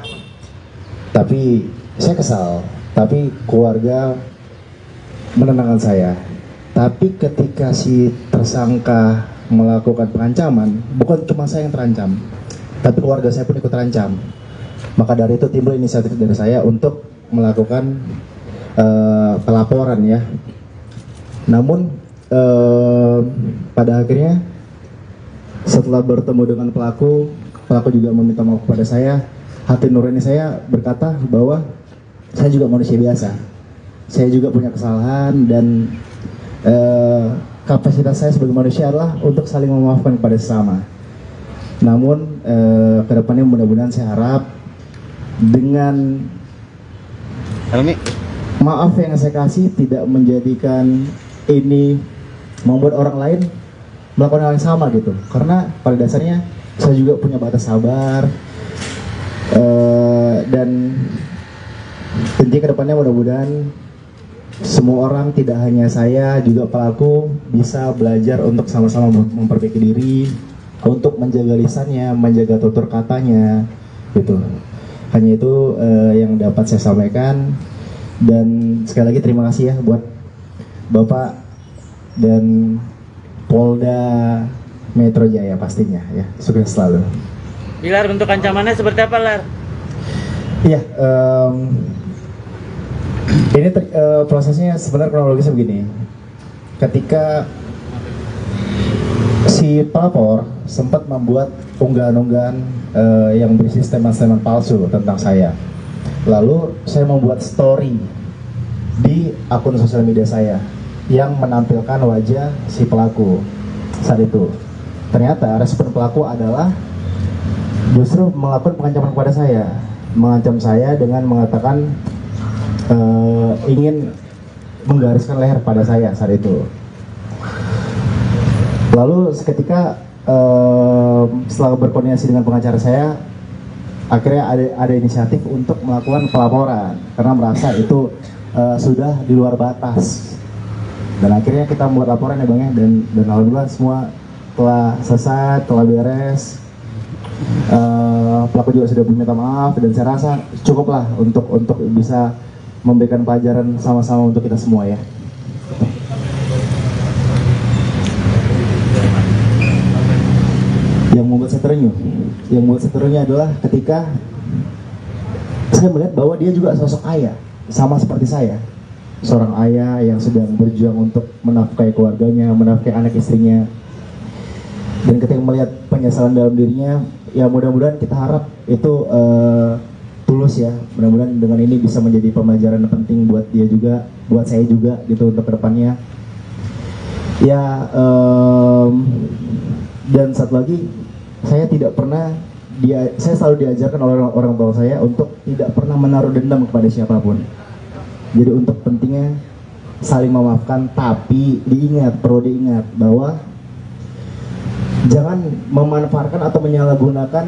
Tapi saya kesal, tapi keluarga menenangkan saya. Tapi ketika si tersangka melakukan pengancaman, bukan cuma saya yang terancam, tapi keluarga saya pun ikut terancam. Maka dari itu timbul inisiatif dari saya untuk melakukan pelaporan ya. Namun pada akhirnya setelah bertemu dengan pelaku juga meminta maaf kepada saya. Hati nurani saya berkata bahwa saya juga manusia biasa. Saya juga punya kesalahan dan kapasitas saya sebagai manusia adalah untuk saling memaafkan kepada sesama. Namun kedepannya mudah-mudahan saya harap dengan maaf yang saya kasih tidak menjadikan ini membuat orang lain melakukan hal yang sama gitu. Karena pada dasarnya saya juga punya batas sabar dan tentunya kedepannya mudah-mudahan semua orang, tidak hanya saya, juga pelaku bisa belajar untuk sama-sama memperbaiki diri, untuk menjaga lisannya, menjaga tutur katanya, gitu. Hanya itu yang dapat saya sampaikan. Dan sekali lagi terima kasih ya buat Bapak dan Polda Metro Jaya pastinya ya. Sukses selalu. Bilar, bentuk ancamannya seperti apa, Lar? Iya, ini prosesnya sebenarnya kronologisnya begini. Ketika si pelapor sempat membuat unggahan-unggahan yang berisi statement-statement palsu tentang saya. Lalu saya membuat story di akun sosial media saya yang menampilkan wajah si pelaku saat itu. Ternyata respon pelaku adalah justru melakukan pengancaman kepada saya, mengancam saya dengan mengatakan ingin menggariskan leher pada saya saat itu. Lalu seketika setelah berkoordinasi dengan pengacara saya, akhirnya ada inisiatif untuk melakukan pelaporan karena merasa itu sudah di luar batas. Dan akhirnya kita membuat laporan ya Bang ya, dan alhamdulillah semua telah selesai, telah beres. Pelaku juga sudah meminta maaf dan saya rasa cukuplah untuk bisa memberikan pelajaran sama-sama untuk kita semua ya. Yang membuat saya terenyuh adalah ketika saya melihat bahwa dia juga sosok ayah, sama seperti saya, seorang ayah yang sedang berjuang untuk menafkahi keluarganya, menafkahi anak istrinya. Dan ketika melihat penyesalan dalam dirinya, ya mudah-mudahan kita harap itu tulus ya. Mudah-mudahan dengan ini bisa menjadi pembelajaran penting buat dia juga, buat saya juga gitu untuk kedepannya. Ya, dan satu lagi, saya tidak pernah saya selalu diajarkan oleh orang tua saya untuk tidak pernah menaruh dendam kepada siapapun. Jadi untuk pentingnya saling memaafkan, tapi perlu diingat bahwa jangan memanfaatkan atau menyalahgunakan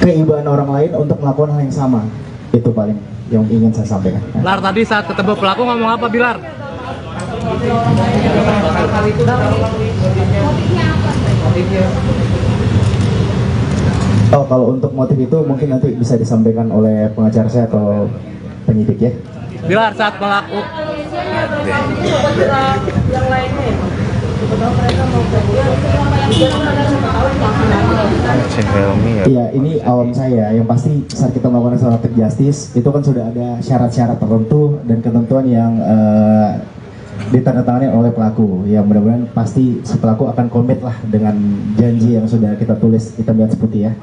keibaan orang lain untuk melakukan hal yang sama. Itu paling yang ingin saya sampaikan. Lar, tadi saat ketemu pelaku ngomong apa, Bilar? Oh, kalau untuk motif itu mungkin nanti bisa disampaikan oleh pengacara saya atau penyidik ya. Bilar, saat pelaku yang lainnya. Iya, ini awam saya. Yang pasti saat kita melakukan restoratif justice itu kan sudah ada syarat-syarat tertentu dan ketentuan yang ditandatangani oleh pelaku. Ya mudah-mudahan pasti si pelaku akan komit lah dengan janji yang sudah kita tulis hitam di atas putih ya.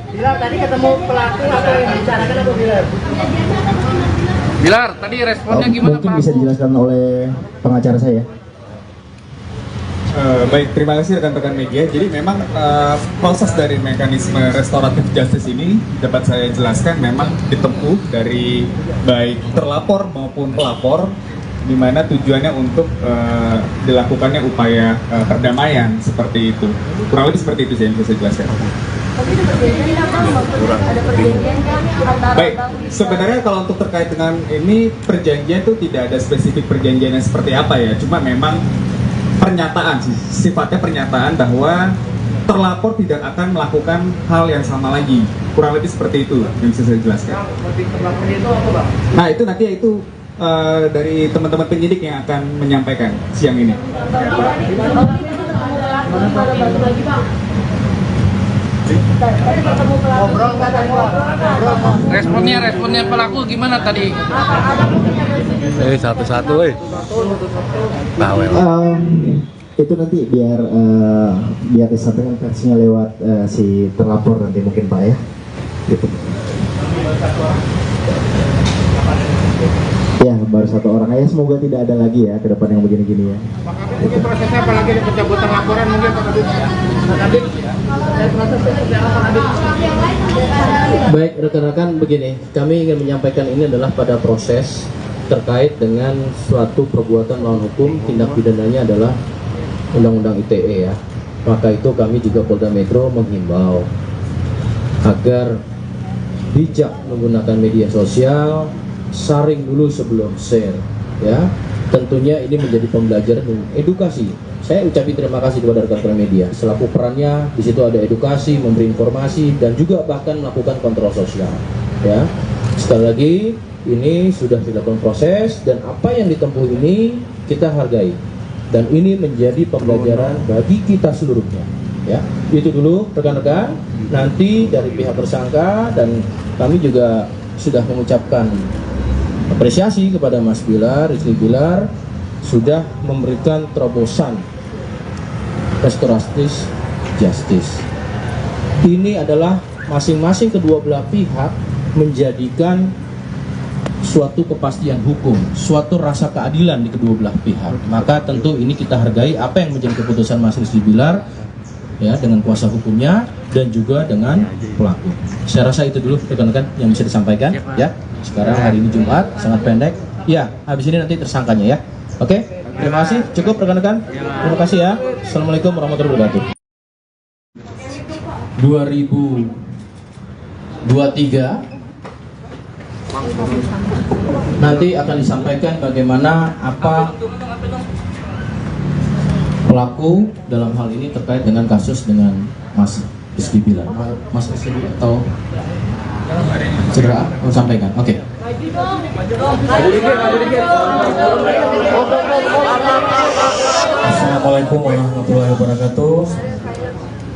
Bilar, tadi ketemu pelaku atau yang dibicarakan apa, Bilar? Bilar, tadi responnya gimana, mungkin Pak? bisa dijelaskan oleh pengacara saya. Baik, terima kasih rekan-rekan media. Jadi memang proses dari mekanisme restoratif justice ini dapat saya jelaskan memang ditempuh dari baik terlapor maupun pelapor, di mana tujuannya untuk dilakukannya upaya perdamaian seperti itu. Kurang lebih seperti itu yang bisa saya jelaskan. Baik, sebenarnya kalau untuk terkait dengan ini perjanjian itu tidak ada spesifik perjanjian yang seperti apa ya. Cuma memang pernyataan sih, sifatnya pernyataan bahwa terlapor tidak akan melakukan hal yang sama lagi. Kurang lebih seperti itu yang bisa saya jelaskan. Nah itu nanti itu dari teman-teman penyidik yang akan menyampaikan siang ini. Responnya pelaku gimana tadi? Satu-satu, bawel. Itu nanti biar disampaikan versinya lewat si terlapor nanti mungkin Pak ya. Gitu. Ya baru satu orang aja, semoga tidak ada lagi ya ke depan yang begini-gini ya. Ini prosesnya apalagi di pencabutan laporan mungkin Pak Kadit. Baik rekan-rekan, begini, kami ingin menyampaikan ini adalah pada proses terkait dengan suatu perbuatan melawan hukum, tindak pidananya adalah Undang-Undang ITE ya. Maka itu kami juga Polda Metro menghimbau agar bijak menggunakan media sosial, saring dulu sebelum share ya. Tentunya ini menjadi pembelajaran dan edukasi. Saya ucapkan terima kasih kepada rekan-rekan media selaku perannya di situ ada edukasi, memberi informasi dan juga bahkan melakukan kontrol sosial ya. Sekali lagi ini sudah dilakukan proses dan apa yang ditempuh ini kita hargai dan ini menjadi pembelajaran bagi kita seluruhnya ya. Itu dulu rekan-rekan. Nanti dari pihak tersangka dan kami juga sudah mengucapkan apresiasi kepada Mas Bilar, Rizky Bilar sudah memberikan terobosan restoratif justice. Ini adalah masing-masing kedua belah pihak menjadikan suatu kepastian hukum, suatu rasa keadilan di kedua belah pihak. Maka tentu ini kita hargai apa yang menjadi keputusan Mas Rizky Bilar ya dengan kuasa hukumnya dan juga dengan pelaku. Saya rasa itu dulu rekan-rekan yang bisa disampaikan ya. Sekarang hari ini Jumat, sangat pendek. Ya, habis ini nanti tersangkanya ya. Oke, terima kasih. Cukup rekan-rekan. Terima kasih ya. Assalamualaikum warahmatullahi wabarakatuh. 2023 nanti akan disampaikan bagaimana apa pelaku dalam hal ini terkait dengan kasus dengan Mas Rizky Bilar. Mas Rizky atau segera mau sampaikan. Oke. Assalamualaikum warahmatullahi wabarakatuh.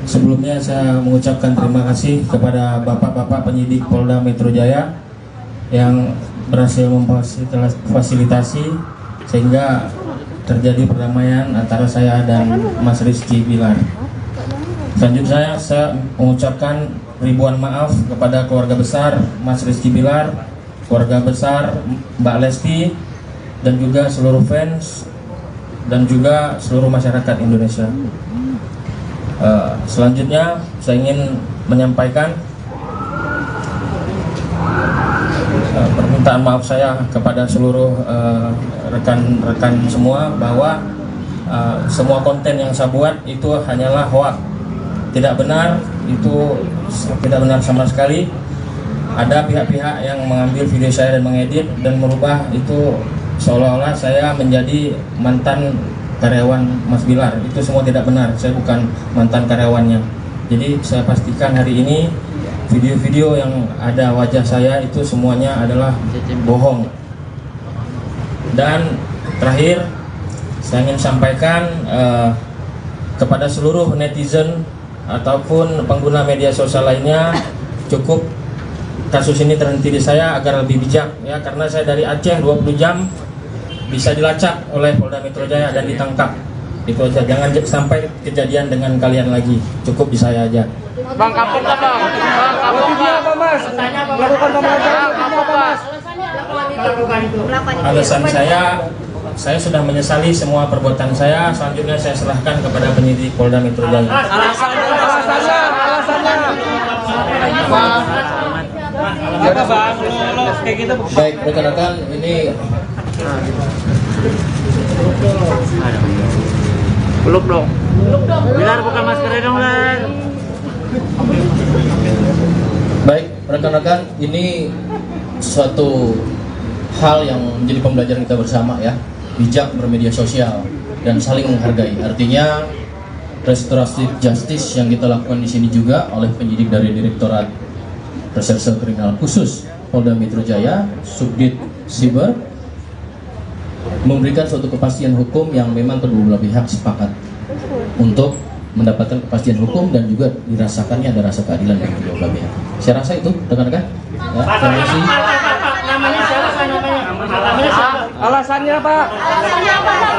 Sebelumnya saya mengucapkan terima kasih kepada bapak-bapak penyidik Polda Metro Jaya yang berhasil memfasilitasi sehingga terjadi perdamaian antara saya dan Mas Rizky Bilar. Selanjutnya saya mengucapkan ribuan maaf kepada keluarga besar Mas Rizky Bilar, keluarga besar Mbak Lesti, dan juga seluruh fans dan juga seluruh masyarakat Indonesia. Selanjutnya saya ingin menyampaikan permintaan maaf saya kepada seluruh rekan-rekan semua bahwa semua konten yang saya buat itu hanyalah hoax. Tidak benar, itu tidak benar sama sekali. Ada pihak-pihak yang mengambil video saya dan mengedit dan merubah itu seolah-olah saya menjadi mantan karyawan Mas Bilar. Itu semua tidak benar, saya bukan mantan karyawannya. Jadi saya pastikan hari ini video-video yang ada wajah saya itu semuanya adalah bohong. Dan terakhir saya ingin sampaikan kepada seluruh netizen ataupun pengguna media sosial lainnya, cukup kasus ini terhenti di saya agar lebih bijak ya, karena saya dari Aceh 20 jam bisa dilacak oleh Polda Metro Jaya dan ditangkap. Itu aja, jangan sampai kejadian dengan kalian lagi, cukup di saya aja. Bang, kapok nggak bang? Bang, kapok nggak? Melakukan pembelajaran kapok nggak? Alasan saya sudah menyesali semua perbuatan saya. Selanjutnya saya serahkan kepada penyidik Polda Metro Jaya. Alasannya. Baik rekan-rekan, ini Peluk dong. Bilar buka maskernya dong, Bilar. baik rekan-rekan, ini suatu hal yang menjadi pembelajaran kita bersama ya. Bijak bermedia sosial. dan saling menghargai. Artinya restoratif justice yang kita lakukan di sini juga oleh penyidik dari Direktorat Reserse Kriminal Khusus Polda Metro Jaya, Subdit Siber, memberikan suatu kepastian hukum yang memang kedua belah pihak sepakat untuk mendapatkan kepastian hukum dan juga dirasakannya ada rasa keadilan dari kedua belah pihak. Saya rasa itu rekan-rekan. Ya, terima kasih. Namanya siapa? Namanya siapa? Alasannya Pak?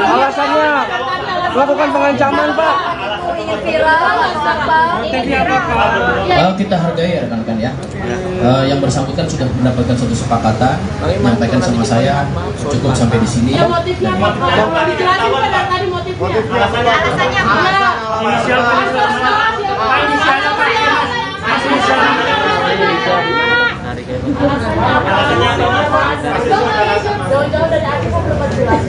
Alasannya melakukan pengancaman Pak. Kita hargai ya rekan-rekan ya. Yang bersangkutan sudah mendapatkan suatu kesepakatan, menyampaikan sama saya cukup sampai di sini. Motifnya apa? Dijelasin pada tadi motifnya. Alasannya apa? Jauh-jauh dari aku kok belum jelas.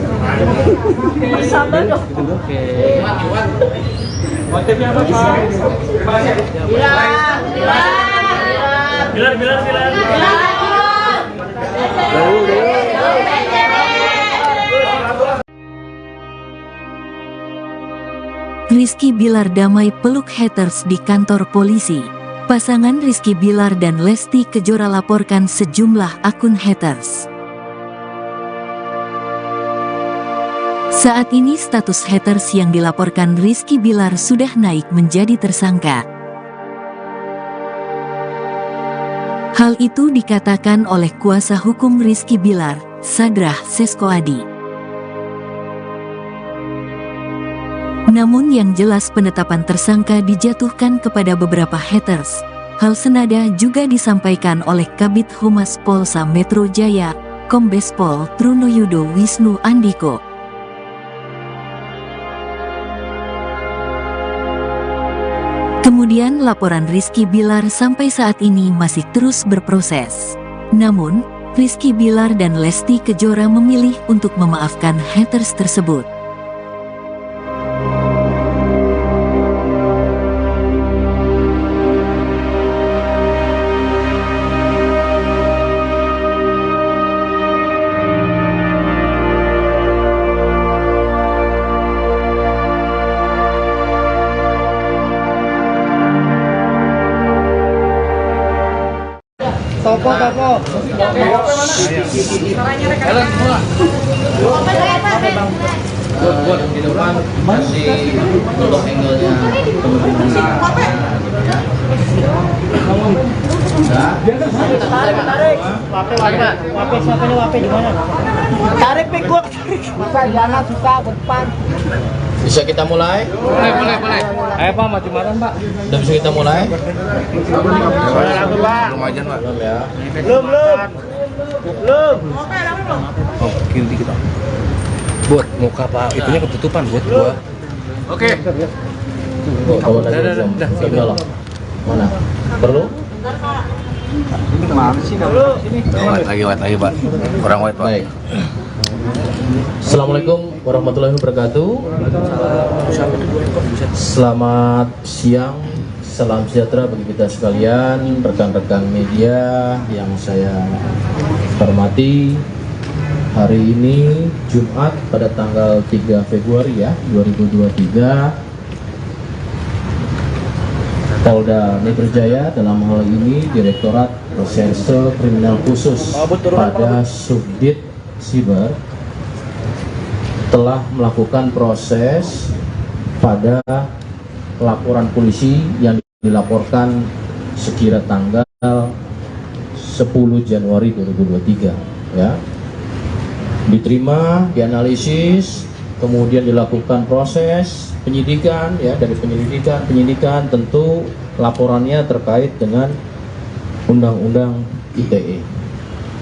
Sabar dong. Motifnya apa, Pak? Bilar. Rizky Bilar damai peluk haters di kantor polisi. Pasangan Rizky Bilar dan Lesti Kejora laporkan sejumlah akun haters. Saat ini status haters yang dilaporkan Rizky Bilar sudah naik menjadi tersangka. Hal itu dikatakan oleh kuasa hukum Rizky Bilar, Sadrah Seskoadi. Namun yang jelas penetapan tersangka dijatuhkan kepada beberapa haters. Hal senada juga disampaikan oleh Kabid Humas Polsa Metro Jaya, Kombes Pol Trunoyudo Wisnu Andiko. Kemudian laporan Rizky Bilar sampai saat ini masih terus berproses. Namun, Rizky Bilar dan Lesti Kejora memilih untuk memaafkan haters tersebut. Topo. Buat di depan masih untuk angle-nya Tarik pik gua. Masa jangan suka ke depan. Bisa kita mulai? Boleh. Ayo Pak, mati-matian Pak. Udah bisa kita mulai? Belum aja Pak. Belum ya. Belum. Oh, kiri dikit Pak. Buat muka Pak, itunya ketutupan buat gua. Oke. Oh, udah. Mana? Perlu? White lagi Pak. Kurang white Pak. Baik. Assalamualaikum warahmatullahi wabarakatuh. Selamat siang, salam sejahtera bagi kita sekalian, rekan-rekan media yang saya hormati. Hari ini Jumat pada tanggal 3 Februari ya 2023, Polda Metro Jaya dalam hal ini Direktorat Reserse Kriminal Khusus pada Subdit Siber telah melakukan proses pada laporan polisi yang dilaporkan sekira tanggal 10 Januari 2023 ya. Diterima, dianalisis, kemudian dilakukan proses penyidikan ya, dari penyidikan tentu laporannya terkait dengan Undang-Undang ITE.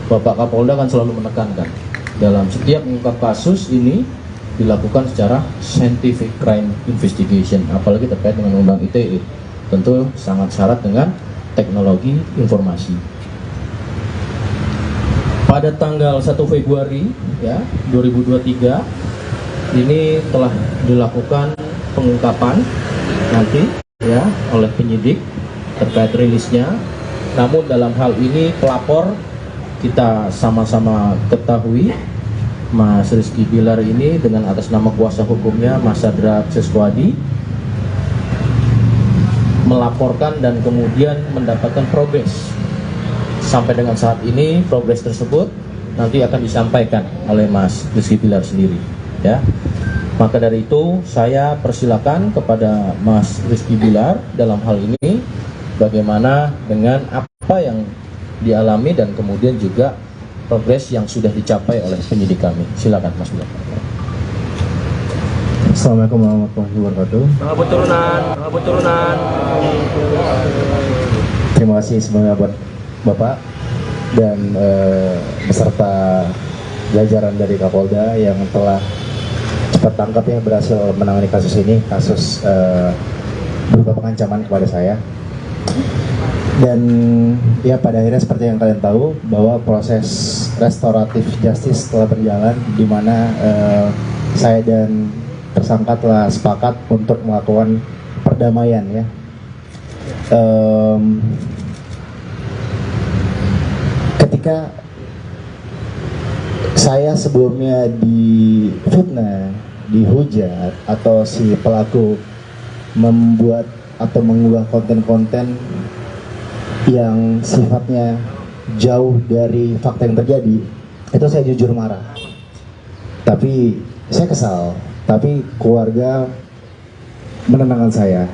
Bapak Kapolda kan selalu menekankan dalam setiap mengungkap kasus ini dilakukan secara scientific crime investigation, apalagi terkait dengan Undang ITE, tentu sangat syarat dengan teknologi informasi. Pada tanggal 1 Februari ya 2023 ini telah dilakukan pengungkapan nanti ya oleh penyidik terkait rilisnya. Namun dalam hal ini pelapor kita sama-sama ketahui Mas Rizky Bilar ini dengan atas nama kuasa hukumnya Mas Sadra Seswadi melaporkan dan kemudian mendapatkan progres. Sampai dengan saat ini progres tersebut nanti akan disampaikan oleh Mas Rizky Bilar sendiri, ya. Maka dari itu saya persilakan kepada Mas Rizky Bilar dalam hal ini bagaimana dengan apa yang dialami dan kemudian juga progres yang sudah dicapai oleh penyidik kami. Silakan Mas Bilar. Assalamualaikum warahmatullahi wabarakatuh. Turunan. Terima kasih semuanya buat Bapak dan beserta jajaran dari Kapolda yang telah cepat tangkap ya, berhasil menangani kasus ini, kasus berupa pengancaman kepada saya. Dan ya pada akhirnya seperti yang kalian tahu bahwa proses restoratif justice telah berjalan, di mana saya dan tersangka telah sepakat untuk melakukan perdamaian ya. Ketika saya sebelumnya difitnah, dihujat, atau si pelaku membuat atau mengunggah konten-konten yang sifatnya jauh dari fakta yang terjadi, itu saya jujur marah. Tapi saya kesal, tapi keluarga menenangkan saya.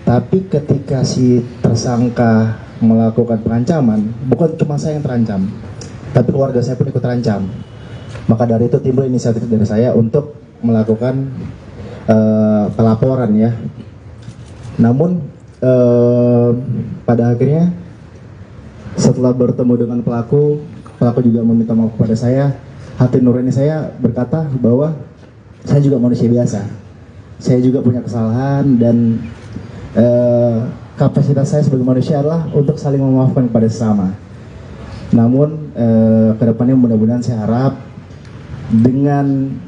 Tapi ketika si tersangka melakukan pengancaman, bukan cuma saya yang terancam, tapi keluarga saya pun ikut terancam. Maka dari itu timbul inisiatif dari saya untuk melakukan pelaporan ya. Namun pada akhirnya setelah bertemu dengan pelaku juga meminta maaf kepada saya. Hati nurani saya berkata bahwa saya juga manusia biasa, saya juga punya kesalahan, dan kapasitas saya sebagai manusia adalah untuk saling memaafkan kepada sesama. Namun kedepannya mudah-mudahan saya harap dengan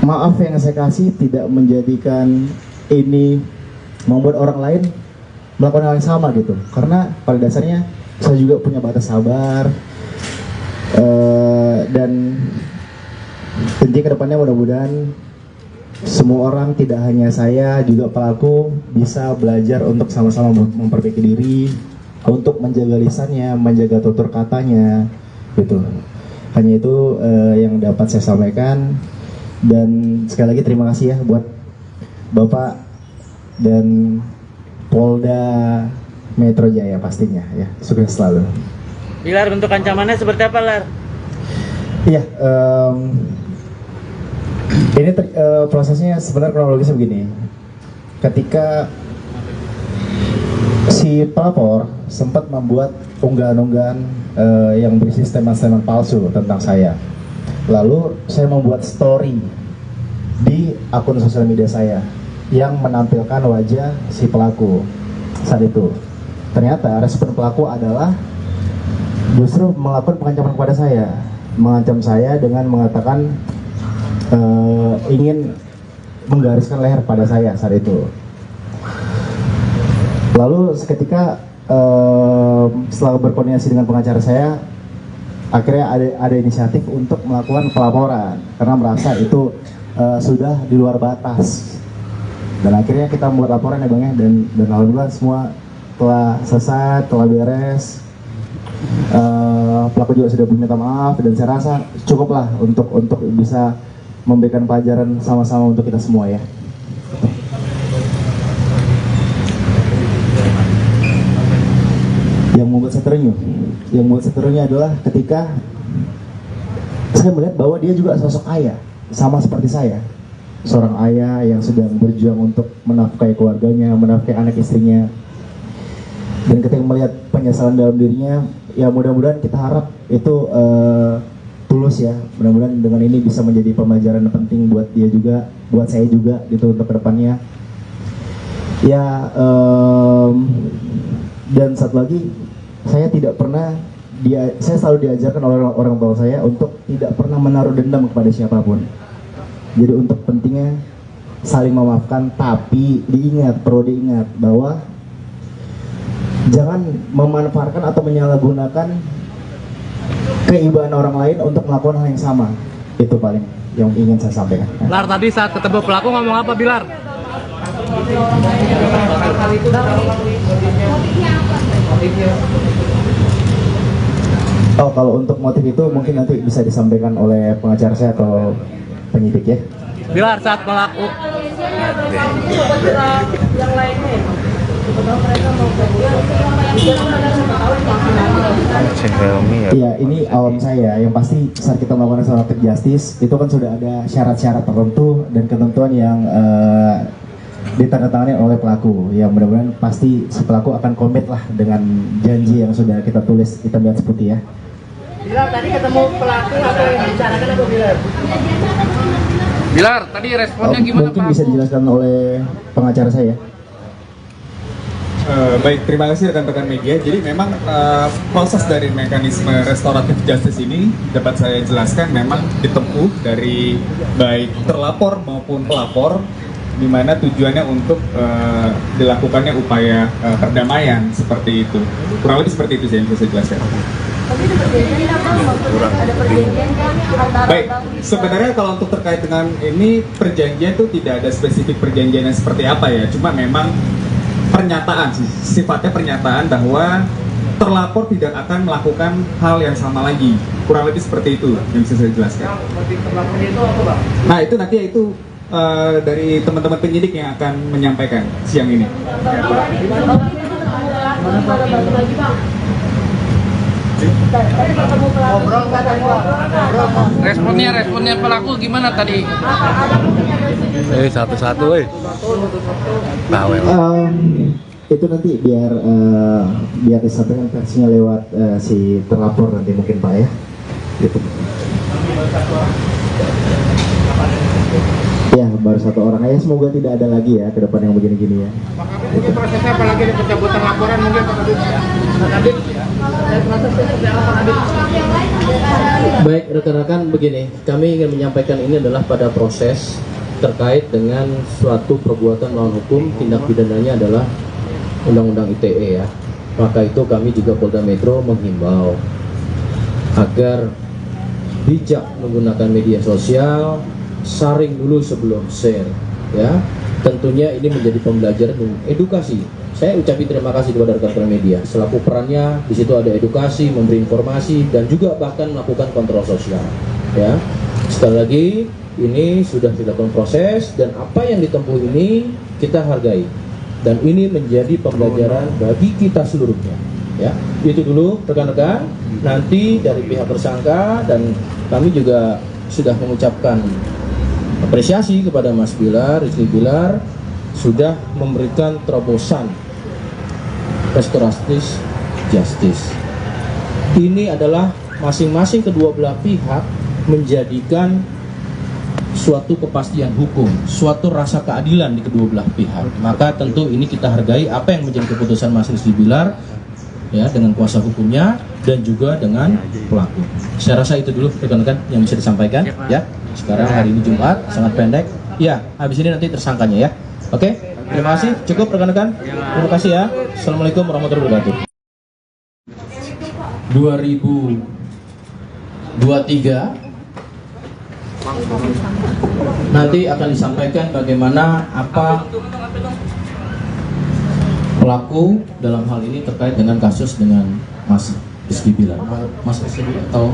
maaf yang saya kasih tidak menjadikan ini membuat orang lain melakukan hal yang sama gitu. Karena pada dasarnya saya juga punya batas sabar, dan tentunya kedepannya mudah-mudahan semua orang, tidak hanya saya, juga pelaku bisa belajar untuk sama-sama memperbaiki diri, untuk menjaga lisannya, menjaga tutur katanya gitu. Hanya itu yang dapat saya sampaikan. Dan sekali lagi terima kasih ya buat Bapak dan Polda Metro Jaya pastinya ya. Sukses selalu. Bilar, bentuk ancamannya seperti apa, Lar? Iya, ini prosesnya sebenarnya kronologisnya begini. Ketika si pelapor sempat membuat unggahan-unggahan yang berisi statement-statement palsu tentang saya. Lalu saya membuat story di akun sosial media saya yang menampilkan wajah si pelaku saat itu. Ternyata respon pelaku adalah justru melakukan pengancaman kepada saya, mengancam saya dengan mengatakan ingin menggariskan leher pada saya saat itu. Lalu seketika setelah berkoordinasi dengan pengacara saya, akhirnya ada inisiatif untuk melakukan pelaporan karena merasa itu sudah di luar batas. Dan akhirnya kita membuat laporan ya Bang ya, dan alhamdulillah semua telah selesai, telah beres. Pelaku juga sudah meminta maaf, dan saya rasa cukuplah untuk bisa memberikan pelajaran sama-sama untuk kita semua ya. Yang membuat saya terenyuh adalah ketika saya melihat bahwa dia juga sosok ayah, sama seperti saya, seorang ayah yang sedang berjuang untuk menafkahi keluarganya, menafkahi anak istrinya. Dan ketika melihat penyesalan dalam dirinya, ya mudah-mudahan kita harap itu tulus ya. Mudah-mudahan dengan ini bisa menjadi pembelajaran penting buat dia juga, buat saya juga gitu untuk kedepannya. Ya, dan satu lagi, saya tidak pernah saya selalu diajarkan oleh orang tua saya untuk tidak pernah menaruh dendam kepada siapapun. Jadi untuk pentingnya saling memaafkan, tapi perlu diingat bahwa jangan memanfaatkan atau menyalahgunakan keibaan orang lain untuk melakukan hal yang sama. Itu paling yang ingin saya sampaikan. Bilar, tadi saat ketemu pelaku ngomong apa, Bilar? Oh, kalau untuk motif itu mungkin nanti bisa disampaikan oleh pengacara saya atau penyidik ya. Bilar, saat pelaku Iya, ini awam saya. Yang pasti saat kita melakukan restoratif justice itu kan sudah ada syarat-syarat tertentu dan ketentuan yang ditandatangani oleh pelaku. Ya mudah-mudahan pasti si pelaku akan komit lah dengan janji yang sudah kita tulis hitam di atas putih ya. Bilar, tadi ketemu pelaku atau yang dibicarakan apa, Bilar? Bilar, tadi responnya gimana, Mungkin Pak? bisa dijelaskan oleh pengacara saya. Baik, terima kasih rekan-rekan media. Jadi memang proses dari mekanisme restoratif justice ini dapat saya jelaskan memang ditempuh dari baik terlapor maupun pelapor, di mana tujuannya untuk dilakukannya upaya perdamaian seperti itu. Kurang lebih seperti itu sih yang bisa saya jelaskan. Tapi ada perjanjian apa? Ada perjanjian kan antara Baik, sebenarnya kalau untuk terkait dengan ini perjanjian itu tidak ada spesifik perjanjian yang seperti apa ya. Cuma memang pernyataan sih, sifatnya pernyataan bahwa terlapor tidak akan melakukan hal yang sama lagi. Kurang lebih seperti itu yang bisa saya jelaskan. Nah itu nanti itu dari teman-teman penyidik yang akan menyampaikan siang ini. Responnya pelaku gimana tadi? Satu-satu, bawel. Itu nanti biar disampaikan versinya lewat si terlapor nanti mungkin Pak ya. Gitu. Ya baru satu orang aja, semoga tidak ada lagi ya ke depan yang begini-gini ya. Ini prosesnya apalagi di pencabutan laporan mungkin Pak Kabit? Baik rekan-rekan, begini, kami ingin menyampaikan ini adalah pada proses terkait dengan suatu perbuatan melawan hukum, tindak pidananya adalah Undang-Undang ITE ya. Maka itu kami juga Polda Metro menghimbau agar bijak menggunakan media sosial, saring dulu sebelum share ya. Tentunya ini menjadi pembelajaran dan edukasi. Saya ucapin terima kasih kepada rekan-rekan media selaku perannya di situ ada edukasi, memberi informasi dan juga bahkan melakukan kontrol sosial ya. Sekali lagi ini sudah dilakukan proses dan apa yang ditempuh ini kita hargai dan ini menjadi pembelajaran bagi kita seluruhnya ya. Itu dulu rekan-rekan. Nanti dari pihak tersangka dan kami juga sudah mengucapkan apresiasi kepada Mas Bilar, Rizky Bilar sudah memberikan terobosan restoratif justice. Ini adalah masing-masing kedua belah pihak menjadikan suatu kepastian hukum, suatu rasa keadilan di kedua belah pihak. Maka tentu ini kita hargai apa yang menjadi keputusan Mas Rizky Bilar ya dengan kuasa hukumnya dan juga dengan pelaku. Saya rasa itu dulu rekan-rekan yang bisa disampaikan ya. Sekarang hari ini Jumat, sangat pendek. Ya, habis ini nanti tersangkanya ya. Oke, terima kasih. Cukup rekan-rekan. Terima kasih ya. Assalamualaikum warahmatullahi wabarakatuh. 2023 nanti akan disampaikan bagaimana apa pelaku dalam hal ini terkait dengan kasus dengan Mas Rizky Bilar. Mas Rizky atau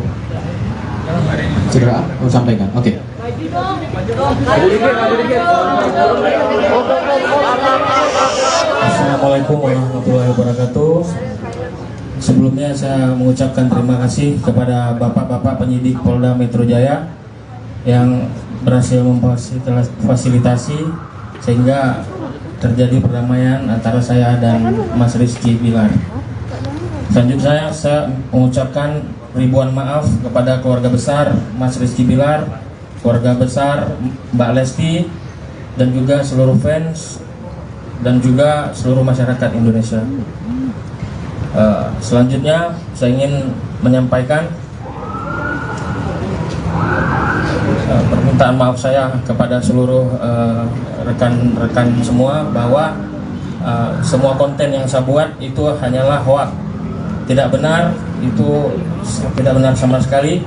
cedera mau sampaikan. Oke. Assalamualaikum warahmatullahi wabarakatuh. Sebelumnya saya mengucapkan terima kasih kepada bapak-bapak penyidik Polda Metro Jaya yang berhasil memfasilitasi sehingga terjadi perdamaian antara saya dan Mas Rizky Bilar. Selanjutnya saya mengucapkan ribuan maaf kepada keluarga besar Mas Rizky Bilar, keluarga besar Mbak Lesti, dan juga seluruh fans dan juga seluruh masyarakat Indonesia. Selanjutnya saya ingin menyampaikan permintaan maaf saya kepada seluruh rekan-rekan semua bahwa semua konten yang saya buat itu hanyalah hoax, tidak benar, itu tidak benar sama sekali.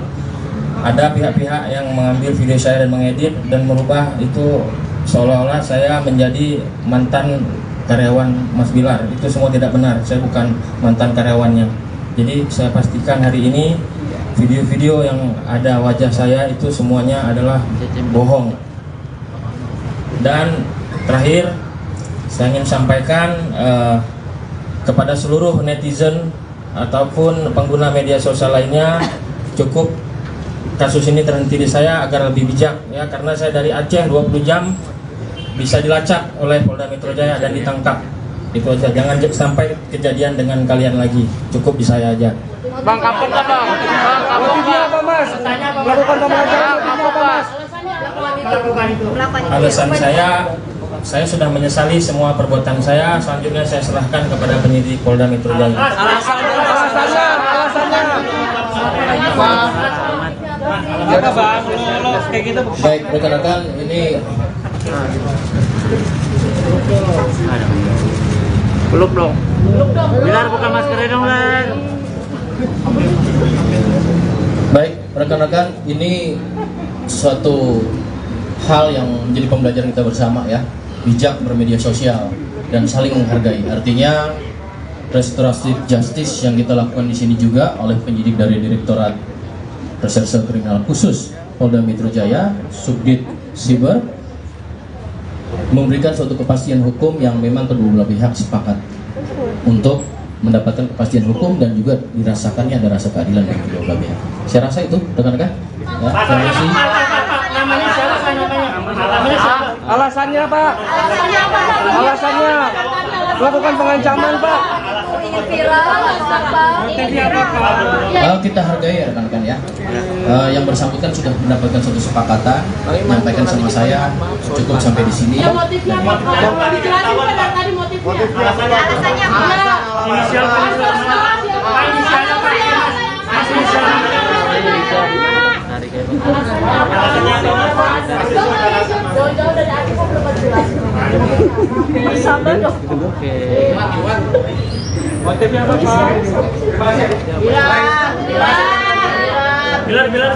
Ada pihak-pihak yang mengambil video saya dan mengedit dan merubah itu seolah-olah saya menjadi mantan karyawan Mas Bilar. Itu semua tidak benar, saya bukan mantan karyawannya. Jadi saya pastikan hari ini video-video yang ada wajah saya itu semuanya adalah bohong. Dan terakhir saya ingin sampaikan kepada seluruh netizen ataupun pengguna media sosial lainnya, cukup kasus ini terhenti di saya agar lebih bijak ya, karena saya dari Aceh 20 jam bisa dilacak oleh Polda Metro Jaya dan ditangkap. Itu aja, jangan sampai kejadian dengan kalian lagi, cukup di saya aja. Bang, kapok nggak bang? Bang, kapok nggak? Melakukan pemelajaran kapok mas? Alasan saya sudah menyesali semua perbuatan saya. Selanjutnya saya serahkan kepada penyidik Polda Metro Jaya. Baik, rekan-rekan, ini Peluk dong. Bilar buka maskernya dong, Bilar. baik, rekan-rekan, ini suatu hal yang menjadi pembelajaran kita bersama ya. Bijak bermedia sosial dan saling menghargai. Artinya restoratif justice yang kita lakukan di sini juga oleh penyidik dari Direktorat Reserse Kriminal Khusus Polda Metro Jaya, Subdit Siber, memberikan suatu kepastian hukum yang memang kedua belah pihak sepakat untuk mendapatkan kepastian hukum dan juga dirasakannya ada rasa keadilan dari kedua belah pihak. Saya rasa itu, rekan-rekan. Ya, terima kasih. Namanya siapa? Alasannya Pak? Alasannya melakukan pengancaman Pak? Kita hargai ya rekan-rekan ya. Yang bersangkutan sudah mendapatkan suatu kesepakatan, menyampaikan sama saya cukup sampai di sini. Motifnya apa? Dijelasin pada tadi motifnya. Alasannya apa? Inisial Jauh-jauh dari aku kok belum jelas. Sabar dong. motifnya apa Pak? Bilar.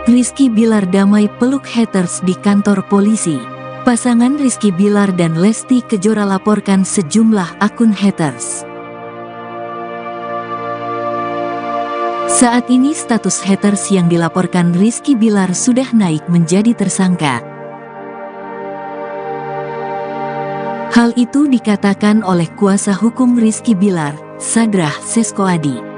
Rizky Bilar damai peluk haters di kantor polisi. Pasangan Rizky Bilar dan Lesti Kejora laporkan sejumlah akun haters. Saat ini status haters yang dilaporkan Rizky Bilar sudah naik menjadi tersangka. Hal itu dikatakan oleh kuasa hukum Rizky Bilar, Sadrah Seskoadi.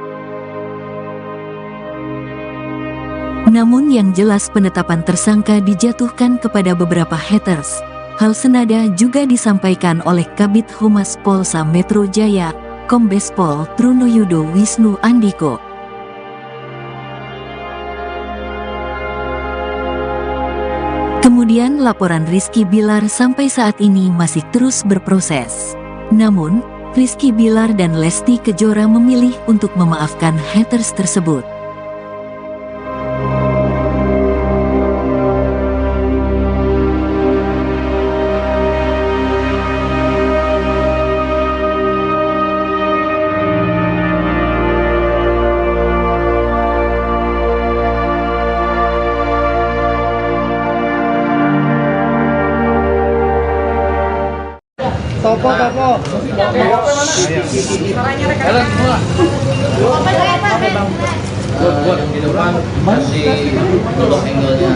Namun yang jelas penetapan tersangka dijatuhkan kepada beberapa haters. Hal senada juga disampaikan oleh Kabid Humas Polsa Metro Jaya, Kombes Pol Trunoyudo Wisnu Andiko. Kemudian laporan Rizky Bilar sampai saat ini masih terus berproses. Namun, Rizky Bilar dan Lesti Kejora memilih untuk memaafkan haters tersebut. Topo. Buat di depan kasih untuk angle-nya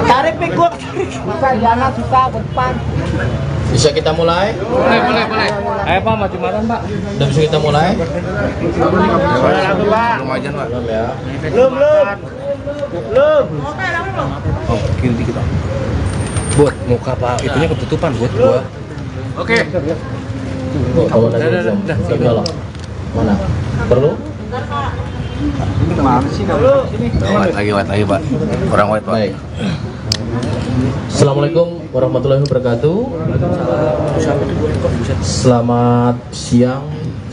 Tarik pik gua. Jangan suka depan. Bisa kita mulai? Boleh. Ayo Pak, maju-majuan Pak. Udah bisa kita mulai? Belum aja Pak. Belum ya. Belum. Oh, kiri dikit Pak. Buat muka Pak, itunya ketutupan buat gua. Oke. Kalau udah loh. Mana? Perlu? Lagi Pak. Orang white Pak. Baik. Assalamualaikum warahmatullahi wabarakatuh. Selamat siang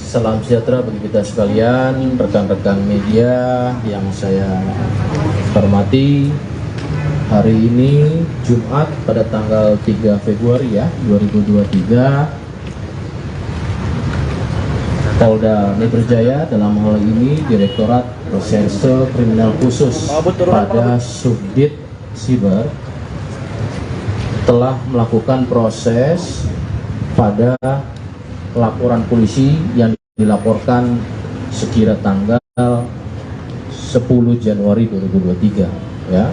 salam sejahtera bagi kita sekalian, rekan-rekan media yang saya hormati. Hari ini Jumat pada tanggal 3 Februari 2023, Polda Metro Jaya dalam hal ini Direktorat Reserse Kriminal Khusus pada Subdit Siber telah melakukan proses pada laporan polisi yang dilaporkan sekira tanggal 10 Januari 2023 ya.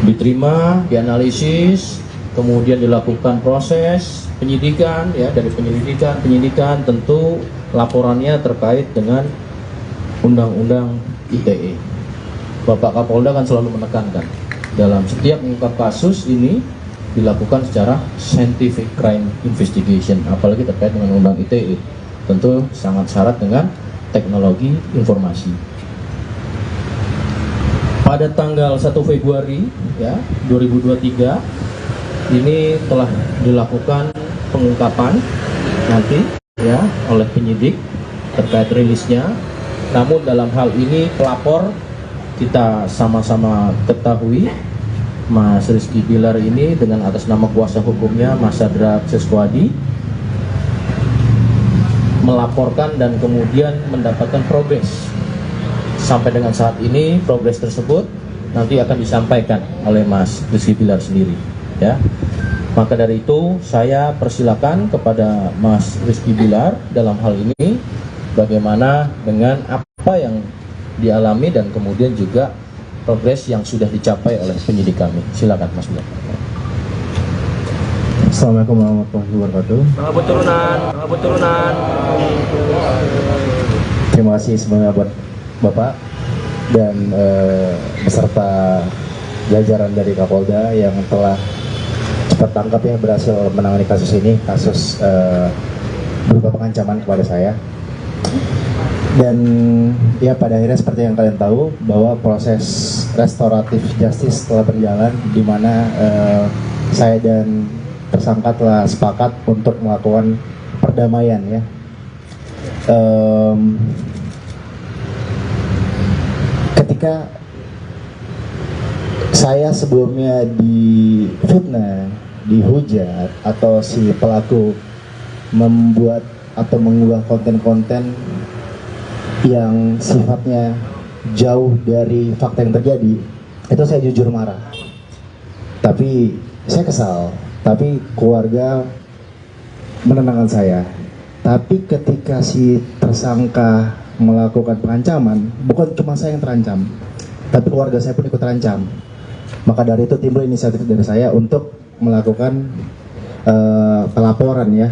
Diterima, dianalisis, kemudian dilakukan proses penyidikan ya. Dari penyidikan tentu laporannya terkait dengan Undang-Undang ITE. Bapak Kapolda kan selalu menekankan dalam setiap mengungkap kasus ini dilakukan secara scientific crime investigation, apalagi terkait dengan Undang ITE, tentu sangat syarat dengan teknologi informasi. Pada tanggal 1 Februari 2023 ini telah dilakukan pengungkapan nanti ya oleh penyidik terkait rilisnya. Namun dalam hal ini pelapor kita sama-sama ketahui, Mas Rizky Bilar ini dengan atas nama kuasa hukumnya Mas Sadra Seswadi melaporkan dan kemudian mendapatkan progres. Sampai dengan saat ini progres tersebut nanti akan disampaikan oleh Mas Rizky Bilar sendiri ya. Maka dari itu saya persilakan kepada Mas Rizky Bilar dalam hal ini bagaimana dengan apa yang dialami dan kemudian juga progres yang sudah dicapai oleh penyidik kami. Silakan Mas Bilar. Assalamualaikum warahmatullahi wabarakatuh. Selamat turunan. Terima kasih semuanya buat Bapak dan beserta jajaran dari Kapolda yang telah cepat tangkap ya, berhasil menangani kasus ini, kasus berupa pengancaman kepada saya. Dan ya pada akhirnya seperti yang kalian tahu bahwa proses restoratif justice telah berjalan, di mana saya dan tersangka telah sepakat untuk melakukan perdamaian ya. Ketika saya sebelumnya difitnah, dihujat, atau si pelaku membuat atau mengunggah konten-konten yang sifatnya jauh dari fakta yang terjadi, itu saya jujur marah. Tapi saya kesal, tapi keluarga menenangkan saya. Tapi ketika si tersangka melakukan pengancaman, bukan cuma saya yang terancam, tapi keluarga saya pun ikut terancam. Maka dari itu timbul inisiatif dari saya untuk melakukan pelaporan ya.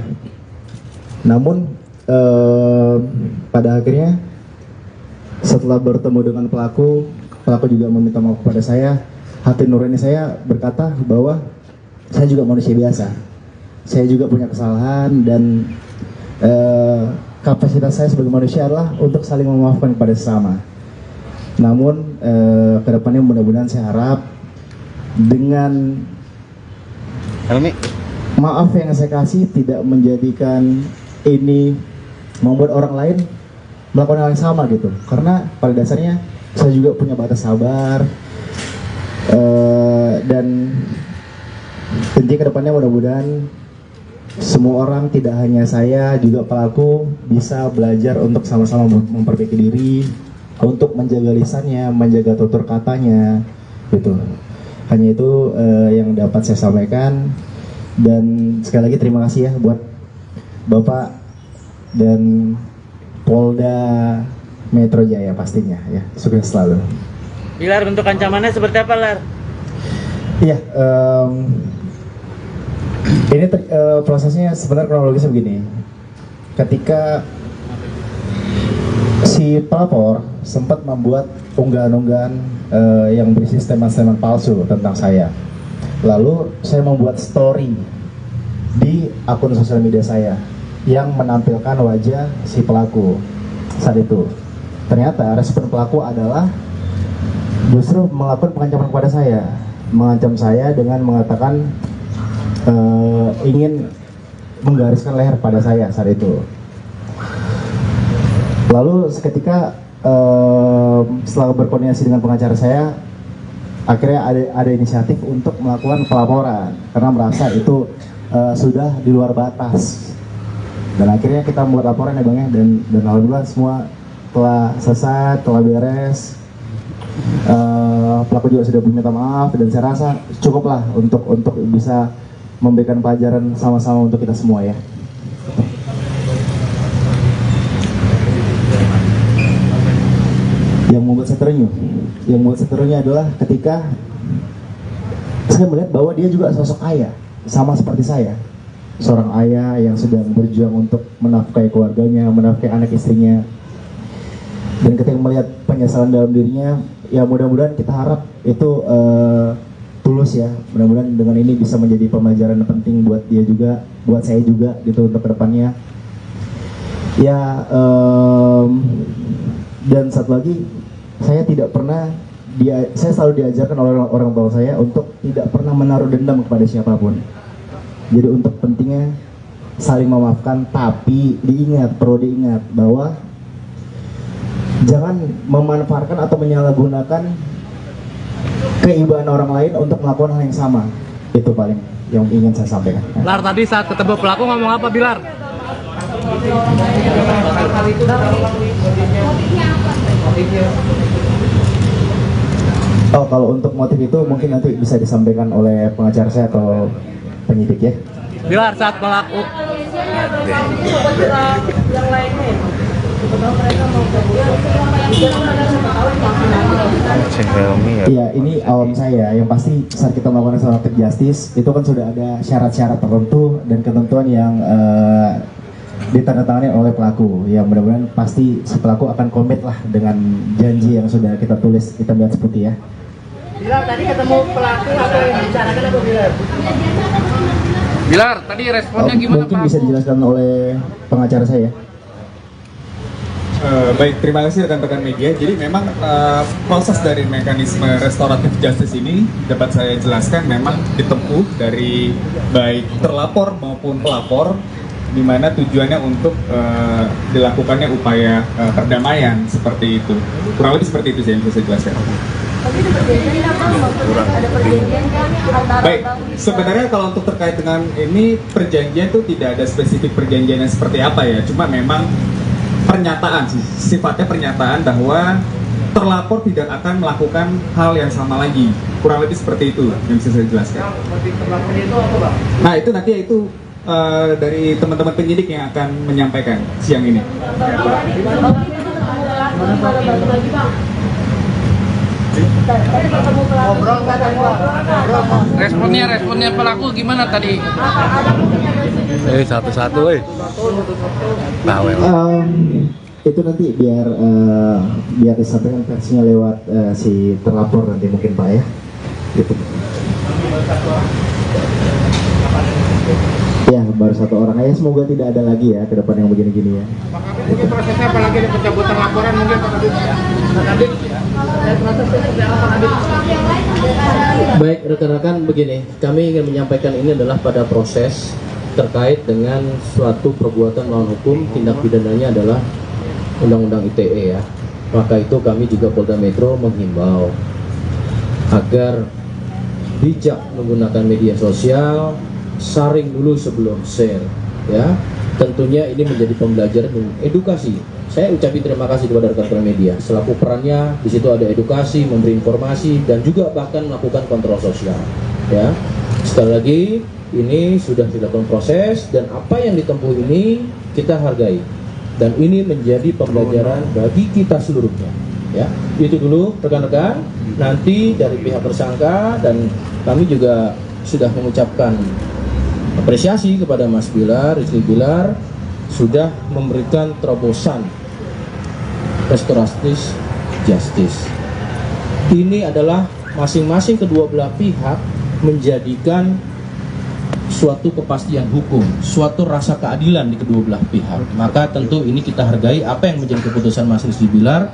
Namun pada akhirnya setelah bertemu dengan pelaku juga meminta maaf kepada saya. Hati nurani saya berkata bahwa saya juga manusia biasa, saya juga punya kesalahan, dan kapasitas saya sebagai manusia adalah untuk saling memaafkan kepada sesama. Namun kedepannya mudah-mudahan saya harap dengan maaf yang saya kasih tidak menjadikan ini membuat orang lain melakukan hal yang sama gitu. Karena pada dasarnya saya juga punya batas sabar, dan tentunya kedepannya mudah-mudahan semua orang, tidak hanya saya, juga pelaku bisa belajar untuk sama-sama memperbaiki diri, untuk menjaga lisannya, menjaga tutur katanya gitu. Hanya itu yang dapat saya sampaikan. Dan sekali lagi terima kasih ya buat Bapak dan Polda Metro Jaya pastinya ya. Sukses selalu. Bilar, bentuk ancamannya seperti apa, Lar? Iya, ini prosesnya sebenarnya kronologisnya begini. Ketika si pelapor sempat membuat unggahan-unggahan yang berisi statement-statement palsu tentang saya. Lalu saya membuat story di akun sosial media saya yang menampilkan wajah si pelaku saat itu. Ternyata respon pelaku adalah justru melakukan pengancaman kepada saya, mengancam saya dengan mengatakan ingin menggariskan leher pada saya saat itu. Lalu seketika setelah berkoordinasi dengan pengacara saya, akhirnya ada inisiatif untuk melakukan pelaporan karena merasa itu sudah di luar batas. Dan akhirnya kita membuat laporan ya Bang ya, dan alhamdulillah semua telah selesai, telah beres. Pelaku juga sudah meminta maaf dan saya rasa cukuplah untuk bisa memberikan pelajaran sama-sama untuk kita semua ya. Yang membuat saya terenyuh adalah ketika saya melihat bahwa dia juga sosok ayah, sama seperti saya, seorang ayah yang sedang berjuang untuk menafkahi keluarganya, menafkahi anak istrinya. Dan ketika melihat penyesalan dalam dirinya, ya mudah-mudahan kita harap itu tulus ya. Mudah-mudahan dengan ini bisa menjadi pembelajaran penting buat dia juga, buat saya juga gitu untuk kedepannya. Ya, dan satu lagi, saya selalu diajarkan oleh orang tua saya untuk tidak pernah menaruh dendam kepada siapapun. Jadi untuk pentingnya saling memaafkan, tapi perlu diingat bahwa jangan memanfaatkan atau menyalahgunakan keibaan orang lain untuk melakukan hal yang sama. Itu paling yang ingin saya sampaikan. Bilar, tadi saat ketemu pelaku ngomong apa Bilar? Oh, kalau untuk motif itu mungkin nanti bisa disampaikan oleh pengacara saya atau penyidik ya. Bilar, saat pelaku Iya, ini awam saya. Yang pasti saat kita melakukan restoratif justice itu kan sudah ada syarat-syarat tertentu dan ketentuan yang ditandatangani oleh pelaku. Ya mudah-mudahan pasti si pelaku akan komit lah dengan janji yang sudah kita tulis, kita buat seperti ya. Bilar, tadi ketemu pelaku atau yang bicarakan apa Bilar? Bilar, tadi responnya gimana Mungkin pelaku? bisa dijelaskan oleh pengacara saya. Baik, terima kasih rekan-rekan media. Jadi memang proses dari mekanisme restoratif justice ini dapat saya jelaskan memang ditempuh dari baik terlapor maupun pelapor, di mana tujuannya untuk dilakukannya upaya perdamaian seperti itu. Kurang lebih seperti itu sih yang bisa saya jelaskan. Baik, sebenarnya kalau untuk terkait dengan ini perjanjian itu tidak ada spesifik perjanjian yang seperti apa ya. Cuma memang pernyataan sih, sifatnya pernyataan bahwa terlapor tidak akan melakukan hal yang sama lagi. Kurang lebih seperti itu yang bisa saya jelaskan. Nah itu nanti itu dari teman-teman penyidik yang akan menyampaikan siang ini. Responnya pelaku gimana tadi? Satu-satu bawel. Itu nanti biar disampaikan versinya lewat si terlapor nanti mungkin Pak ya. Gitu. Ya baru satu orang aja, semoga tidak ada lagi ya ke depan yang begini-gini ya. Mungkin prosesnya apalagi ada pencabutan laporan mungkin Pak Kadit. Baik rekan-rekan, begini, kami ingin menyampaikan ini adalah pada proses terkait dengan suatu perbuatan melawan hukum, tindak pidananya adalah Undang-Undang ITE ya. Maka itu kami juga Polda Metro menghimbau agar bijak menggunakan media sosial, saring dulu sebelum share ya. Tentunya ini menjadi pembelajaran dan edukasi. Saya ucapin terima kasih kepada rekan-rekan media selaku perannya di situ, ada edukasi, memberi informasi dan juga bahkan melakukan kontrol sosial ya. Sekali lagi ini sudah dilakukan proses dan apa yang ditempuh ini kita hargai dan ini menjadi pembelajaran bagi kita seluruhnya ya. Itu dulu rekan-rekan. Nanti dari pihak tersangka dan kami juga sudah mengucapkan apresiasi kepada Mas Bilar, Rizky Bilar sudah memberikan terobosan restoratif justice. Ini adalah masing-masing kedua belah pihak menjadikan suatu kepastian hukum, suatu rasa keadilan di kedua belah pihak. Maka tentu ini kita hargai apa yang menjadi keputusan Mas Rizky Bilar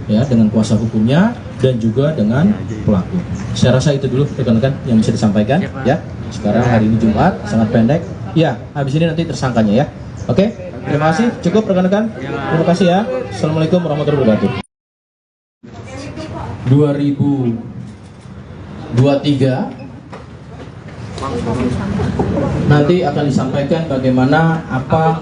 ya, dengan kuasa hukumnya dan juga dengan pelaku. Saya rasa itu dulu rekan-rekan yang bisa disampaikan ya. Sekarang hari ini Jumat, sangat pendek. Ya, habis ini nanti tersangkanya ya. Oke? Terima kasih. Cukup rekan-rekan. Terima kasih ya. Assalamualaikum warahmatullahi wabarakatuh. 2023 nanti akan disampaikan bagaimana apa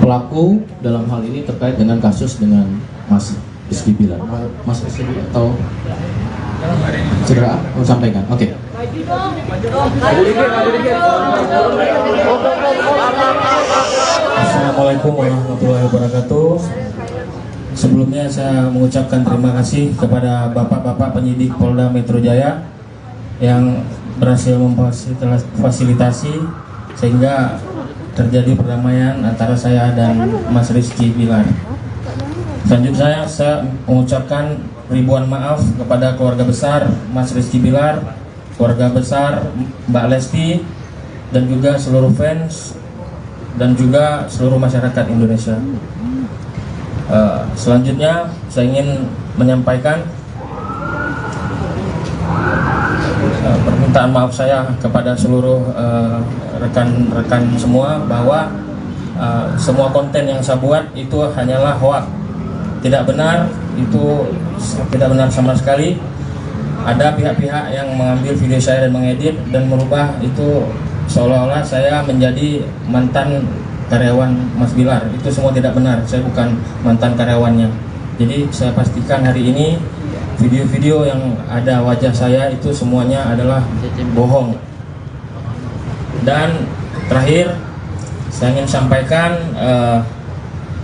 pelaku dalam hal ini terkait dengan kasus dengan Mas Rizky Bilar. Mas Rizky atau segera sampaikan. Oke. Assalamualaikum warahmatullahi wabarakatuh. Sebelumnya saya mengucapkan terima kasih kepada bapak-bapak penyidik Polda Metro Jaya yang berhasil memfasilitasi sehingga terjadi perdamaian antara saya dan Mas Rizky Bilar. Selanjutnya saya mengucapkan ribuan maaf kepada keluarga besar Mas Rizky Bilar, keluarga besar Mbak Lesti, dan juga seluruh fans dan juga seluruh masyarakat Indonesia. Selanjutnya saya ingin menyampaikan permintaan maaf saya kepada seluruh rekan-rekan semua bahwa semua konten yang saya buat itu hanyalah hoax, tidak benar, itu tidak benar sama sekali. Ada pihak-pihak yang mengambil video saya dan mengedit dan merubah itu seolah-olah saya menjadi mantan karyawan Mas Bilar. Itu semua tidak benar, saya bukan mantan karyawannya. Jadi saya pastikan hari ini video-video yang ada wajah saya itu semuanya adalah bohong. Dan terakhir saya ingin sampaikan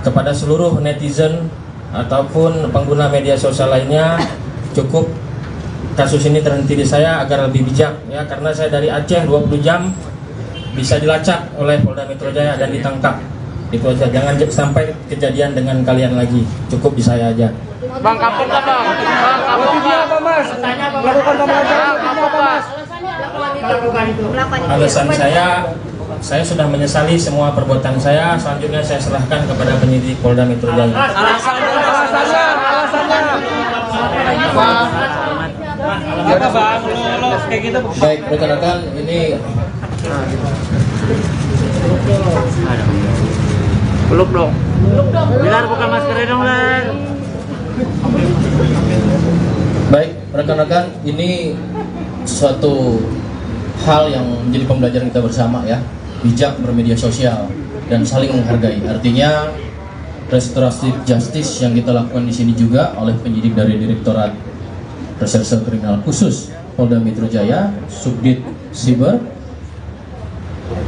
kepada seluruh netizen ataupun pengguna media sosial lainnya, cukup kasus ini terhenti di saya agar lebih bijak ya, karena saya dari Aceh 20 jam bisa dilacak oleh Polda Metro Jaya dan ditangkap. Itu aja, jangan sampai kejadian dengan kalian lagi. Cukup di saya aja. Bang, kapok nggak bang? Bang, kapok nggak? Mas, melakukan pemelajaran apa mas? Alasan saya sudah menyesali semua perbuatan saya. Selanjutnya saya serahkan kepada penyidik Polda Metro Jaya. Alasannya. Apa bang? Lolos kayak gitu. Baik, rekan-rekan, ini Peluk dong. Bilar buka maskernya dong, Lar. baik, rekan-rekan, ini suatu hal yang menjadi pembelajaran kita bersama ya. Bijak bermedia sosial dan saling menghargai. Artinya restoratif justice yang kita lakukan di sini juga oleh penyidik dari Direktorat Reserse Kriminal Khusus Polda Metro Jaya, Subdit Siber,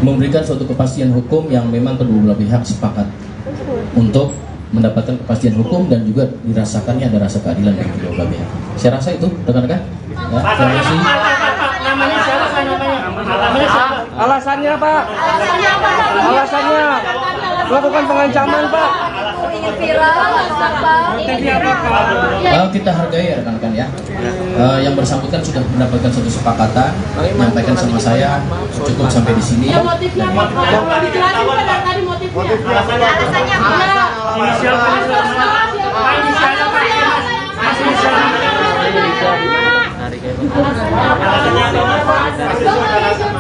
memberikan suatu kepastian hukum yang memang kedua belah pihak sepakat untuk mendapatkan kepastian hukum dan juga dirasakannya ada rasa keadilan dari kedua belah pihak. Saya rasa itu rekan-rekan. Ya, terima kasih. Namanya siapa? Alasannya Pak? Alasannya melakukan pengancaman Pak. Kita hargai ya rekan-rekan ya. Yang bersangkutan sudah mendapatkan suatu kesepakatan, menyampaikan sama saya cukup sampai di sini. Ya motifnya apa? Dijelasin pada tadi motifnya. Alasannya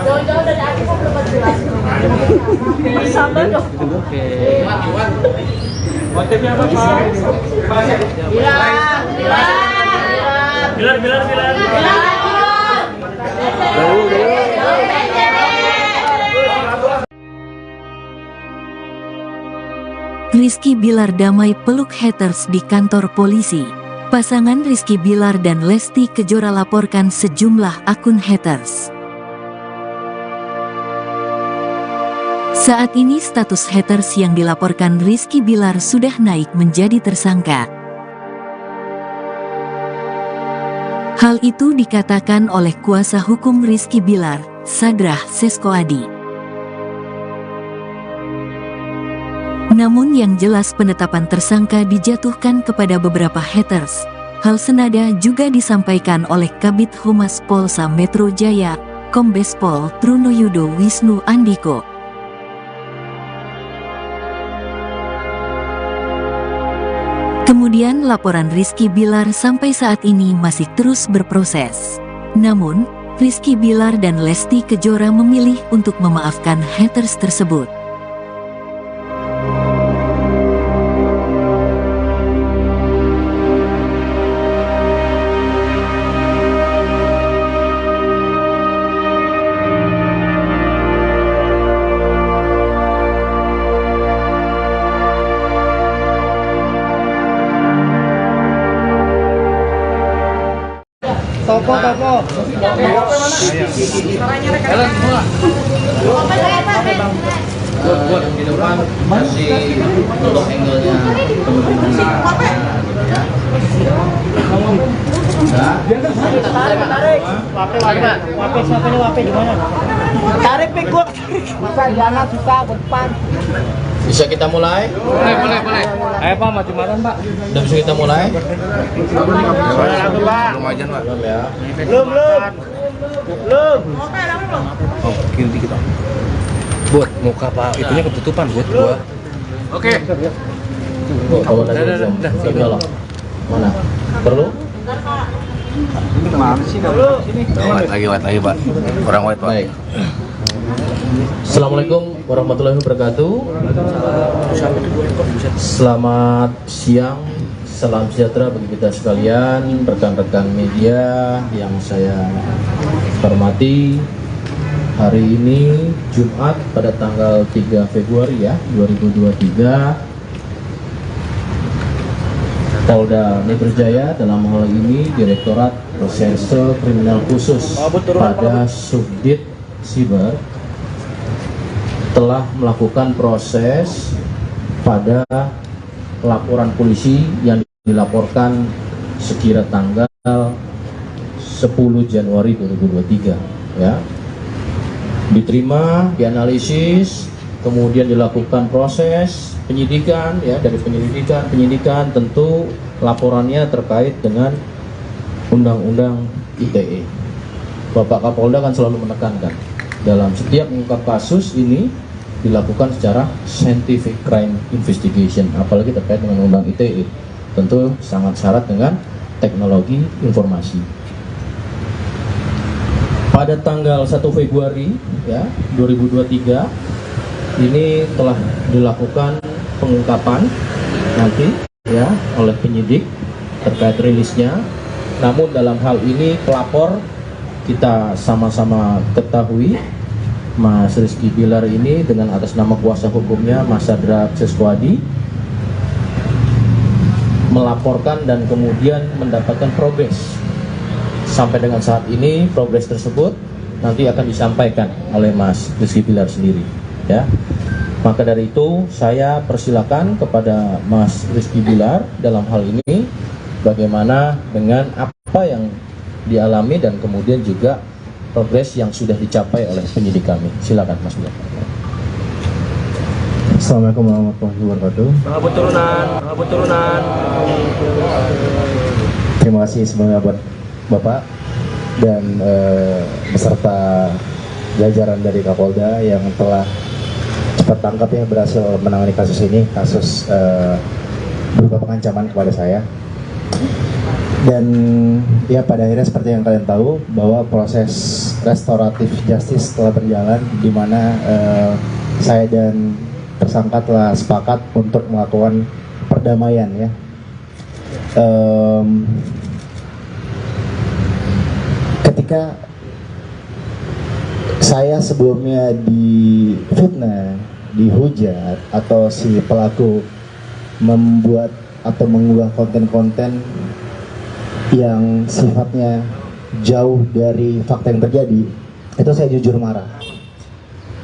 jauh-jauh dari aku kok belum jelas. Sabar dong. Motifnya apa Pak? Bilar. Rizky Bilar damai peluk haters di kantor polisi. Pasangan Rizky Bilar dan Lesti Kejora laporkan sejumlah akun haters. Saat ini status haters yang dilaporkan Rizky Bilar sudah naik menjadi tersangka. Hal itu dikatakan oleh kuasa hukum Rizky Bilar, Sadrah Seskoadi. Namun yang jelas penetapan tersangka dijatuhkan kepada beberapa haters. Hal senada juga disampaikan oleh Kabid Humas Polsa Metro Jaya, Kombes Pol Trunoyudo Wisnu Andiko. Kemudian laporan Rizky Bilar sampai saat ini masih terus berproses. Namun, Rizky Bilar dan Lesti Kejora memilih untuk memaafkan haters tersebut. Buat di depan kasih untuk angle-nya teman-teman ya. Tarik pik gua. Masa jangan susah ke depan. Bisa kita mulai? Boleh. Ayo Pak, maju-majuan Pak. Udah bisa kita mulai? Belum aja Pak. Belum ya. Belum. Oh, kiri dikit Pak. Buat muka Pak, itunya ketutupan buat gua. Oke. Oh, kalau lagi belum. Belum nyala. Mana? Perlu? White lagi Pak. Kurang white Pak. Baik. Assalamualaikum warahmatullahi wabarakatuh. Selamat siang, salam sejahtera bagi kita sekalian, rekan-rekan media yang saya hormati. Hari ini Jumat pada tanggal 3 Februari ya 2023, Polda Metro Jaya dalam hal ini Direktorat Reserse Kriminal Khusus pada Subdit Siber telah melakukan proses pada laporan polisi yang dilaporkan sekira tanggal 10 Januari 2023 ya. Diterima, dianalisis, kemudian dilakukan proses penyidikan ya. Dari penyidikan tentu laporannya terkait dengan Undang-Undang ITE. Bapak Kapolda kan selalu menekankan dalam setiap mengungkap kasus ini dilakukan secara scientific crime investigation, apalagi terkait dengan Undang ITE, tentu sangat syarat dengan teknologi informasi. Pada tanggal 1 Februari ya 2023 ini telah dilakukan pengungkapan nanti ya oleh penyidik terkait rilisnya. Namun dalam hal ini pelapor kita sama-sama ketahui Mas Rizky Bilar ini dengan atas nama kuasa hukumnya Mas Sadra Seswadi melaporkan dan kemudian mendapatkan progres. Sampai dengan saat ini progres tersebut nanti akan disampaikan oleh Mas Rizky Bilar sendiri ya. Maka dari itu saya persilakan kepada Mas Rizky Bilar dalam hal ini bagaimana dengan apa yang dialami dan kemudian juga progres yang sudah dicapai oleh penyidik kami. Silakan Mas Bilar. Assalamualaikum warahmatullahi wabarakatuh. Turunan. Terima kasih sebelumnya buat Bapak dan beserta jajaran dari Kapolda yang telah cepat tangkap ya, berhasil menangani kasus ini, kasus berupa pengancaman kepada saya. Dan ya pada akhirnya seperti yang kalian tahu bahwa proses restoratif justice telah berjalan, di mana saya dan tersangka telah sepakat untuk melakukan perdamaian ya. Ketika saya sebelumnya difitnah, dihujat, atau si pelaku membuat atau mengunggah konten-konten yang sifatnya jauh dari fakta yang terjadi, itu saya jujur marah.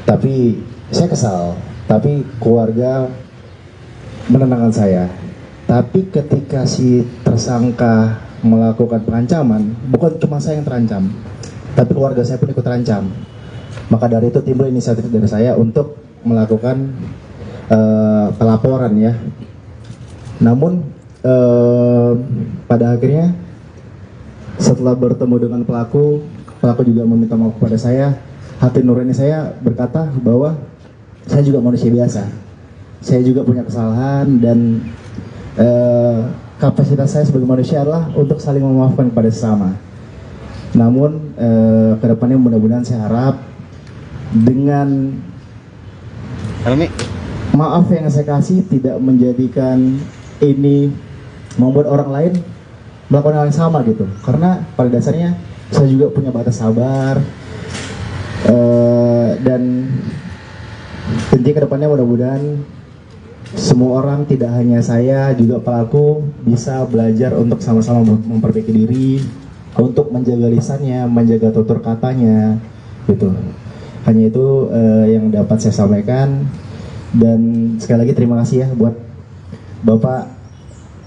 Tapi saya kesal, tapi keluarga menenangkan saya. Tapi ketika si tersangka melakukan pengancaman, bukan cuma saya yang terancam, tapi keluarga saya pun ikut terancam. Maka dari itu timbul inisiatif dari saya untuk melakukan pelaporan ya. Namun pada akhirnya setelah bertemu dengan pelaku juga meminta maaf kepada saya. Hati nurani saya berkata bahwa saya juga manusia biasa, saya juga punya kesalahan, dan kapasitas saya sebagai manusia adalah untuk saling memaafkan kepada sesama. Namun kedepannya mudah-mudahan saya harap dengan maaf yang saya kasih tidak menjadikan ini membuat orang lain melakukan hal yang sama gitu. Karena pada dasarnya saya juga punya batas sabar, dan tentunya kedepannya mudah-mudahan semua orang, tidak hanya saya, juga pelaku bisa belajar untuk sama-sama memperbaiki diri, untuk menjaga lisannya, menjaga tutur katanya, gitu. Hanya itu yang dapat saya sampaikan. Dan sekali lagi terima kasih ya buat Bapak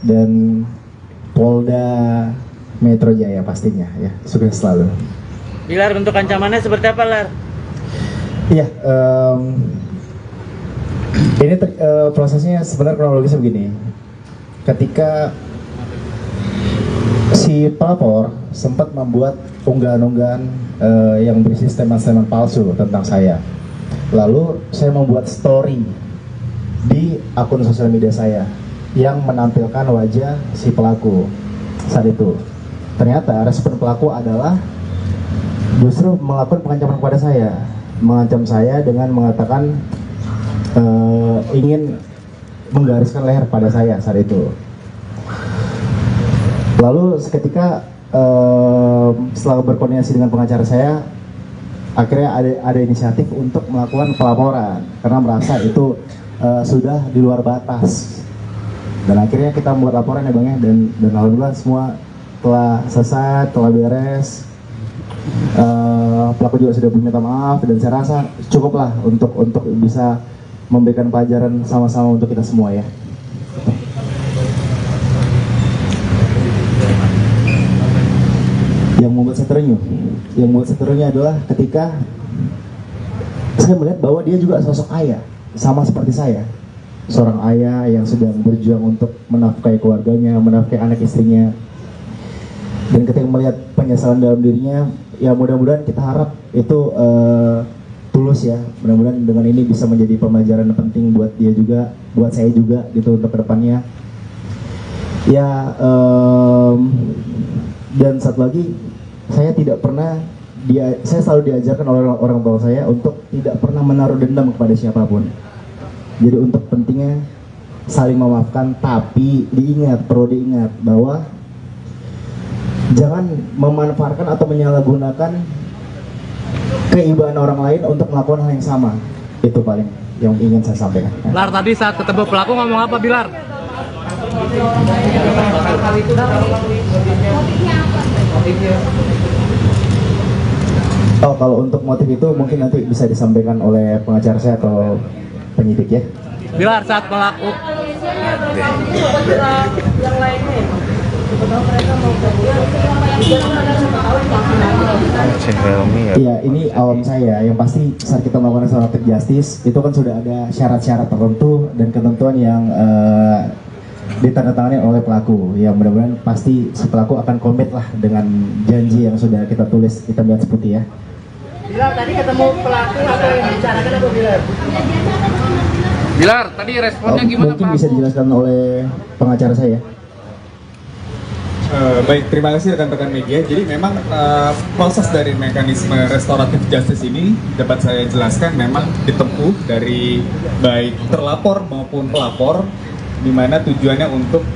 dan Polda Metro Jaya pastinya ya. Sukses selalu. Bilar, untuk ancamannya seperti apa, Lar? Iya, ini prosesnya sebenarnya kronologisnya begini. Ketika si pelapor sempat membuat unggahan-unggahan yang berisi statement-statement palsu tentang saya. Lalu saya membuat story di akun sosial media saya yang menampilkan wajah si pelaku saat itu. Ternyata respon pelaku adalah justru melakukan pengancaman kepada saya, mengancam saya dengan mengatakan ingin menggariskan leher pada saya saat itu. Lalu seketika setelah berkoordinasi dengan pengacara saya, akhirnya ada inisiatif untuk melakukan pelaporan karena merasa itu sudah di luar batas. Dan akhirnya kita membuat laporan ya Bang ya, dan alhamdulillah semua telah selesai, telah beres. Pelaku juga sudah meminta maaf dan saya rasa cukuplah untuk bisa memberikan pelajaran sama-sama untuk kita semua ya. Yang membuat saya terenyuh adalah ketika saya melihat bahwa dia juga sosok ayah, sama seperti saya, seorang ayah yang sedang berjuang untuk menafkahi keluarganya, menafkahi anak istrinya. Dan ketika melihat penyesalan dalam dirinya, ya mudah-mudahan kita harap itu tulus ya. Mudah-mudahan dengan ini bisa menjadi pembelajaran penting buat dia juga, buat saya juga gitu untuk kedepannya. Ya, dan satu lagi, saya selalu diajarkan oleh orang tua saya untuk tidak pernah menaruh dendam kepada siapapun. Jadi untuk pentingnya saling memaafkan, tapi perlu diingat bahwa jangan memanfaatkan atau menyalahgunakan keibaan orang lain untuk melakukan hal yang sama. Itu paling yang ingin saya sampaikan. Lar, tadi saat ketemu pelaku ngomong apa, Bilar? Oh, kalau untuk motif itu mungkin nanti bisa disampaikan oleh pengacara saya atau penyidik ya. Bilar, saat pelaku Iya, ini awam saya. Yang pasti saat kita melakukan restoratif justice itu kan sudah ada syarat-syarat tertentu dan ketentuan yang ditandatangani oleh pelaku. Ya mudah-mudahan pasti si pelaku akan komit lah dengan janji yang sudah kita tulis hitam di atas putih ya. Bilar, tadi ketemu pelaku atau yang dibicarakan apa, Bilar? Bilar, tadi responnya gimana mungkin Pak? bisa dijelaskan oleh pengacara saya. Baik, terima kasih rekan-rekan media. Jadi memang proses dari mekanisme restoratif justice ini dapat saya jelaskan memang ditempuh dari baik terlapor maupun pelapor, di mana tujuannya untuk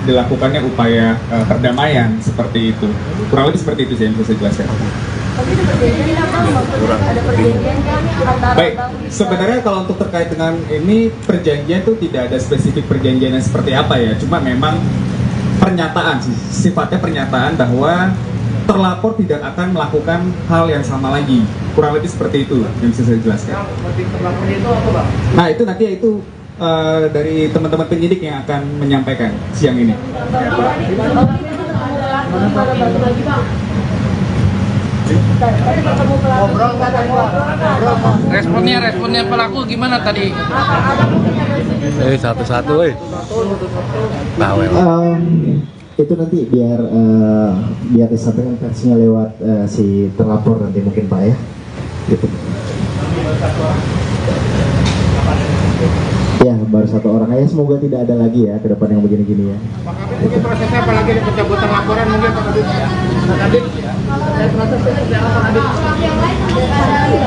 dilakukannya upaya perdamaian seperti itu. Kurang lebih seperti itu sih yang bisa saya jelaskan. Baik, sebenarnya kalau untuk terkait dengan ini perjanjian itu tidak ada spesifik perjanjiannya seperti apa ya, cuma memang pernyataan sih, sifatnya pernyataan bahwa terlapor tidak akan melakukan hal yang sama lagi. Kurang lebih seperti itu yang bisa saya jelaskan. Nah itu nanti itu dari teman-teman penyidik yang akan menyampaikan siang ini. Responnya pelaku gimana tadi? Satu-satu, bawel. Itu nanti biar disampaikan versinya lewat si terlapor nanti mungkin Pak ya. Gitu. Ya, baru satu orang aja, semoga tidak ada lagi ya ke depan yang begini-gini ya. Mungkin prosesnya apalagi ada pencabutan laporan mungkin Pak Kadit.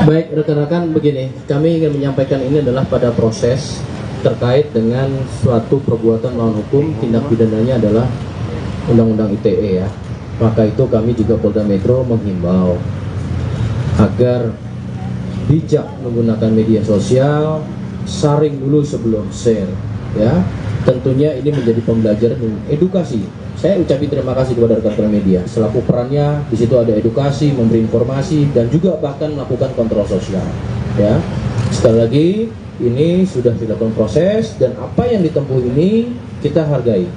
Baik rekan-rekan, begini, kami ingin menyampaikan ini adalah pada proses terkait dengan suatu perbuatan melawan hukum, tindak pidananya adalah Undang-Undang ITE ya. Maka itu kami juga Polda Metro menghimbau agar bijak menggunakan media sosial, saring dulu sebelum share ya. Tentunya ini menjadi pembelajaran dan edukasi saya ucapin terima kasih kepada rekan-rekan media. Selaku perannya di situ ada edukasi, memberi informasi, dan juga bahkan melakukan kontrol sosial. Ya, sekali lagi ini sudah dilakukan proses dan apa yang ditempuh ini kita hargai.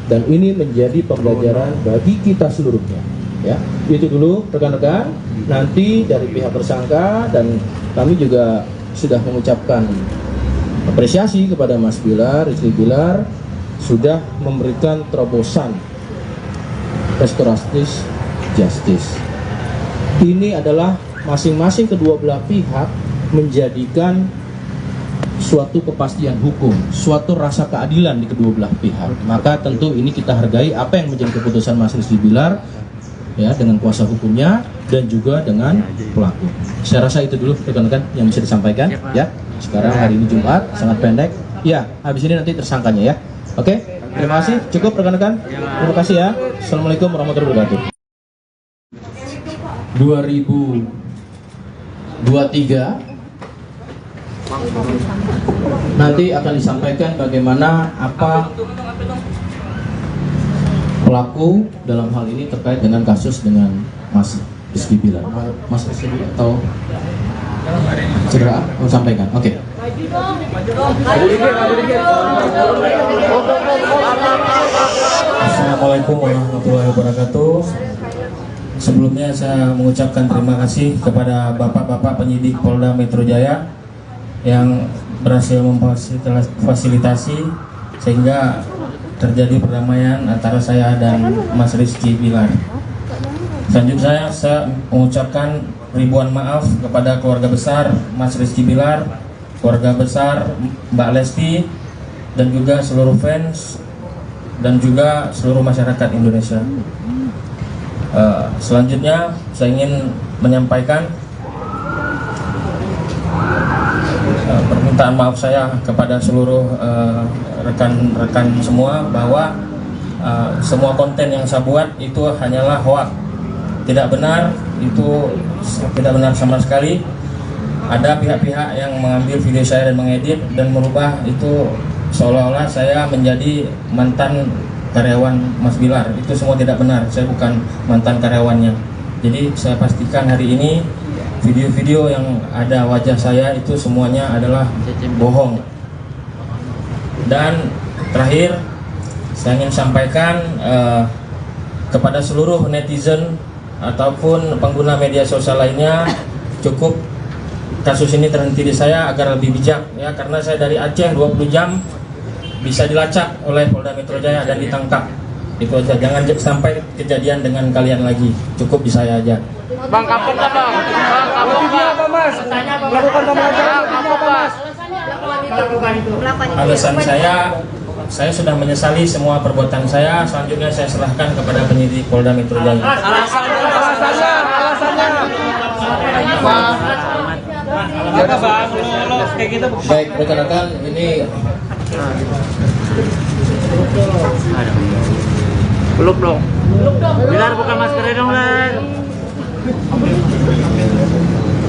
Dan ini menjadi pembelajaran bagi kita seluruhnya. Ya, itu dulu rekan-rekan. Nanti dari pihak tersangka dan kami juga sudah mengucapkan apresiasi kepada Mas Bilar, Rizky Bilar sudah memberikan terobosan restoratif justice. Ini adalah masing-masing kedua belah pihak menjadikan suatu kepastian hukum, suatu rasa keadilan di kedua belah pihak. Maka tentu ini kita hargai apa yang menjadi keputusan Mas Rizky Bilar ya, dengan kuasa hukumnya dan juga dengan pelaku. Saya rasa itu dulu rekan-rekan yang bisa disampaikan ya. Sekarang hari ini Jumat, sangat pendek. Ya, habis ini nanti tersangkanya ya. Oke, terima kasih. Cukup rekan-rekan. Terima kasih ya. Assalamualaikum warahmatullahi wabarakatuh. 2023 nanti akan disampaikan bagaimana apa pelaku dalam hal ini terkait dengan kasus dengan Mas Rizky Bilar. Mas Rizky atau cedera? Mau sampaikan? Oke. Assalamualaikum warahmatullahi wabarakatuh. Sebelumnya saya mengucapkan terima kasih kepada bapak-bapak penyidik Polda Metro Jaya yang berhasil memfasilitasi sehingga terjadi perdamaian antara saya dan Mas Rizky Bilar. Selanjutnya saya mengucapkan ribuan maaf kepada keluarga besar Mas Rizky Bilar, keluarga besar Mbak Lesti, dan juga seluruh fans dan juga seluruh masyarakat Indonesia. Selanjutnya saya ingin menyampaikan permintaan maaf saya kepada seluruh rekan-rekan semua bahwa semua konten yang saya buat itu hanyalah hoax, tidak benar, itu tidak benar sama sekali. Ada pihak-pihak yang mengambil video saya dan mengedit dan merubah itu seolah-olah saya menjadi mantan karyawan Mas Bilar. Itu semua tidak benar, saya bukan mantan karyawannya. Jadi saya pastikan hari ini video-video yang ada wajah saya itu semuanya adalah bohong. Dan terakhir saya ingin sampaikan kepada seluruh netizen ataupun pengguna media sosial lainnya, cukup kasus ini terhenti di saya agar lebih bijak ya, karena saya dari Aceh 20 jam bisa dilacak oleh Polda Metro Jaya dan ditangkap. Itu aja, jangan sampai kejadian dengan kalian lagi. Cukup di saya aja. Bang, kapok nggak bang? Bang, kapok nggak? Melakukan pemelajaran apa mas? Alasan saya sudah menyesali semua perbuatan saya. Selanjutnya saya serahkan kepada penyidik Polda Metro Jaya. Alasannya. Baik rekan-rekan, ini Peluk dong. Bilar buka maskernya dong, Lar.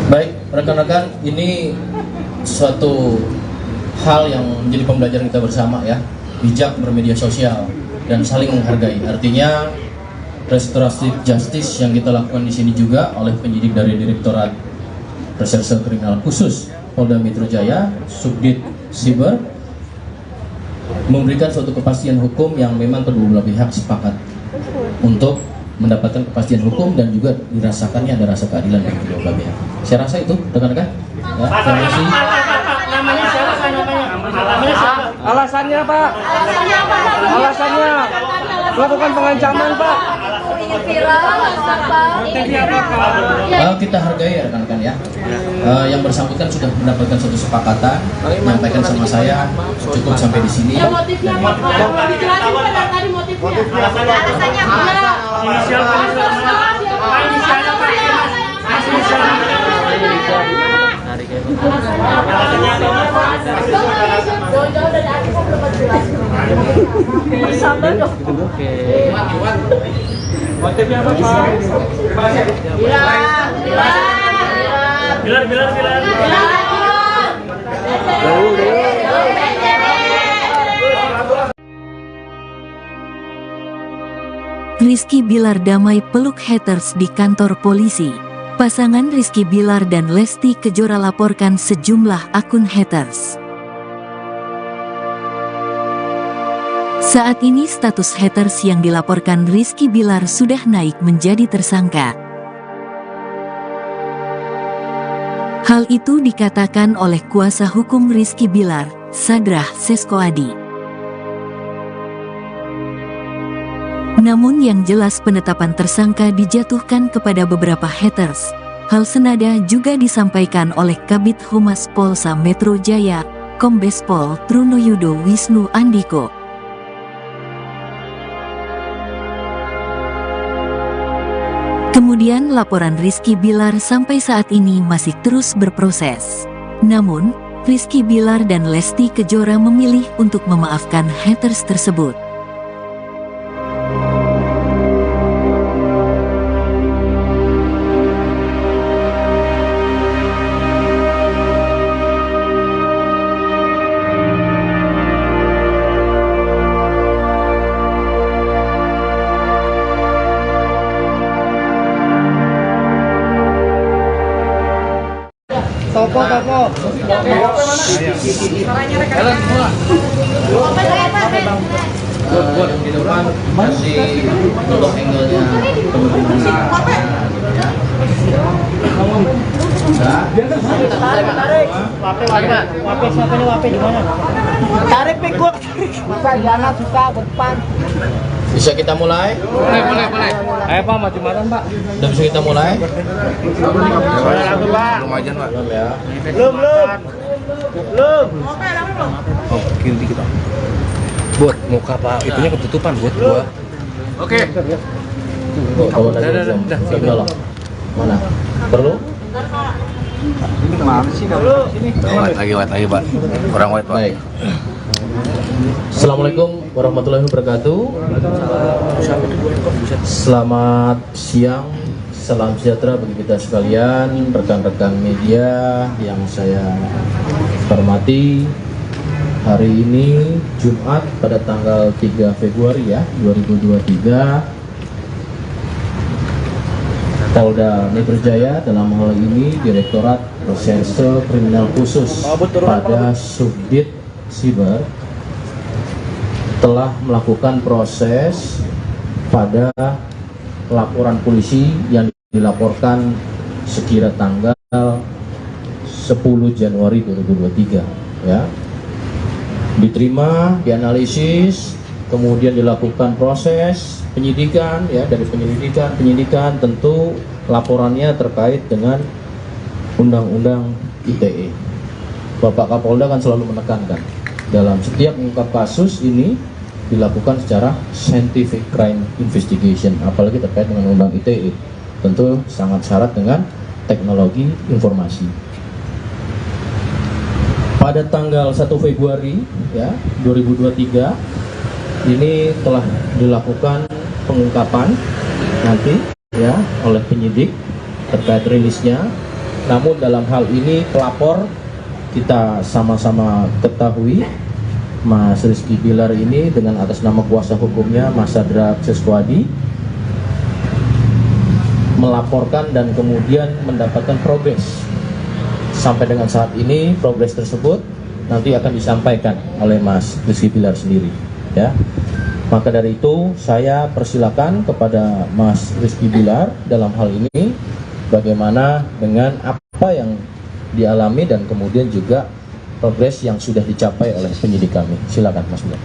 baik rekan-rekan, ini suatu hal yang menjadi pembelajaran kita bersama ya. Bijak bermedia sosial dan saling menghargai. Artinya restoratif justice yang kita lakukan di sini juga oleh penyidik dari Direktorat Reserse Kriminal Khusus Polda Metro Jaya, Subdit Siber, memberikan suatu kepastian hukum yang memang kedua belah pihak sepakat untuk mendapatkan kepastian hukum dan juga dirasakannya ada rasa keadilan dari kedua belah pihak. Saya rasa itu rekan-rekan. Ya, terima kasih. Alasannya Pak. Alasannya melakukan pengancaman Pak. Kita hargai ya rekan-rekan ya. Yang bersangkutan sudah mendapatkan suatu kesepakatan, menyampaikan sama saya cukup sampai di sini. Motifnya apa? Dijelasin pada tadi motifnya. Alasannya apa? Jauh-jauh dari aku kok belum jelas. Sabar dong. Motifnya apa Pak? Bilar. Rizky Bilar damai peluk haters di kantor polisi. Pasangan Rizky Bilar dan Lesti Kejora laporkan sejumlah akun haters. Saat ini status haters yang dilaporkan Rizky Bilar sudah naik menjadi tersangka. Hal itu dikatakan oleh kuasa hukum Rizky Bilar, Sadrah Seskoadi. Namun yang jelas penetapan tersangka dijatuhkan kepada beberapa haters. Hal senada juga disampaikan oleh Kabid Humas Polsa Metro Jaya, Kombes Pol Trunoyudo Wisnu Andiko. Kemudian laporan Rizky Bilar sampai saat ini masih terus berproses. Namun, Rizky Bilar dan Lesti Kejora memilih untuk memaafkan haters tersebut. Topo. Buat di depan masih untuk angle-nya Tarik pik gua. Masa jangan susah ke depan. Bisa kita mulai? Boleh. Ayo Pak, maju matan Pak. Udah bisa kita mulai? Belum aja Pak. Belum ya. Belum. Oh, kiri dikit Pak. Buat muka Pak, itunya ketutupan buat gua. Oke. Kalau udah signal mana? Perlu? Lagi Pak. Orang white Pak. Baik. Assalamualaikum warahmatullahi wabarakatuh. Selamat siang, salam sejahtera bagi kita sekalian, rekan-rekan media yang saya hormati. Hari ini Jumat pada tanggal 3 Februari ya 2023, Polda Metro Jaya dalam hal ini Direktorat Reserse Kriminal Khusus pada Subdit Siber telah melakukan proses pada laporan polisi yang dilaporkan sekira tanggal 10 Januari 2023 ya. Diterima, dianalisis, kemudian dilakukan proses penyidikan ya. Dari penyidikan tentu laporannya terkait dengan Undang-Undang ITE. Bapak Kapolda kan selalu menekankan dalam setiap mengungkap kasus ini dilakukan secara scientific crime investigation, apalagi terkait dengan Undang ITE, tentu sangat syarat dengan teknologi informasi. Pada tanggal 1 Februari ya 2023 ini telah dilakukan pengungkapan nanti ya oleh penyidik terkait rilisnya. Namun dalam hal ini pelapor kita sama-sama ketahui Mas Rizky Bilar ini dengan atas nama kuasa hukumnya Mas Sadrah Seskoadi melaporkan dan kemudian mendapatkan progres. Sampai dengan saat ini progres tersebut nanti akan disampaikan oleh Mas Rizky Bilar sendiri ya. Maka dari itu saya persilakan kepada Mas Rizky Bilar dalam hal ini bagaimana dengan apa yang dialami dan kemudian juga progres yang sudah dicapai oleh penyidik kami. Silakan Mas Bilar.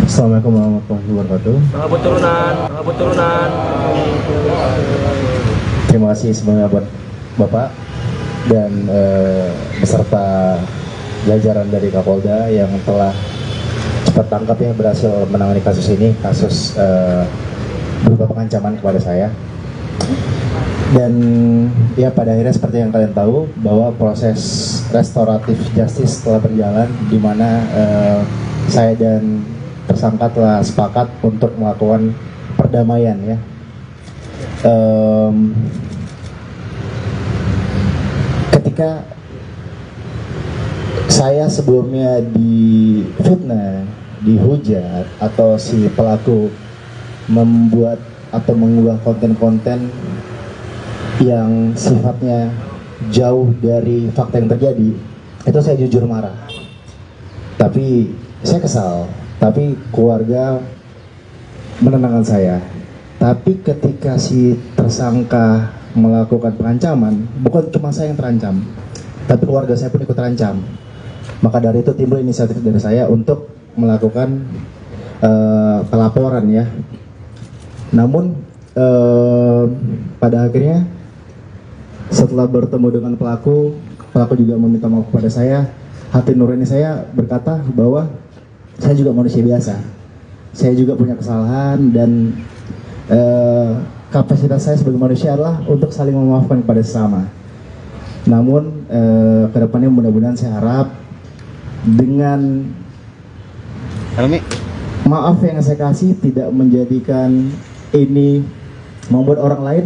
Assalamualaikum warahmatullahi wabarakatuh. Turunan. Terima kasih sebelumnya buat Bapak dan beserta jajaran dari Kapolda yang telah cepat tangkap ya, berhasil menangani kasus ini, kasus berupa pengancaman kepada saya. Dan ya pada akhirnya seperti yang kalian tahu bahwa proses restoratif justice telah berjalan, di mana saya dan tersangka telah sepakat untuk melakukan perdamaian ya. Ketika saya sebelumnya difitnah, dihujat, atau si pelaku membuat atau mengunggah konten-konten yang sifatnya jauh dari fakta yang terjadi, itu saya jujur marah. Tapi saya kesal, tapi keluarga menenangkan saya. Tapi ketika si tersangka melakukan pengancaman, bukan cuma saya yang terancam, tapi keluarga saya pun ikut terancam. Maka dari itu timbul inisiatif dari saya untuk melakukan pelaporan ya. Namun pada akhirnya setelah bertemu dengan pelaku juga meminta maaf kepada saya. Hati nurani saya berkata bahwa saya juga manusia biasa. Saya juga punya kesalahan dan kapasitas saya sebagai manusia adalah untuk saling memaafkan kepada sesama. Namun kedepannya mudah-mudahan saya harap dengan maaf yang saya kasih tidak menjadikan ini membuat orang lain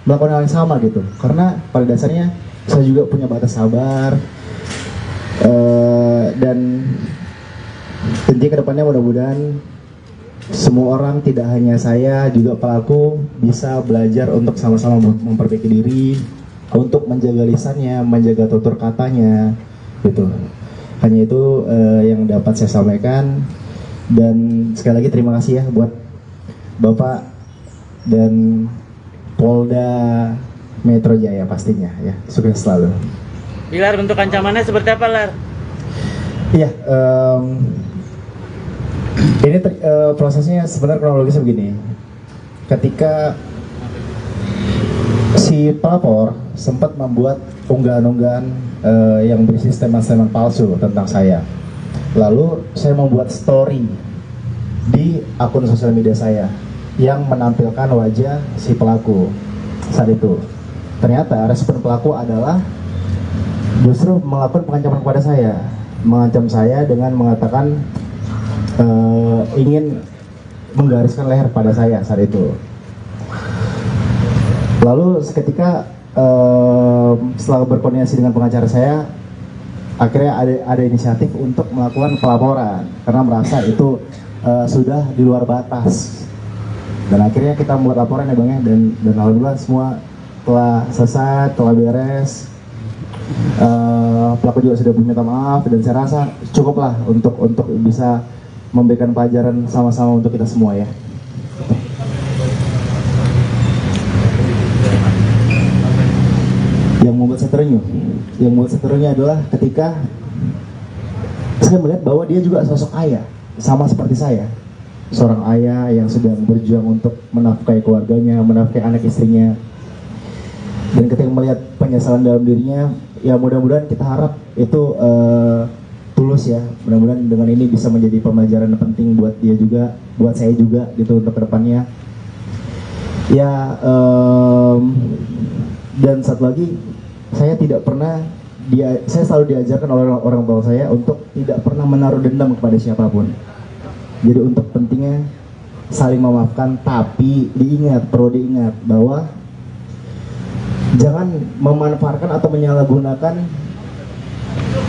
melakukan hal yang sama gitu. Karena pada dasarnya saya juga punya batas sabar dan tentunya kedepannya mudah-mudahan semua orang, tidak hanya saya, juga pelaku bisa belajar untuk sama-sama memperbaiki diri, untuk menjaga lisannya, menjaga tutur katanya, gitu. Hanya itu yang dapat saya sampaikan. Dan sekali lagi terima kasih ya buat Bapak dan Polda Metro Jaya pastinya ya. Sukses selalu. Bilar, bentuk ancamannya seperti apa, Lar? Iya, ini prosesnya sebenarnya kronologisnya begini. Ketika si pelapor sempat membuat unggahan-unggahan yang berisi statement-statement palsu tentang saya. Lalu saya membuat story di akun sosial media saya yang menampilkan wajah si pelaku saat itu. Ternyata respon pelaku adalah justru melakukan pengancaman kepada saya, mengancam saya dengan mengatakan ingin menggariskan leher pada saya saat itu. Lalu seketika setelah berkoordinasi dengan pengacara saya, akhirnya ada inisiatif untuk melakukan pelaporan karena merasa itu sudah di luar batas. Dan akhirnya kita membuat laporan ya Bang ya, dan alhamdulillah semua telah selesai, telah beres. Pelaku juga sudah meminta maaf dan saya rasa cukuplah untuk bisa memberikan pelajaran sama-sama untuk kita semua ya. Yang membuat saya terenyuh adalah ketika saya melihat bahwa dia juga sosok ayah, sama seperti saya, seorang ayah yang sedang berjuang untuk menafkahi keluarganya, menafkahi anak istrinya. Dan ketika melihat penyesalan dalam dirinya, ya mudah-mudahan kita harap itu tulus ya. Mudah-mudahan dengan ini bisa menjadi pembelajaran penting buat dia juga, buat saya juga gitu untuk kedepannya. Ya, dan satu lagi, saya tidak pernah saya selalu diajarkan oleh orang tua saya untuk tidak pernah menaruh dendam kepada siapapun. Jadi untuk pentingnya saling memaafkan, tapi perlu diingat bahwa jangan memanfaatkan atau menyalahgunakan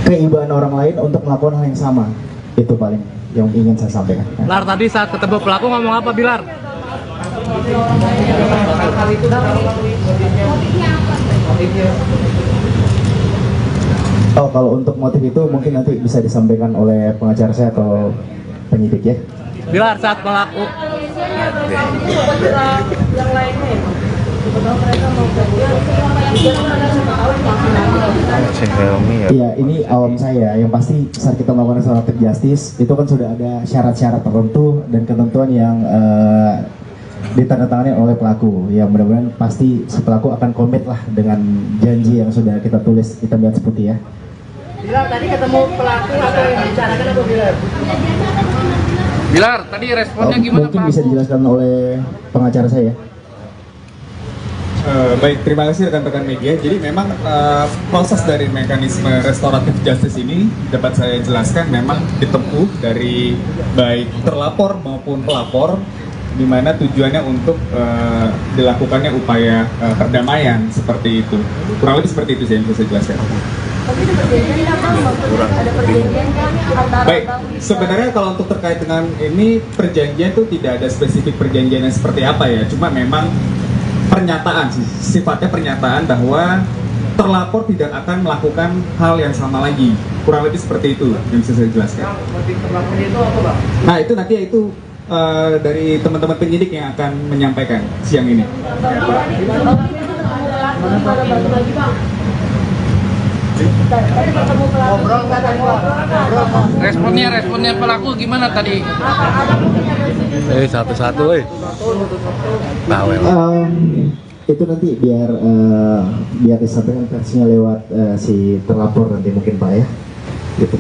keibaan orang lain untuk melakukan hal yang sama. Itu paling yang ingin saya sampaikan. Lar, tadi saat ketemu pelaku ngomong apa, Bilar? Oh, kalau untuk motif itu mungkin nanti bisa disampaikan oleh pengacara saya atau penyidik ya. Bilar, saat pelaku yang lainnya Iya, ini awam saya. Yang pasti saat kita melakukan restoratif justice itu kan sudah ada syarat-syarat tertentu dan ketentuan yang ditandatangani oleh pelaku. Ya mudah-mudahan pasti si pelaku akan komit lah dengan janji yang sudah kita tulis hitam di atas putih ya. Bilar, tadi ketemu pelaku atau yang dibicarakan apa, Bilar? Bilar, tadi responnya gimana, mungkin Pak? bisa dijelaskan oleh pengacara saya. Baik, terima kasih rekan-rekan media. Jadi memang proses dari mekanisme restoratif justice ini dapat saya jelaskan memang ditempuh dari baik terlapor maupun pelapor, di mana tujuannya untuk dilakukannya upaya perdamaian seperti itu. Kurang lebih seperti itu sih yang bisa saya jelaskan. Tapi Baik, sebenarnya kalau untuk terkait dengan ini perjanjian itu tidak ada spesifik perjanjian yang seperti apa ya, cuma memang pernyataan sih, sifatnya pernyataan bahwa terlapor tidak akan melakukan hal yang sama lagi, kurang lebih seperti itu yang bisa saya jelaskan. Nah itu nanti itu dari teman-teman penyidik yang akan menyampaikan siang ini. Responnya pelaku gimana tadi? Satu-satu, bawel. Itu nanti biar disampaikan versinya lewat si terlapor nanti mungkin Pak ya. Gitu.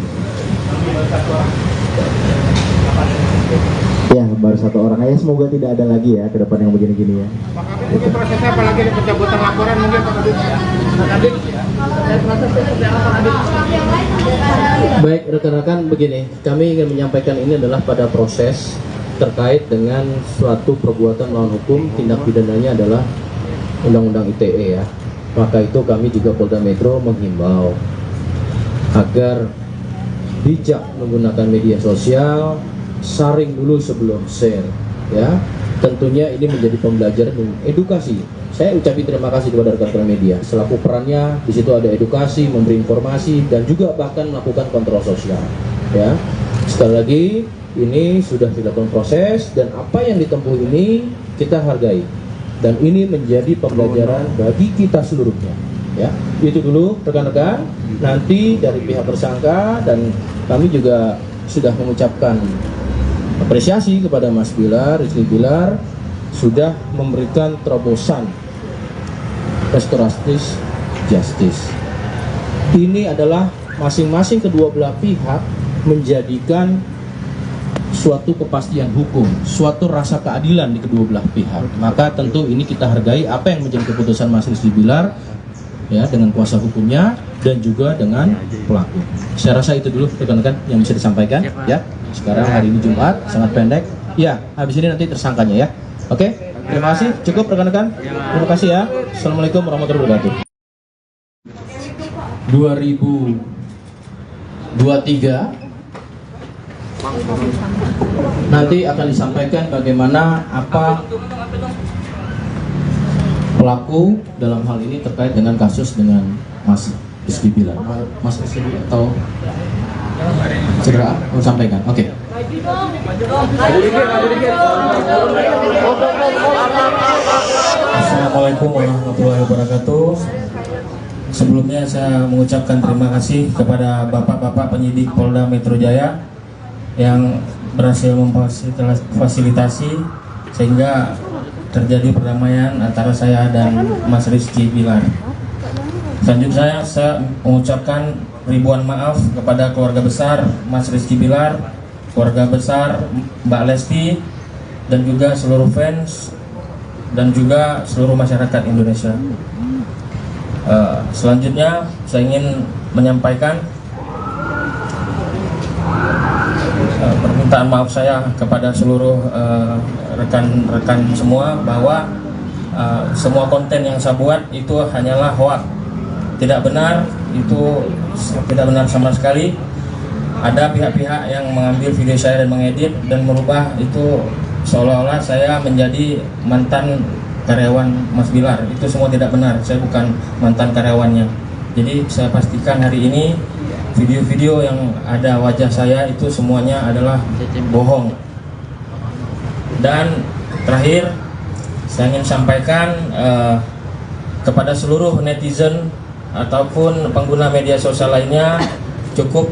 Ya baru satu orang aja, semoga tidak ada lagi ya ke depan yang begini-gini ya. Mungkin prosesnya apalagi pencabutan laporan mungkin Pak Kabit. Baik rekan-rekan, begini, kami ingin menyampaikan ini adalah pada proses terkait dengan suatu perbuatan melawan hukum, tindak pidananya adalah Undang-Undang ITE ya. Maka itu kami juga Polda Metro menghimbau agar bijak menggunakan media sosial, saring dulu sebelum share ya. Tentunya ini menjadi pembelajaran dan edukasi. Saya ucapkan terima kasih kepada rekan-rekan media selaku perannya di situ ada edukasi, memberi informasi dan juga bahkan melakukan kontrol sosial ya. Sekali lagi ini sudah dilakukan proses dan apa yang ditempuh ini kita hargai dan ini menjadi pembelajaran bagi kita seluruhnya ya. Itu dulu rekan-rekan. Nanti dari pihak tersangka dan kami juga sudah mengucapkan apresiasi kepada Mas Bilar, Rizky Bilar sudah memberikan terobosan restoratif justice. Ini adalah masing-masing kedua belah pihak menjadikan suatu kepastian hukum, suatu rasa keadilan di kedua belah pihak. Maka tentu ini kita hargai apa yang menjadi keputusan Mas Rizky Bilar ya dengan kuasa hukumnya dan juga dengan pelaku. Saya rasa itu dulu rekan-rekan yang bisa disampaikan ya. Sekarang hari ini Jumat, sangat pendek. Ya, habis ini nanti tersangkanya ya. Oke, terima kasih. Cukup rekan-rekan. Terima kasih ya. Assalamualaikum warahmatullahi wabarakatuh. 2023 nanti akan disampaikan bagaimana apa pelaku dalam hal ini terkait dengan kasus dengan Mas Rizky Bilar. Mas Rizky atau segera sampaikan. Oke. Assalamualaikum warahmatullahi wabarakatuh. Sebelumnya saya mengucapkan terima kasih kepada bapak-bapak penyidik Polda Metro Jaya yang berhasil memfasilitasi sehingga terjadi perdamaian antara saya dan Mas Rizky Bilar. Selanjutnya saya mengucapkan ribuan maaf kepada keluarga besar Mas Rizky Bilar, keluarga besar Mbak Lesti, dan juga seluruh fans dan juga seluruh masyarakat Indonesia. Selanjutnya saya ingin menyampaikan permintaan maaf saya kepada seluruh rekan-rekan semua bahwa semua konten yang saya buat itu hanyalah hoax. Tidak benar, itu tidak benar sama sekali. Ada pihak-pihak yang mengambil video saya dan mengedit dan merubah itu seolah-olah saya menjadi mantan karyawan Mas Bilar. Itu semua tidak benar, saya bukan mantan karyawannya. Jadi saya pastikan hari ini video-video yang ada wajah saya itu semuanya adalah bohong. Dan terakhir saya ingin sampaikan kepada seluruh netizen ataupun pengguna media sosial lainnya, cukup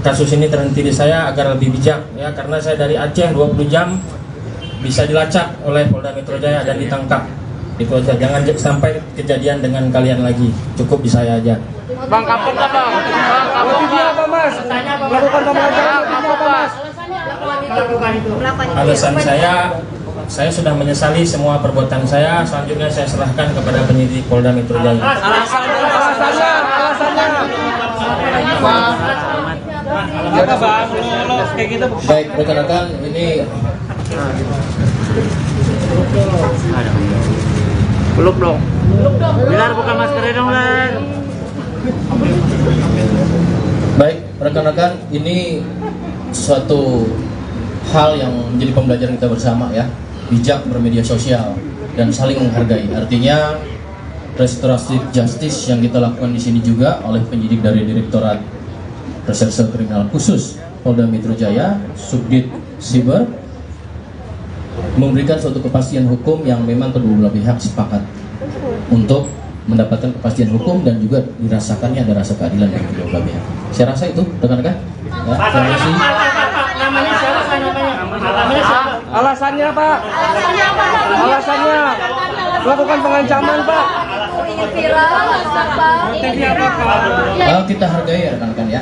kasus ini terhenti di saya agar lebih bijak ya, karena saya dari Aceh 20 jam bisa dilacak oleh Polda Metro Jaya dan ditangkap. Itu aja, jangan sampai kejadian dengan kalian lagi. Cukup di saya aja. Bang, kapok nggak bang? Bang, kapok nggak? Tanya bang. Melakukan pembelajaran kapok bang? Alasan saya sudah menyesali semua perbuatan saya. Selanjutnya saya serahkan kepada penyidik Polda Metro Jaya. Alasannya. Baik rekan-rekan, ini Peluk dong. Bilar buka maskernya dong, Lar. Baik, rekan-rekan, ini suatu hal yang menjadi pembelajaran kita bersama ya, bijak bermedia sosial dan saling menghargai. Artinya restoratif justice yang kita lakukan di sini juga oleh penyidik dari Direktorat Reserse Kriminal Khusus Polda Metro Jaya, Subdit Siber, memberikan suatu kepastian hukum yang memang kedua belah pihak sepakat untuk mendapatkan kepastian hukum dan juga dirasakannya ada rasa keadilan dari kedua belah pihak. Saya rasa itu, rekan-rekan. Ya, terima kasih. Namanya siapa? Namanya siapa? Alasannya Pak? Alasannya melakukan pengancaman Pak? Kita hargai ya rekan-rekan ya.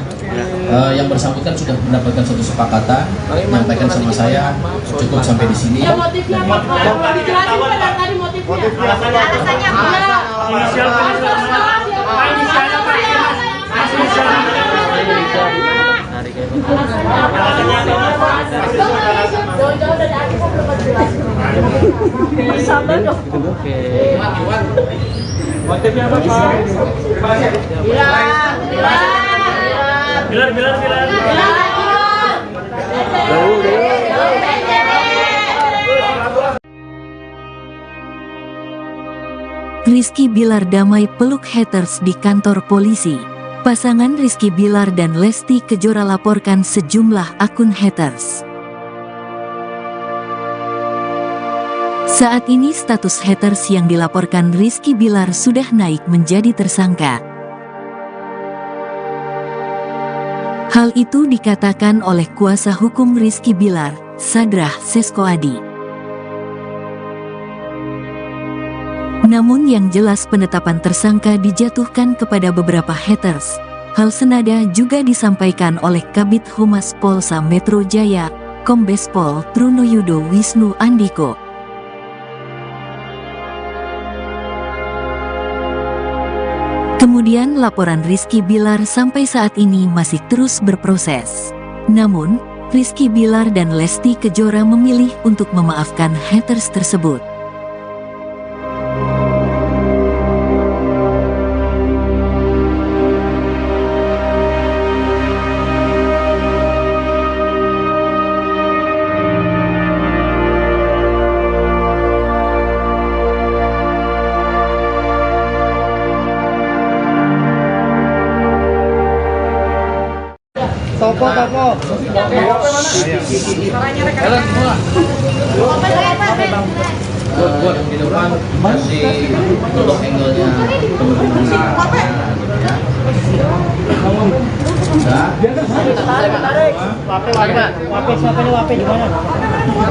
Yang bersangkutan sudah mendapatkan suatu kesepakatan, menyampaikan sama saya cukup sampai di sini. Ya motifnya apa? Dijelasin pada tadi motifnya. Alasannya apa? Jauh-jauh dari aku kok belum jelas. Sabar dong. Motifnya apa Pak? Bilar. Rizky Bilar damai peluk haters di kantor polisi. Pasangan Rizky Bilar dan Lesti Kejora laporkan sejumlah akun haters. Saat ini status haters yang dilaporkan Rizky Bilar sudah naik menjadi tersangka. Hal itu dikatakan oleh kuasa hukum Rizky Bilar, Sadrah Seskoadi. Namun yang jelas penetapan tersangka dijatuhkan kepada beberapa haters. Hal senada juga disampaikan oleh Kabid Humas Polsa Metro Jaya, Kombes Pol Trunoyudo Wisnu Andiko. Kemudian laporan Rizky Bilar sampai saat ini masih terus berproses. Namun, Rizky Bilar dan Lesti Kejora memilih untuk memaafkan haters tersebut. Topo. Buat di depan masih untuk angle-nya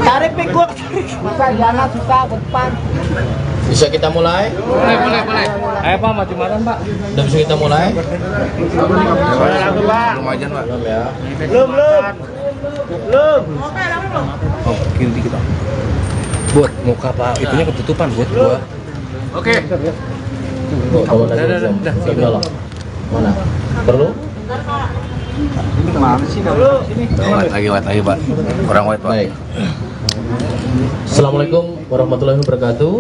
Tarik pik gua. Bisa jangan susah ke depan. Bisa kita mulai? Boleh. Ayo Pak, maju-majuan Pak. Udah bisa kita mulai? Belum aja Pak. Belum ya. Belum. Oh, kiri dikit Pak. Buat muka Pak, itunya ketutupan buat gua. Oke. Bawa lagi. Udah. Mana? Perlu? White lagi Pak. Kurang white Pak. Baik. Assalamualaikum warahmatullahi wabarakatuh.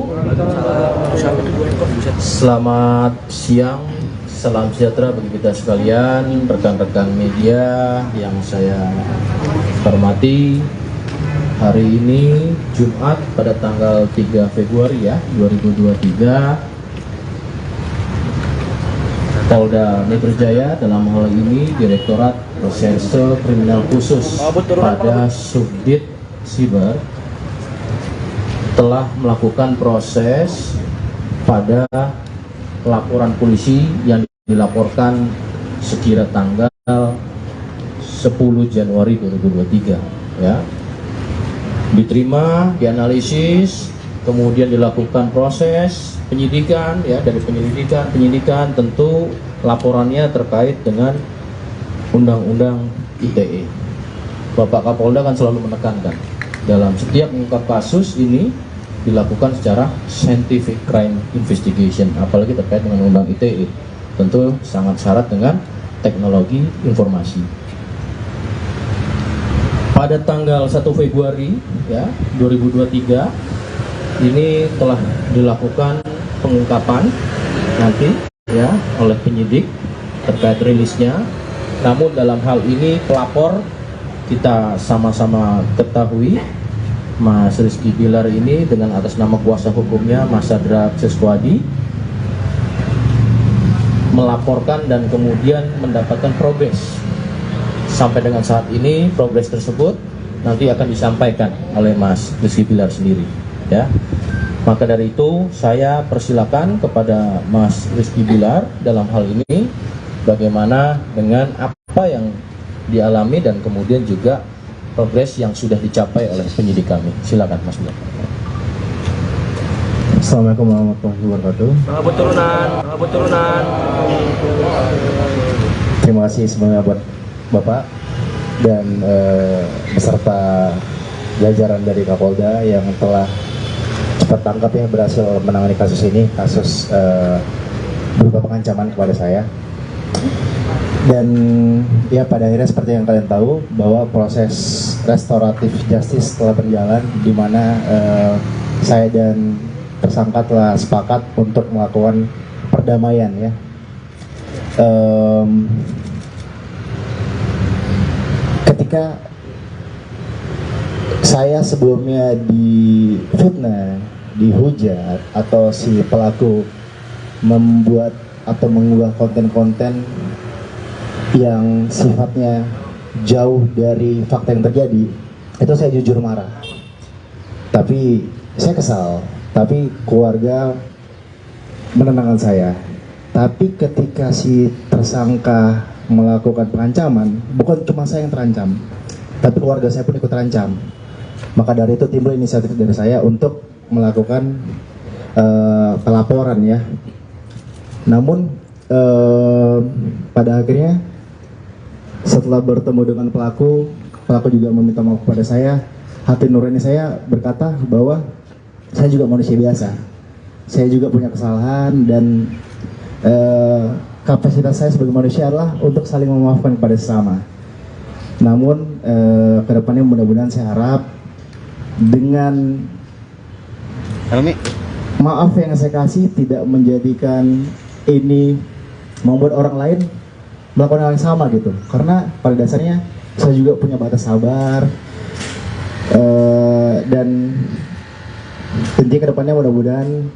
Selamat siang, salam sejahtera bagi kita sekalian, rekan-rekan media yang saya hormati. Hari ini Jumat pada tanggal 3 Februari ya 2023, Polda Metro Jaya dalam hal ini Direktorat Reserse Kriminal Khusus pada Subdit Siber telah melakukan proses pada laporan polisi yang dilaporkan sekira tanggal 10 Januari 2023 ya. Diterima, dianalisis, kemudian dilakukan proses penyidikan ya, dari penyidikan tentu laporannya terkait dengan Undang-Undang ITE. Bapak Kapolda kan selalu menekankan dalam setiap mengungkap kasus ini dilakukan secara scientific crime investigation, apalagi terkait dengan Undang ITE, tentu sangat syarat dengan teknologi informasi. Pada tanggal 1 Februari ya 2023 ini telah dilakukan pengungkapan nanti ya oleh penyidik terkait rilisnya. Namun dalam hal ini pelapor kita sama-sama ketahui Mas Rizky Bilar ini dengan atas nama kuasa hukumnya Mas Sadra Seswadi melaporkan dan kemudian mendapatkan progres. Sampai dengan saat ini progres tersebut nanti akan disampaikan oleh Mas Rizky Bilar sendiri, ya. Maka dari itu saya persilakan kepada Mas Rizky Bilar dalam hal ini bagaimana dengan apa yang dialami dan kemudian juga progres yang sudah dicapai oleh penyidik kami. Silakan Mas Bilar. Assalamualaikum warahmatullahi wabarakatuh. Turunan. Terima kasih semuanya buat Bapak dan beserta jajaran dari Kapolda yang telah cepat tangkap ya, berhasil menangani kasus ini, kasus berupa pengancaman kepada saya. Dan ya pada akhirnya seperti yang kalian tahu bahwa proses restoratif justice telah berjalan, di mana saya dan tersangka telah sepakat untuk melakukan perdamaian ya. Ketika saya sebelumnya difitnah, dihujat, atau si pelaku membuat atau mengunggah konten-konten yang sifatnya jauh dari fakta yang terjadi, itu saya jujur marah. Tapi saya kesal, tapi keluarga menenangkan saya. Tapi ketika si tersangka melakukan pengancaman, bukan cuma saya yang terancam, tapi keluarga saya pun ikut terancam. Maka dari itu timbul inisiatif dari saya untuk melakukan pelaporan ya. Namun pada akhirnya setelah bertemu dengan pelaku juga meminta maaf kepada saya. Hati nurani saya berkata bahwa saya juga manusia biasa, saya juga punya kesalahan, dan kapasitas saya sebagai manusia adalah untuk saling memaafkan kepada sesama. Namun kedepannya mudah-mudahan saya harap dengan maaf yang saya kasih tidak menjadikan ini membuat orang lain melakukan hal yang sama gitu. Karena pada dasarnya saya juga punya batas sabar, dan tentunya kedepannya mudah-mudahan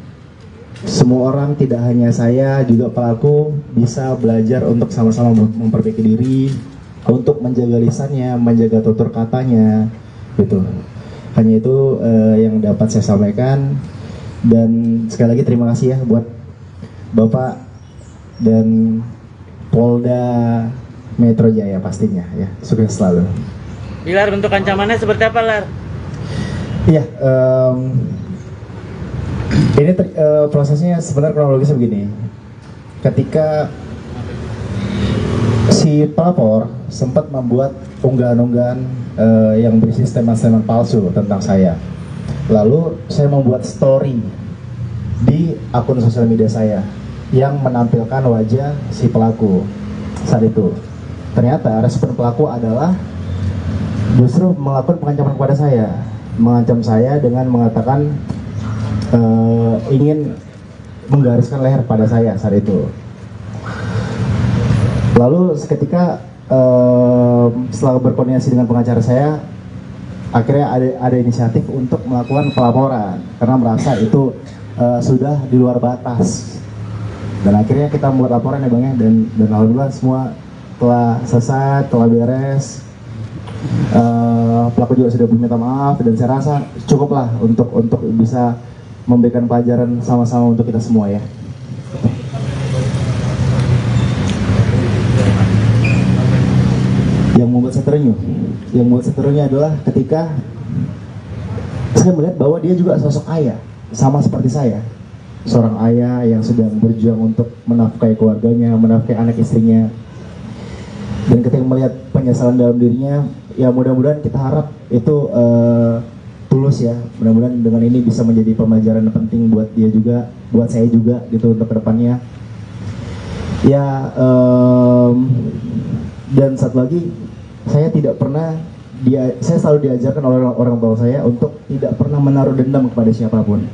semua orang, tidak hanya saya, juga pelaku bisa belajar untuk sama-sama memperbaiki diri, untuk menjaga lisannya, menjaga tutur katanya gitu. Hanya itu yang dapat saya sampaikan. Dan sekali lagi terima kasih ya buat Bapak dan Polda Metro Jaya pastinya ya. Sukses selalu. Bilar, bentuk ancamannya seperti apa, Lar? Iya, ini prosesnya sebenarnya kronologisnya begini. Ketika si pelapor sempat membuat unggahan-unggahan yang berisi statement-statement palsu tentang saya. Lalu saya membuat story di akun sosial media saya yang menampilkan wajah si pelaku saat itu. Ternyata respon pelaku adalah justru melakukan pengancaman kepada saya, mengancam saya dengan mengatakan ingin menggariskan leher pada saya saat itu. Lalu seketika setelah berkoordinasi dengan pengacara saya, akhirnya ada inisiatif untuk melakukan pelaporan karena merasa itu sudah di luar batas. Dan akhirnya kita membuat laporan ya Bang ya, dan alhamdulillah semua telah selesai, telah beres. Pelaku juga sudah meminta maaf, dan saya rasa cukuplah untuk bisa memberikan pelajaran sama-sama untuk kita semua ya. Yang membuat saya terenyuh adalah ketika saya melihat bahwa dia juga sosok ayah, sama seperti saya, seorang ayah yang sedang berjuang untuk menafkahi keluarganya, menafkahi anak istrinya. Dan ketika melihat penyesalan dalam dirinya, ya mudah-mudahan kita harap itu tulus ya. Mudah-mudahan dengan ini bisa menjadi pembelajaran penting buat dia juga, buat saya juga gitu untuk kedepannya. Ya, dan satu lagi, saya tidak pernah saya selalu diajarkan oleh orang tua saya untuk tidak pernah menaruh dendam kepada siapapun.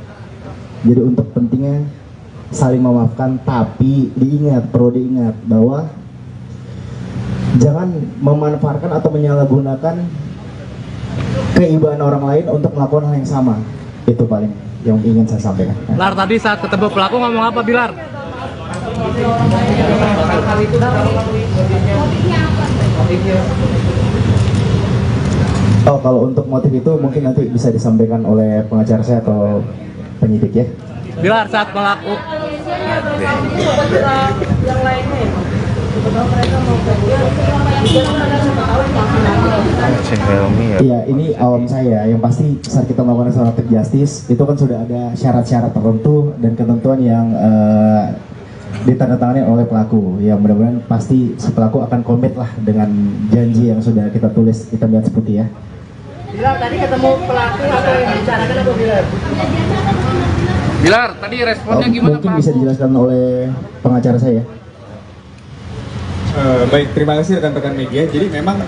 Jadi untuk pentingnya saling memaafkan, tapi perlu diingat bahwa jangan memanfaatkan atau menyalahgunakan keibaan orang lain untuk melakukan hal yang sama. Itu paling yang ingin saya sampaikan. Bilar, tadi saat ketemu pelaku ngomong apa, Bilar? Oh, kalau untuk motif itu mungkin nanti bisa disampaikan oleh pengacara saya atau penyidik ya. Bilar, saat pelaku Iya, ini awam saya. Yang pasti saat kita melakukan restoratif justice itu kan sudah ada syarat-syarat tertentu dan ketentuan yang ditandatangani oleh pelaku. Ya mudah-mudahan pasti si pelaku akan komit lah dengan janji yang sudah kita tulis hitam dan putih ya. Bilar, tadi ketemu pelaku atau yang bicarakan apa Bilar? Bilar, tadi responnya gimana, Mungkin Pak? bisa dijelaskan oleh pengacara saya. Baik, terima kasih rekan-rekan media. Jadi memang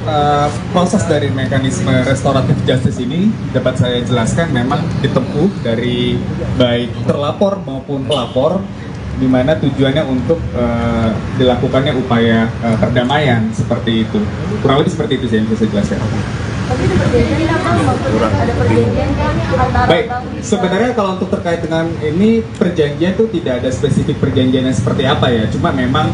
proses dari mekanisme restoratif justice ini dapat saya jelaskan memang ditempuh dari baik terlapor maupun pelapor, di mana tujuannya untuk dilakukannya upaya perdamaian seperti itu. Kurang lebih seperti itu sih yang bisa saya jelaskan. Baik, sebenarnya kalau untuk terkait dengan ini perjanjian itu tidak ada spesifik perjanjiannya seperti apa ya, cuma memang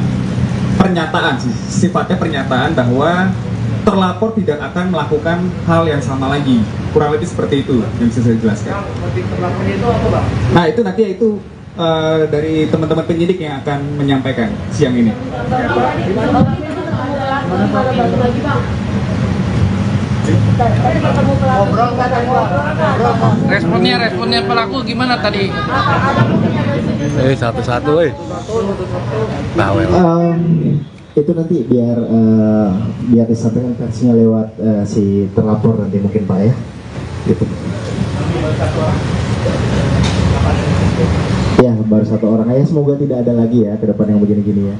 pernyataan sih, sifatnya pernyataan bahwa terlapor tidak akan melakukan hal yang sama lagi. Kurang lebih seperti itu yang bisa saya jelaskan. Nah itu nanti itu dari teman-teman penyidik yang akan menyampaikan siang ini. Responnya pelaku gimana tadi? Satu-satu, bawel. Itu nanti biar disampaikan versinya lewat si terlapor nanti mungkin Pak ya. Gitu. Ya baru satu orang aja, semoga tidak ada lagi ya ke depan yang begini-gini ya.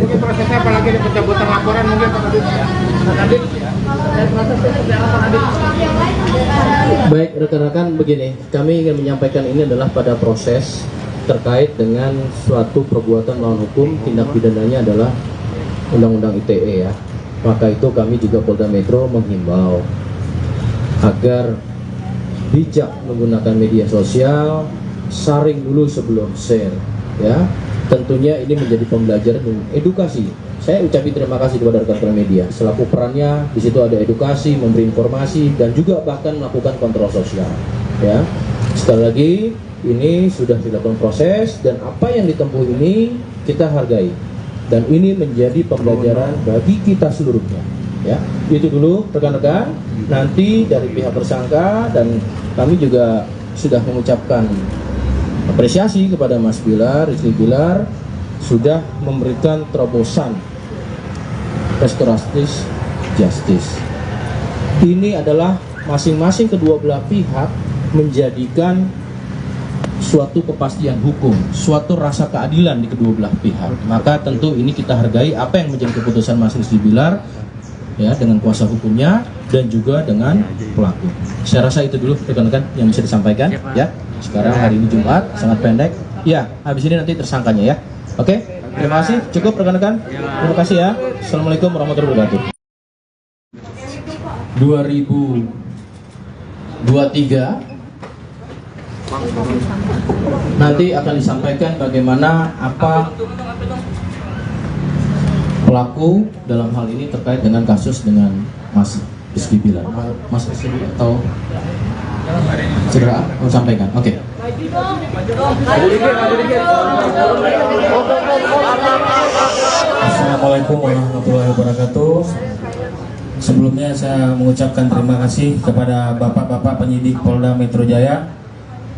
Ini prosesnya apalagi di pencabutan laporan mungkin Pak Kadit. Baik rekan-rekan, begini, kami ingin menyampaikan ini adalah pada proses terkait dengan suatu perbuatan melawan hukum, tindak pidananya adalah Undang-Undang ITE ya. Maka itu kami juga Polda Metro menghimbau agar bijak menggunakan media sosial, saring dulu sebelum share ya. Tentunya ini menjadi pembelajaran dan edukasi. Saya ucapkan terima kasih kepada rekan-rekan media selaku perannya di situ ada edukasi, memberi informasi dan juga bahkan melakukan kontrol sosial ya. Sekali lagi ini sudah dilakukan proses dan apa yang ditempuh ini kita hargai dan ini menjadi pembelajaran bagi kita seluruhnya ya. Itu dulu rekan-rekan. Nanti dari pihak tersangka dan kami juga sudah mengucapkan apresiasi kepada Mas Bilar, Rizky Bilar sudah memberikan terobosan restoratif justice. Ini adalah masing-masing kedua belah pihak menjadikan suatu kepastian hukum, suatu rasa keadilan di kedua belah pihak. Maka tentu ini kita hargai apa yang menjadi keputusan Mas Rizky Bilar ya dengan kuasa hukumnya dan juga dengan pelaku. Saya rasa itu dulu rekan-rekan yang bisa disampaikan ya. Sekarang hari ini Jumat, sangat pendek. Ya, habis ini nanti tersangkanya ya. Oke, terima kasih. Cukup rekan-rekan. Terima kasih ya. Assalamualaikum warahmatullahi wabarakatuh. 2023 nanti akan disampaikan bagaimana apa pelaku dalam hal ini terkait dengan kasus dengan Mas Rizky Bilar. Mas Rizky atau segera mau sampaikan. Oke. Assalamualaikum warahmatullahi wabarakatuh. Sebelumnya saya mengucapkan terima kasih kepada bapak-bapak penyidik Polda Metro Jaya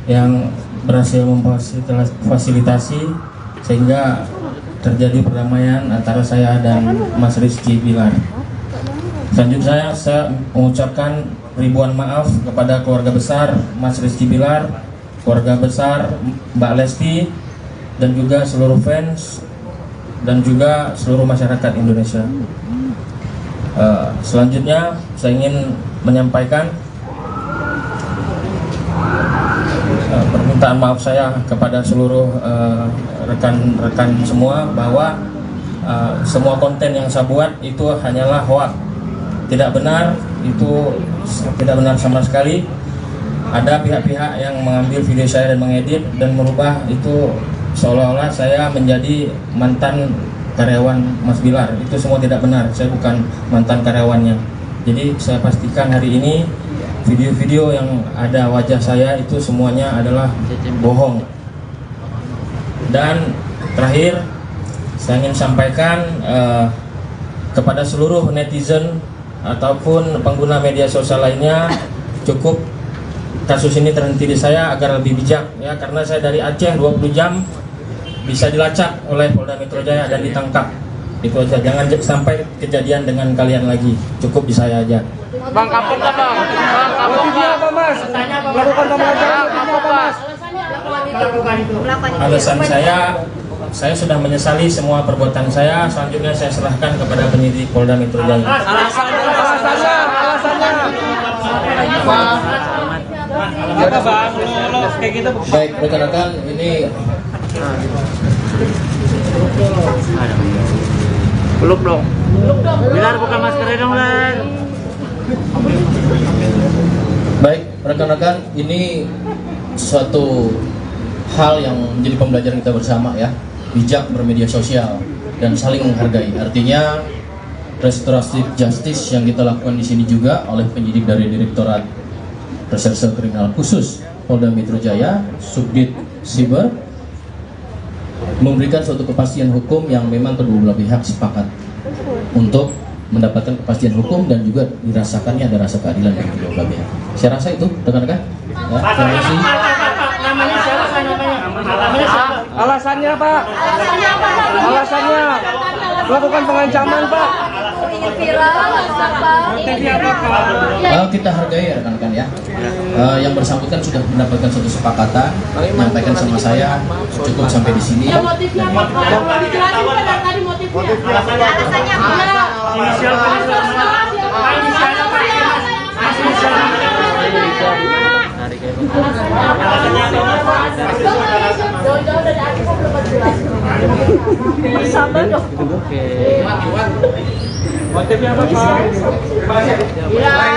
yang berhasil memfasilitasi sehingga terjadi perdamaian antara saya dan Mas Rizky Bilar. Selanjutnya saya mengucapkan ribuan maaf kepada keluarga besar Mas Rizky Bilar, keluarga besar Mbak Lesti, dan juga seluruh fans dan juga seluruh masyarakat Indonesia. Selanjutnya saya ingin menyampaikan permintaan maaf saya kepada seluruh rekan-rekan semua bahwa semua konten yang saya buat itu hanyalah hoax, tidak benar, itu tidak benar sama sekali. Ada pihak-pihak yang mengambil video saya dan mengedit dan merubah itu seolah-olah saya menjadi mantan karyawan Mas Bilar. Itu semua tidak benar, saya bukan mantan karyawannya. Jadi saya pastikan hari ini video-video yang ada wajah saya itu semuanya adalah bohong. Dan terakhir saya ingin sampaikan kepada seluruh netizen ataupun pengguna media sosial lainnya, cukup kasus ini terhenti di saya agar lebih bijak ya, karena saya dari Aceh 20 jam bisa dilacak oleh Polda Metro Jaya dan ditangkap. Itu aja, jangan sampai kejadian dengan kalian lagi, cukup di saya aja. Bang, kapok nggak bang? Bang, kapok nggak? Melakukan pembelajaran apa mas? Alasan saya sudah menyesali semua perbuatan saya. Selanjutnya saya serahkan kepada penyidik Polda Metro Jaya. Alasannya. Apa bang? Lo kayak gitu. Baik, rekan-rekan, ini Peluk dong. Bilar buka maskernya dong Bilar. baik, rekan-rekan, ini suatu hal yang menjadi pembelajaran kita bersama ya. Bijak bermedia sosial dan saling menghargai. Artinya restoratif justice yang kita lakukan di sini juga oleh penyidik dari Direktorat Reserse Kriminal Khusus Polda Metro Jaya, Subdit Siber, memberikan suatu kepastian hukum yang memang kedua belah pihak sepakat untuk mendapatkan kepastian hukum dan juga dirasakannya ada rasa keadilan dari kedua belah pihak. Saya rasa itu, rekan-rekan. Ya, terima kasih. Namanya siapa? Alasannya Pak? Alasannya melakukan pengancaman Pak. Ingin viral apa? Kita hargai ya rekan-rekan ya. Yang bersangkutan sudah mendapatkan suatu kesepakatan, menyampaikan sama saya cukup sampai di sini. Ya motifnya apa? Dijelasin Pak dari tadi motifnya. Alasannya apa? Jauh-jauh dari aku kok belum jelas. Sabar dong. Motifnya apa Pak? Bilar.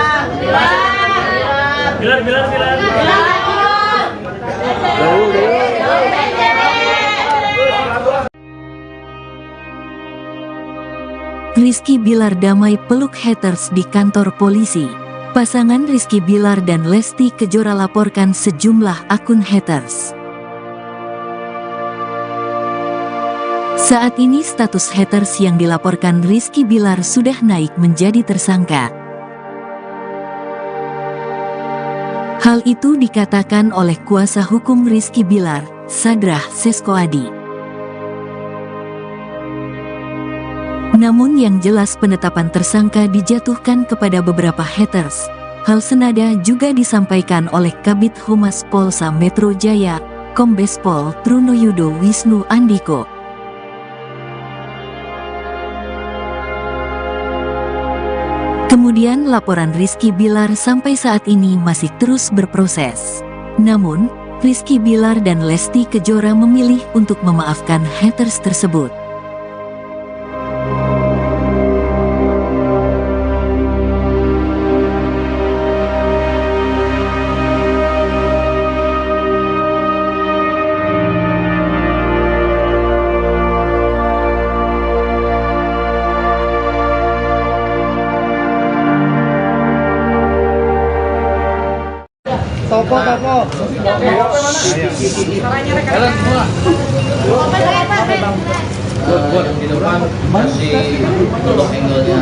Rizky Bilar damai peluk haters di kantor polisi. Pasangan Rizky Bilar dan Lesti Kejora laporkan sejumlah akun haters. Saat ini status haters yang dilaporkan Rizky Bilar sudah naik menjadi tersangka. Hal itu dikatakan oleh kuasa hukum Rizky Bilar, Sadrah Seskoadi. Namun yang jelas penetapan tersangka dijatuhkan kepada beberapa haters. Hal senada juga disampaikan oleh Kabid Humas Polsa Metro Jaya, Kombes Pol Trunoyudo Wisnu Andiko. Kemudian laporan Rizky Bilar sampai saat ini masih terus berproses. Namun, Rizky Bilar dan Lesti Kejora memilih untuk memaafkan haters tersebut. Topo. Yang di depan masih untuk angle-nya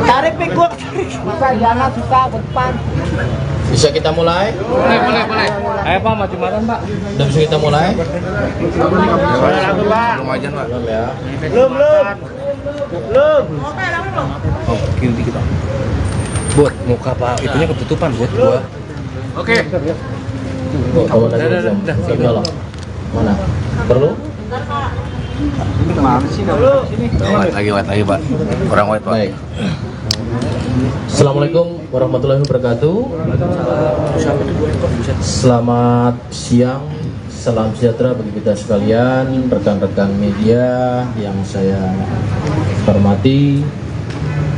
Tarik pik gua. Masa jangan susah ke depan. bisa kita mulai? Boleh. Ayo Pak, maju-majuan Pak. Udah bisa kita mulai? Belum aja Pak. Belum ya. Belum. Oh, kiri dikit Pak. Buat muka Pak, itunya ketutupan buat gua. Oke. Oh, udah. Mana? Perlu? White lagi Pak. Kurang white Pak. Baik. Assalamualaikum warahmatullahi wabarakatuh. Selamat siang, salam sejahtera bagi kita sekalian, rekan-rekan media yang saya hormati.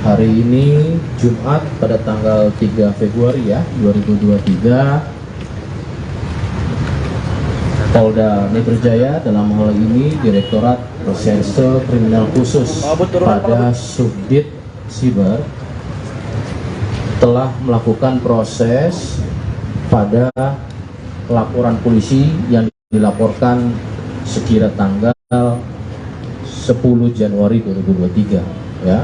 Hari ini Jumat pada tanggal 3 Februari ya 2023, Polda Metro Jaya dalam hal ini Direktorat Reserse Kriminal Khusus pada Subdit Siber telah melakukan proses pada laporan polisi yang dilaporkan sekira tanggal 10 Januari 2023 ya.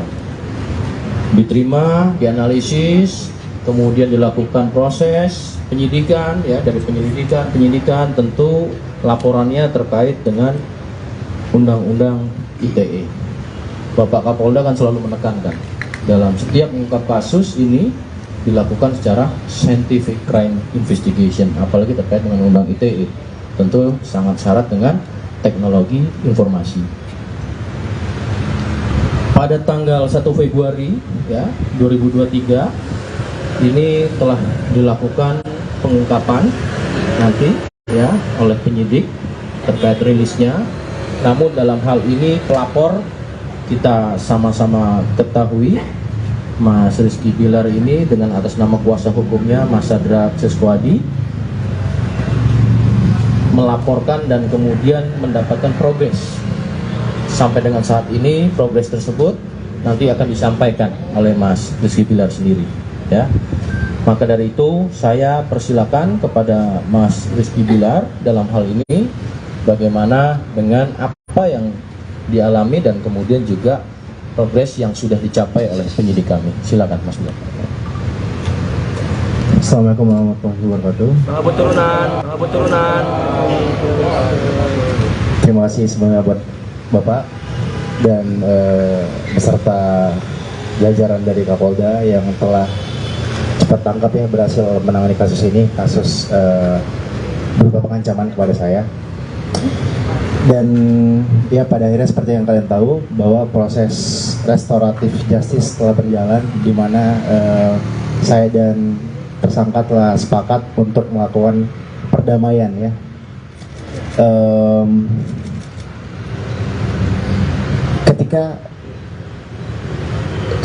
Diterima, dianalisis, kemudian dilakukan proses penyidikan ya. Dari penyidikan tentu laporannya terkait dengan Undang-Undang ITE. Bapak Kapolda kan selalu menekankan dalam setiap mengungkap kasus ini dilakukan secara scientific crime investigation, apalagi terkait dengan Undang ITE, tentu sangat syarat dengan teknologi informasi. Pada tanggal 1 Februari ya 2023 ini telah dilakukan pengungkapan nanti ya oleh penyidik terkait rilisnya. Namun dalam hal ini pelapor kita sama-sama ketahui Mas Rizky Bilar ini dengan atas nama kuasa hukumnya Mas Sadra Seswadi melaporkan dan kemudian mendapatkan progres. Sampai dengan saat ini progres tersebut nanti akan disampaikan oleh Mas Rizky Bilar sendiri ya. Maka dari itu saya persilakan kepada Mas Rizky Bilar dalam hal ini bagaimana dengan apa yang dialami dan kemudian juga progres yang sudah dicapai oleh penyidik kami. Silakan Mas Bilar. Assalamualaikum warahmatullahi wabarakatuh. Turunan. Terima kasih semuanya buat Bapak dan beserta jajaran dari Kapolda yang telah cepat tangkap ya, berhasil menangani kasus ini, kasus berupa pengancaman kepada saya. Dan ya pada akhirnya seperti yang kalian tahu bahwa proses restoratif justice telah berjalan, di mana saya dan tersangka telah sepakat untuk melakukan perdamaian ya. Ketika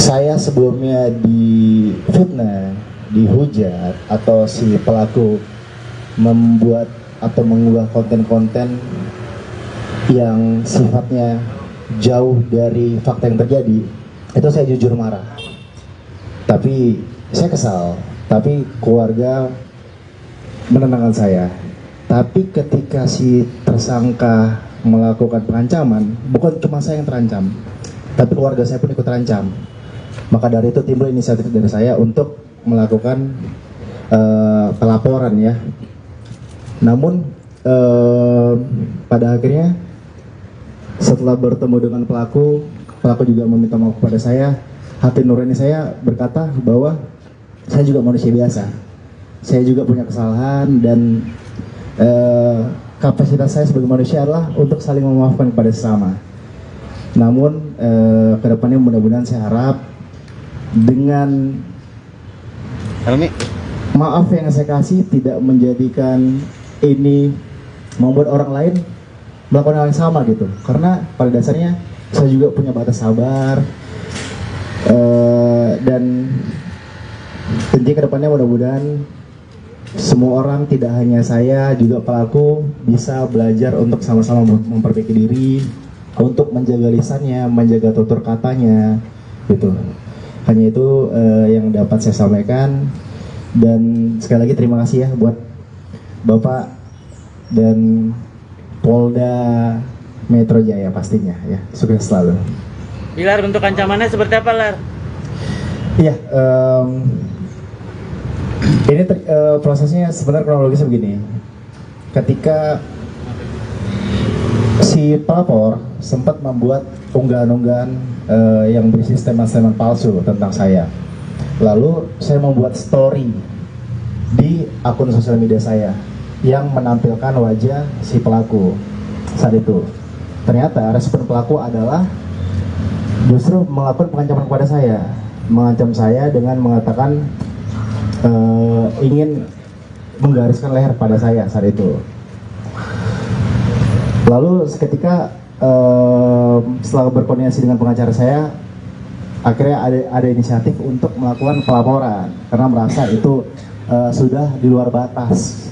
saya sebelumnya difitnah, dihujat, atau si pelaku membuat atau mengunggah konten-konten yang sifatnya jauh dari fakta yang terjadi, itu saya jujur marah. Tapi saya kesal, tapi keluarga menenangkan saya. Tapi ketika si tersangka melakukan pengancaman, bukan cuma saya yang terancam, tapi keluarga saya pun ikut terancam. Maka dari itu timbul inisiatif dari saya untuk melakukan pelaporan ya. Namun pada akhirnya setelah bertemu dengan pelaku juga meminta maaf kepada saya. Hati nurani saya berkata bahwa saya juga manusia biasa, saya juga punya kesalahan, dan kapasitas saya sebagai manusia adalah untuk saling memaafkan kepada sesama. Namun kedepannya mudah-mudahan saya harap dengan maaf yang saya kasih tidak menjadikan ini membuat orang lain melakukan hal yang sama gitu. Karena pada dasarnya saya juga punya batas sabar, dan tentunya kedepannya mudah-mudahan semua orang, tidak hanya saya, juga pelaku bisa belajar untuk sama-sama memperbaiki diri, untuk menjaga lisannya, menjaga tutur katanya, gitu. Hanya itu yang dapat saya sampaikan. Dan sekali lagi terima kasih ya buat Bapak dan Polda Metro Jaya pastinya ya. Sukses selalu. Bilar, untuk ancamannya seperti apa, Lar? Iya, ini prosesnya sebenarnya kronologisnya begini. Ketika si pelapor sempat membuat unggahan-unggahan yang berisi statement-statement palsu tentang saya, lalu saya membuat story di akun sosial media saya yang menampilkan wajah si pelaku saat itu. Ternyata respon pelaku adalah justru melakukan pengancaman kepada saya. mengancam saya dengan mengatakan ingin menggariskan leher pada saya saat itu. Lalu seketika setelah berkoordinasi dengan pengacara saya, akhirnya ada inisiatif untuk melakukan pelaporan karena merasa itu sudah di luar batas.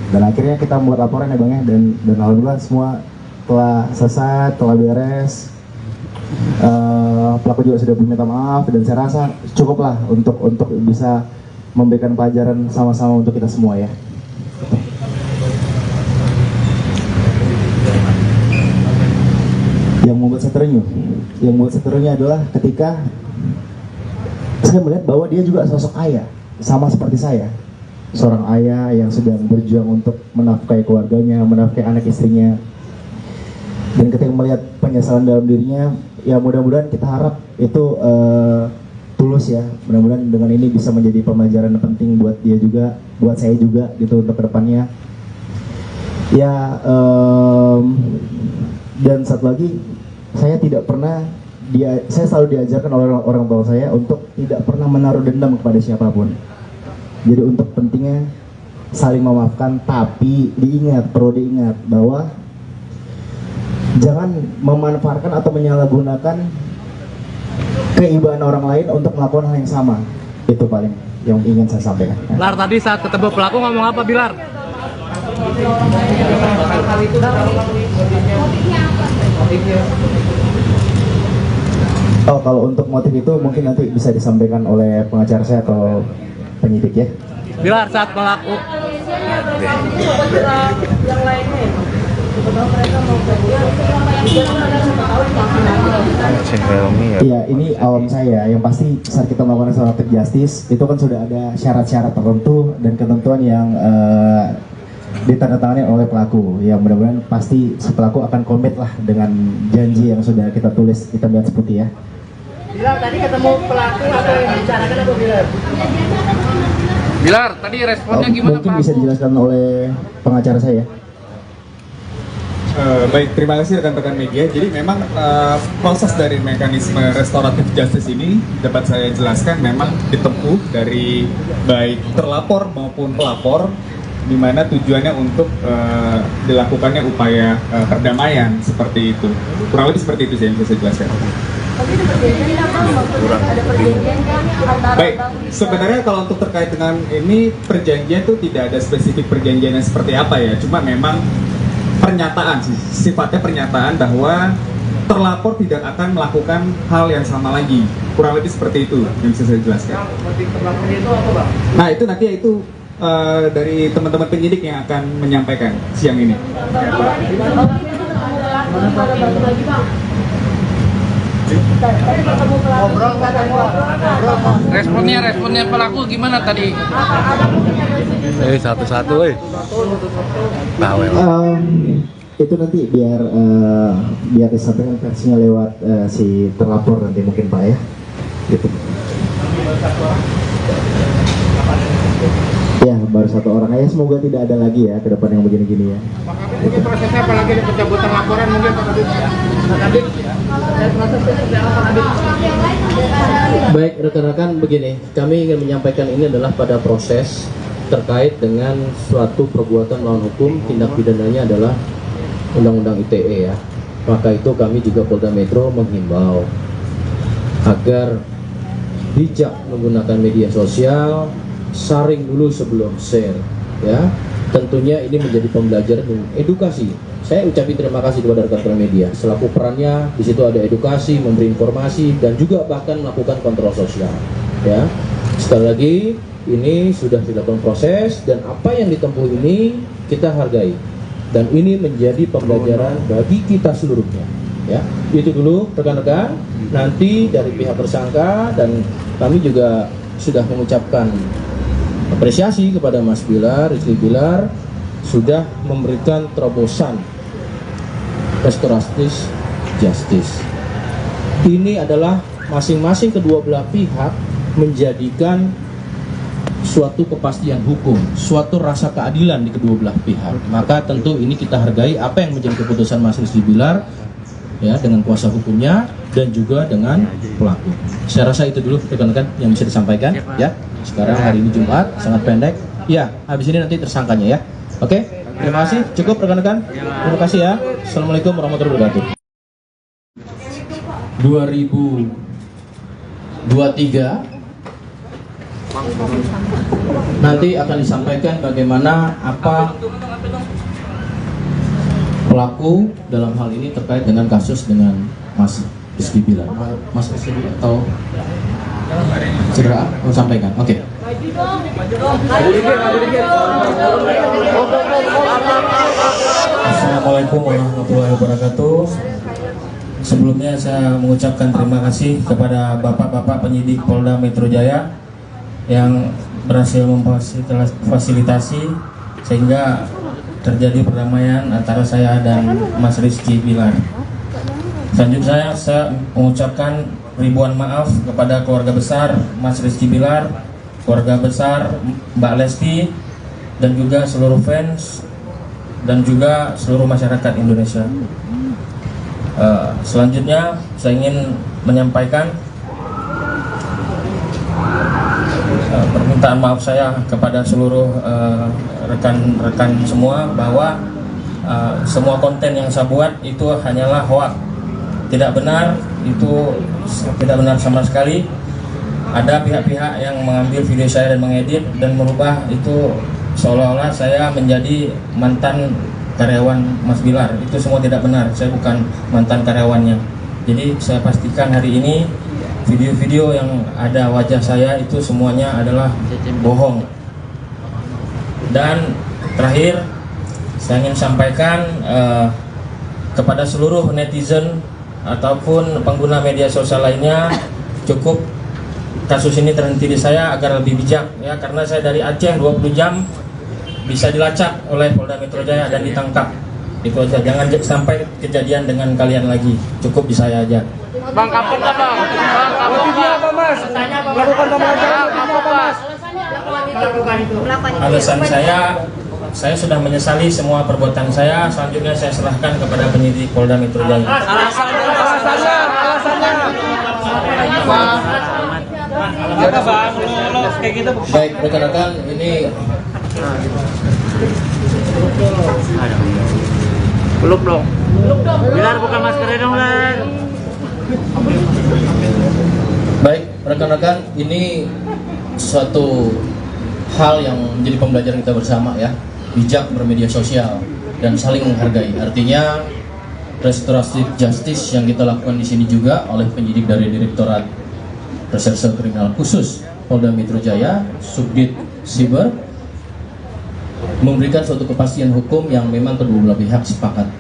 Dan akhirnya kita membuat laporan ya Bang ya, dan alhamdulillah semua telah selesai, telah beres. Pelaku juga sudah meminta maaf dan saya rasa cukuplah untuk bisa memberikan pelajaran sama-sama untuk kita semua ya. Yang membuat saya terenyuh adalah ketika saya melihat bahwa dia juga sosok ayah, sama seperti saya, seorang ayah yang sedang berjuang untuk menafkahi keluarganya, menafkahi anak istrinya. Dan ketika melihat penyesalan dalam dirinya, ya mudah-mudahan kita harap itu tulus ya. Mudah-mudahan dengan ini bisa menjadi pembelajaran penting buat dia juga, buat saya juga gitu untuk kedepannya. Ya, dan satu lagi, saya selalu diajarkan oleh orang tua saya untuk tidak pernah menaruh dendam kepada siapapun. Jadi untuk pentingnya saling memaafkan, tapi perlu diingat bahwa jangan memanfaatkan atau menyalahgunakan keibuan orang lain untuk melakukan hal yang sama. Itu paling yang ingin saya sampaikan. Bilar, tadi saat ketemu pelaku ngomong apa Bilar? Oh, kalau untuk motif itu mungkin nanti bisa disampaikan oleh pengacara saya atau penyidik ya. Bilar, saat pelaku Iya, ini awam saya. Yang pasti saat kita melakukan restoratif justice itu kan sudah ada syarat-syarat tertentu dan ketentuan yang ditandatangani oleh pelaku. Ya mudah-mudahan pasti si pelaku akan komit lah dengan janji yang sudah kita tulis, kita lihat seperti ya. Bilar, tadi ketemu pelaku atau yang dibicarakan apa Bilar? Bilar, tadi responnya gimana Mungkin Pak? bisa dijelaskan oleh pengacara saya. Baik, terima kasih rekan-rekan media. Jadi memang proses dari mekanisme restoratif justice ini dapat saya jelaskan memang ditempuh dari baik terlapor maupun pelapor, di mana tujuannya untuk dilakukannya upaya perdamaian seperti itu. Kurang lebih seperti itu sih yang bisa saya jelaskan. Baik, sebenarnya kalau untuk terkait dengan ini perjanjian itu tidak ada spesifik perjanjian yang seperti apa ya, cuma memang pernyataan sih, sifatnya pernyataan bahwa terlapor tidak akan melakukan hal yang sama lagi. Kurang lebih seperti itu yang bisa saya jelaskan. Nah itu nanti itu dari teman-teman penyidik yang akan menyampaikan siang ini. Responnya pelaku gimana tadi? Satu-satu bawel. Itu nanti biar disampaikan versinya lewat si terlapor nanti mungkin Pak ya. Gitu. Ya baru satu orang aja, semoga tidak ada lagi ya ke depan yang begini-gini ya. Ini prosesnya apalagi di pencabutan laporan mungkin Pak Kabit? Baik rekan-rekan, begini, kami ingin menyampaikan ini adalah pada proses terkait dengan suatu perbuatan melawan hukum, tindak pidananya adalah Undang-Undang ITE ya. Maka itu kami juga Polda Metro menghimbau agar bijak menggunakan media sosial, saring dulu sebelum share ya. Tentunya ini menjadi pembelajaran dan edukasi. Saya ucapin terima kasih kepada rekan-rekan media selaku perannya di situ ada edukasi, memberi informasi dan juga bahkan melakukan kontrol sosial ya. Sekali lagi ini sudah dilakukan proses dan apa yang ditempuh ini kita hargai dan ini menjadi pembelajaran bagi kita seluruhnya ya. Itu dulu rekan-rekan. Nanti dari pihak tersangka dan kami juga sudah mengucapkan apresiasi kepada Mas Bilar, Rizky Bilar sudah memberikan terobosan restoratif justice. Ini adalah masing-masing kedua belah pihak menjadikan suatu kepastian hukum, suatu rasa keadilan di kedua belah pihak. Maka tentu ini kita hargai apa yang menjadi keputusan Mas Rizky Bilar ya dengan kuasa hukumnya. dan juga dengan pelaku. Saya rasa itu dulu rekan-rekan yang bisa disampaikan ya. Sekarang hari ini Jumat, sangat pendek. Ya, habis ini nanti tersangkanya ya. Oke, terima kasih. Cukup rekan-rekan. Terima kasih ya. Assalamualaikum warahmatullahi wabarakatuh. 2023 nanti akan disampaikan bagaimana apa pelaku dalam hal ini terkait dengan kasus dengan Mas Rizky Bilar. Mas Rizky atau segera mau sampaikan. Oke. Assalamualaikum warahmatullahi wabarakatuh. Sebelumnya saya mengucapkan terima kasih kepada bapak-bapak penyidik Polda Metro Jaya yang berhasil memfasilitasi sehingga terjadi perdamaian antara saya dan Mas Rizky Bilar. Selanjutnya saya mengucapkan ribuan maaf kepada keluarga besar Mas Rizky Bilar, keluarga besar Mbak Lesti, dan juga seluruh fans dan juga seluruh masyarakat Indonesia. Selanjutnya saya ingin menyampaikan permintaan maaf saya kepada seluruh rekan-rekan semua bahwa semua konten yang saya buat itu hanyalah hoax, tidak benar, itu tidak benar sama sekali. Ada pihak-pihak yang mengambil video saya dan mengedit dan merubah itu seolah-olah saya menjadi mantan karyawan Mas Bilar. Itu semua tidak benar, saya bukan mantan karyawannya. Jadi saya pastikan hari ini video-video yang ada wajah saya itu semuanya adalah bohong. Dan terakhir saya ingin sampaikan kepada seluruh netizen ataupun pengguna media sosial lainnya, cukup kasus ini terhenti di saya agar lebih bijak ya, karena saya dari Aceh 20 jam bisa dilacak oleh Polda Metro Jaya dan ditangkap. Itu aja, jangan sampai kejadian dengan kalian lagi. Cukup di saya aja. Bang, kapok nggak bang? Bang, kapok nggak? Melakukan pemelajaran apa mas? Alasan saya sudah menyesali semua perbuatan saya. Selanjutnya saya serahkan kepada penyidik Polda Metro Jaya. Alasannya. Baik rekan-rekan, ini Belum dong. Bilar buka maskernya dong, Bilar. baik rekan-rekan, ini suatu hal yang menjadi pembelajaran kita bersama ya. Bijak bermedia sosial dan saling menghargai. Artinya restoratif justice yang kita lakukan di sini juga oleh penyidik dari Direktorat Reserse Kriminal Khusus Polda Metro Jaya, Subdit Siber, memberikan suatu kepastian hukum yang memang kedua belah pihak sepakat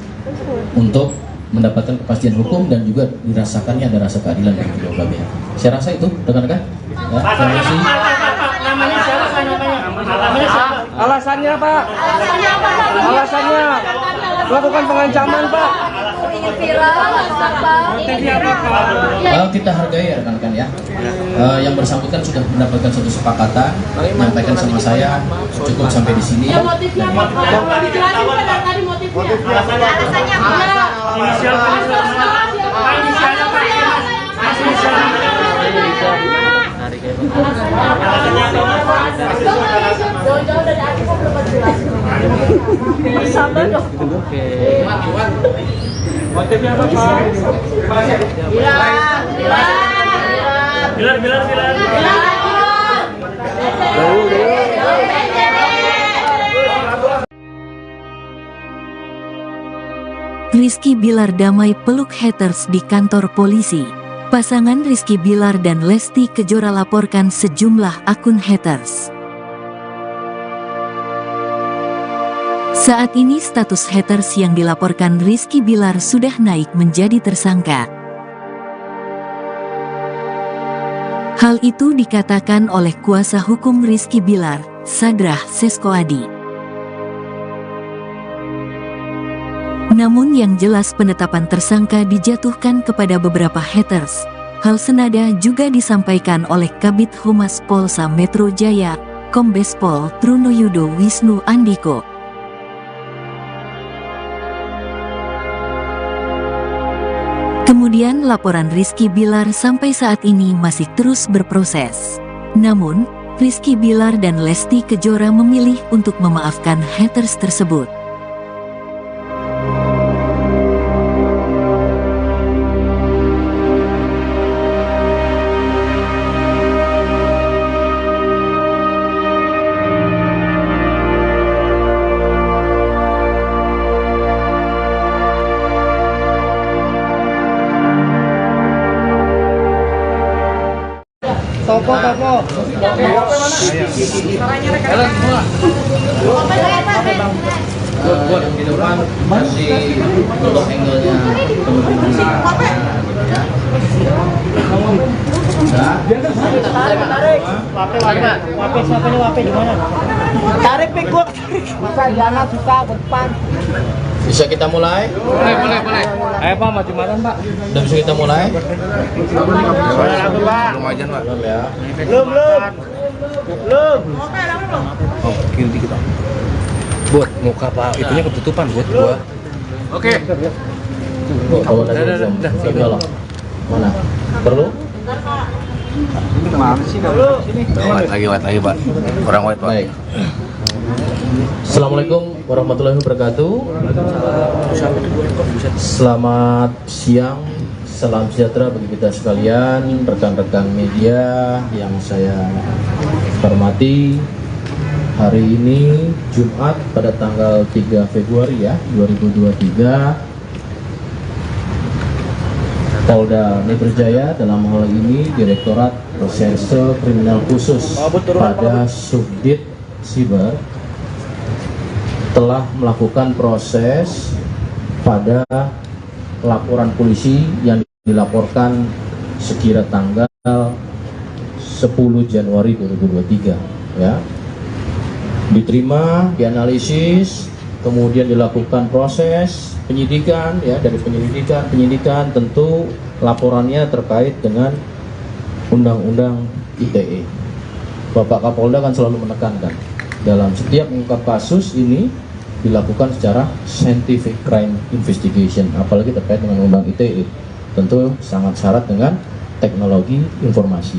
untuk mendapatkan kepastian hukum dan juga dirasakannya ada rasa keadilan dari kedua belah pihak. Saya rasa itu rekan-rekan. Ya, terima kasih. Namanya siapa? Alasannya Pak? Alasannya melakukan pengancaman Pak. Kita hargai ya rekan-rekan ya. Yang bersangkutan sudah mendapatkan suatu kesepakatan, menyampaikan sama saya cukup sampai di sini. Motifnya apa? Dijelasin pada tadi motifnya. Alasannya apa? Inisialnya apa? Jauh-jauh dari aku kok belum jelas. Sabar dong. Motifnya apa Pak? Bilar. Rizky Bilar damai peluk haters di kantor polisi. Pasangan Rizky Bilar dan Lesti Kejora laporkan sejumlah akun haters. Saat ini status haters yang dilaporkan Rizky Bilar sudah naik menjadi tersangka. Hal itu dikatakan oleh kuasa hukum Rizky Bilar, Sadrah Seskoadi. Namun yang jelas penetapan tersangka dijatuhkan kepada beberapa haters. Hal senada juga disampaikan oleh Kabid Humas Polsa Metro Jaya, Kombes Pol Trunoyudo Wisnu Andiko. Kemudian laporan Rizky Bilar sampai saat ini masih terus berproses. Namun, Rizky Bilar dan Lesti Kejora memilih untuk memaafkan haters tersebut. Topo. Buat di depan kasih untuk angle-nya Tarik pik gua. Masa jangan susah ke depan. Bisa kita mulai? Boleh. Ayo Pak, maju makan Pak. Udah bisa kita mulai? Belum aja Pak. Belum ya. Belum. Oh, kiri dikit Pak. Buat muka Pak, itunya ketutupan buat gua. Oke. Kalau udah loh. Mana? Perlu? Lagi Pak. Orang white Pak. Baik. Assalamualaikum warahmatullahi wabarakatuh. Selamat siang, salam sejahtera bagi kita sekalian, rekan-rekan media yang saya hormati. Hari ini Jumat pada tanggal 3 Februari ya 2023, Polda Metro Jaya dalam hal ini Direktorat Reserse Kriminal Khusus pada Subdit Siber telah melakukan proses pada laporan polisi yang dilaporkan sekira tanggal 10 Januari 2023 ya. Diterima, dianalisis, kemudian dilakukan proses penyidikan ya, dari penyidikan tentu laporannya terkait dengan Undang-Undang ITE. Bapak Kapolda kan selalu menekankan dalam setiap mengungkap kasus ini dilakukan secara scientific crime investigation, apalagi terkait dengan Undang ITE, tentu sangat syarat dengan teknologi informasi.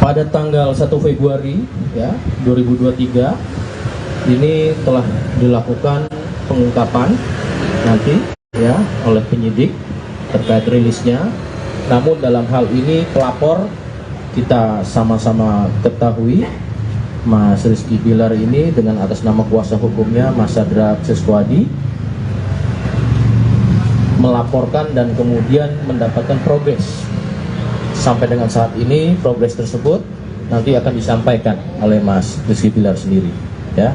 Pada tanggal 1 Februari ya 2023 ini telah dilakukan pengungkapan nanti ya oleh penyidik terkait rilisnya. Namun dalam hal ini pelapor kita sama-sama ketahui Mas Rizky Bilar ini dengan atas nama kuasa hukumnya Mas Sadra Seswadi melaporkan dan kemudian mendapatkan progres. Sampai dengan saat ini progres tersebut nanti akan disampaikan oleh Mas Rizky Bilar sendiri ya.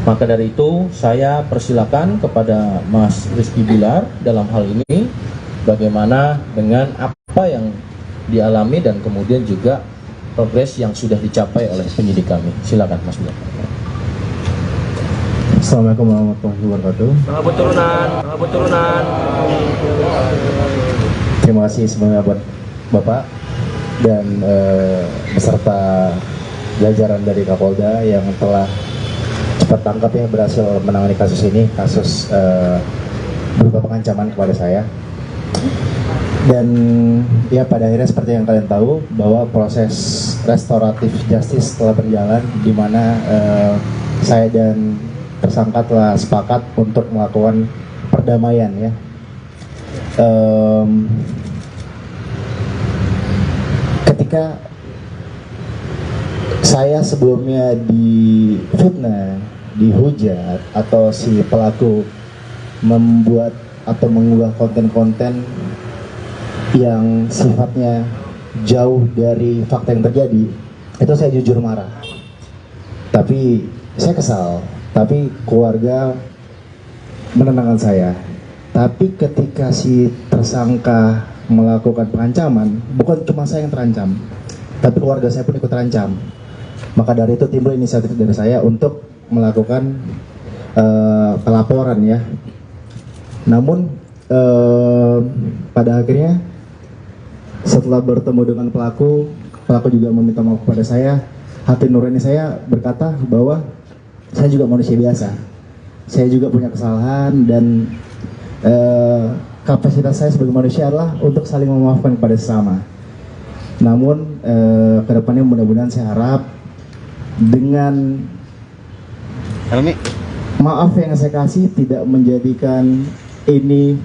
Maka dari itu saya persilakan kepada Mas Rizky Bilar dalam hal ini bagaimana dengan apa yang dialami dan kemudian juga progres yang sudah dicapai oleh penyidik kami. Silakan Mas Bilar. Assalamualaikum warahmatullahi wabarakatuh. Selamat turunan. Terima kasih sebelumnya buat Bapak dan beserta jajaran dari Kapolda yang telah cepat tangkap ya, berhasil menangani kasus ini, kasus berupa pengancaman kepada saya. Dan ya pada akhirnya seperti yang kalian tahu bahwa proses restoratif justice telah berjalan, di mana saya dan tersangka telah sepakat untuk melakukan perdamaian ya. Ketika saya sebelumnya difitnah, dihujat, atau si pelaku membuat atau mengunggah konten-konten yang sifatnya jauh dari fakta yang terjadi, itu saya jujur marah. Tapi saya kesal, tapi keluarga menenangkan saya. Tapi ketika si tersangka melakukan pengancaman, bukan cuma saya yang terancam, tapi keluarga saya pun ikut terancam. Maka dari itu timbul inisiatif dari saya untuk melakukan pelaporan ya. Namun pada akhirnya setelah bertemu dengan pelaku juga meminta maaf kepada saya. Hati nurani saya berkata bahwa saya juga manusia biasa, saya juga punya kesalahan, dan kapasitas saya sebagai manusia adalah untuk saling memaafkan kepada sesama. Namun kedepannya mudah-mudahan saya harap dengan maaf yang saya kasih tidak menjadikan ini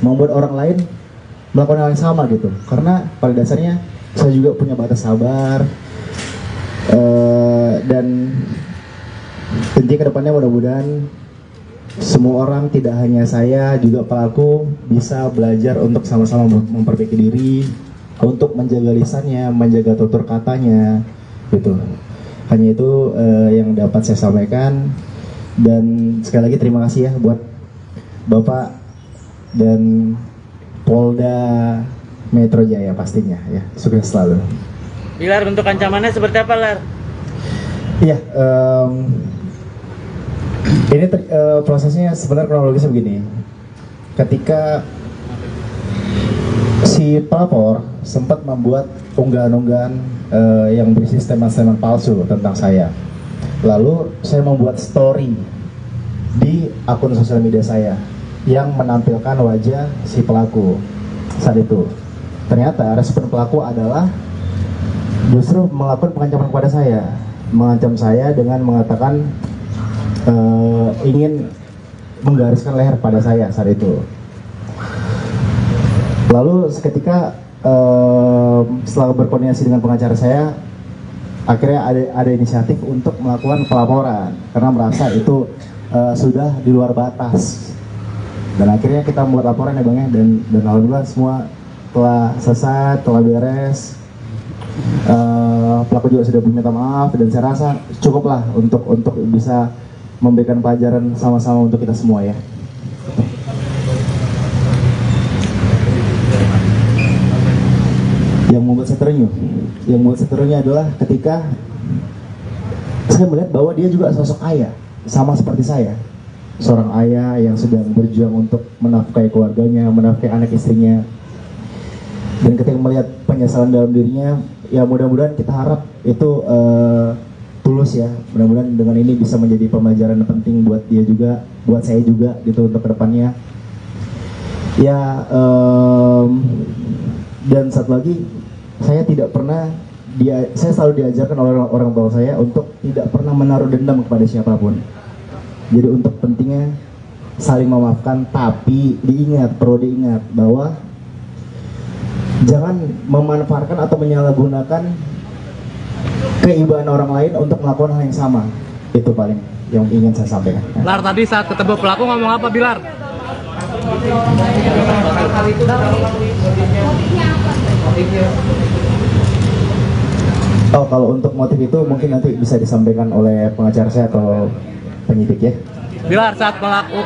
membuat orang lain melakukan hal yang sama gitu. Karena pada dasarnya saya juga punya batas sabar, dan tentunya kedepannya mudah-mudahan semua orang, tidak hanya saya juga pelaku, bisa belajar untuk sama-sama memperbaiki diri, untuk menjaga lisannya, menjaga tutur katanya gitu. Hanya itu yang dapat saya sampaikan. Dan sekali lagi terima kasih ya buat Bapak dan Polda Metro Jaya pastinya ya. Sukses selalu. Bilar, bentuk ancamannya seperti apa, Lar? Iya, ini prosesnya sebenarnya kronologisnya begini. Ketika si pelapor sempat membuat unggahan-unggahan yang berisi statement-statement palsu tentang saya. Lalu saya membuat story di akun sosial media saya yang menampilkan wajah si pelaku saat itu. Ternyata respon pelaku adalah justru melakukan pengancaman kepada saya, mengancam saya dengan mengatakan ingin menggariskan leher pada saya saat itu. Lalu seketika setelah berkoordinasi dengan pengacara saya, akhirnya ada inisiatif untuk melakukan pelaporan karena merasa itu sudah di luar batas. Dan akhirnya kita membuat laporan ya Bang ya, dan alhamdulillah semua telah selesai, telah beres. Pelaku juga sudah meminta maaf dan saya rasa cukuplah untuk bisa memberikan pelajaran sama-sama untuk kita semua ya. Yang membuat saya terenyuh adalah ketika saya melihat bahwa dia juga sosok ayah, sama seperti saya, seorang ayah yang sedang berjuang untuk menafkahi keluarganya, menafkahi anak istrinya. Dan ketika melihat penyesalan dalam dirinya, ya mudah-mudahan kita harap itu tulus ya. Mudah-mudahan dengan ini bisa menjadi pembelajaran penting buat dia juga, buat saya juga gitu untuk kedepannya. Ya, dan satu lagi, saya selalu diajarkan oleh orang tua saya untuk tidak pernah menaruh dendam kepada siapapun. Jadi untuk pentingnya saling memaafkan, tapi perlu diingat bahwa jangan memanfaatkan atau menyalahgunakan keibaan orang lain untuk melakukan hal yang sama. Itu paling yang ingin saya sampaikan. Lar, tadi saat ketemu pelaku ngomong apa, Bilar? Oh, kalau untuk motif itu mungkin nanti bisa disampaikan oleh pengacara saya atau penyidik ya. Bilar, saat pelaku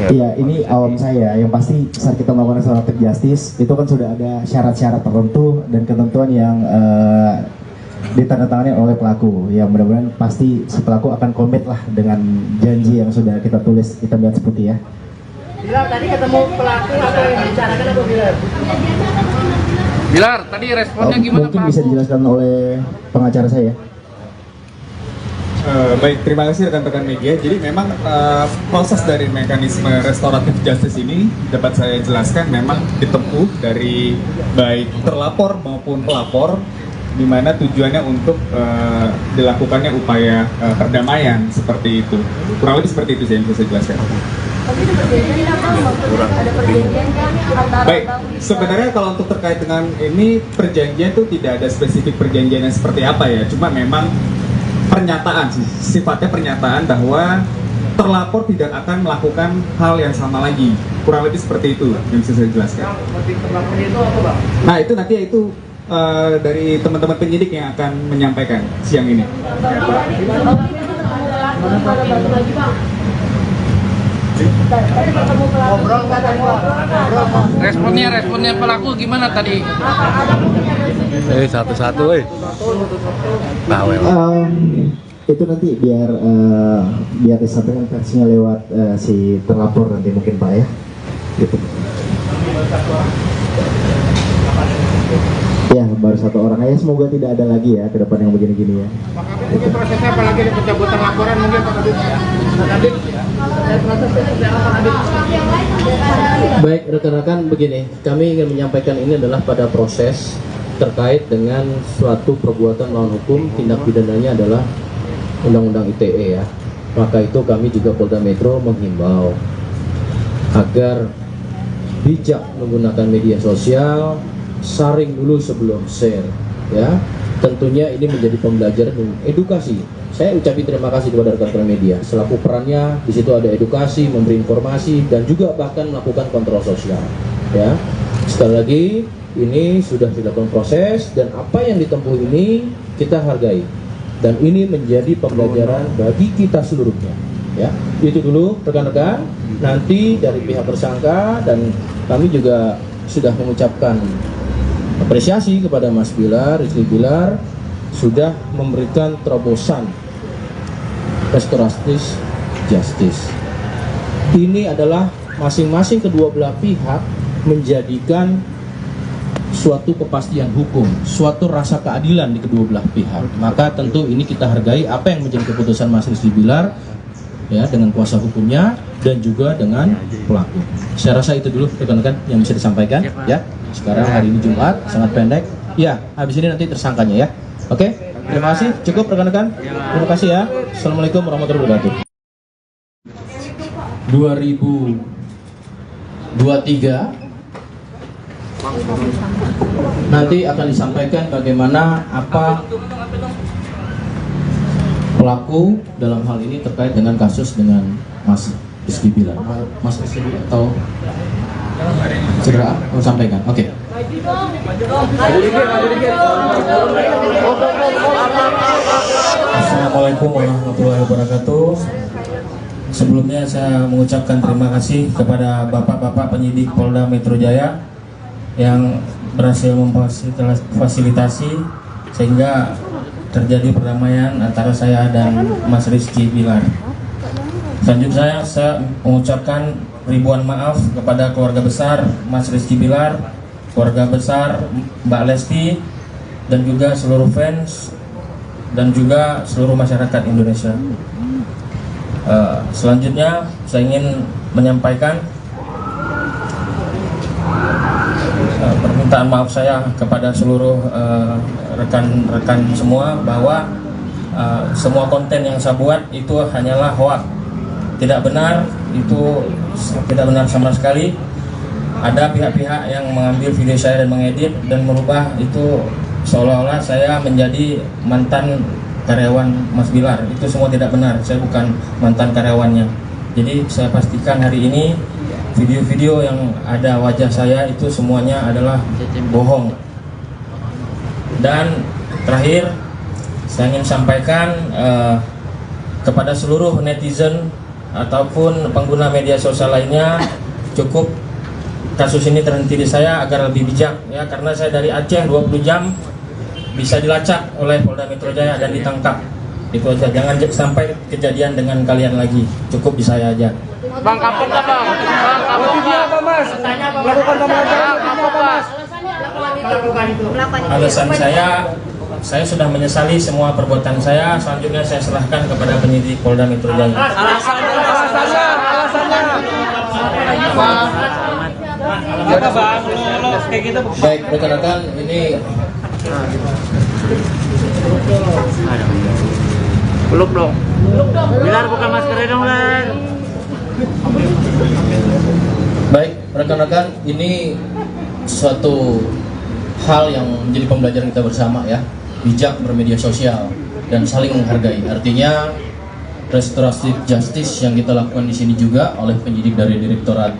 Iya, ini awam saya. Yang pasti saat kita melakukan restoratif justice itu kan sudah ada syarat-syarat tertentu dan ketentuan yang ditandatangani oleh pelaku. Ya mudah-mudahan pasti si pelaku akan komit lah dengan janji yang sudah kita tulis hitam di atas putih ya. Bilar, tadi ketemu pelaku atau yang dibicarakan apa Bilar? Bilar, tadi responnya gimana? Mungkin bisa dijelaskan oleh pengacara saya. Baik, terima kasih rekan-rekan media. Jadi memang proses dari mekanisme restoratif justice ini dapat saya jelaskan memang ditempuh dari baik terlapor maupun pelapor, di mana tujuannya untuk dilakukannya upaya perdamaian seperti itu. Kurang lebih seperti itu sih yang bisa saya jelaskan. Baik, sebenarnya kalau untuk terkait dengan ini perjanjian itu tidak ada spesifik perjanjian yang seperti apa ya. Cuma memang pernyataan sih, sifatnya pernyataan bahwa terlapor tidak akan melakukan hal yang sama lagi. Kurang lebih seperti itu yang bisa saya jelaskan. Nah itu nanti itu dari teman-teman penyidik yang akan menyampaikan siang ini. Responnya pelaku gimana tadi? Satu-satu Itu nanti biar disampaikan versinya lewat si terlapor nanti mungkin Pak ya. Gitu. Ya baru satu orang aja, semoga tidak ada lagi ya ke depan yang begini-gini ya. Pak Kabit, mungkin prosesnya apalagi ada pencabutan laporan mungkin Pak Kabit ya? Pak Kabit, Baik rekan-rekan, begini, kami ingin menyampaikan ini adalah pada proses terkait dengan suatu perbuatan melawan hukum, tindak pidananya adalah Undang-Undang ITE ya. Maka itu kami juga Polda Metro menghimbau agar bijak menggunakan media sosial, saring dulu sebelum share ya. Tentunya ini menjadi pembelajaran dan edukasi. Saya ucapin terima kasih kepada rekan-rekan media selaku perannya di situ ada edukasi, memberi informasi dan juga bahkan melakukan kontrol sosial ya. Sekali lagi ini sudah dilakukan proses dan apa yang ditempuh ini kita hargai dan ini menjadi pembelajaran bagi kita seluruhnya ya. Itu dulu rekan-rekan. Nanti dari pihak tersangka dan kami juga sudah mengucapkan apresiasi kepada Mas Bilar, Rizky Bilar sudah memberikan terobosan restoratif justice. Ini adalah masing-masing kedua belah pihak menjadikan suatu kepastian hukum, suatu rasa keadilan di kedua belah pihak. Maka tentu ini kita hargai apa yang menjadi keputusan Mas Rizky Bilar ya, dengan kuasa hukumnya dan juga dengan pelaku. Saya rasa itu dulu rekan-rekan yang bisa disampaikan ya. Sekarang hari ini Jumat, sangat pendek. Ya, habis ini nanti tersangkanya ya. Oke, terima kasih. Cukup rekan-rekan. Terima kasih ya. Assalamualaikum warahmatullahi wabarakatuh. 2023 nanti akan disampaikan bagaimana apa pelaku dalam hal ini terkait dengan kasus dengan Mas Rizky Bilar. Mas Rizky atau segera mau sampaikan. Oke. Assalamualaikum warahmatullahi wabarakatuh. Sebelumnya saya mengucapkan terima kasih kepada bapak-bapak penyidik Polda Metro Jaya yang berhasil memfasilitasi sehingga terjadi perdamaian antara saya dan Mas Rizky Bilar. Selanjutnya saya mengucapkan ribuan maaf kepada keluarga besar Mas Rizky Bilar, keluarga besar Mbak Lesti, dan juga seluruh fans dan juga seluruh masyarakat Indonesia. Selanjutnya saya ingin menyampaikan permintaan maaf saya kepada seluruh rekan-rekan semua bahwa semua konten yang saya buat itu hanyalah hoax. Tidak benar, itu tidak benar sama sekali. Ada pihak-pihak yang mengambil video saya dan mengedit dan merubah itu seolah-olah saya menjadi mantan karyawan Mas Bilar. Itu semua tidak benar, saya bukan mantan karyawannya. Jadi saya pastikan hari ini video-video yang ada wajah saya itu semuanya adalah bohong. Dan terakhir saya ingin sampaikan kepada seluruh netizen ataupun pengguna media sosial lainnya, cukup kasus ini terhenti di saya agar lebih bijak ya, karena saya dari Aceh 20 jam bisa dilacak oleh Polda Metro Jaya dan ditangkap. Itu aja, jangan sampai kejadian dengan kalian lagi, cukup di saya aja. Bang, kapok nggak bang? Bang, kapok nggak? Melakukan pemelajaran apa mas? Alasan saya sudah menyesali semua perbuatan saya. Selanjutnya saya serahkan kepada penyidik Polda Metro Jaya. Baik rekan-rekan, ini Peluk dong. Bilar buka maskernya dong, Lar. baik rekan-rekan, ini suatu hal yang menjadi pembelajaran kita bersama ya. Bijak bermedia sosial dan saling menghargai. Artinya restoratif justice yang kita lakukan di sini juga oleh penyidik dari Direktorat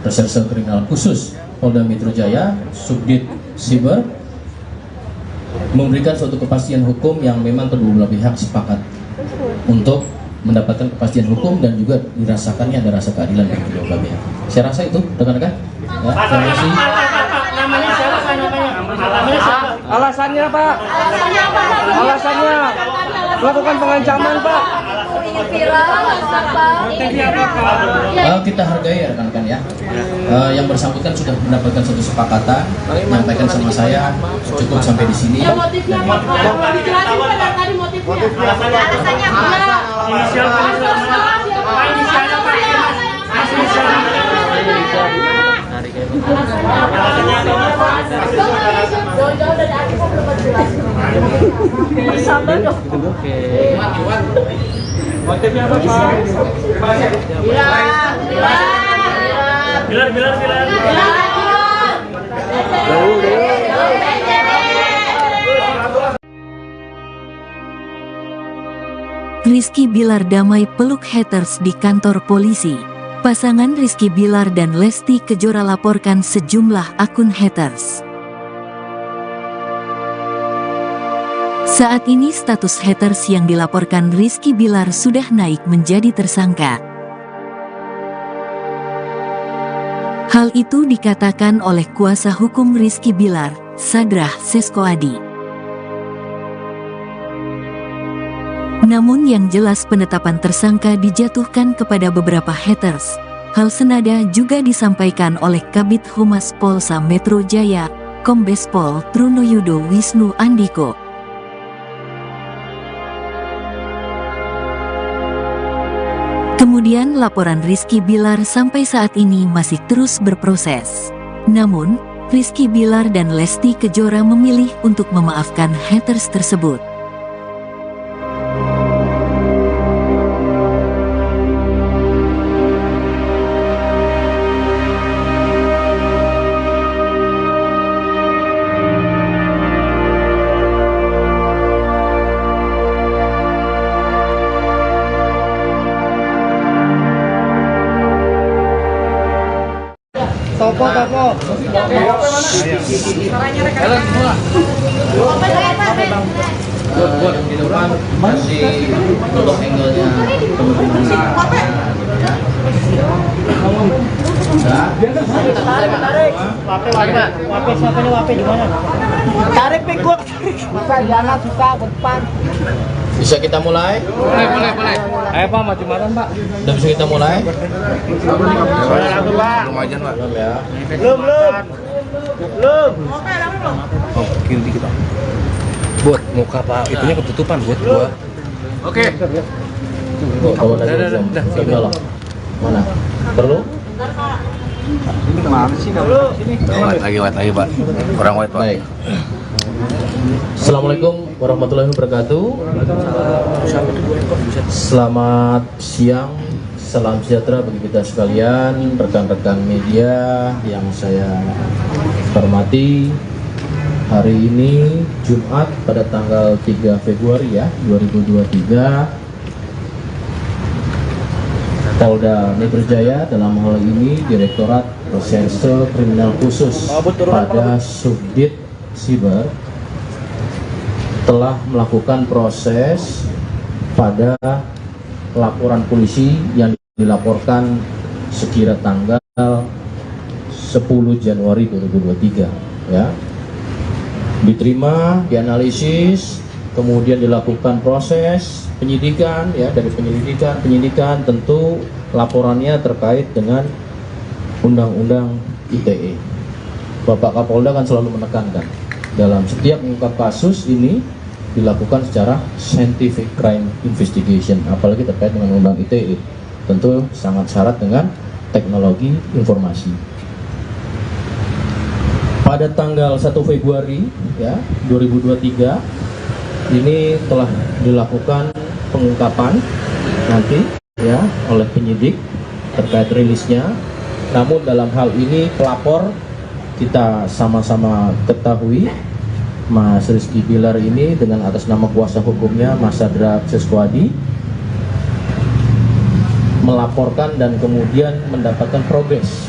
Reserse Kriminal Khusus Polda Metro Jaya, Subdit Siber, memberikan suatu kepastian hukum yang memang kedua belah pihak sepakat untuk mendapatkan kepastian hukum dan juga dirasakannya ada rasa keadilan dari kedua belah pihak. Saya rasa itu rekan-rekan. Ya, terima kasih. Namanya siapa? Namanya siapa? Alasannya Pak. Alasannya melakukan pengancaman Pak. ingin viral atau apa? Kita hargai ya rekan-rekan ya. Yang bersangkutan sudah mendapatkan satu kesepakatan, menyampaikan sama saya cukup sampai di sini. Ya motifnya apa? Mau dijelasin Pak dari tadi motifnya? Alasannya apa? Jauh-jauh dari aku kok belum jelas. Sabar dong. Motifnya apa, Pak? Bilar. Rizky Bilar damai peluk haters di kantor polisi. Pasangan Rizky Bilar dan Lesti Kejora laporkan sejumlah akun haters. Saat ini status haters yang dilaporkan Rizky Bilar sudah naik menjadi tersangka. Hal itu dikatakan oleh kuasa hukum Rizky Bilar, Sadrah Seskoadi. Namun yang jelas penetapan tersangka dijatuhkan kepada beberapa haters. Hal senada juga disampaikan oleh Kabid Humas Polsa Metro Jaya, Kombes Pol Trunoyudo Wisnu Andiko. Kemudian laporan Rizky Bilar sampai saat ini masih terus berproses. Namun, Rizky Bilar dan Lesti Kejora memilih untuk memaafkan haters tersebut. Topo. Buat di depan masih untuk angle-nya Wape di mana? Tarik pik gua. Masa jangan suka ke depan. Bisa kita mulai? Boleh. Ayo Pak, maju malam Pak. Udah bisa kita mulai? Belum aja, Pak. Belum ya. Belum. Oh, kiri dikit, Pak. Buat muka Pak, itunya ketutupan buat gua. Oke. Bawa lagi belum? Mana? Perlu? Ini kemana sih kalau sini? White lagi, Pak. Kurang white, Pak. Baik. Assalamualaikum warahmatullahi wabarakatuh. Selamat siang, salam sejahtera bagi kita sekalian, rekan-rekan media yang saya hormati. Hari ini Jumat pada tanggal 3 Februari ya 2023, Polda Metro Jaya dalam hal ini Direktorat Reserse Kriminal Khusus pada Subdit Siber telah melakukan proses pada laporan polisi yang dilaporkan sekira tanggal 10 Januari 2023 ya. Diterima, dianalisis, kemudian dilakukan proses penyidikan ya. Dari penyidikan tentu laporannya terkait dengan Undang-Undang ITE. Bapak Kapolda kan selalu menekankan dalam setiap mengungkap kasus ini dilakukan secara scientific crime investigation, apalagi terkait dengan Undang ITE, tentu sangat syarat dengan teknologi informasi. Pada tanggal 1 Februari ya 2023 ini telah dilakukan pengungkapan nanti ya oleh penyidik terkait rilisnya. Namun dalam hal ini pelapor kita sama-sama ketahui Mas Rizky Bilar ini dengan atas nama kuasa hukumnya Mas Sadrah Seskoadi melaporkan dan kemudian mendapatkan progres.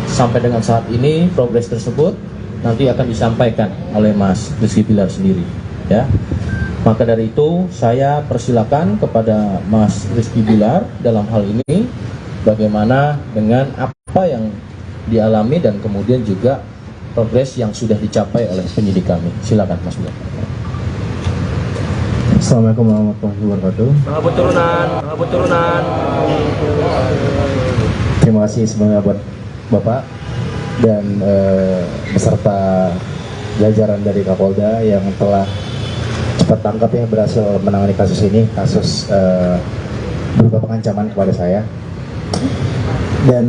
Sampai dengan saat ini progres tersebut nanti akan disampaikan oleh Mas Rizky Bilar sendiri ya. Maka dari itu saya persilakan kepada Mas Rizky Bilar dalam hal ini bagaimana dengan apa yang dialami dan kemudian juga progres yang sudah dicapai oleh penyidik kami. Silakan Mas Bilar. Assalamualaikum warahmatullahi wabarakatuh. Pengabu turunan. Terima kasih semuanya buat Bapak dan beserta jajaran dari Kapolda yang telah cepat tangkap yang berhasil menangani kasus ini, kasus berupa pengancaman kepada saya. Dan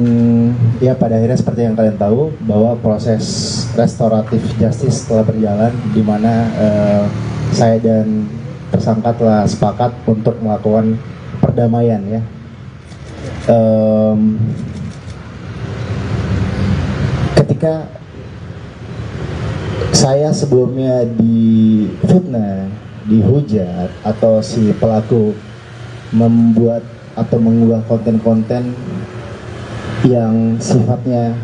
ya pada akhirnya seperti yang kalian tahu bahwa proses restoratif justice telah berjalan, di mana saya dan tersangka telah sepakat untuk melakukan perdamaian ya. Ketika saya sebelumnya difitnah, dihujat, atau si pelaku membuat atau mengunggah konten-konten yang sifatnya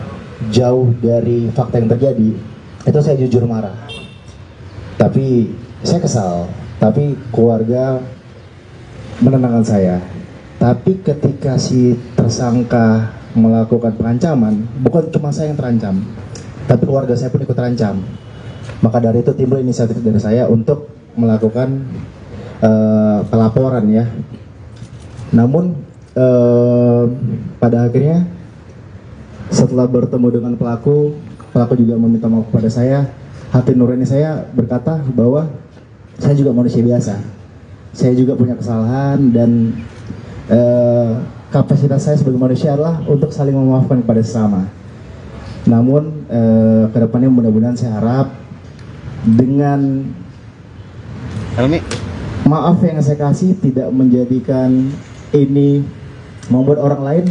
jauh dari fakta yang terjadi, itu saya jujur marah. Tapi saya kesal, tapi keluarga menenangkan saya. Tapi ketika si tersangka melakukan pengancaman, bukan cuma saya yang terancam, tapi keluarga saya pun ikut terancam. Maka dari itu timbul inisiatif dari saya untuk melakukan pelaporan ya. Namun pada akhirnya setelah bertemu dengan pelaku juga meminta maaf kepada saya. Hati nurani saya berkata bahwa saya juga manusia biasa. Saya juga punya kesalahan dan kapasitas saya sebagai manusia adalah untuk saling memaafkan kepada sesama. Namun kedepannya mudah-mudahan saya harap dengan maaf yang saya kasih tidak menjadikan ini membuat orang lain